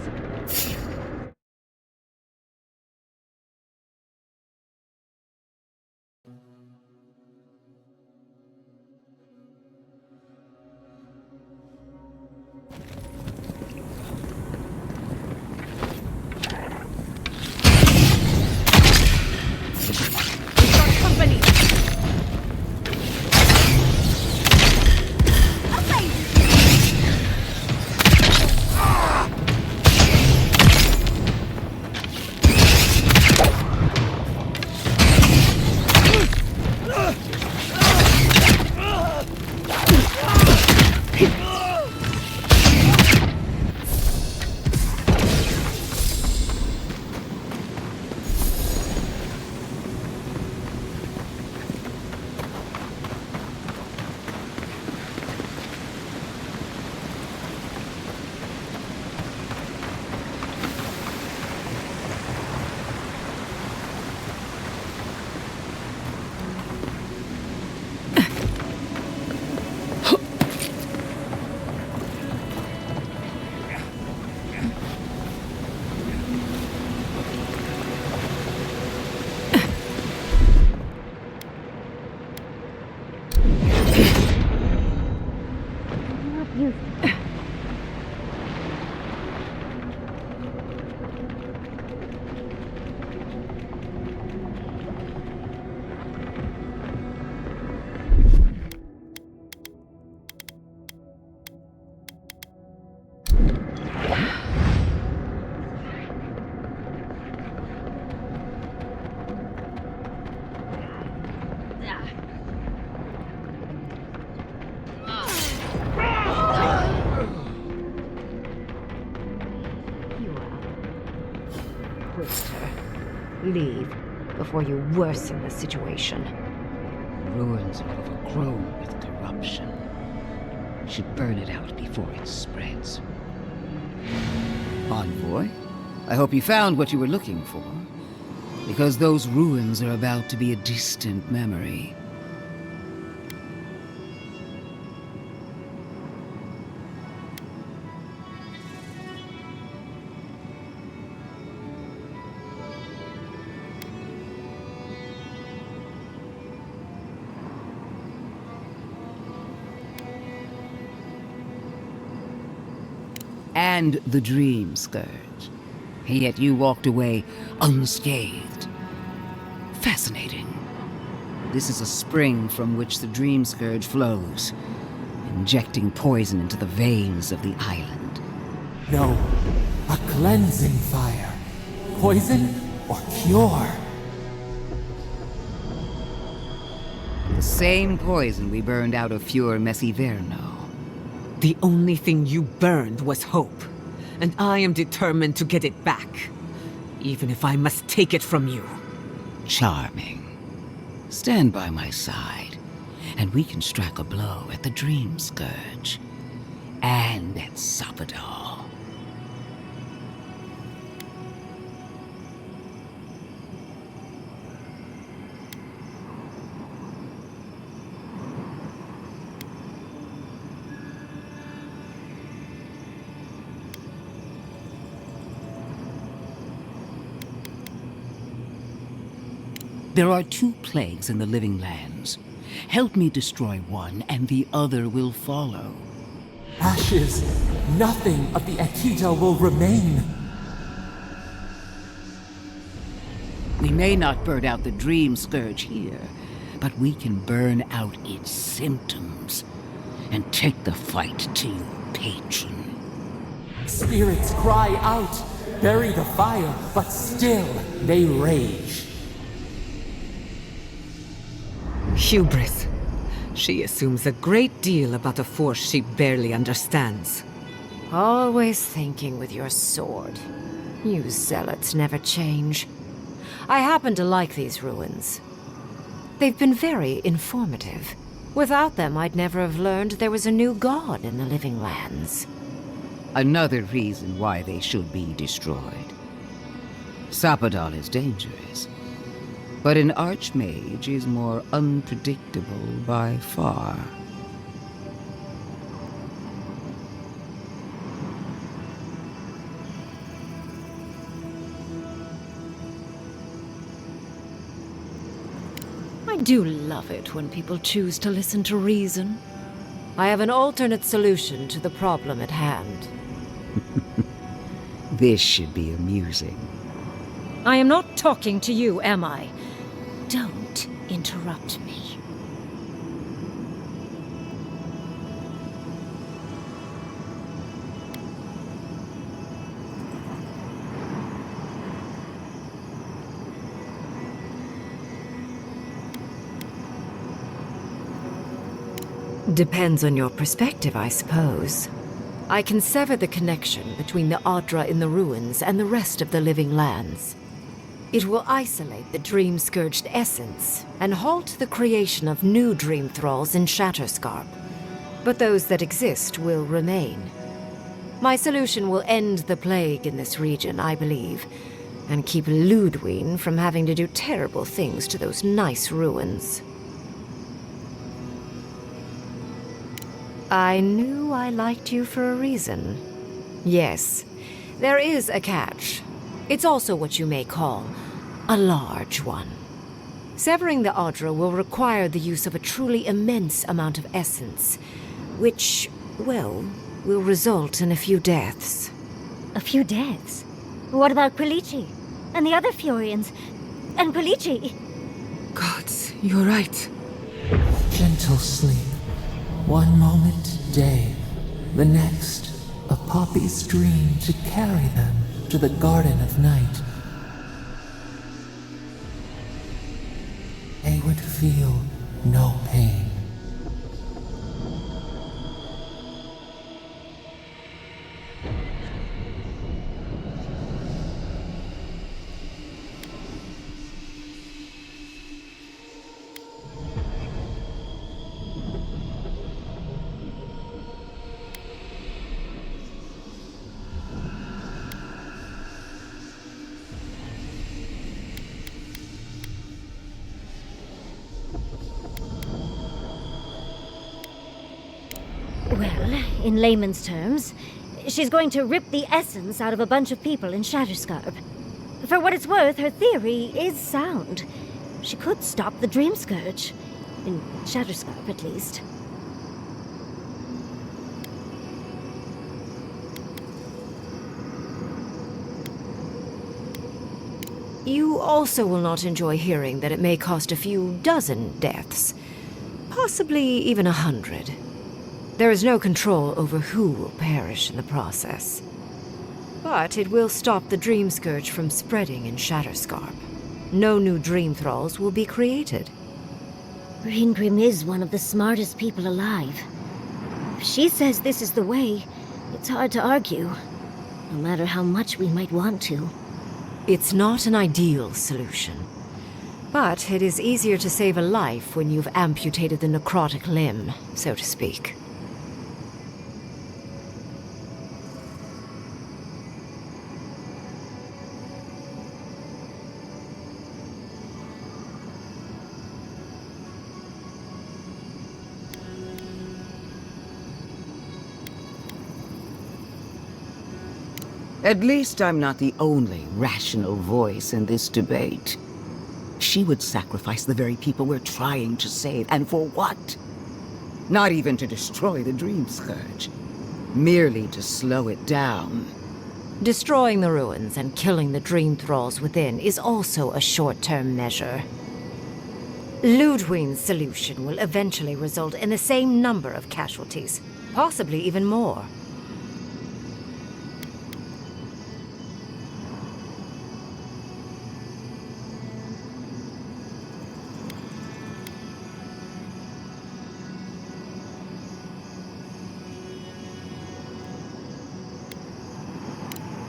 Leave before you worsen the situation. Ruins are overgrown with corruption. Should burn it out before it spreads. Envoy, I hope you found what you were looking for. Because those ruins are about to be a distant memory. And the Dream Scourge. Yet you walked away unscathed. Fascinating. This is a spring from which the Dream Scourge flows, injecting poison into the veins of the island. No, a cleansing fire. Poison or cure? The same poison we burned out of Fure Messiverno. The only thing you burned was hope, and I am determined to get it back, even if I must take it from you. Charming. Stand by my side, and we can strike a blow at the Dream Scourge, and at Sapadal. There are two plagues in the living lands. Help me destroy one, and the other will follow. Ashes. Nothing of the Akita will remain. We may not burn out the Dream Scourge here, but we can burn out its symptoms and take the fight to patron. Spirits cry out, bury the fire, but still they rage. Hubris. She assumes a great deal about a force she barely understands. Always thinking with your sword. You zealots never change. I happen to like these ruins. They've been very informative. Without them, I'd never have learned there was a new god in the living lands. Another reason why they should be destroyed. Sapadal is dangerous. But an archmage is more unpredictable by far. I do love it when people choose to listen to reason. I have an alternate solution to the problem at hand. This should be amusing. I am not talking to you, am I? Don't interrupt me. Depends on your perspective, I suppose. I can sever the connection between the Adra in the ruins and the rest of the living lands. It will isolate the dream-scourged essence and halt the creation of new dream thralls in Shatterscarp. But those that exist will remain. My solution will end the plague in this region, I believe, and keep Ludwig from having to do terrible things to those nice ruins. I knew I liked you for a reason. Yes, there is a catch. It's also what you may call a large one. Severing the Adra will require the use of a truly immense amount of essence, which, well, will result in a few deaths. A few deaths? What about Quilici? And the other Furians? And Quilici? Gods, you're right. Gentle sleep. One moment, day. The next, a poppy's dream to carry them to the Garden of Night. They would feel no pain. Well, in layman's terms, she's going to rip the essence out of a bunch of people in Shatterscarp. For what it's worth, her theory is sound. She could stop the Dream Scourge. In Shatterscarp, at least. You also will not enjoy hearing that it may cost a few dozen deaths. Possibly even 100. There is no control over who will perish in the process. But it will stop the Dream Scourge from spreading in Shatterscarp. No new Dream Thralls will be created. Hynpruv is one of the smartest people alive. If she says this is the way, it's hard to argue. No matter how much we might want to. It's not an ideal solution. But it is easier to save a life when you've amputated the necrotic limb, so to speak. At least I'm not the only rational voice in this debate. She would sacrifice the very people we're trying to save, and for what? Not even to destroy the Dream Scourge. Merely to slow it down. Destroying the ruins and killing the Dream Thralls within is also a short-term measure. Ludwig's solution will eventually result in the same number of casualties, possibly even more.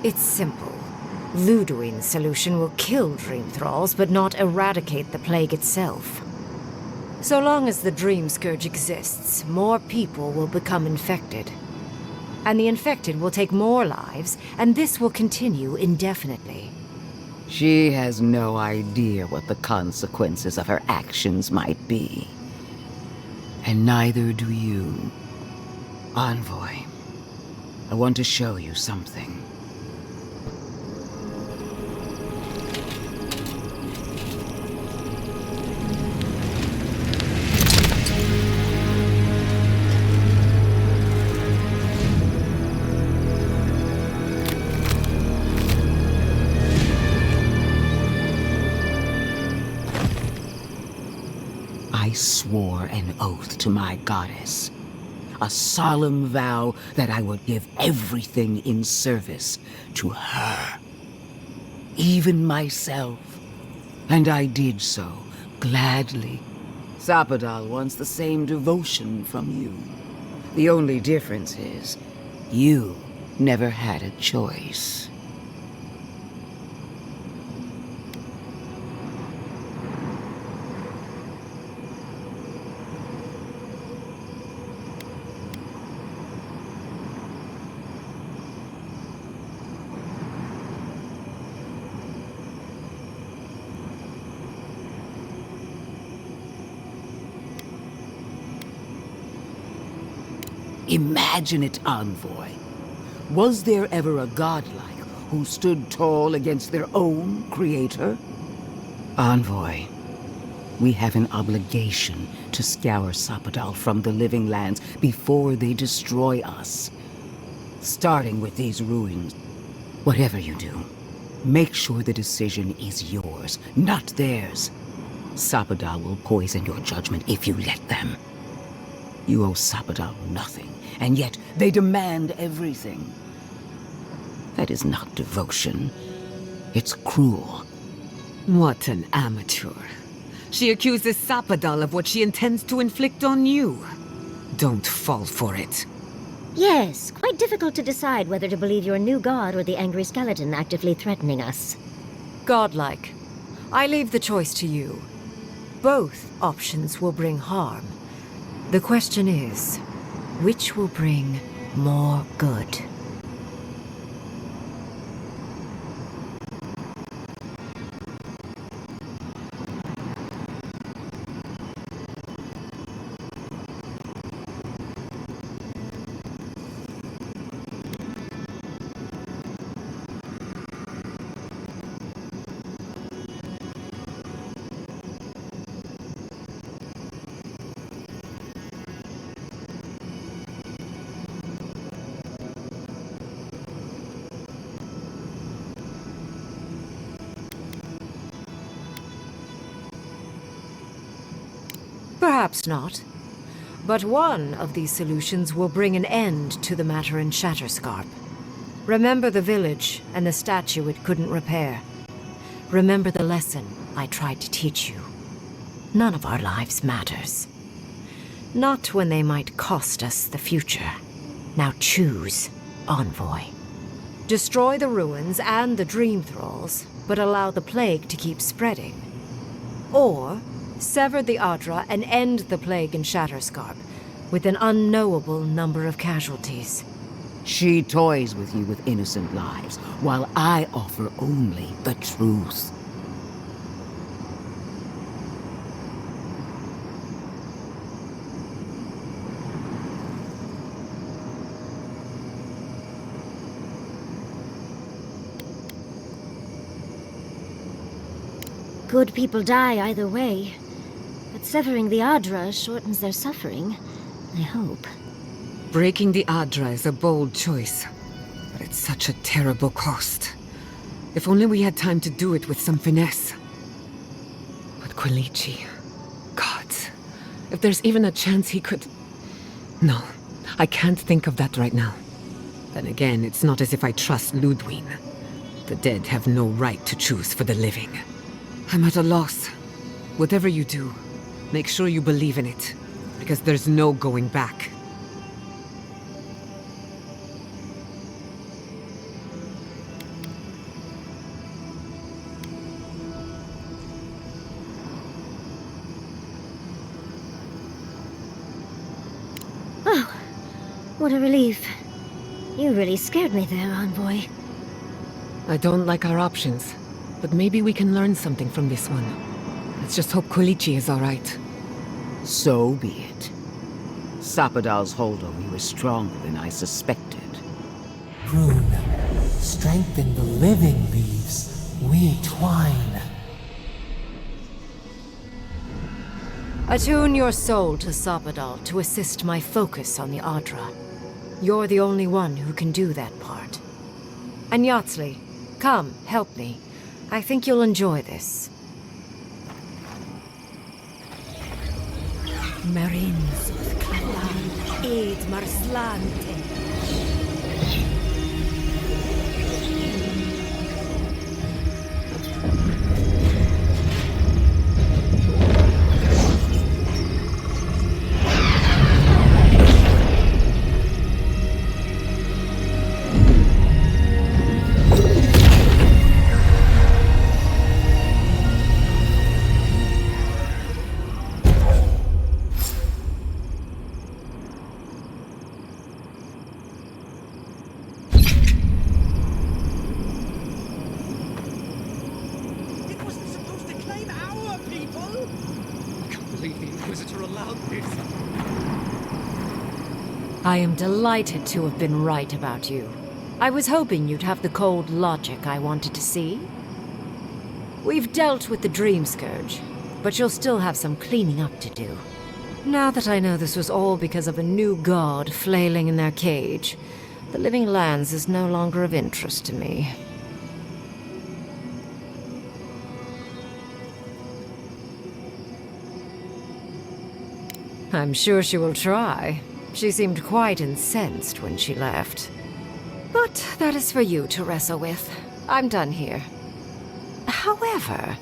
It's simple. Ludwig's solution will kill Dream Thralls, but not eradicate the plague itself. So long as the Dream Scourge exists, more people will become infected. And the infected will take more lives, and this will continue indefinitely. She has no idea what the consequences of her actions might be. And neither do you. Envoy, I want to show you something. I swore an oath to my goddess. A solemn vow that I would give everything in service to her. Even myself. And I did so, gladly. Sapadal wants the same devotion from you. The only difference is, you never had a choice. Imagine it, Envoy. Was there ever a godlike who stood tall against their own creator? Envoy, we have an obligation to scour Sapadal from the living lands before they destroy us. Starting with these ruins. Whatever you do, make sure the decision is yours, not theirs. Sapadal will poison your judgment if you let them. You owe Sapadal nothing, and yet they demand everything. That is not devotion. It's cruel. What an amateur. She accuses Sapadal of what she intends to inflict on you. Don't fall for it. Yes, quite difficult to decide whether to believe your new god or the angry skeleton actively threatening us. Godlike. I leave the choice to you. Both options will bring harm. The question is, which will bring more good? Perhaps not. But one of these solutions will bring an end to the matter in Shatterscarp. Remember the village and the statue it couldn't repair. Remember the lesson I tried to teach you. None of our lives matters. Not when they might cost us the future. Now choose, Envoy. Destroy the ruins and the Dream Thralls, but allow the plague to keep spreading. Or sever the Adra and end the plague in Shatterscarp, with an unknowable number of casualties. She toys with you with innocent lives, while I offer only the truth. Good people die either way. But severing the Adra shortens their suffering, I hope. Breaking the Adra is a bold choice, but it's such a terrible cost. If only we had time to do it with some finesse. But Quilici... God, if there's even a chance he could... No, I can't think of that right now. Then again, it's not as if I trust Ludwig. The dead have no right to choose for the living. I'm at a loss. Whatever you do, make sure you believe in it, because there's no going back. Oh, what a relief. You really scared me there, Envoy. I don't like our options, but maybe we can learn something from this one. Let's just hope Kulichi is all right. So be it. Sapadal's hold on me was stronger than I suspected. Rune, strengthen the living leaves. We twine. Attune your soul to Sapadal to assist my focus on the Adra. You're the only one who can do that part. And Yatsley, come, help me. I think you'll enjoy this. Marins of Kalan, Aid Marslante. I am delighted to have been right about you. I was hoping you'd have the cold logic I wanted to see. We've dealt with the Dream Scourge, but you'll still have some cleaning up to do. Now that I know this was all because of a new god flailing in their cage, the Living Lands is no longer of interest to me. I'm sure she will try. She seemed quite incensed when she left. But that is for you to wrestle with. I'm done here. However,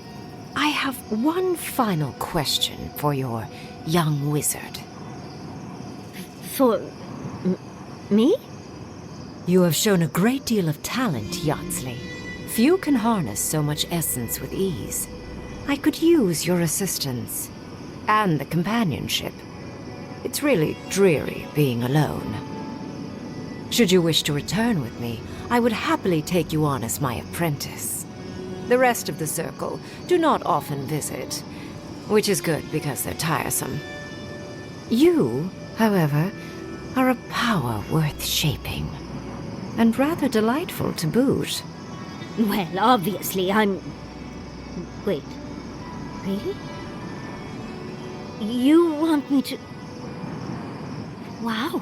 I have one final question for your young wizard. For... me? You have shown a great deal of talent, Yatsley. Few can harness so much essence with ease. I could use your assistance. And the companionship. It's really dreary being alone. Should you wish to return with me, I would happily take you on as my apprentice. The rest of the circle do not often visit, which is good because they're tiresome. You, however, are a power worth shaping, and rather delightful to boot. Well, obviously I'm... Wait. Really? You want me to... Wow.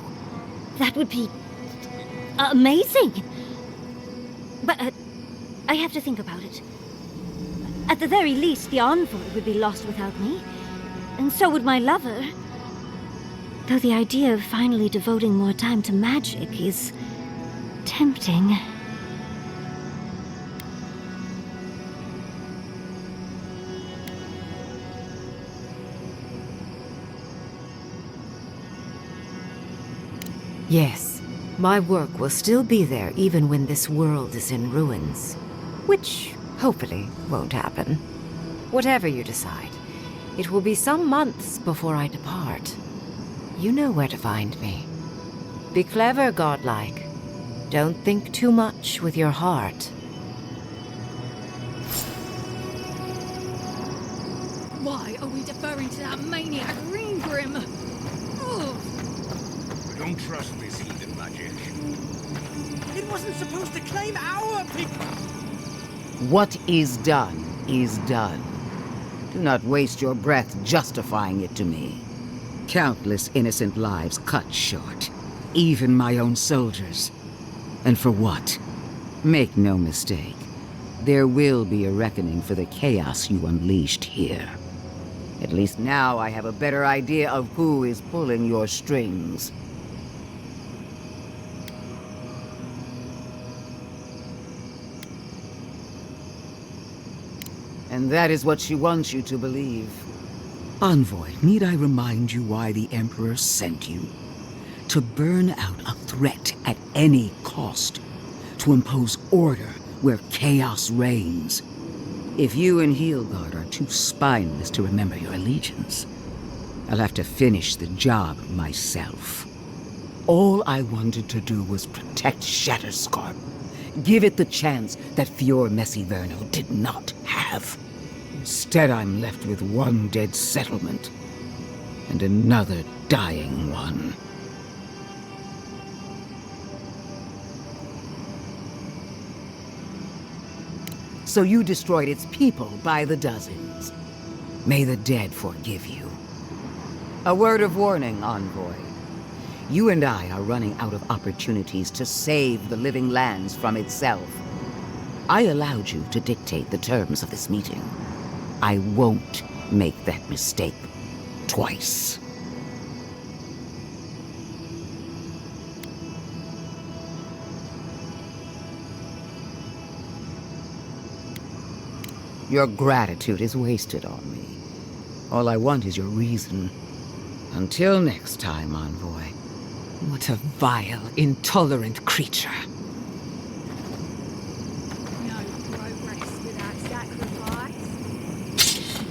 That would be... amazing! But I have to think about it. At the very least, the envoy would be lost without me. And so would my lover. Though the idea of finally devoting more time to magic is... tempting. Yes, my work will still be there even when this world is in ruins. Which, hopefully, won't happen. Whatever you decide, it will be some months before I depart. You know where to find me. Be clever, godlike. Don't think too much with your heart. Why are we deferring to that maniac Ringgrim? Don't trust this heathen magic. It wasn't supposed to claim our people. What is done is done. Do not waste your breath justifying it to me. Countless innocent lives cut short. Even my own soldiers. And for what? Make no mistake. There will be a reckoning for the chaos you unleashed here. At least now I have a better idea of who is pulling your strings. And that is what she wants you to believe. Envoy, need I remind you why the Emperor sent you? To burn out a threat at any cost. To impose order where chaos reigns. If you and Heelgard are too spineless to remember your allegiance, I'll have to finish the job myself. All I wanted to do was protect Shatterscarp. Give it the chance that Fior Messiverno did not have. Instead, I'm left with one dead settlement and another dying one. So you destroyed its people by the dozens. May the dead forgive you. A word of warning, Envoy. You and I are running out of opportunities to save the living lands from itself. I allowed you to dictate the terms of this meeting. I won't make that mistake twice. Your gratitude is wasted on me. All I want is your reason. Until next time, Envoy. What a vile, intolerant creature. No progress without sacrifice.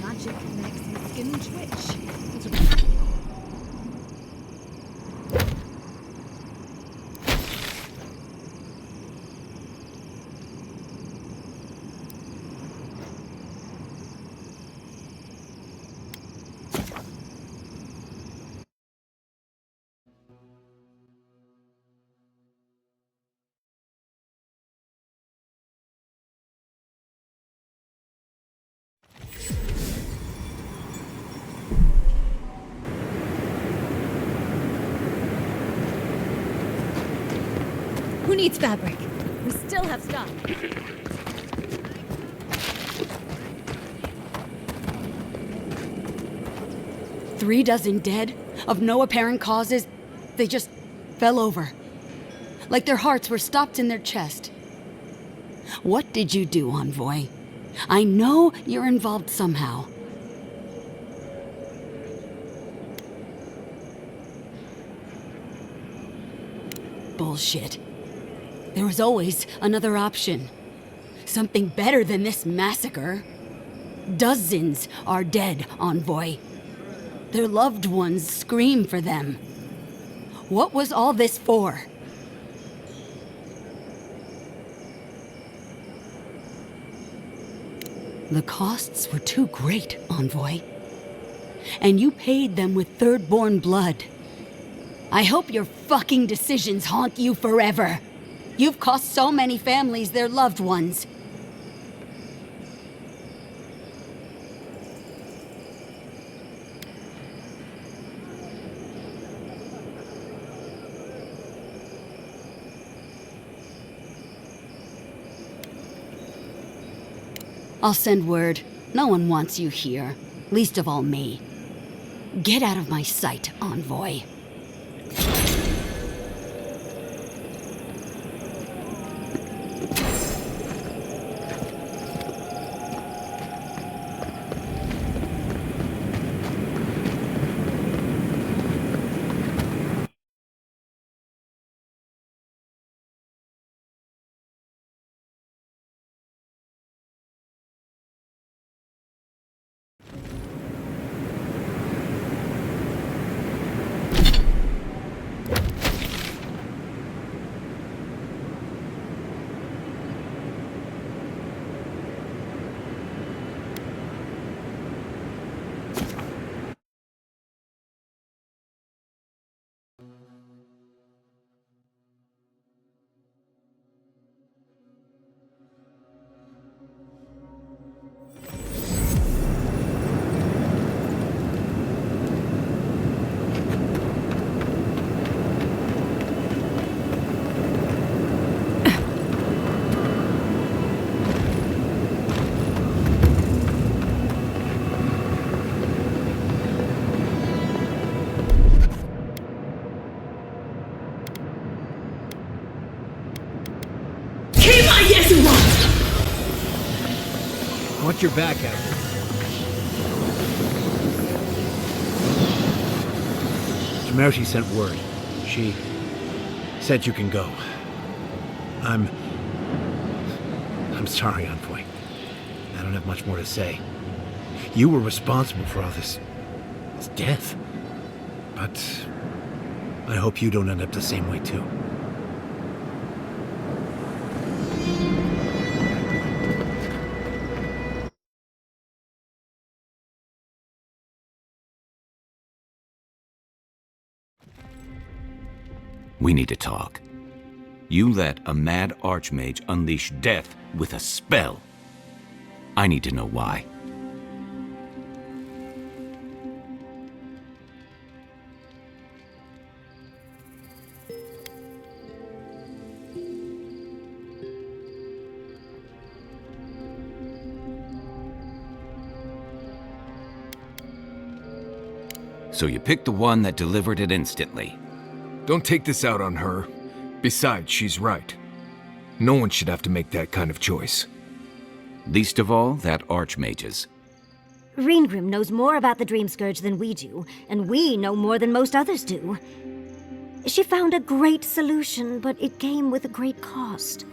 Magic makes my skin twitch. Who needs fabric? We still have stuff. 3 dozen dead, of no apparent causes. They just fell over. Like their hearts were stopped in their chest. What did you do, Envoy? I know you're involved somehow. Bullshit. There was always another option. Something better than this massacre. Dozens are dead, Envoy. Their loved ones scream for them. What was all this for? The costs were too great, Envoy. And you paid them with third-born blood. I hope your fucking decisions haunt you forever. You've cost so many families their loved ones. I'll send word. No one wants you here. Least of all me. Get out of my sight, Envoy. Watch your back out. Mercy sent word. She said you can go. I'm sorry, Envoy. I don't have much more to say. You were responsible for all this death. But I hope you don't end up the same way, too. We need to talk. You let a mad archmage unleash death with a spell. I need to know why. So you picked the one that delivered it instantly. Don't take this out on her. Besides, she's right. No one should have to make that kind of choice. Least of all, that archmage's. Reengrim knows more about the Dream Scourge than we do, and we know more than most others do. She found a great solution, but it came with a great cost.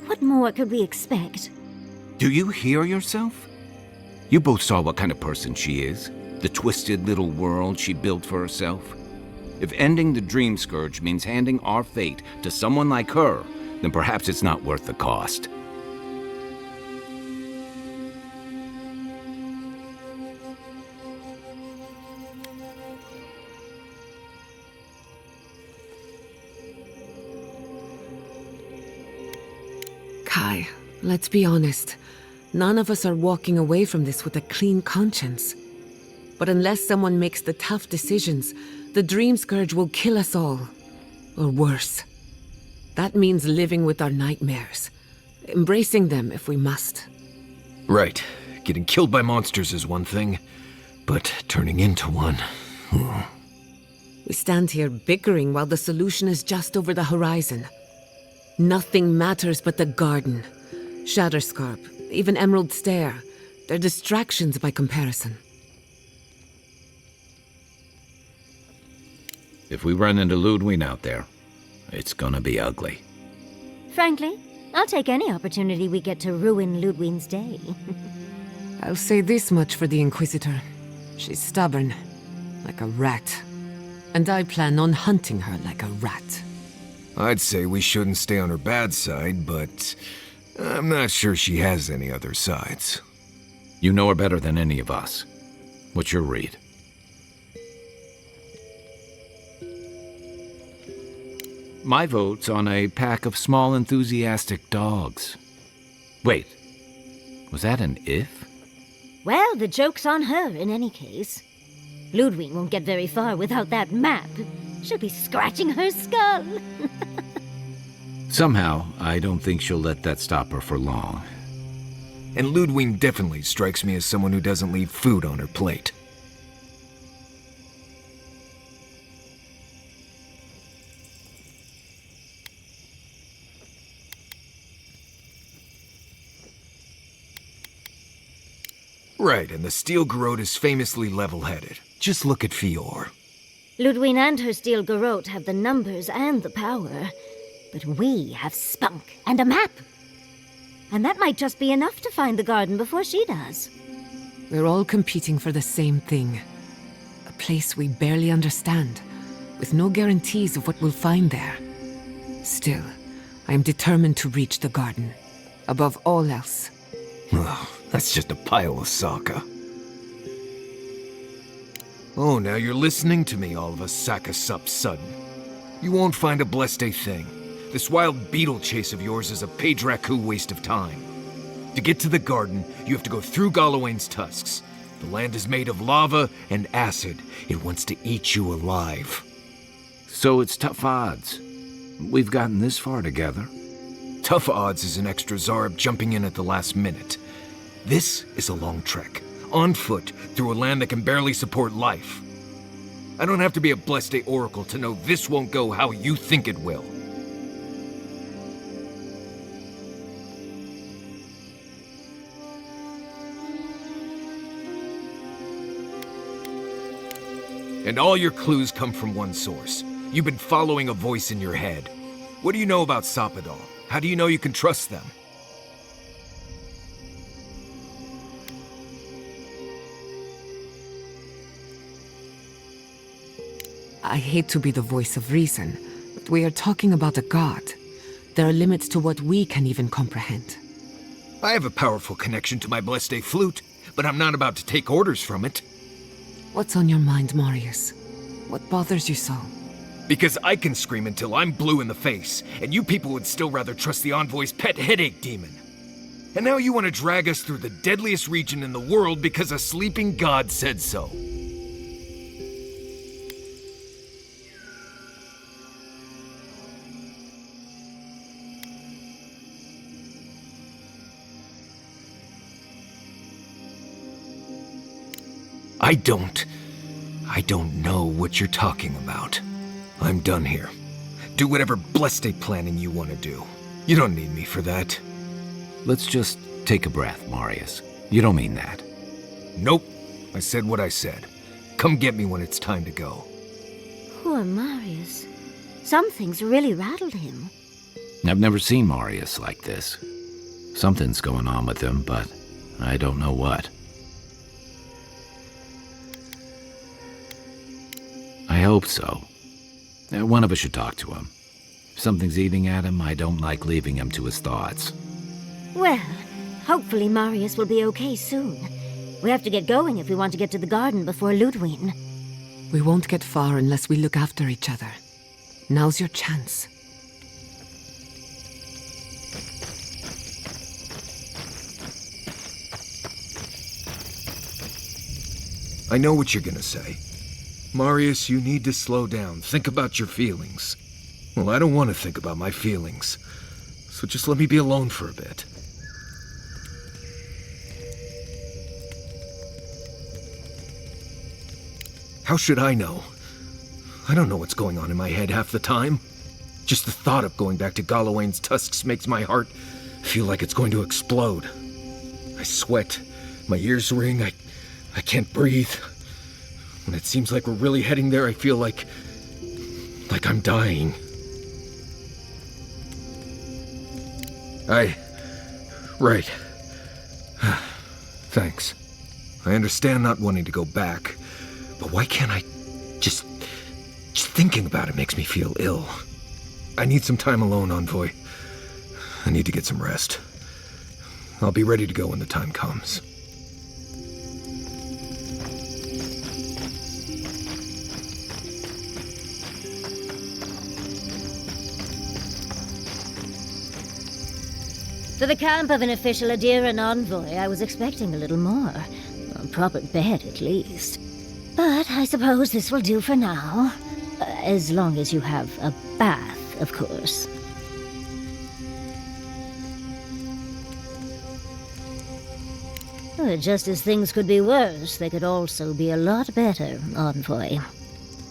What more could we expect? Do you hear yourself? You both saw what kind of person she is. The twisted little world she built for herself. If ending the Dream Scourge means handing our fate to someone like her, then perhaps it's not worth the cost. Kai, let's be honest. None of us are walking away from this with a clean conscience. But unless someone makes the tough decisions, the Dream Scourge will kill us all. Or worse. That means living with our nightmares. Embracing them if we must. Right. Getting killed by monsters is one thing, but turning into one... We stand here bickering while the solution is just over the horizon. Nothing matters but the garden. Shatterscarp, even Emerald Stair. They're distractions by comparison. If we run into Ludwig out there, it's gonna be ugly. Frankly, I'll take any opportunity we get to ruin Ludwig's day. I'll say this much for the Inquisitor. She's stubborn, like a rat. And I plan on hunting her like a rat. I'd say we shouldn't stay on her bad side, but I'm not sure she has any other sides. You know her better than any of us. What's your read? My vote's on a pack of small, enthusiastic dogs. Wait, was that an if? Well, the joke's on her in any case. Ludwig won't get very far without that map. She'll be scratching her skull. Somehow, I don't think she'll let that stop her for long. And Ludwig definitely strikes me as someone who doesn't leave food on her plate. Right, and the Steel Garrote is famously level-headed. Just look at Fior. Ludwig and her Steel Garrote have the numbers and the power, but we have spunk and a map. And that might just be enough to find the garden before she does. We're all competing for the same thing. A place we barely understand, with no guarantees of what we'll find there. Still, I am determined to reach the garden, above all else. Ugh, that's just a pile of Sokka. Oh, now you're listening to me, all of a sack of sup sudden. You won't find a blessed a thing. This wild beetle chase of yours is a page raku waste of time. To get to the garden, you have to go through Galawain's tusks. The land is made of lava and acid. It wants to eat you alive. So it's tough odds. We've gotten this far together. Tough odds is an extra Zarb jumping in at the last minute. This is a long trek, on foot, through a land that can barely support life. I don't have to be a blessed oracle to know this won't go how you think it will. And all your clues come from one source. You've been following a voice in your head. What do you know about Soppadal? How do you know you can trust them? I hate to be the voice of reason, but we are talking about a god. There are limits to what we can even comprehend. I have a powerful connection to my Blessed flute, but I'm not about to take orders from it. What's on your mind, Marius? What bothers you so? Because I can scream until I'm blue in the face, and you people would still rather trust the Envoy's pet headache demon. And now you want to drag us through the deadliest region in the world because a sleeping god said so. I don't know what you're talking about. I'm done here. Do whatever blessed planning you want to do. You don't need me for that. Let's just take a breath, Marius. You don't mean that. Nope. I said what I said. Come get me when it's time to go. Poor Marius. Something's really rattled him. I've never seen Marius like this. Something's going on with him, but I don't know what. I hope so. One of us should talk to him. If something's eating at him, I don't like leaving him to his thoughts. Well, hopefully Marius will be okay soon. We have to get going if we want to get to the garden before Ludwig. We won't get far unless we look after each other. Now's your chance. I know what you're gonna say. Marius, you need to slow down. Think about your feelings. Well, I don't want to think about my feelings. So just let me be alone for a bit. How should I know? I don't know what's going on in my head half the time. Just the thought of going back to Galawain's tusks makes my heart feel like it's going to explode. I sweat, my ears ring, I can't breathe. When it seems like we're really heading there, I feel like I'm dying. Right. Thanks. I understand not wanting to go back, but why can't I just thinking about it makes me feel ill. I need some time alone, Envoy. I need to get some rest. I'll be ready to go when the time comes. For the camp of an official Adiran envoy, I was expecting a little more. A proper bed, at least. But I suppose this will do for now. As long as you have a bath, of course. Just as things could be worse, they could also be a lot better, envoy.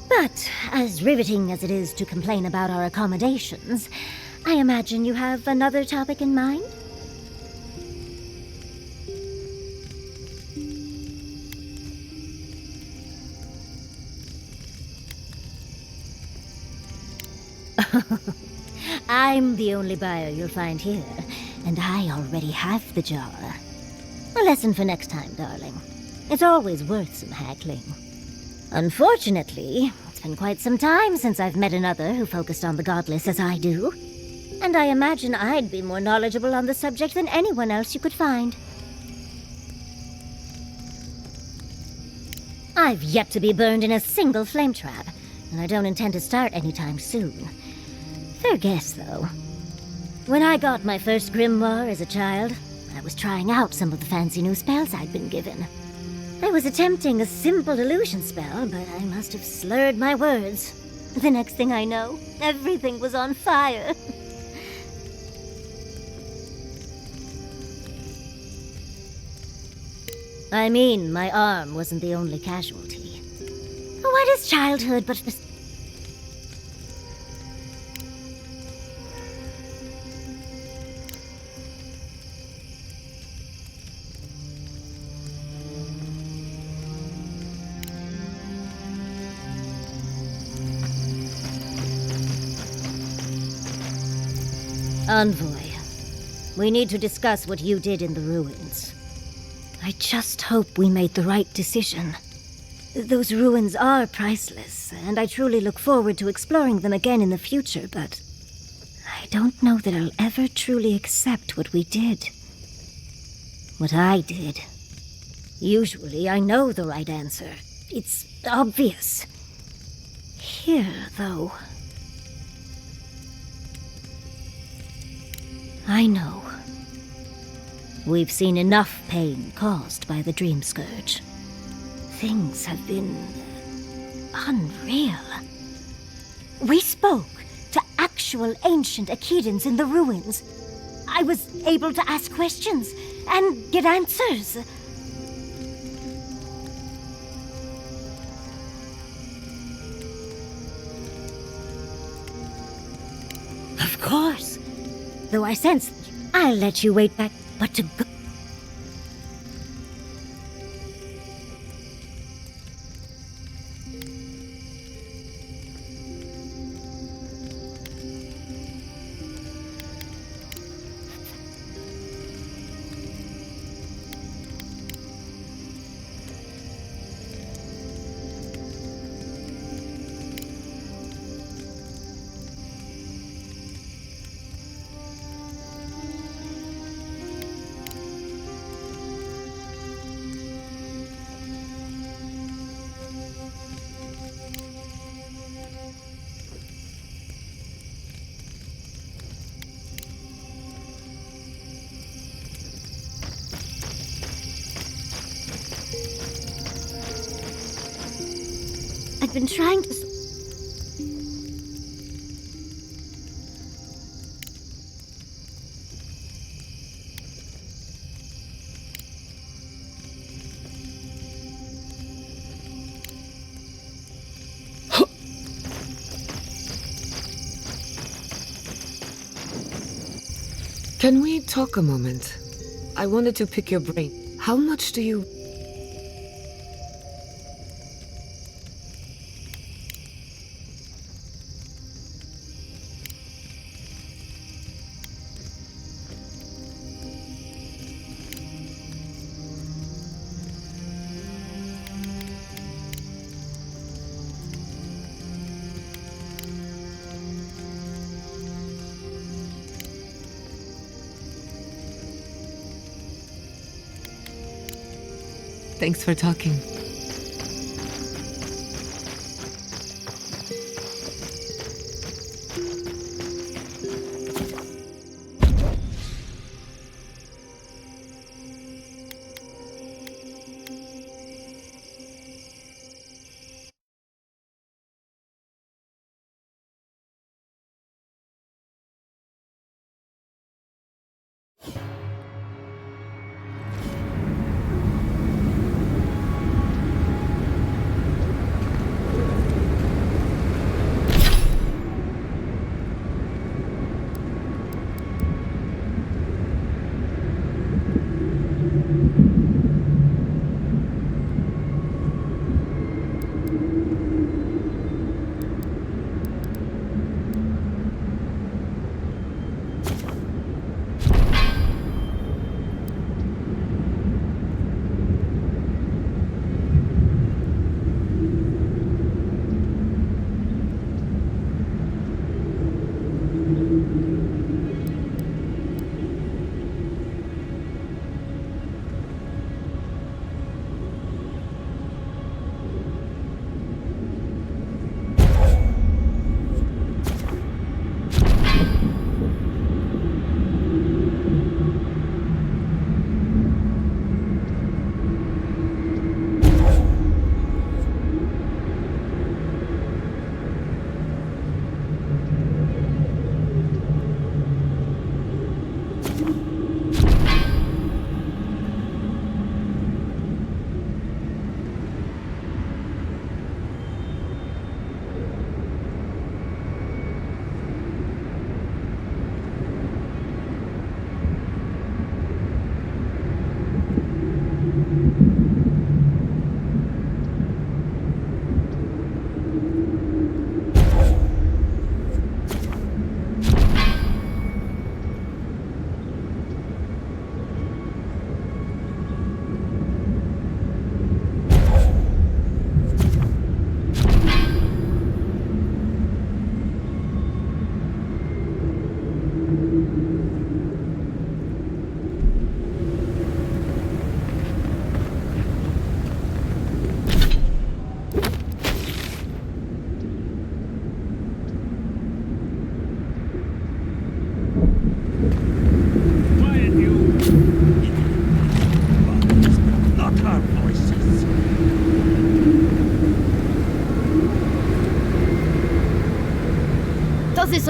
But, as riveting as it is to complain about our accommodations, I imagine you have another topic in mind? I'm the only buyer you'll find here, and I already have the jar. A lesson for next time, darling. It's always worth some haggling. Unfortunately, it's been quite some time since I've met another who focused on the godless as I do. And I imagine I'd be more knowledgeable on the subject than anyone else you could find. I've yet to be burned in a single flame trap, and I don't intend to start anytime soon. Fair guess, though. When I got my first grimoire as a child, I was trying out some of the fancy new spells I'd been given. I was attempting a simple illusion spell, but I must have slurred my words. The next thing I know, everything was on fire. I mean, my arm wasn't the only casualty. What is childhood but... Envoy, we need to discuss what you did in the ruins. I just hope we made the right decision. Those ruins are priceless, and I truly look forward to exploring them again in the future, but I don't know that I'll ever truly accept what we did. What I did. Usually I know the right answer. It's obvious. here, though. I know. We've seen enough pain caused by the Dream Scourge. Things have been unreal. We spoke to actual ancient Akidans in the ruins. I was able to ask questions and get answers. Of course. Though I sense I'll let you wait back, but to go... I've been trying to... Can we talk a moment? I wanted to pick your brain. How much do you... Thanks for talking.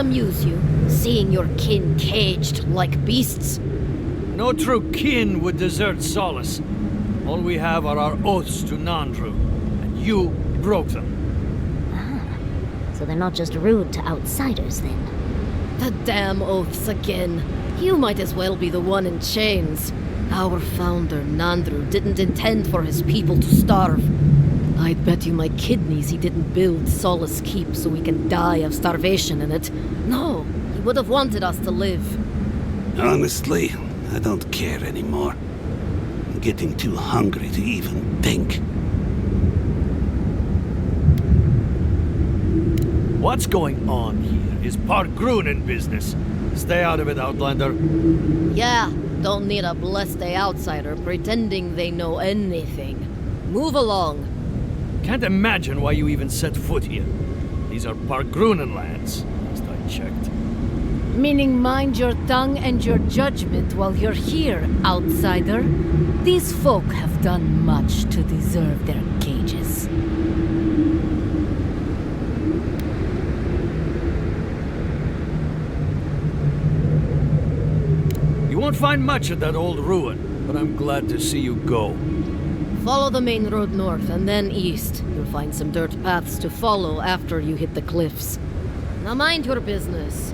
amuse you, seeing your kin caged like beasts? No true kin would desert Solace. All we have are our oaths to Nandru, and you broke them. So they're not just rude to outsiders, then? The damn oaths again. You might as well be the one in chains. Our founder, Nandru, didn't intend for his people to starve. I'd bet you my kidneys he didn't build Solace Keep so we can die of starvation in it. No, he would have wanted us to live. Honestly, I don't care anymore. I'm getting too hungry to even think. What's going on here is Pargrunen business. Stay out of it, Outlander. Yeah, don't need a blessed outsider pretending they know anything. Move along. Can't imagine why you even set foot here. These are Pargrunen lands, last I checked. Meaning mind your tongue and your judgment while you're here, outsider. These folk have done much to deserve their cages. You won't find much at that old ruin, but I'm glad to see you go. Follow the main road north and then east. You'll find some dirt paths to follow after you hit the cliffs. Now mind your business.